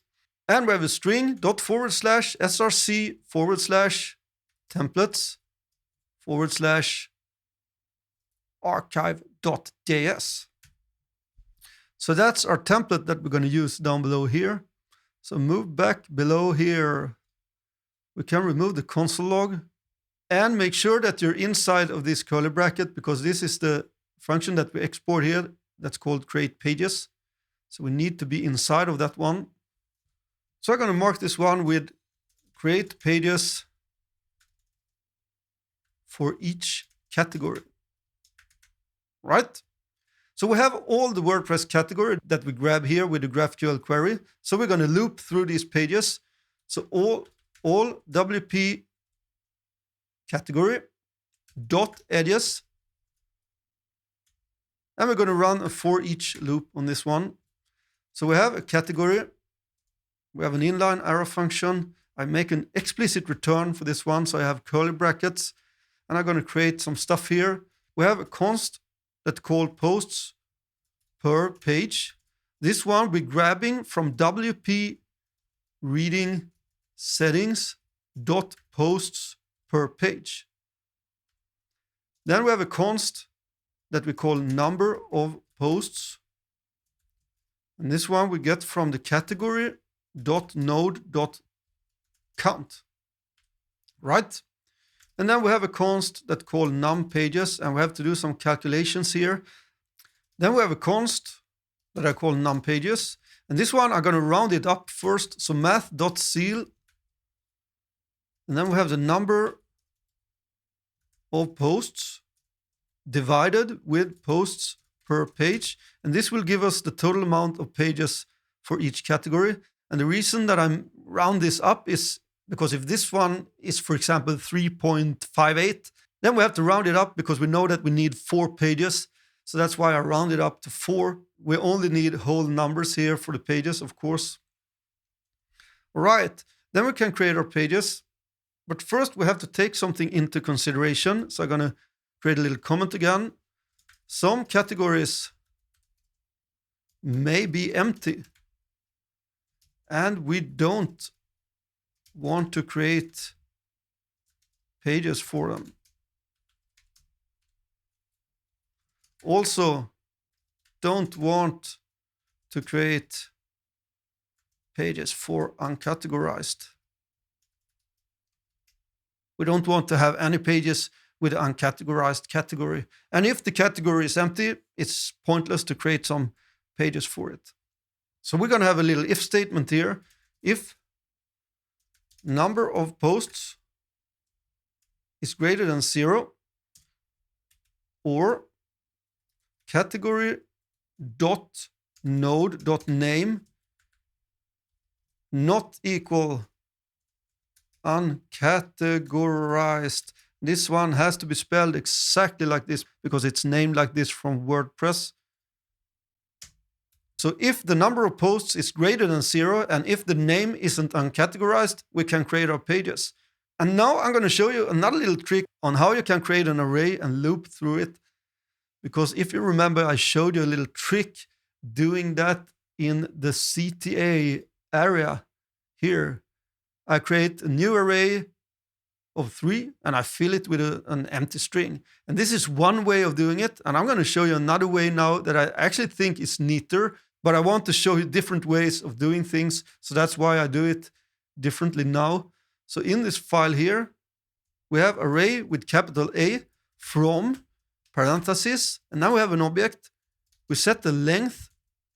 And we have a string .src/templates/archive.js. So that's our template that we're going to use down below here. So move back below here. We can remove the console log and make sure that you're inside of this curly bracket, because this is the function that we export here that's called create pages. So we need to be inside of that one. So I'm going to mark this one with create pages for each category. Right? So we have all the WordPress category that we grab here with the GraphQL query. So we're going to loop through these pages. So all WP category dot edges. And we're going to run a for each loop on this one. So we have a category. We have an inline arrow function. I make an explicit return for this one. So I have curly brackets. And I'm going to create some stuff here. We have a const that's called posts per page. This one we're grabbing from WP reading settings dot posts per page. Then we have a const that we call number of posts. And this one we get from the category dot node dot count. Right? And then we have a const that called num pages, and we have to do some calculations here. Then we have a const that I call num pages. And this one I'm going to round it up first. So math.ceil. And then we have the number of posts divided with posts per page. And this will give us the total amount of pages for each category. And the reason that I'm round this up is because if this one is, for example, 3.58, then we have to round it up because we know that we need 4 pages. So that's why I round it up to 4. We only need whole numbers here for the pages, of course. All right, then we can create our pages. But first we have to take something into consideration. So I'm going to create a little comment again. Some categories may be empty, and we don't want to create pages for them. Also, don't want to create pages for uncategorized. We don't want to have any pages with uncategorized category. And if the category is empty, it's pointless to create some pages for it. So we're going to have a little if statement here. If number of posts is greater than 0, or category dot node dot name not equal uncategorized. This one has to be spelled exactly like this because it's named like this from WordPress. So if the number of posts is greater than 0, and if the name isn't uncategorized, we can create our pages. And now I'm going to show you another little trick on how you can create an array and loop through it. Because if you remember, I showed you a little trick doing that in the CtaArea here. I create a new array of 3 and I fill it with an empty string. And this is one way of doing it. And I'm going to show you another way now that I actually think is neater, but I want to show you different ways of doing things. So that's why I do it differently now. So in this file here, we have array with capital A from parentheses. And now we have an object. We set the length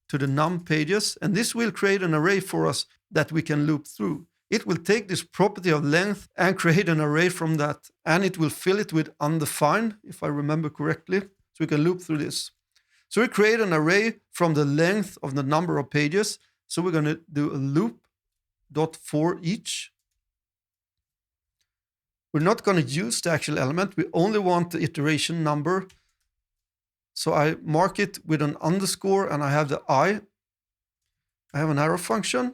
to the num pages, and this will create an array for us that we can loop through. It will take this property of length and create an array from that, and it will fill it with undefined, if I remember correctly. So we can loop through this. So we create an array from the length of the number of pages. So we're going to do a loop dot for each. We're not going to use the actual element. We only want the iteration number. So I mark it with an underscore and I have the I. I have an arrow function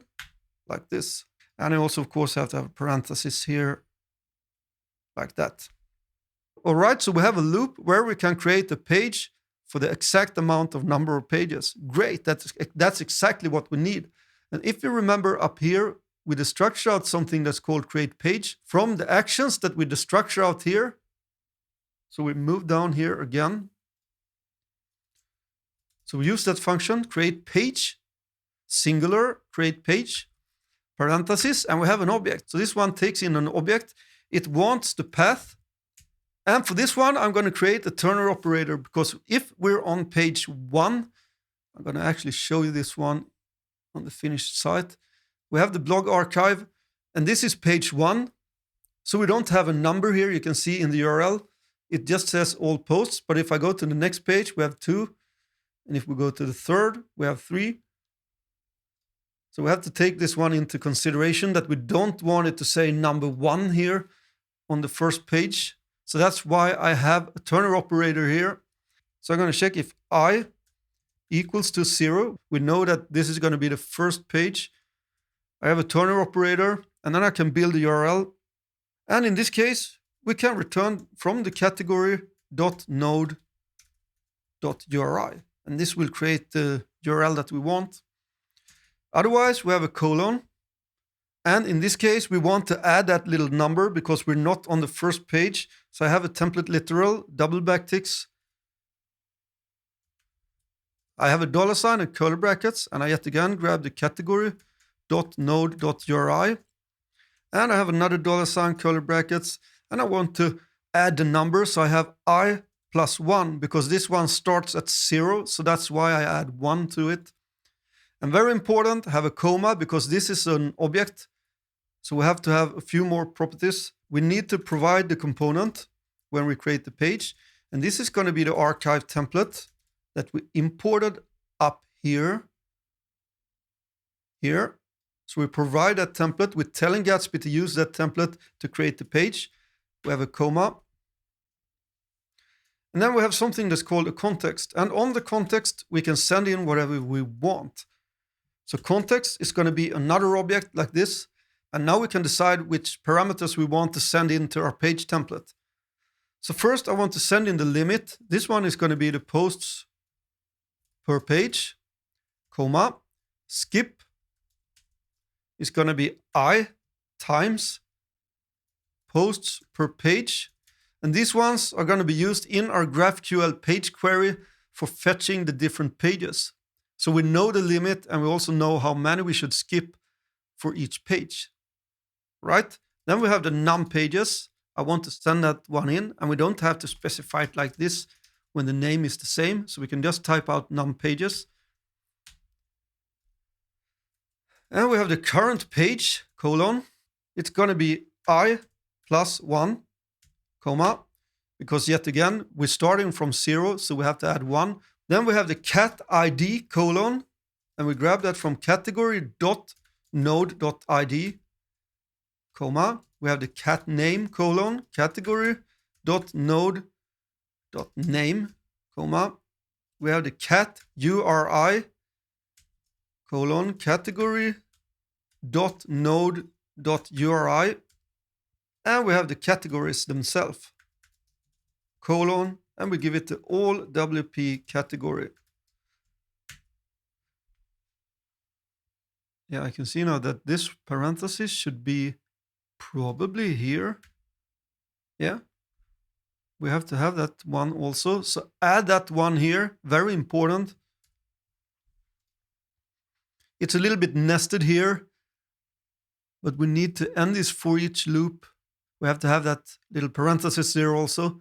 like this. And I also, of course, have to have parentheses here like that. All right, so we have a loop where we can create a page for the exact amount of number of pages. Great, that's exactly what we need. And if you remember up here, we destructure out something that's called create page from the actions that we destructure out here. So we move down here again. So we use that function, create page, singular, create page, parentheses, and we have an object. So this one takes in an object. It wants the path. And for this one, I'm going to create a turner operator, because if we're on page 1, I'm going to actually show you this one on the finished site. We have the blog archive, and this is page 1. So we don't have a number here. You can see in the URL, it just says all posts. But if I go to the next page, we have 2. And if we go to the third, we have 3. So we have to take this one into consideration, that we don't want it to say number 1 here on the first page. So that's why I have a turner operator here. So I'm going to check if I equals to 0. We know that this is going to be the first page. I have a turner operator, and then I can build the URL. And in this case, we can return from the category .node.uri. And this will create the URL that we want. Otherwise, we have a colon. And in this case, we want to add that little number because we're not on the first page. So I have a template literal, double backticks. I have a $sign and curly brackets. And I yet again grab the category .node.uri. And I have another $sign, curly brackets. And I want to add the number. So I have I plus 1, because this one starts at 0. So that's why I add 1 to it. And very important, have a comma, because this is an object. So we have to have a few more properties. We need to provide the component when we create the page. And this is going to be the archive template that we imported up here. So we provide that template. We're telling Gatsby to use that template to create the page. We have a comma. And then we have something that's called a context. And on the context, we can send in whatever we want. So context is going to be another object like this. And now we can decide which parameters we want to send into our page template. So first I want to send in the limit. This one is going to be the posts per page, comma, skip is going to be I times posts per page. And these ones are going to be used in our GraphQL page query for fetching the different pages. So we know the limit, and we also know how many we should skip for each page, right? Then we have the num pages. I want to send that one in, and we don't have to specify it like this when the name is the same. So we can just type out num pages. And we have the current page, colon. It's going to be I plus 1, comma, because yet again, we're starting from 0, so we have to add 1. Then we have the cat ID, colon, and we grab that from category.node.id, comma. We have the cat name, colon, category.node.name, comma. We have the cat URI, colon, category.node.uri. And we have the categories themselves, colon, and we give it the all WP category. Yeah, I can see now that this parenthesis should be probably here. Yeah, we have to have that one also. So add that one here, very important. It's a little bit nested here, but we need to end this for each loop. We have to have that little parenthesis there also.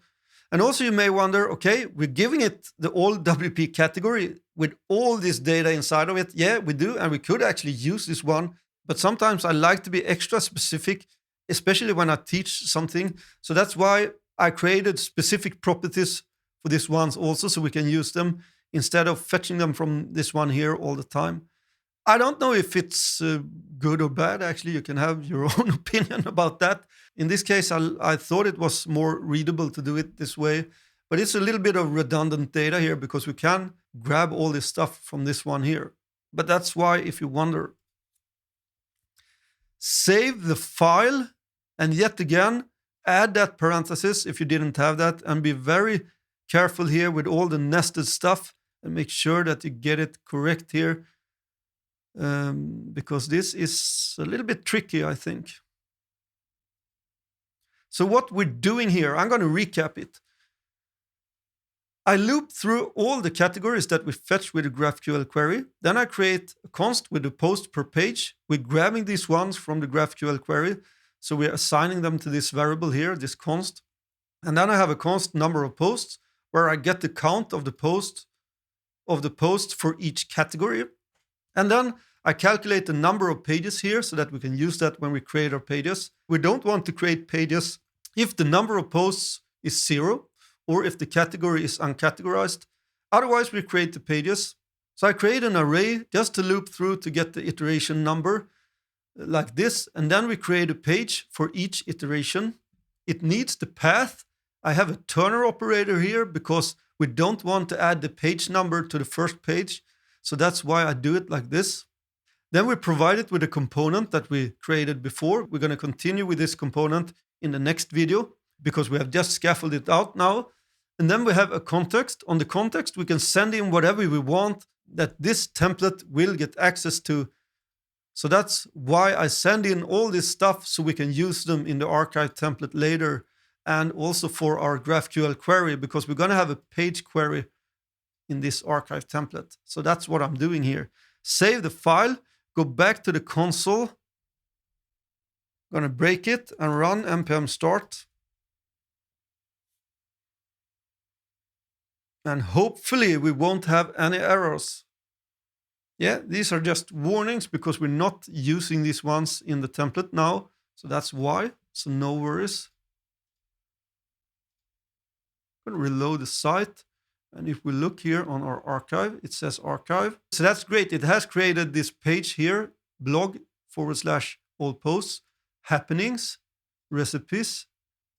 And also you may wonder, okay, we're giving it the old WP category with all this data inside of it. Yeah, we do, and we could actually use this one. But sometimes I like to be extra specific, especially when I teach something. So that's why I created specific properties for these ones also, so we can use them instead of fetching them from this one here all the time. I don't know if it's good or bad. Actually, you can have your own opinion about that. In this case, I thought it was more readable to do it this way, but it's a little bit of redundant data here because we can grab all this stuff from this one here. But that's why, if you wonder, save the file and yet again, add that parenthesis if you didn't have that, and be very careful here with all the nested stuff and make sure that you get it correct here. Because this is a little bit tricky, I think. So what we're doing here, I'm going to recap it. I loop through all the categories that we fetch with the GraphQL query. Then I create a const with the post per page. We're grabbing these ones from the GraphQL query. So we're assigning them to this variable here, this const. And then I have a const number of posts where I get the count of the posts for each category. And then I calculate the number of pages here so that we can use that when we create our pages. We don't want to create pages if the number of posts is 0 or if the category is uncategorized. Otherwise, we create the pages. So I create an array just to loop through to get the iteration number like this. And then we create a page for each iteration. It needs the path. I have a turner operator here because we don't want to add the page number to the first page. So that's why I do it like this. Then we provide it with a component that we created before. We're going to continue with this component in the next video because we have just scaffolded it out now. And then we have a context. On the context, we can send in whatever we want that this template will get access to. So that's why I send in all this stuff so we can use them in the archive template later, and also for our GraphQL query, because we're going to have a page query in this archive template. So that's what I'm doing here. Save the file, go back to the console. I'm going to break it and run npm start. And hopefully we won't have any errors. Yeah, these are just warnings because we're not using these ones in the template now. So that's why. So no worries. I'm going to reload the site. And if we look here on our archive, it says archive. So that's great. It has created this page here, blog/all posts, happenings, recipes,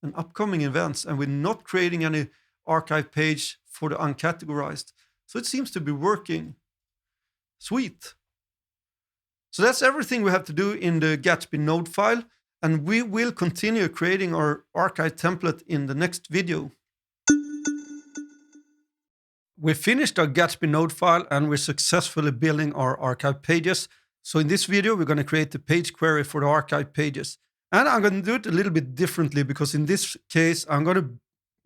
and upcoming events. And we're not creating any archive page for the uncategorized. So it seems to be working. Sweet. So that's everything we have to do in the Gatsby-node file. And we will continue creating our archive template in the next video. We finished our Gatsby-node file and we're successfully building our archive pages. So in this video, we're going to create the page query for the archive pages. And I'm going to do it a little bit differently because in this case, I'm going to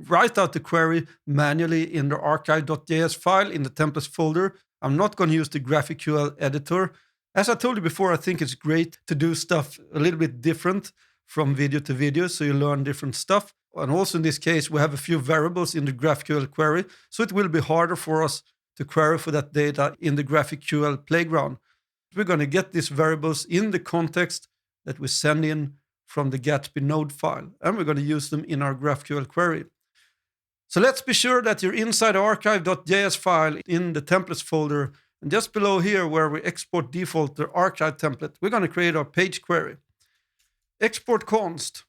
write out the query manually in the archive.js file in the templates folder. I'm not going to use the GrqphQL editor. As I told you before, I think it's great to do stuff a little bit different from video to video so you learn different stuff. And also in this case, we have a few variables in the GraphQL query, so it will be harder for us to query for that data in the GraphQL playground. We're going to get these variables in the context that we send in from the Gatsby-node file, and we're going to use them in our GraphQL query. So let's be sure that you're inside the archive.js file in the templates folder, and just below here where we export default the archive template, we're going to create our page query. Export const.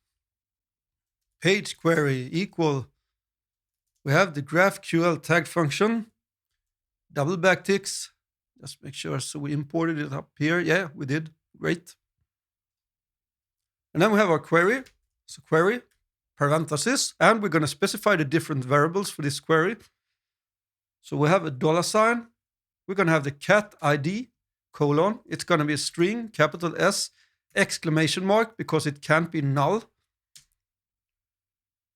Page query equal, we have the GraphQL tag function, double backticks, just make sure, so we imported it up here. Yeah, we did, great. And then we have our query, so query, parenthesis, and we're going to specify the different variables for this query. So we have a $, we're going to have the cat ID, colon, it's going to be a string, capital S, exclamation mark, because it can't be null.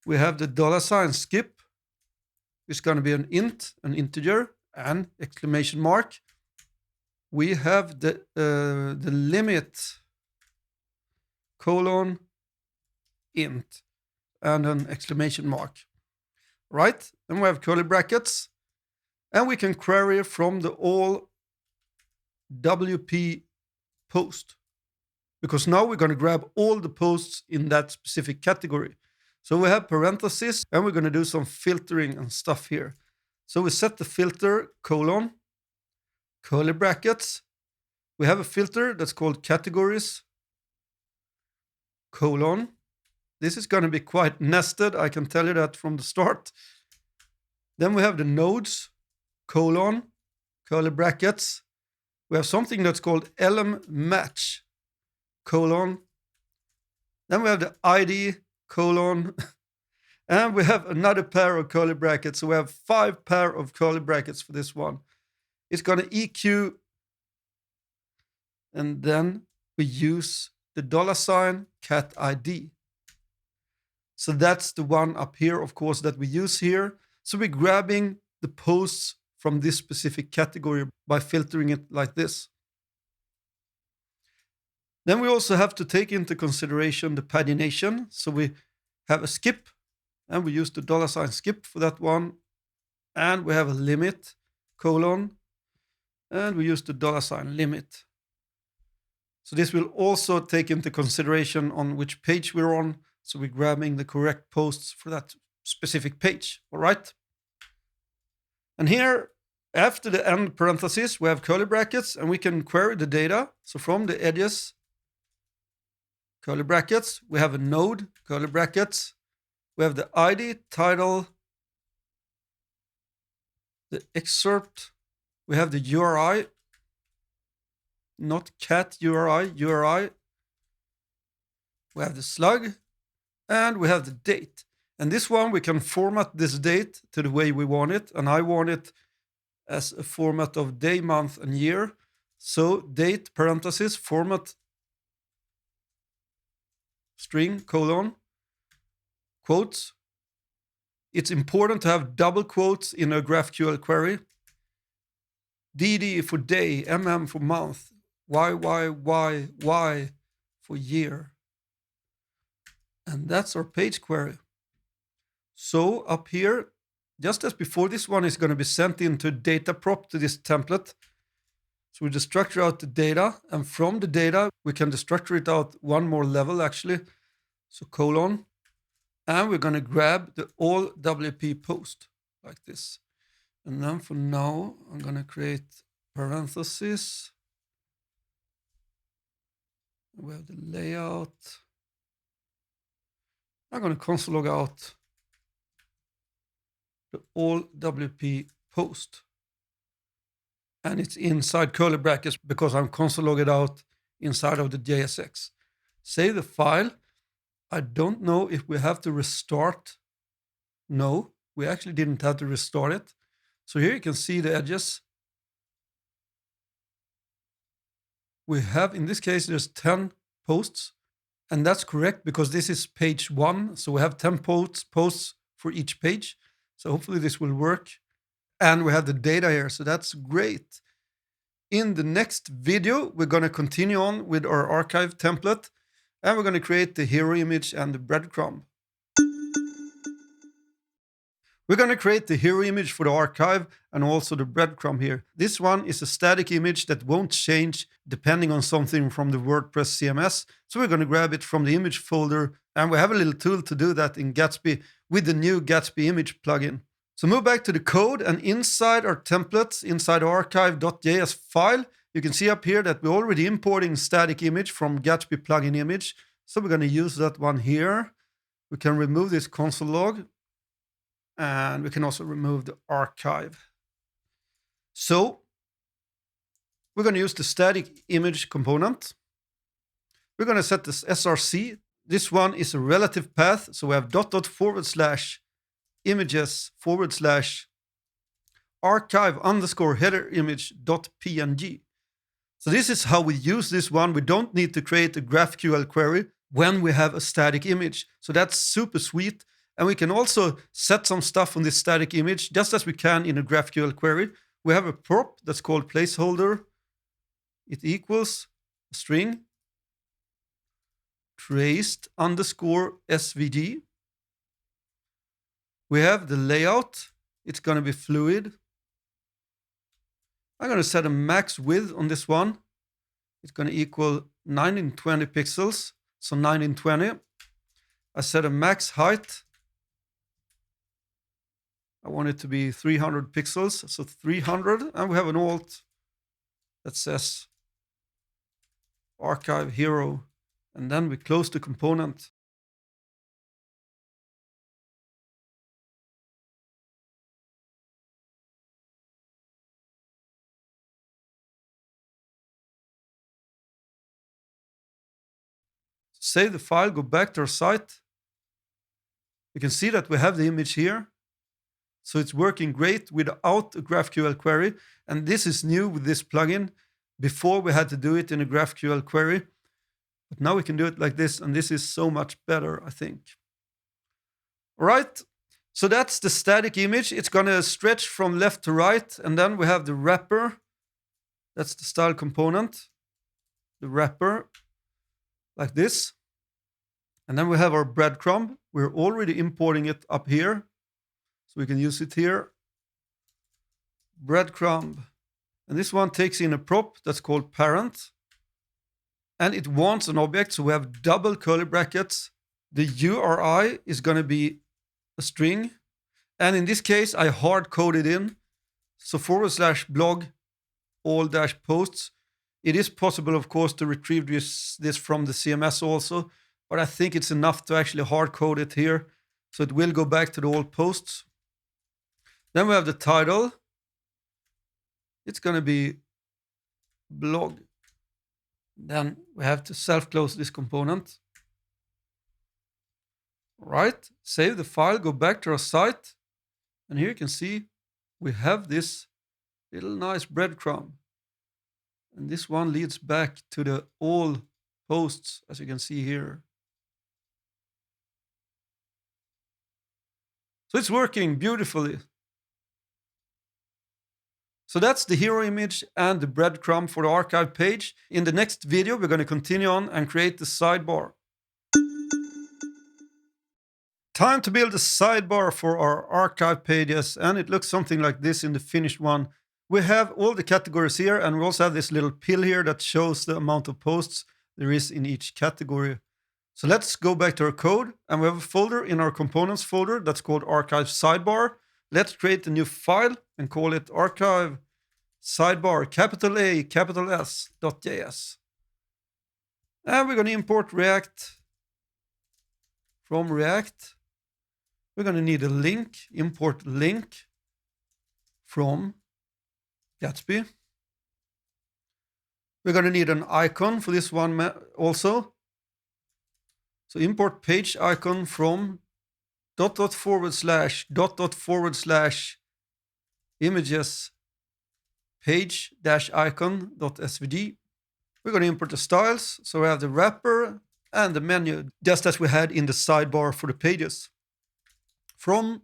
We have the $skip. It's going to be an int, an integer, and exclamation mark. We have the limit colon int and an exclamation mark. Right? Then we have curly brackets. And we can query from the all WP post. Because now we're going to grab all the posts in that specific category. So we have parentheses, and we're going to do some filtering and stuff here. So we set the filter colon, curly brackets. We have a filter that's called categories, colon. This is going to be quite nested, I can tell you that from the start. Then we have the nodes, colon, curly brackets. We have something that's called match, colon. Then we have the ID, colon. And we have another pair of curly brackets. So we have 5 pair of curly brackets for this one. It's going to EQ. And then we use the $cat ID. So that's the one up here, of course, that we use here. So we're grabbing the posts from this specific category by filtering it like this. Then we also have to take into consideration the pagination. So we have a skip, and we use the $skip for that one. And we have a limit, colon, and we use the $limit. So this will also take into consideration on which page we're on. So we're grabbing the correct posts for that specific page, all right? And here, after the end parentheses, we have curly brackets, and we can query the data. So from the edges, curly brackets, we have a node, curly brackets. We have the ID, title, the excerpt. We have the URI, not cat URI, URI. We have the slug, and we have the date. And this one, we can format this date to the way we want it. And I want it as a format of day, month, and year. So date, parenthesis, format, string, colon, quotes. It's important to have double quotes in a GraphQL query. DD for day, MM for month, Y for year. And that's our page query. So up here, just as before, this one is going to be sent into data prop to this template. So we destructure out the data, and from the data, we can destructure it out one more level actually. So colon, and we're going to grab the all WP post like this. And then for now, I'm going to create parentheses. We have the layout. I'm going to console log out the all WP post. And it's inside curly brackets because I'm console logged out inside of the JSX. Save the file. I don't know if we have to restart. No, we actually didn't have to restart it. So here you can see the edges. We have, in this case, there's 10 posts. And that's correct because this is page 1. So we have 10 posts for each page. So hopefully this will work. And we have the data here. So that's great. In the next video, we're going to continue on with our archive template. And we're going to create the hero image and the breadcrumb. We're going to create the hero image for the archive and also the breadcrumb here. This one is a static image that won't change depending on something from the WordPress CMS. So we're going to grab it from the image folder, and we have a little tool to do that in Gatsby with the new Gatsby image plugin. So move back to the code, and inside our templates, inside our archive.js file, you can see up here that we're already importing static image from Gatsby plugin image. So we're going to use that one here. We can remove this console log. And we can also remove the archive. So we're going to use the static image component. We're going to set this src. This one is a relative path. So we have ../images/archive_header_image.png. So this is how we use this one. We don't need to create a GraphQL query when we have a static image. So that's super sweet. And we can also set some stuff on this static image, just as we can in a GraphQL query. We have a prop that's called placeholder. It equals a string traced underscore SVG. We have the layout. It's going to be fluid. I'm going to set a max width on this one. It's going to equal 1920 pixels. So 1920. I set a max height. I want it to be 300 pixels. So 300. And we have an alt that says archive hero. And then we close the component. Save the file, go back to our site. You can see that we have the image here. So it's working great without a GraphQL query. And this is new with this plugin. Before we had to do it in a GraphQL query. But now we can do it like this. And this is so much better, I think. All right. So that's the static image. It's going to stretch from left to right. And then we have the wrapper. That's the style component. The wrapper. Like this. And then we have our breadcrumb. We're already importing it up here. So we can use it here. Breadcrumb. And this one takes in a prop that's called parent. And it wants an object. So we have double curly brackets. The URI is going to be a string. And in this case, I hard coded in. So /blog all-posts. It is possible, of course, to retrieve this from the CMS also, but I think it's enough to actually hard code it here. So it will go back to the old posts. Then we have the title. It's going to be blog. Then we have to self-close this component. All right, save the file, go back to our site. And here you can see we have this little nice breadcrumb. And this one leads back to the all posts, as you can see here. So it's working beautifully. So that's the hero image and the breadcrumb for the archive page. In the next video, we're going to continue on and create the sidebar. Time to build a sidebar for our archive pages, and it looks something like this in the finished one. We have all the categories here, and we also have this little pill here that shows the amount of posts there is in each category. So let's go back to our code, and we have a folder in our components folder that's called archive sidebar. Let's create a new file and call it archive sidebar, capital A, capital S.js. And we're going to import React from React. We're going to need a link, import link from Gatsby. We're going to need an icon for this one also. So import page icon from /images page-icon.svg. We're going to import the styles. So we have the wrapper and the menu, just as we had in the sidebar for the pages. From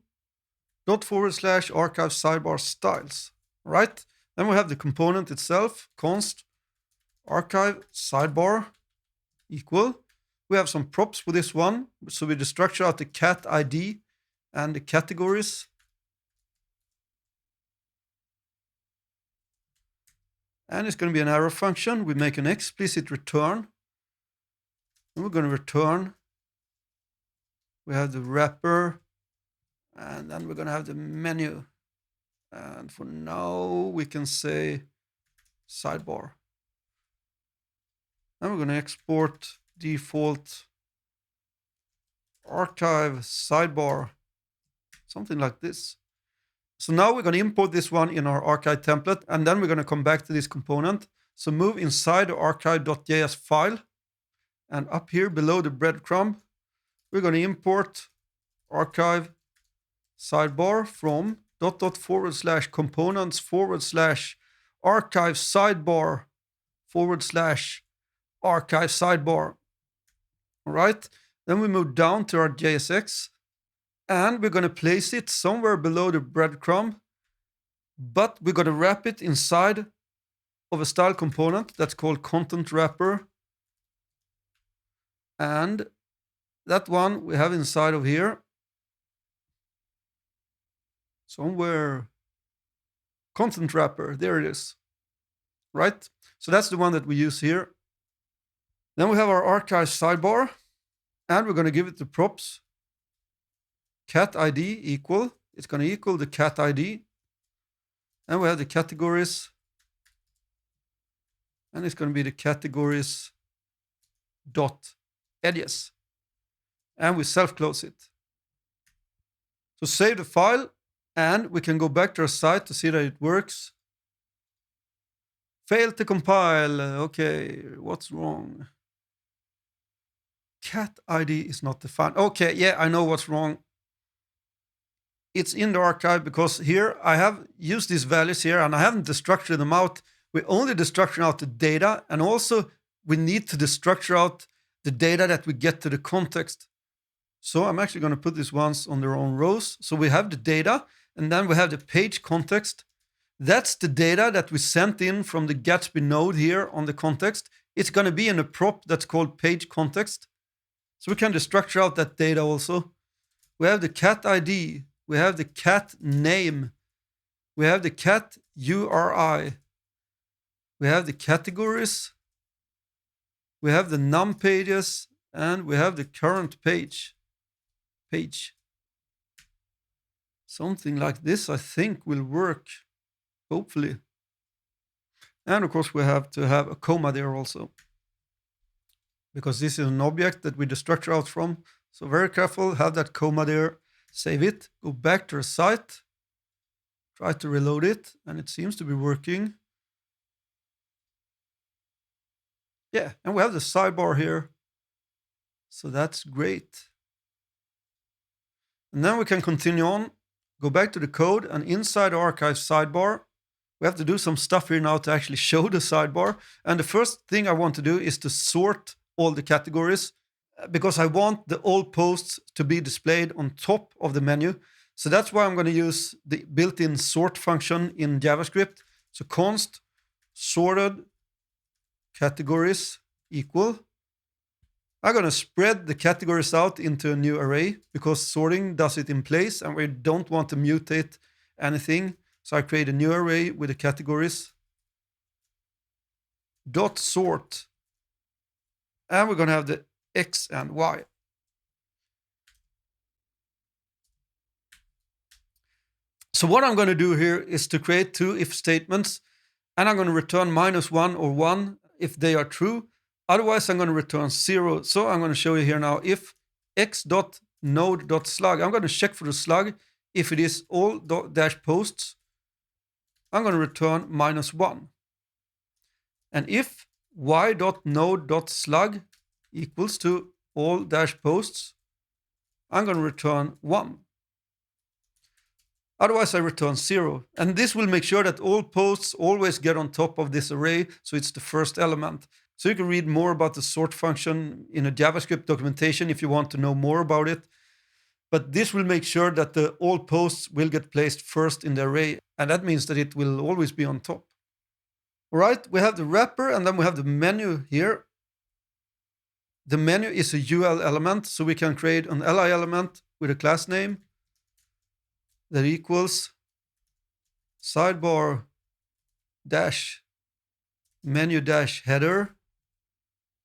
/archive sidebar styles. All right. Then we have the component itself, const archive sidebar equal. We have some props for this one. So we just structure out the cat ID and the categories. And it's going to be an arrow function. We make an explicit return. And we're going to return. We have the wrapper. And then we're going to have the menu. And for now, we can say sidebar. And we're going to export default archive sidebar, something like this. So now we're going to import this one in our archive template, and then we're going to come back to this component. So move inside the archive.js file, and up here below the breadcrumb, we're going to import archive sidebar from /components/archive sidebar/archive sidebar. All right. Then we move down to our JSX, And we're going to place it somewhere below the breadcrumb, but we're going to wrap it inside of a style component that's called content wrapper. And that one we have inside of here. Somewhere. Content wrapper, there it is. Right? So that's the one that we use here. Then we have our archive sidebar, and we're going to give it the props. Cat ID equal. It's going to equal the cat ID. And we have the categories. And it's going to be the categories dot edges. And we self-close it. So save the file, and we can go back to our site to see that it works. Failed to compile. Okay, what's wrong? Cat ID is not defined. Okay, yeah, I know what's wrong. It's in the archive because here I have used these values here and I haven't destructured them out. We only destructure out the data, and also we need to destructure out the data that we get to the context. So I'm actually going to put these ones on their own rows. So we have the data, and then we have the page context. That's the data that we sent in from the Gatsby node here on the context. It's going to be in a prop that's called page context. So we can destructure out that data also. We have the cat ID. We have the cat name. We have the cat URI. We have the categories. We have the num pages, and we have the current page. Something like this, I think, will work. Hopefully. And of course, we have to have a comma there also, because this is an object that we destructure out from. So very careful, have that comma there, save it, go back to the site, try to reload it, and it seems to be working. Yeah, and we have the sidebar here. So that's great. And then we can continue on, go back to the code, and inside the archive sidebar, we have to do some stuff here now to actually show the sidebar. And the first thing I want to do is to sort all the categories, because I want the old posts to be displayed on top of the menu. So that's why I'm going to use the built-in sort function in JavaScript. So const sorted categories equal. I'm going to spread the categories out into a new array because sorting does it in place and we don't want to mutate anything. So I create a new array with the categories. Dot sort. And we're going to have the X and Y. So what I'm going to do here is to create two if statements, and I'm going to return -1 or 1 if they are true. Otherwise, I'm going to return 0. So I'm going to show you here now if x.node.slug. I'm going to check for the slug. If it is all dash posts, I'm going to return -1. And if y.node.slug equals to all dash posts, I'm going to return 1. Otherwise, I return 0. And this will make sure that all posts always get on top of this array, so it's the first element. So you can read more about the sort function in a JavaScript documentation if you want to know more about it. But this will make sure that the all posts will get placed first in the array, and that means that it will always be on top. All right, we have the wrapper, and then we have the menu here. The menu is a UL element, so we can create an li element with a class name that equals sidebar dash menu dash header,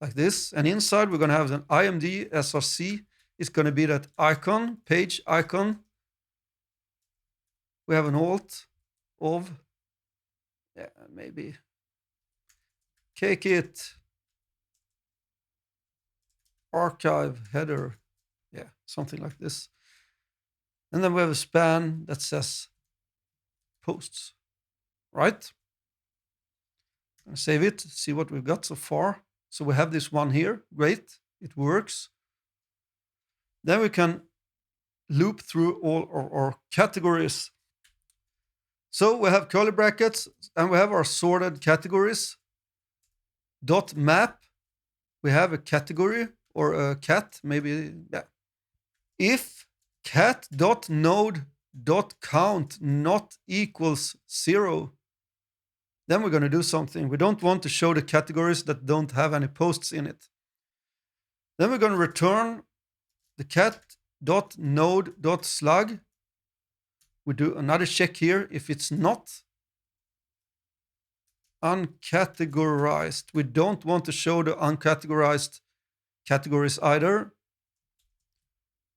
like this. And inside we're going to have an IMD src. It's going to be that icon, page icon. We have an alt of, yeah, maybe kit archive header, yeah, something like this. And then we have a span that says posts, right? I'll save it, see what we've got so far. So we have this one here, great, it works. Then we can loop through all our categories. So we have curly brackets and we have our sorted categories. Dot map, we have a category or a cat, maybe, yeah. If cat.node.count not equals 0. Then we're going to do something. We don't want to show the categories that don't have any posts in it. Then we're going to return the cat.node.slug. We do another check here. If it's not uncategorized, we don't want to show the uncategorized categories either.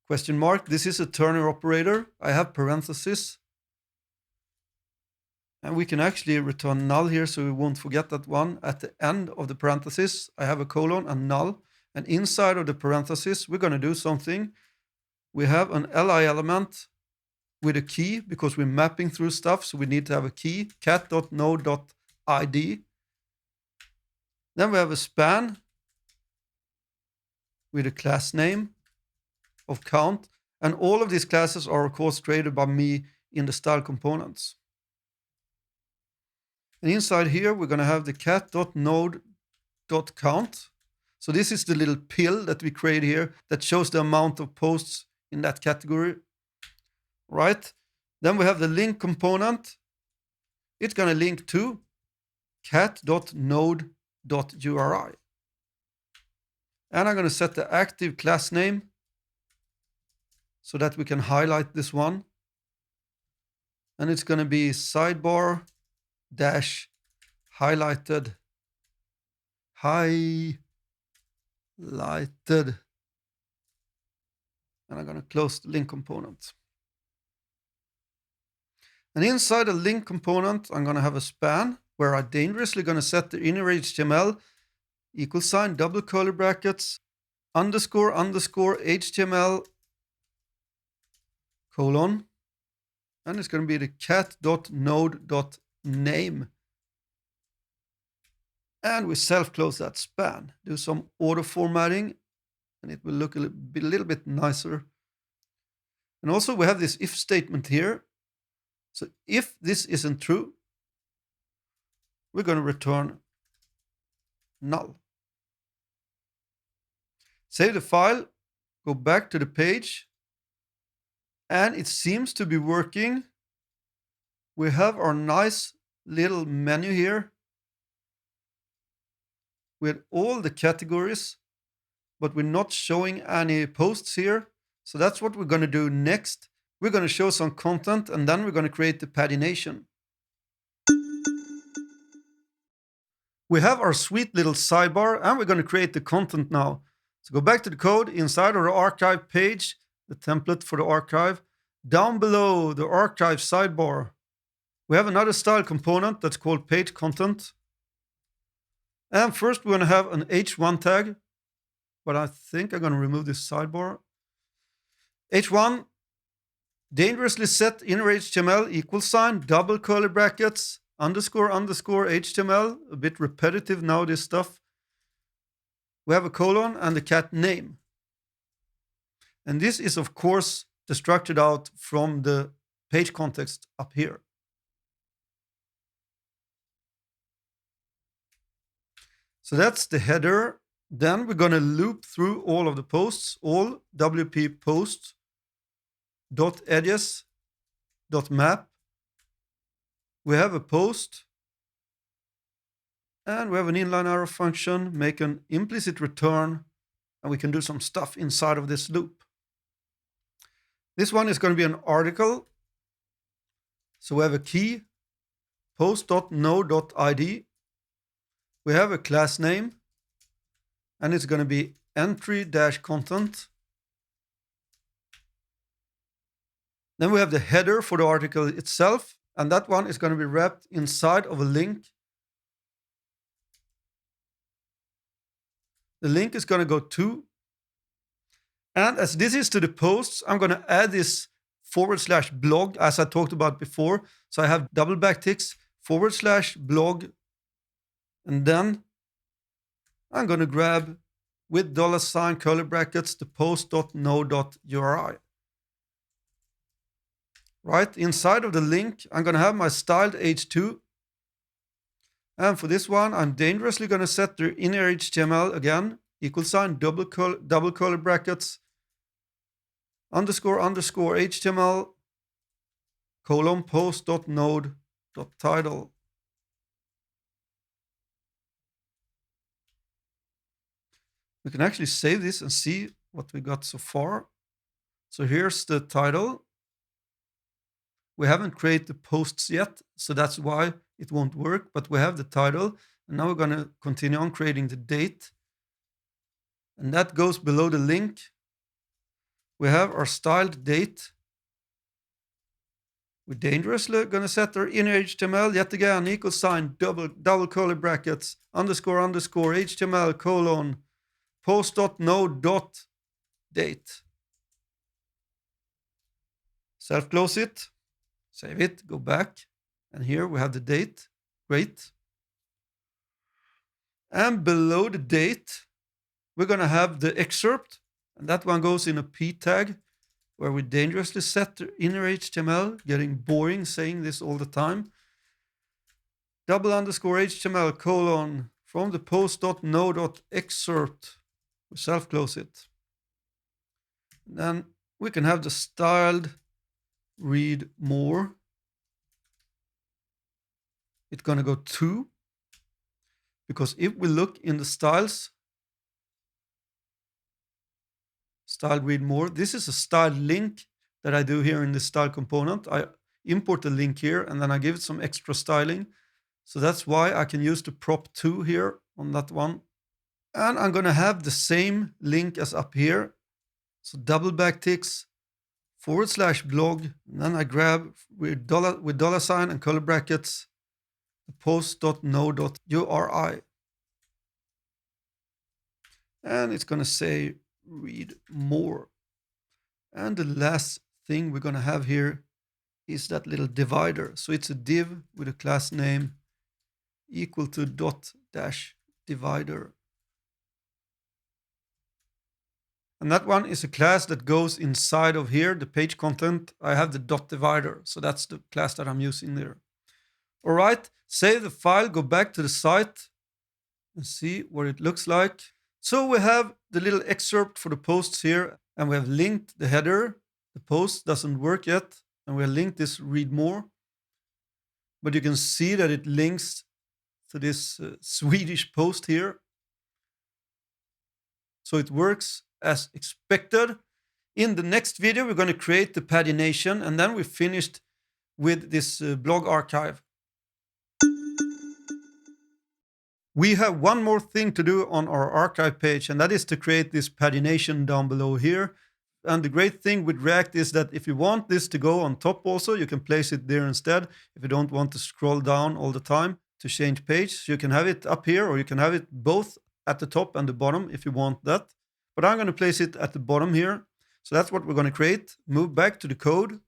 Question mark. This is a Turner operator. I have parentheses. And we can actually return null here, so we won't forget that one. At the end of the parenthesis, I have a colon and null. And inside of the parenthesis, we're going to do something. We have an li element with a key because we're mapping through stuff. So we need to have a key, cat.node.id. Then we have a span with a class name of count. And all of these classes are, of course, created by me in the style components. And inside here, we're going to have the cat.node.count. So this is the little pill that we create here that shows the amount of posts in that category. Right? Then we have the link component. It's going to link to cat.node.uri. And I'm going to set the active class name so that we can highlight this one. And it's going to be sidebar dash highlighted. And I'm going to close the link component. And inside the link component, I'm going to have a span where I'm dangerously going to set the inner HTML =, double curly brackets, underscore HTML, colon. And it's going to be the cat.node.name. And we self-close that span. Do some auto formatting, and it will look a little bit nicer. And also we have this if statement here. So if this isn't true, we're going to return null. Save the file, go back to the page, and it seems to be working. We have our nice little menu here with all the categories, but we're not showing any posts here. So that's what we're going to do next. We're going to show some content, and then we're going to create the pagination. We have our sweet little sidebar, and we're going to create the content now. So go back to the code inside of the archive page, the template for the archive. Down below the archive sidebar, we have another style component that's called page content. And first we're going to have an h1 tag, but I think I'm going to remove this sidebar. h1, dangerously set inner HTML =, double curly brackets, underscore HTML, a bit repetitive now, this stuff. We have a colon and the cat name. And this is, of course, destructed out from the page context up here. So that's the header. Then we're going to loop through all of the posts, all WP posts, .edges, .map. We have a post, and we have an inline arrow function, make an implicit return, and we can do some stuff inside of this loop. This one is going to be an article. So we have a key, post.node.id. We have a class name, and it's going to be entry-content. Then we have the header for the article itself, and that one is going to be wrapped inside of a link. The link is going to go to, and as this is to the posts, I'm going to add this /blog as I talked about before. So I have double backticks, /blog, and then I'm going to grab with $ curly brackets the post.node.uri. Right inside of the link, I'm going to have my styled h2. And for this one, I'm dangerously going to set the inner HTML again, =, double curly brackets, underscore underscore HTML colon post.node.title. We can actually save this and see what we got so far. So here's the title. We haven't created the posts yet, so that's why it won't work, but we have the title. And now we're going to continue on creating the date. And that goes below the link. We have our styled date. We're dangerously going to set our inner HTML yet again, equals sign, double curly brackets, underscore underscore HTML colon post.node.date. Self-close it, save it, go back, and here we have the date. Great. And below the date, we're going to have the excerpt, and that one goes in a p tag, where we dangerously set the inner HTML, getting boring saying this all the time. Double underscore HTML colon from the post.node.excerpt. We self-close it. Then we can have the styled read more. It's going to go 2. Because if we look in the styles, style read more, this is a styled link that I do here in the style component. I import the link here and then I give it some extra styling. So that's why I can use the prop 2 here on that one. And I'm going to have the same link as up here. So double backticks /blog. And then I grab with dollar sign and curly brackets the post.node.uri. And it's going to say read more. And the last thing we're going to have here is that little divider. So it's a div with a class name equal to .-divider. And that one is a class that goes inside of here, the page content. I have the .divider, so that's the class that I'm using there. All right, save the file, go back to the site and see what it looks like. So we have the little excerpt for the posts here, and we have linked the header. The post doesn't work yet, and we have linked this read more. But you can see that it links to this Swedish post here. So it works as expected. In the next video, we're going to create the pagination, and then we're finished with this blog archive. We have one more thing to do on our archive page, and that is to create this pagination down below here. And the great thing with React is that if you want this to go on top also, you can place it there instead. If you don't want to scroll down all the time to change page, you can have it up here, or you can have it both at the top and the bottom if you want that. But I'm going to place it at the bottom here. So that's what we're going to create. Move back to the code.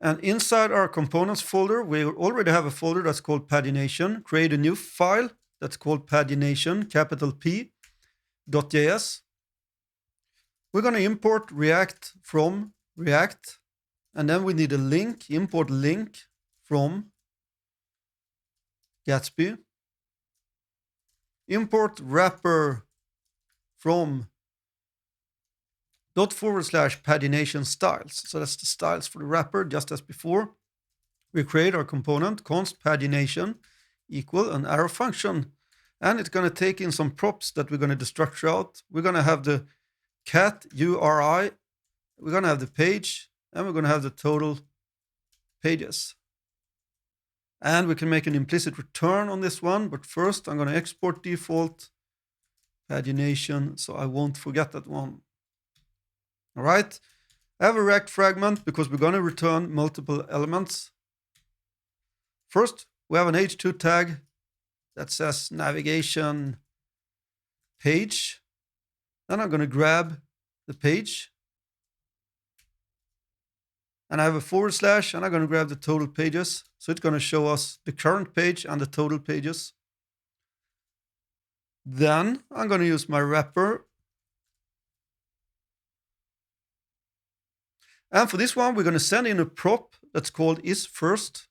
And inside our components folder, we already have a folder that's called pagination. Create a new file that's called pagination, capital P.js. We're going to import React from React. And then we need a link, import link from Gatsby. Import wrapper from /pagination styles. So that's the styles for the wrapper, just as before. We create our component, const pagination equal an arrow function. And it's going to take in some props that we're going to destructure out. We're going to have the cat URI. We're going to have the page, and we're going to have the total pages. And we can make an implicit return on this one. But first, I'm going to export default pagination, so I won't forget that one. All right. I have a React fragment because we're going to return multiple elements. First, we have an h2 tag that says navigation page. Then I'm going to grab the page. And I have a / and I'm going to grab the total pages. So it's going to show us the current page and the total pages. Then I'm going to use my wrapper. And for this one, we're going to send in a prop that's called isFirst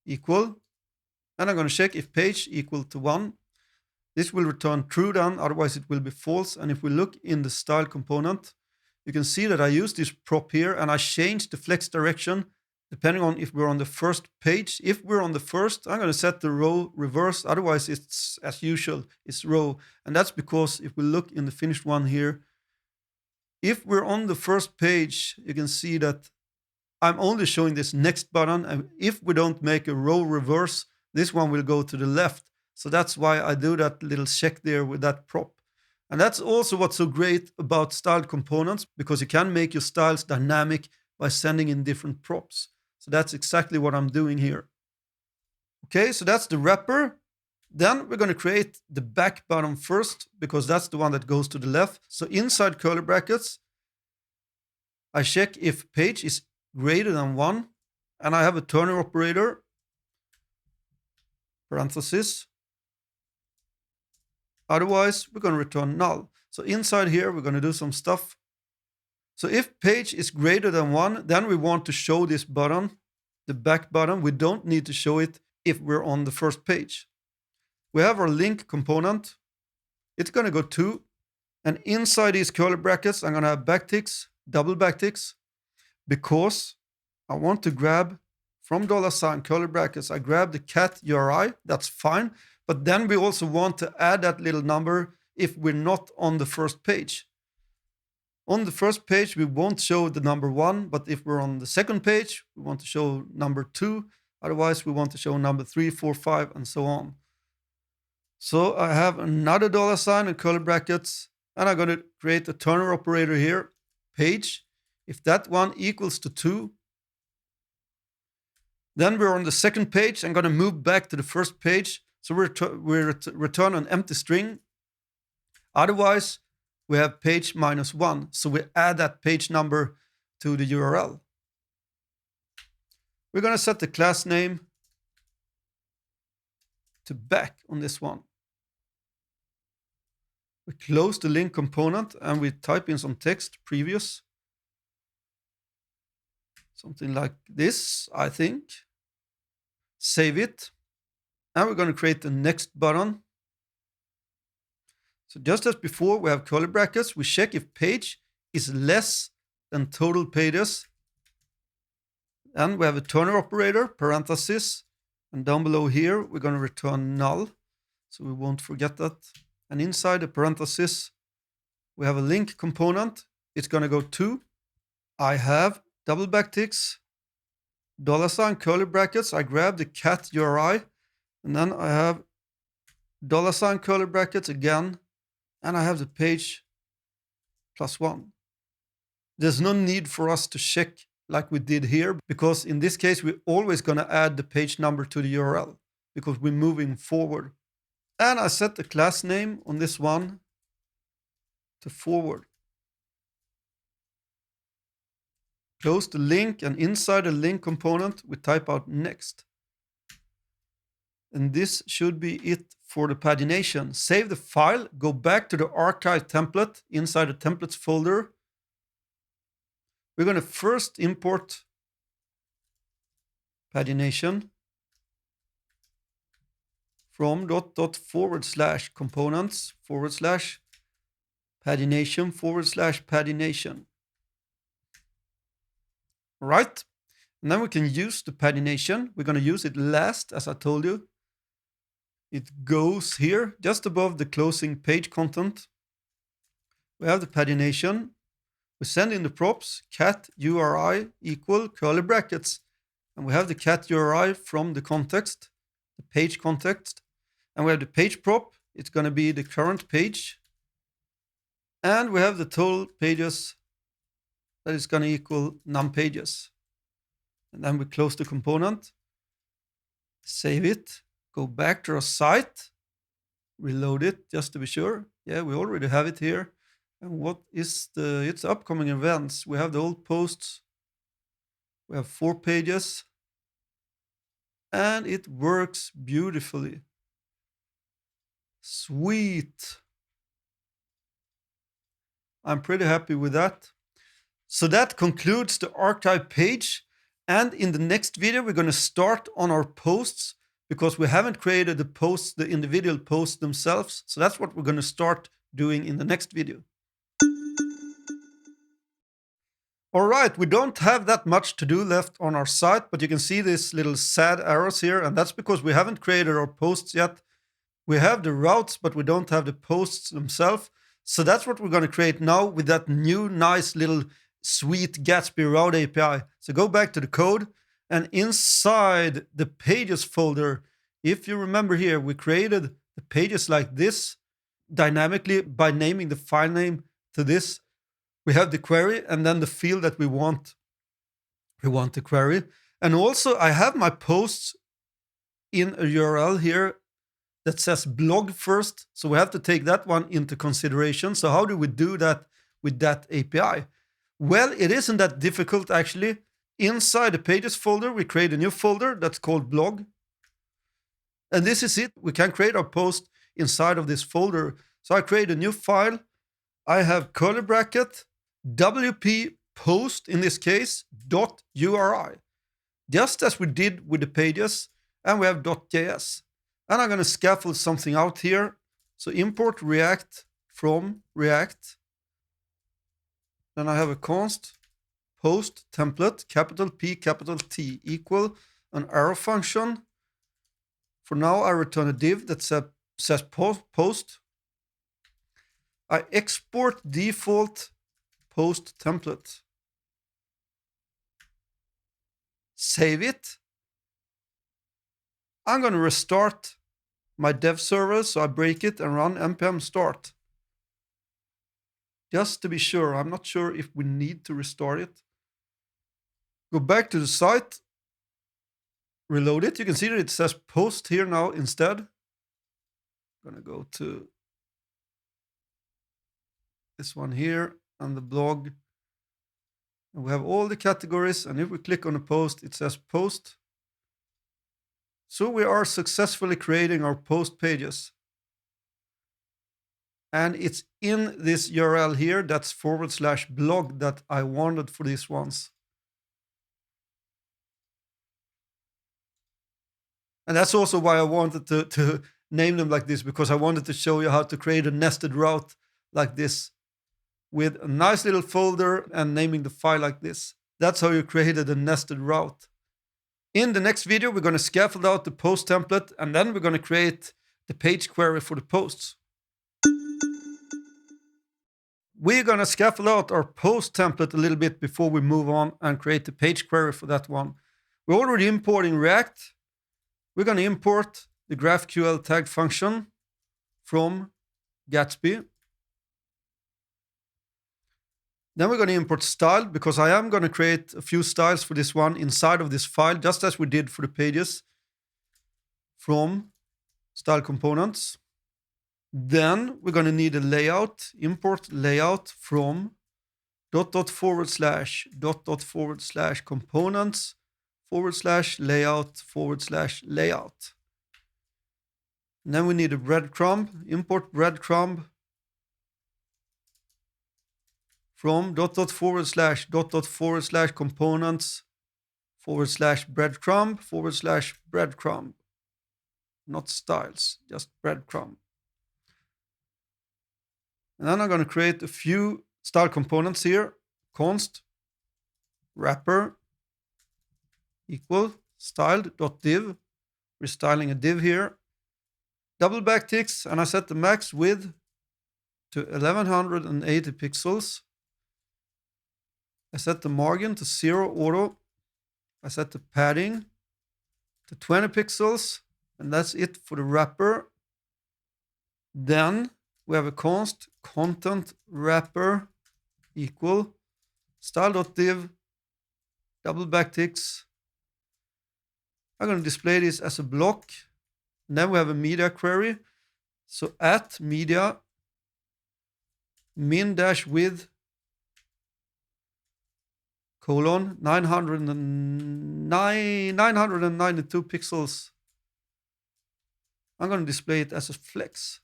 equal. And I'm going to check if page equal to 1. This will return true then, otherwise it will be false. And if we look in the style component, you can see that I use this prop here and I change the flex direction depending on if we're on the first page. If we're on the first, I'm going to set the row reverse. Otherwise, it's as usual, it's row. And that's because if we look in the finished one here, if we're on the first page, you can see that I'm only showing this next button. And if we don't make a row reverse, this one will go to the left. So that's why I do that little check there with that prop. And that's also what's so great about styled components, because you can make your styles dynamic by sending in different props. So that's exactly what I'm doing here. Okay, so that's the wrapper. Then we're going to create the back button first, because that's the one that goes to the left. So inside curly brackets, I check if page is greater than 1, and I have a turner operator, parenthesis. Otherwise, we're going to return null. So inside here, we're going to do some stuff. So if page is greater than 1, then we want to show this button, the back button. We don't need to show it if we're on the first page. We have our link component. It's going to go to, and inside these curly brackets, I'm going to have backticks, double backticks, because I want to grab from $, curly brackets, I grab the cat URI, that's fine. But then we also want to add that little number if we're not on the first page. On the first page, we won't show the number 1, but if we're on the second page, we want to show number 2. Otherwise, we want to show number 3, 4, 5, and so on. So I have another $, in curly brackets, and I'm going to create a turner operator here, page. If that one equals to 2, then we're on the second page. I'm going to move back to the first page. So we return an empty string. Otherwise, we have page -1. So we add that page number to the URL. We're going to set the class name to back on this one. We close the link component and we type in some text, previous. Something like this, I think. Save it. And we're going to create the next button. So just as before, we have curly brackets. We check if page is less than total pages. And we have a turner operator, parenthesis. And down below here, we're going to return null. So we won't forget that. And inside the parenthesis, we have a link component. It's going to go to, I have double backticks, $, curly brackets. I grab the cat URI. And then I have $, curly brackets again. And I have the page +1. There's no need for us to check like we did here, because in this case, we're always going to add the page number to the URL because we're moving forward. And I set the class name on this one to forward. Close the link, and inside the link component, we type out next. And this should be it for the pagination. Save the file, go back to the archive template inside the templates folder. We're going to first import pagination from .components/pagination/pagination. Right. And then we can use the pagination. We're going to use it last, as I told you. It goes here, just above the closing page content. We have the pagination. We send in the props, cat URI equal curly brackets. And we have the cat URI from the context, the page context. And we have the page prop. It's going to be the current page. And we have the total pages that is going to equal num pages. And then we close the component, save it, go back to our site, reload it just to be sure. Yeah, we already have it here. And what is it's upcoming events. We have the old posts. We have 4 pages. And it works beautifully. Sweet. I'm pretty happy with that. So that concludes the archive page. And in the next video, we're going to start on our posts because we haven't created the posts, the individual posts themselves. So that's what we're going to start doing in the next video. All right, we don't have that much to do left on our site, but you can see these little sad arrows here, and that's because we haven't created our posts yet. We have the routes, but we don't have the posts themselves. So that's what we're going to create now with that new nice little sweet Gatsby route API. So go back to the code, and inside the pages folder, if you remember here, we created the pages like this dynamically by naming the file name to this. We have the query and then the field that we want the query. And also I have my posts in a URL here that says blog first. So we have to take that one into consideration. So how do we do that with that API? Well, it isn't that difficult actually. Inside the pages folder, we create a new folder that's called blog. And this is it. We can create our post inside of this folder. So I create a new file. I have curly bracket, WP post in this case, .uri, just as we did with the pages, and we have .js. And I'm going to scaffold something out here. So import React from React. Then I have a const post template, capital P, capital T, equal an arrow function. For now, I return a div that says post. I export default post template. Save it. I'm going to restart my dev server, so I break it and run npm start. Just to be sure, I'm not sure if we need to restart it. Go back to the site, reload it. You can see that it says post here now instead. I'm going to go to this one here and the blog. And we have all the categories, and if we click on a post, it says post. So we are successfully creating our post pages. And it's in this URL here, that's /blog that I wanted for these ones. And that's also why I wanted to name them like this, because I wanted to show you how to create a nested route like this with a nice little folder and naming the file like this. That's how you created a nested route. In the next video, we're going to scaffold out the post template, and then we're going to create the page query for the posts. We're going to scaffold out our post template a little bit before we move on and create the page query for that one. We're already importing React. We're going to import the GraphQL tag function from Gatsby. Then we're going to import style, because I am going to create a few styles for this one inside of this file, just as we did for the pages, from style components. Then we're going to need a layout, import layout from //components /layout/layout. And then we need a breadcrumb, import breadcrumb from //components /breadcrumb/breadcrumb, not styles, just breadcrumb. And then I'm going to create a few style components here. Const wrapper equal styled.div. We're styling a div here. Double backticks, and I set the max width to 1180 pixels. I set the margin to 0 auto. I set the padding to 20 pixels, and that's it for the wrapper. Then we have a const content wrapper equal style.div, double backticks. I'm going to display this as a block. And then we have a media query. So at media min-width colon 992 pixels. I'm going to display it as a flex.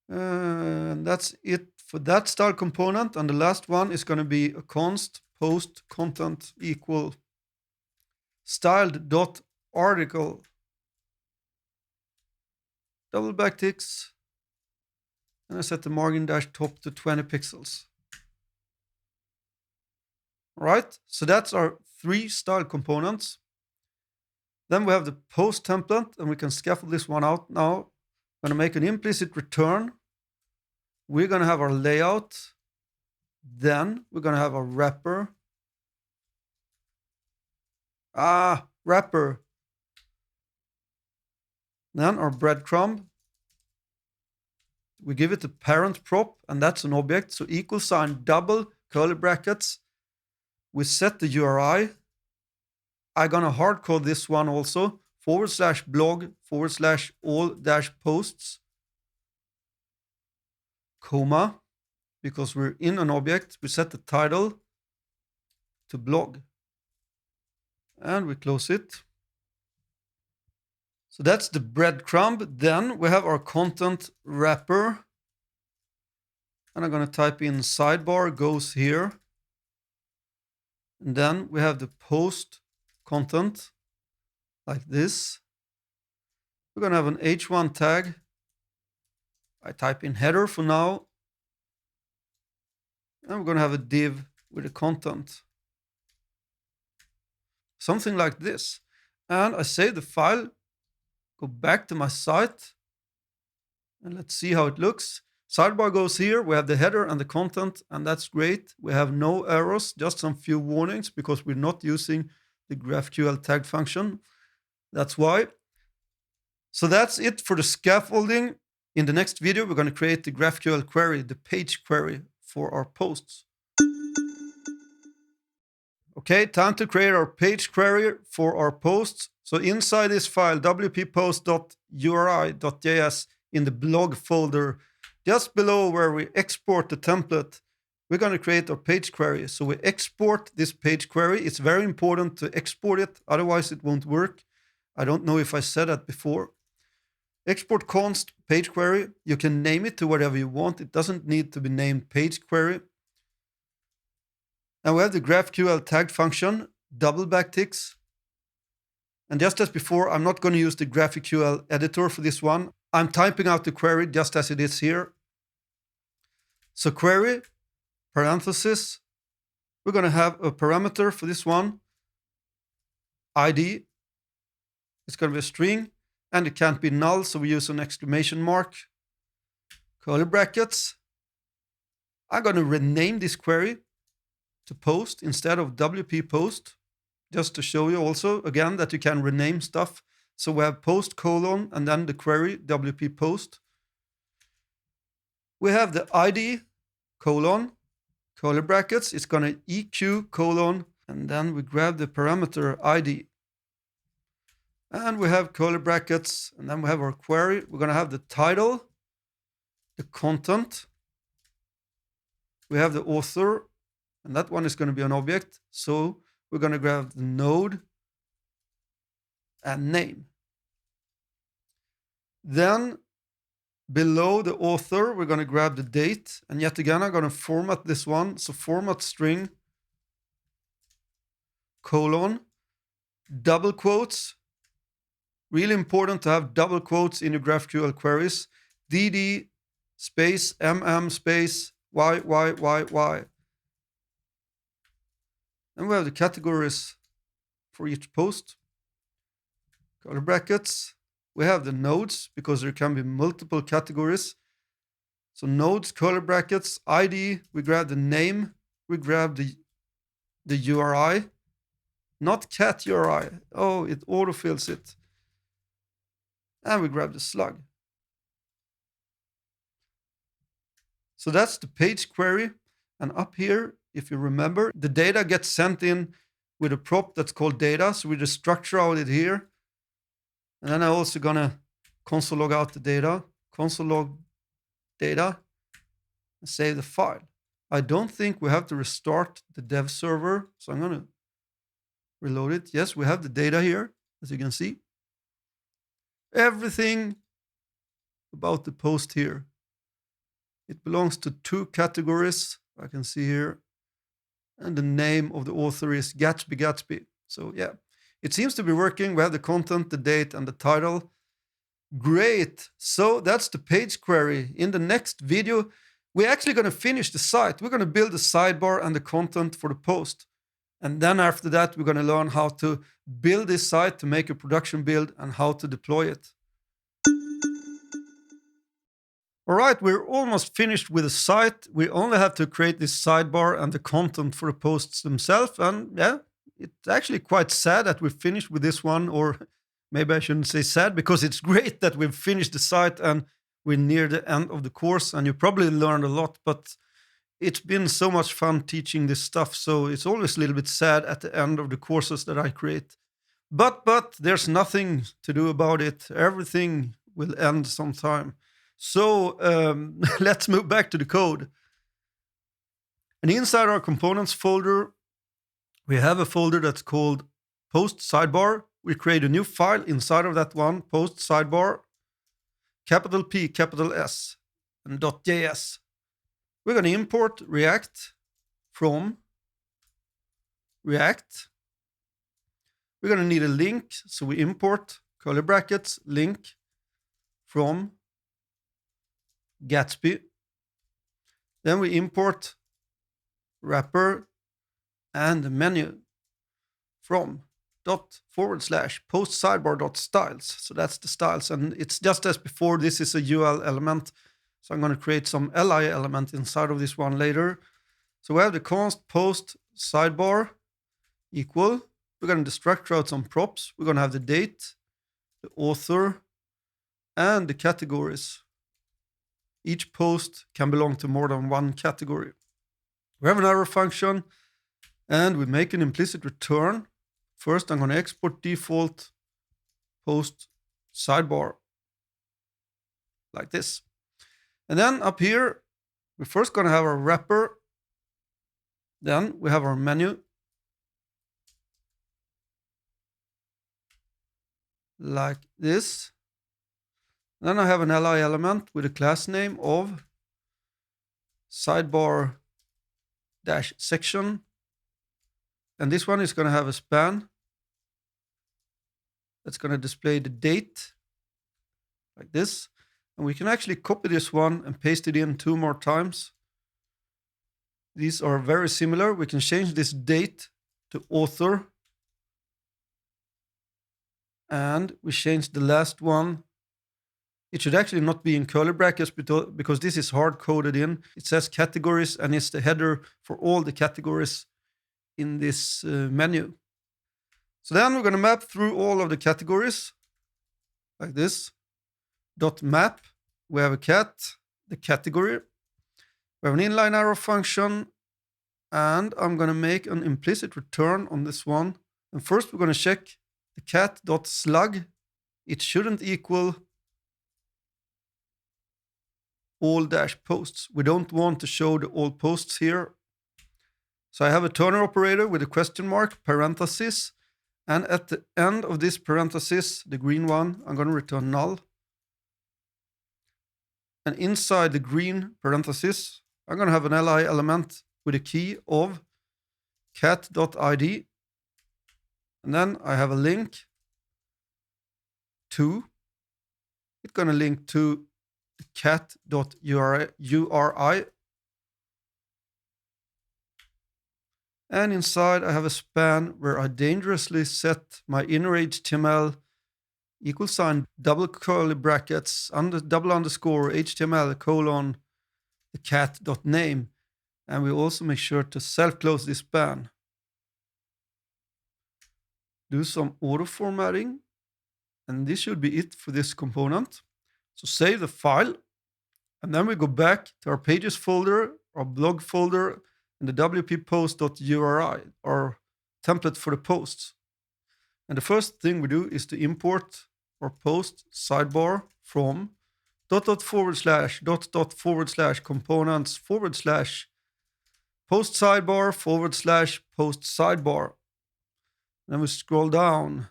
And that's it for that style component. And the last one is going to be a const post content equal styled.article, double backticks, and I set the margin dash top to 20 pixels. All right, so that's our 3 style components. Then we have the post template, and we can scaffold this one out now. I'm going to make an implicit return. We're going to have our layout. Then we're going to have our wrapper. Wrapper. Then our breadcrumb. We give it a parent prop, and that's an object. So equal sign double curly brackets. We set the URI. I'm going to hard code this one also. /blog/all-posts. Comma. Because we're in an object, we set the title to blog. And we close it. So that's the breadcrumb. Then we have our content wrapper. And I'm going to type in sidebar goes here. And then we have the post content like this. We're going to have an h1 tag. I type in header for now. And we're going to have a div with the content. Something like this. And I save the file, go back to my site, and let's see how it looks. Sidebar goes here. We have the header and the content, and that's great. We have no errors, just some few warnings because we're not using the GraphQL tag function. That's why. So that's it for the scaffolding. In the next video, we're going to create the GraphQL query, the page query for our posts. Okay, time to create our page query for our posts. So inside this file, wp-post.uri.js in the blog folder, just below where we export the template, we're going to create our page query. So we export this page query. It's very important to export it, otherwise it won't work. I don't know if I said that before. Export const page query. You can name it to whatever you want. It doesn't need to be named page query. And we have the GraphQL tag function, double backticks. And just as before, I'm not going to use the GraphQL editor for this one. I'm typing out the query just as it is here. So query, parenthesis. We're going to have a parameter for this one. ID. It's going to be a string. And it can't be null, so we use an exclamation mark. Curly brackets. I'm going to rename this query to post instead of WP post, just to show you also, again, that you can rename stuff. So we have post colon and then the query WP post. We have the ID colon, curly brackets. It's going to EQ colon, and then we grab the parameter ID. And we have curly brackets, and then we have our query. We're going to have the title, the content. We have the author, and that one is going to be an object. So we're going to grab the node and name. Then below the author, we're going to grab the date. And yet again, I'm going to format this one. So format string, colon, double quotes. Really important to have double quotes in your GraphQL queries. DD space space y. Then we have the categories for each post. Curly brackets. We have the nodes because there can be multiple categories. So nodes, curly brackets, ID. We grab the name. We grab the URI. Not cat URI. Oh, it autofills it. And we grab the slug. So that's the page query. And up here, if you remember, the data gets sent in with a prop that's called data. So we just structure out it here. And then I'm also going to console log out the data, console log data, and save the file. I don't think we have to restart the dev server. So I'm going to reload it. Yes, we have the data here, as you can see. Everything about the post here. It belongs to two categories. I can see here. And the name of the author is Gatsby. So yeah, it seems to be working. We have the content, the date, and the title. Great. So that's the page query. In the next video, we're actually going to finish the site. We're going to build the sidebar and the content for the post. And then after that, we're going to learn how to build this site to make a production build and how to deploy it. All right, we're almost finished with the site. We only have to create this sidebar and the content for the posts themselves. And yeah, it's actually quite sad that we're finished with this one, or maybe I shouldn't say sad, because it's great that we've finished the site and we're near the end of the course and you probably learned a lot, but it's been so much fun teaching this stuff. So it's always a little bit sad at the end of the courses that I create. But there's nothing to do about it. Everything will end sometime. So let's move back to the code. And inside our components folder, we have a folder that's called post sidebar. We create a new file inside of that one, post sidebar, capital P, capital S, and .js. We're going to import React from React. We're going to need a link, so we import curly brackets link from Gatsby. Then we import wrapper and the menu from /post sidebar.styles. So that's the styles, and it's just as before. This is a UL element. So I'm going to create some li element inside of this one later. So we have the const post sidebar equal. We're going to structure out some props. We're going to have the date, the author, and the categories. Each post can belong to more than one category. We have an arrow function, and we make an implicit return. First, I'm going to export default post sidebar like this. And then up here, we're first going to have our wrapper. Then we have our menu. Like this. Then I have an li element with a class name of sidebar-section. And this one is going to have a span that's going to display the date like this. And we can actually copy this one and paste it in 2 more times. These are very similar. We can change this date to author. And we change the last one. It should actually not be in curly brackets because this is hard coded in. It says categories and it's the header for all the categories in this menu. So then we're going to map through all of the categories like this. .map, we have a cat, the category. We have an inline arrow function, and I'm going to make an implicit return on this one. And first we're going to check the cat.slug. It shouldn't equal all dash posts. We don't want to show the all posts here. So I have a turner operator with a question mark, parenthesis, and at the end of this parenthesis, the green one, I'm going to return null. And inside the green parenthesis, I'm going to have an li element with a key of cat.id. And then I have a link to, it's going to link to cat.uri. And inside I have a span where I dangerously set my inner HTML =, double curly brackets, double underscore HTML : the cat.name. And we also make sure to self-close this span. Do some auto formatting. And this should be it for this component. So save the file. And then we go back to our pages folder, our blog folder, and the wp-post.uri, our template for the posts. And the first thing we do is to import our post sidebar from ../components/ post sidebar /post sidebar. Then we scroll down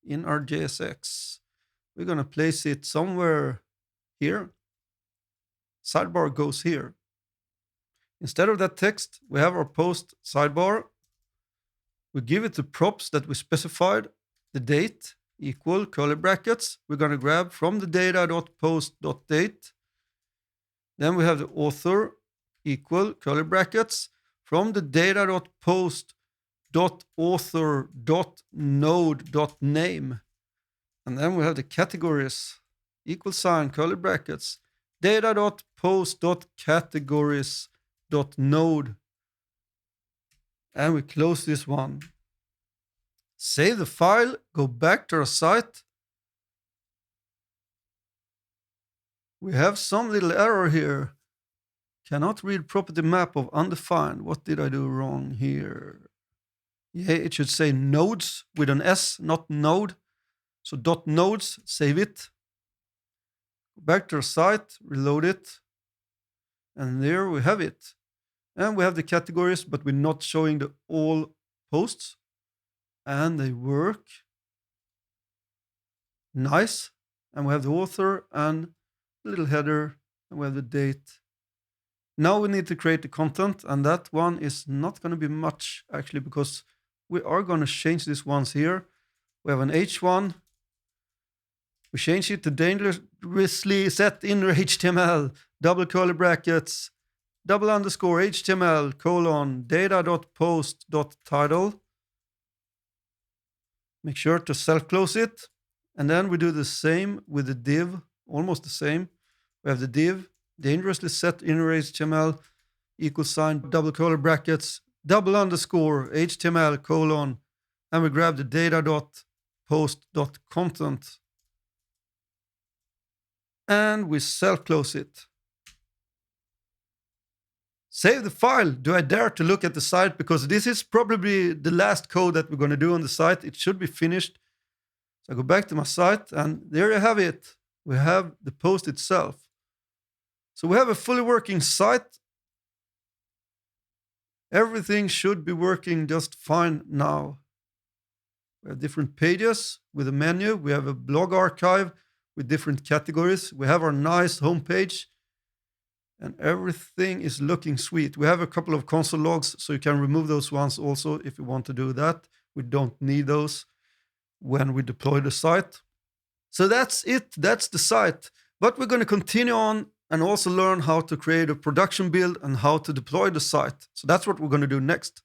in our JSX. We're going to place it somewhere here. Sidebar goes here. Instead of that text, we have our post sidebar. We give it the props that we specified, the date equal curly brackets. We're going to grab from the data.post.date. Then we have the author equal curly brackets from the data.post.author.node.name. And then we have the categories equal sign curly brackets data.post.categories.node. And we close this one. Save the file, go back to our site. We have some little error here. Cannot read property map of undefined. What did I do wrong here? Yeah, it should say nodes with an S, not node. So .nodes, save it. Go back to our site, reload it. And there we have it. And we have the categories, but we're not showing the all posts. And they work. Nice. And we have the author and the little header, and we have the date. Now we need to create the content, and that one is not going to be much actually, because we are going to change these ones here. We have an H1. We change it to dangerously set inner HTML, double curly brackets, double underscore HTML, colon, data.post.title. Make sure to self-close it. And then we do the same with the div, almost the same. We have the div, dangerously set inner HTML, equal sign, double curly brackets, double underscore HTML, colon, and we grab the data.post.content. And we self-close it. Save the file. Do I dare to look at the site? Because this is probably the last code that we're going to do on the site. It should be finished. So I go back to my site, and there you have it. We have the post itself. So we have a fully working site. Everything should be working just fine now. We have different pages with a menu. We have a blog archive with different categories. We have our nice homepage. And everything is looking sweet. We have a couple of console logs, so you can remove those ones also if you want to do that. We don't need those when we deploy the site. So that's it. That's the site. But we're going to continue on and also learn how to create a production build and how to deploy the site. So that's what we're going to do next.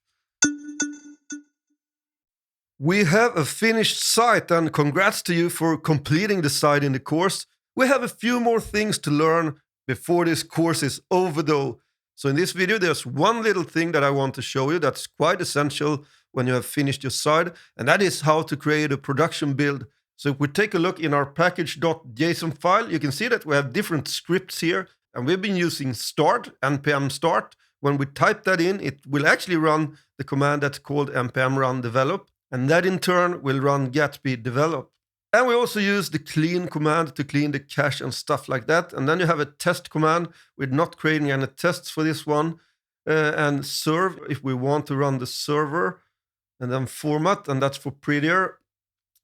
We have a finished site, and congrats to you for completing the site in the course. We have a few more things to learn before this course is over though. So in this video, there's one little thing that I want to show you that's quite essential when you have finished your site, and that is how to create a production build. So if we take a look in our package.json file, you can see that we have different scripts here, and we've been using start, npm start. When we type that in, it will actually run the command that's called npm run develop, and that in turn will run Gatsby develop. And we also use the clean command to clean the cache and stuff like that. And then you have a test command. We're not creating any tests for this one. And serve if we want to run the server. And then format, and that's for prettier.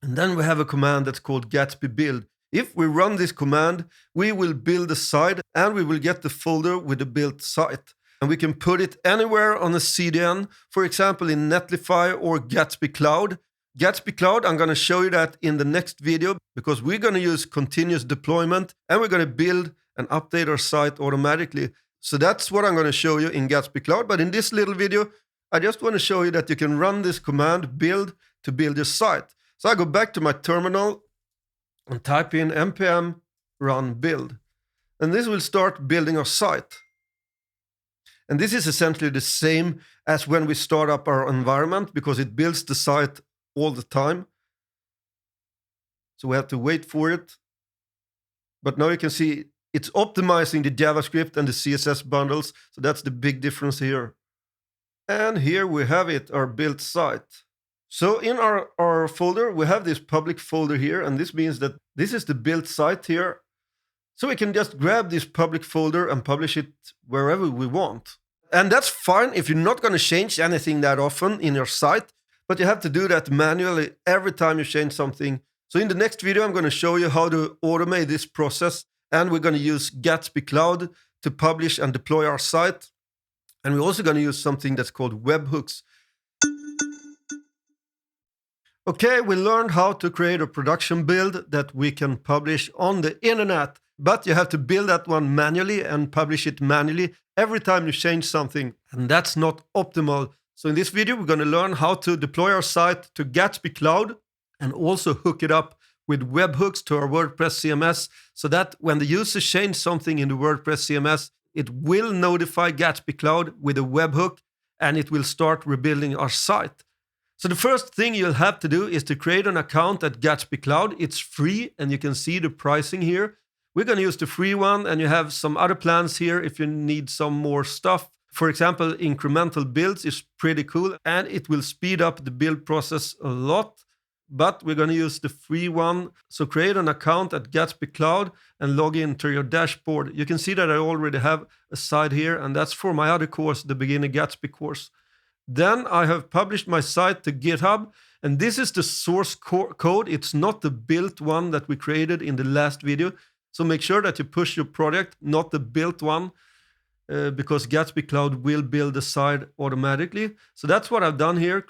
And then we have a command that's called Gatsby build. If we run this command, we will build a site and we will get the folder with the built site. And we can put it anywhere on a CDN, for example in Netlify or Gatsby Cloud. Gatsby Cloud, I'm going to show you that in the next video, because we're going to use continuous deployment and we're going to build and update our site automatically. So that's what I'm going to show you in Gatsby Cloud. But in this little video, I just want to show you that you can run this command build to build your site. So I go back to my terminal and type in npm run build. And this will start building our site. And this is essentially the same as when we start up our environment, because it builds the site all the time. So we have to wait for it. But now you can see it's optimizing the JavaScript and the CSS bundles. So that's the big difference here. And here we have it, our built site. So in our folder, we have this public folder here. And this means that this is the built site here. So we can just grab this public folder and publish it wherever we want. And that's fine if you're not going to change anything that often in your site. But you have to do that manually every time you change something. So in the next video, I'm going to show you how to automate this process. And we're going to use Gatsby Cloud to publish and deploy our site. And we're also going to use something that's called webhooks. Okay, we learned how to create a production build that we can publish on the internet, but you have to build that one manually and publish it manually every time you change something, and that's not optimal. So in this video, we're going to learn how to deploy our site to Gatsby Cloud and also hook it up with webhooks to our WordPress CMS so that when the user changes something in the WordPress CMS, it will notify Gatsby Cloud with a webhook and it will start rebuilding our site. So the first thing you'll have to do is to create an account at Gatsby Cloud. It's free and you can see the pricing here. We're going to use the free one and you have some other plans here if you need some more stuff. For example, incremental builds is pretty cool and it will speed up the build process a lot. But we're going to use the free one. So create an account at Gatsby Cloud and log into your dashboard. You can see that I already have a site here and that's for my other course, the Beginner Gatsby course. Then I have published my site to GitHub, and this is the source code. It's not the built one that we created in the last video. So make sure that you push your project, not the built one, because Gatsby Cloud will build the site automatically. So that's what I've done here.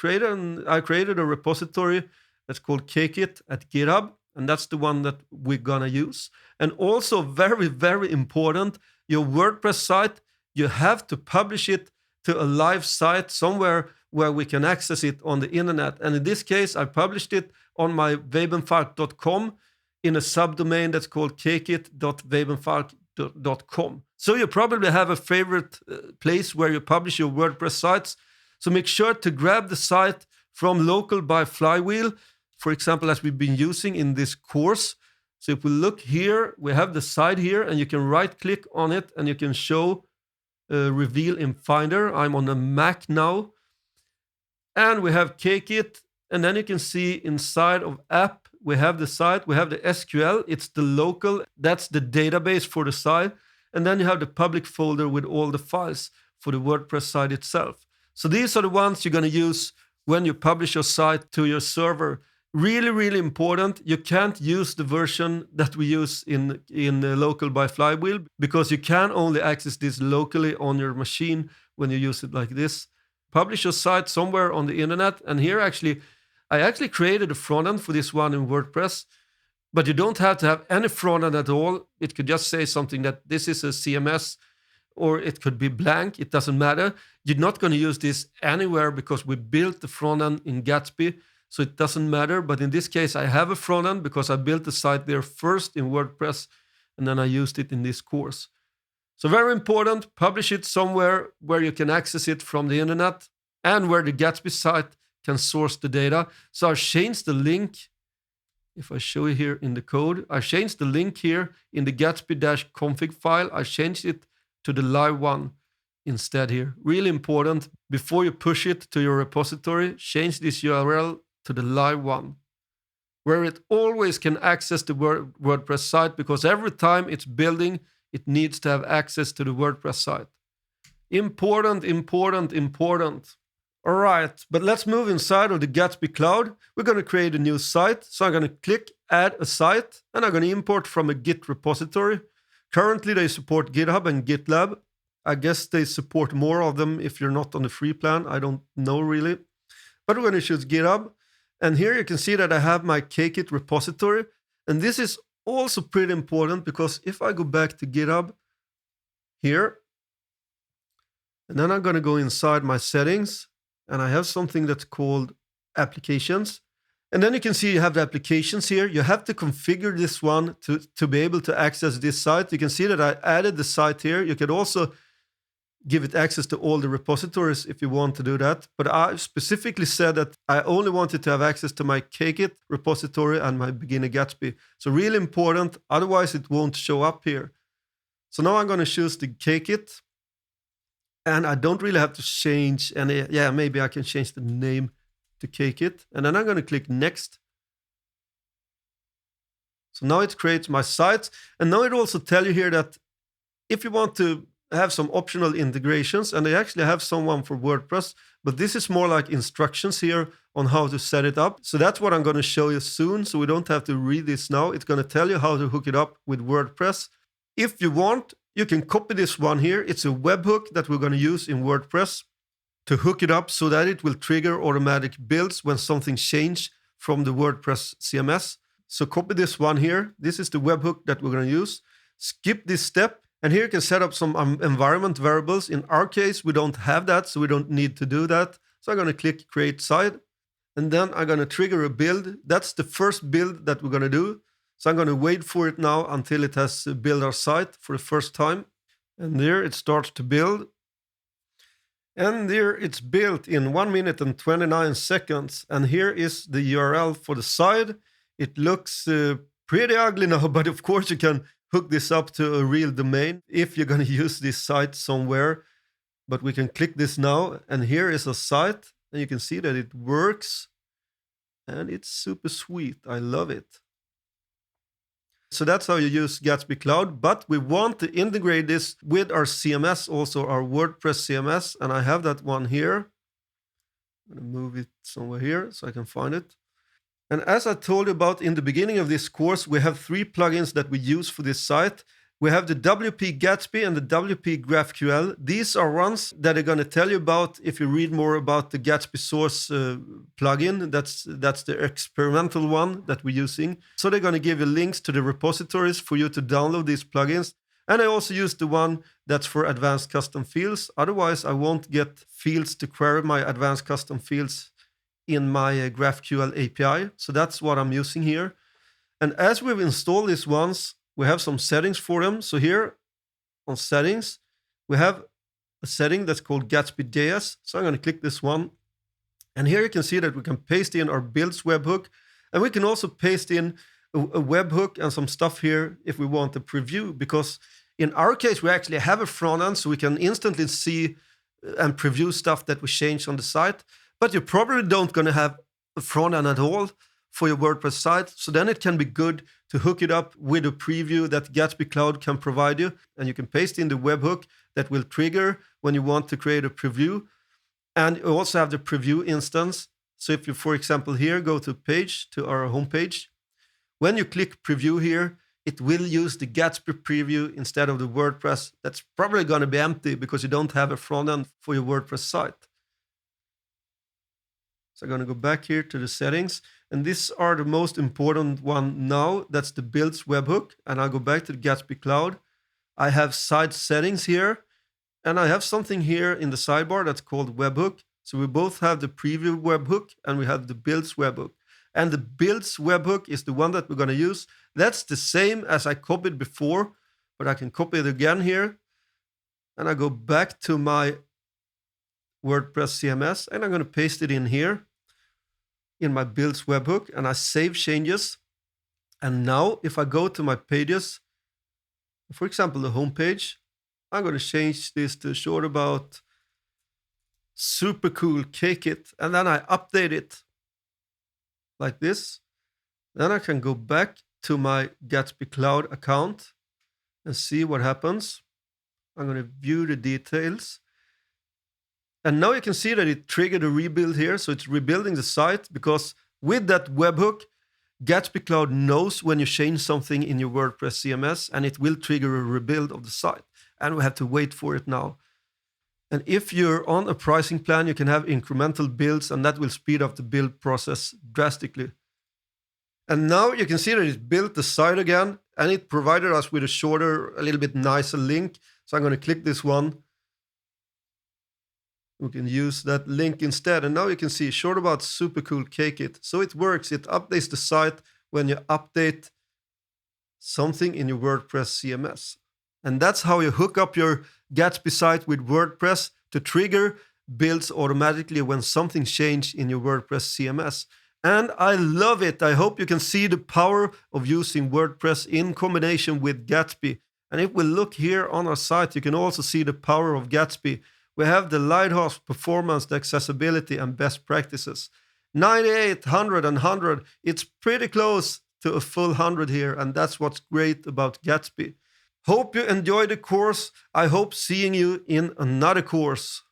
I created a repository that's called Kkit at GitHub, and that's the one that we're gonna use. And also very, very important, your WordPress site, you have to publish it to a live site somewhere where we can access it on the internet. And in this case, I published it on my webenfalk.com in a subdomain that's called kkit.webenfalk.com. So you probably have a favorite place where you publish your WordPress sites. So make sure to grab the site from local by FlyWheel, for example, as we've been using in this course. So if we look here, we have the site here and you can right click on it and you can show reveal in Finder. I'm on a Mac now. And we have Kkit. And then you can see inside of app, we have the site, we have the SQL. It's the local, that's the database for the site. And then you have the public folder with all the files for the WordPress site itself. So these are the ones you're going to use when you publish your site to your server. Really, really important. You can't use the version that we use in local by FlyWheel because you can only access this locally on your machine when you use it like this. Publish your site somewhere on the internet. And here I actually created a front end for this one in WordPress, but you don't have to have any front end at all. It could just say something that this is a CMS or it could be blank. It doesn't matter. You're not going to use this anywhere because we built the front end in Gatsby. So it doesn't matter, but in this case, I have a front end because I built the site there first in WordPress, and then I used it in this course. So very important, publish it somewhere where you can access it from the internet and where the Gatsby site can source the data. So I've changed the link. If I show you here in the code, I changed the link here in the Gatsby-config file. I changed it to the live one instead here. Really important, before you push it to your repository, change this URL to the live one, where it always can access the WordPress site because every time it's building, it needs to have access to the WordPress site. Important, important, important. All right, but let's move inside of the Gatsby Cloud. We're going to create a new site. So I'm going to click Add a Site, and I'm going to import from a Git repository. Currently, they support GitHub and GitLab. I guess they support more of them if you're not on the free plan. I don't know really. But we're going to choose GitHub. And here you can see that I have my Kkit repository. And this is also pretty important because if I go back to GitHub here, and then I'm going to go inside my settings, and I have something that's called applications. And then you can see you have the applications here. You have to configure this one to be able to access this site. You can see that I added the site here. You can also give it access to all the repositories if you want to do that. But I specifically said that I only wanted to have access to my Kkit repository and my Beginner Gatsby. So really important, otherwise it won't show up here. So now I'm going to choose the Kkit. And I don't really have to change any, maybe I can change the name to Kkit. And then I'm going to click Next. So now it creates my site. And now it also tells you here that if you want to have some optional integrations, and they actually have someone for WordPress, but this is more like instructions here on how to set it up. So that's what I'm going to show you soon. So we don't have to read this now. It's going to tell you how to hook it up with WordPress. If you want, you can copy this one here. It's a webhook that we're going to use in WordPress to hook it up so that it will trigger automatic builds when something changes from the WordPress CMS. So copy this one here. This is the webhook that we're going to use. Skip this step. And here you can set up some environment variables. In our case, we don't have that, so we don't need to do that. So I'm going to click Create Side. And then I'm going to trigger a build. That's the first build that we're going to do. So I'm going to wait for it now until it has built our site for the first time. And there it starts to build. And there it's built in 1 minute and 29 seconds. And here is the URL for the site. It looks pretty ugly now, but of course you can hook this up to a real domain if you're going to use this site somewhere. But we can click this now, and here is a site, and you can see that it works, and it's super sweet. I love it. So that's how you use Gatsby Cloud, but we want to integrate this with our CMS, also our WordPress CMS, and I have that one here. I'm going to move it somewhere here so I can find it. And as I told you about in the beginning of this course, we have 3 plugins that we use for this site. We have the WP Gatsby and the WP GraphQL. These are ones that are going to tell you about if you read more about the Gatsby source plugin. That's the experimental one that we're using. So they're going to give you links to the repositories for you to download these plugins. And I also use the one that's for advanced custom fields. Otherwise, I won't get fields to query my advanced custom fields in my GraphQL API. So that's what I'm using here. And as we've installed these ones, we have some settings for them. So here on settings, we have a setting that's called Gatsby.js. So I'm going to click this one. And here you can see that we can paste in our builds webhook. And we can also paste in a webhook and some stuff here if we want a preview. Because in our case, we actually have a front end, so we can instantly see and preview stuff that we change on the site. But you probably don't going to have a front end at all for your WordPress site. So then it can be good to hook it up with a preview that Gatsby Cloud can provide you. And you can paste in the webhook that will trigger when you want to create a preview. And you also have the preview instance. So if you, for example, here go to page, to our homepage, when you click preview here, it will use the Gatsby preview instead of the WordPress. That's probably going to be empty because you don't have a front end for your WordPress site. So I'm going to go back here to the settings. And these are the most important one now. That's the builds webhook. And I'll go back to the Gatsby Cloud. I have site settings here. And I have something here in the sidebar that's called webhook. So we both have the preview webhook and we have the builds webhook. And the builds webhook is the one that we're going to use. That's the same as I copied before, but I can copy it again here. And I go back to my WordPress CMS and I'm going to paste it in here in my builds webhook, and I save changes. And now if I go to my pages, for example, the home page, I'm going to change this to short about super cool cake it, and then I update it like this. Then I can go back to my Gatsby Cloud account and see what happens. I'm going to view the details. And now you can see that it triggered a rebuild here. So it's rebuilding the site because with that webhook, Gatsby Cloud knows when you change something in your WordPress CMS and it will trigger a rebuild of the site. And we have to wait for it now. And if you're on a pricing plan, you can have incremental builds and that will speed up the build process drastically. And now you can see that it built the site again and it provided us with a shorter, a little bit nicer link. So I'm going to click this one. We can use that link instead. And now you can see short about super cool cake it. So it works. It updates the site when you update something in your WordPress CMS. And that's how you hook up your Gatsby site with WordPress to trigger builds automatically when something changes in your WordPress CMS. And I love it. I hope you can see the power of using WordPress in combination with Gatsby. And if we look here on our site, you can also see the power of Gatsby. We have the lighthouse, performance, the accessibility, and best practices. 98, 100, and 100. It's pretty close to a full 100 here, and that's what's great about Gatsby. Hope you enjoyed the course. I hope seeing you in another course.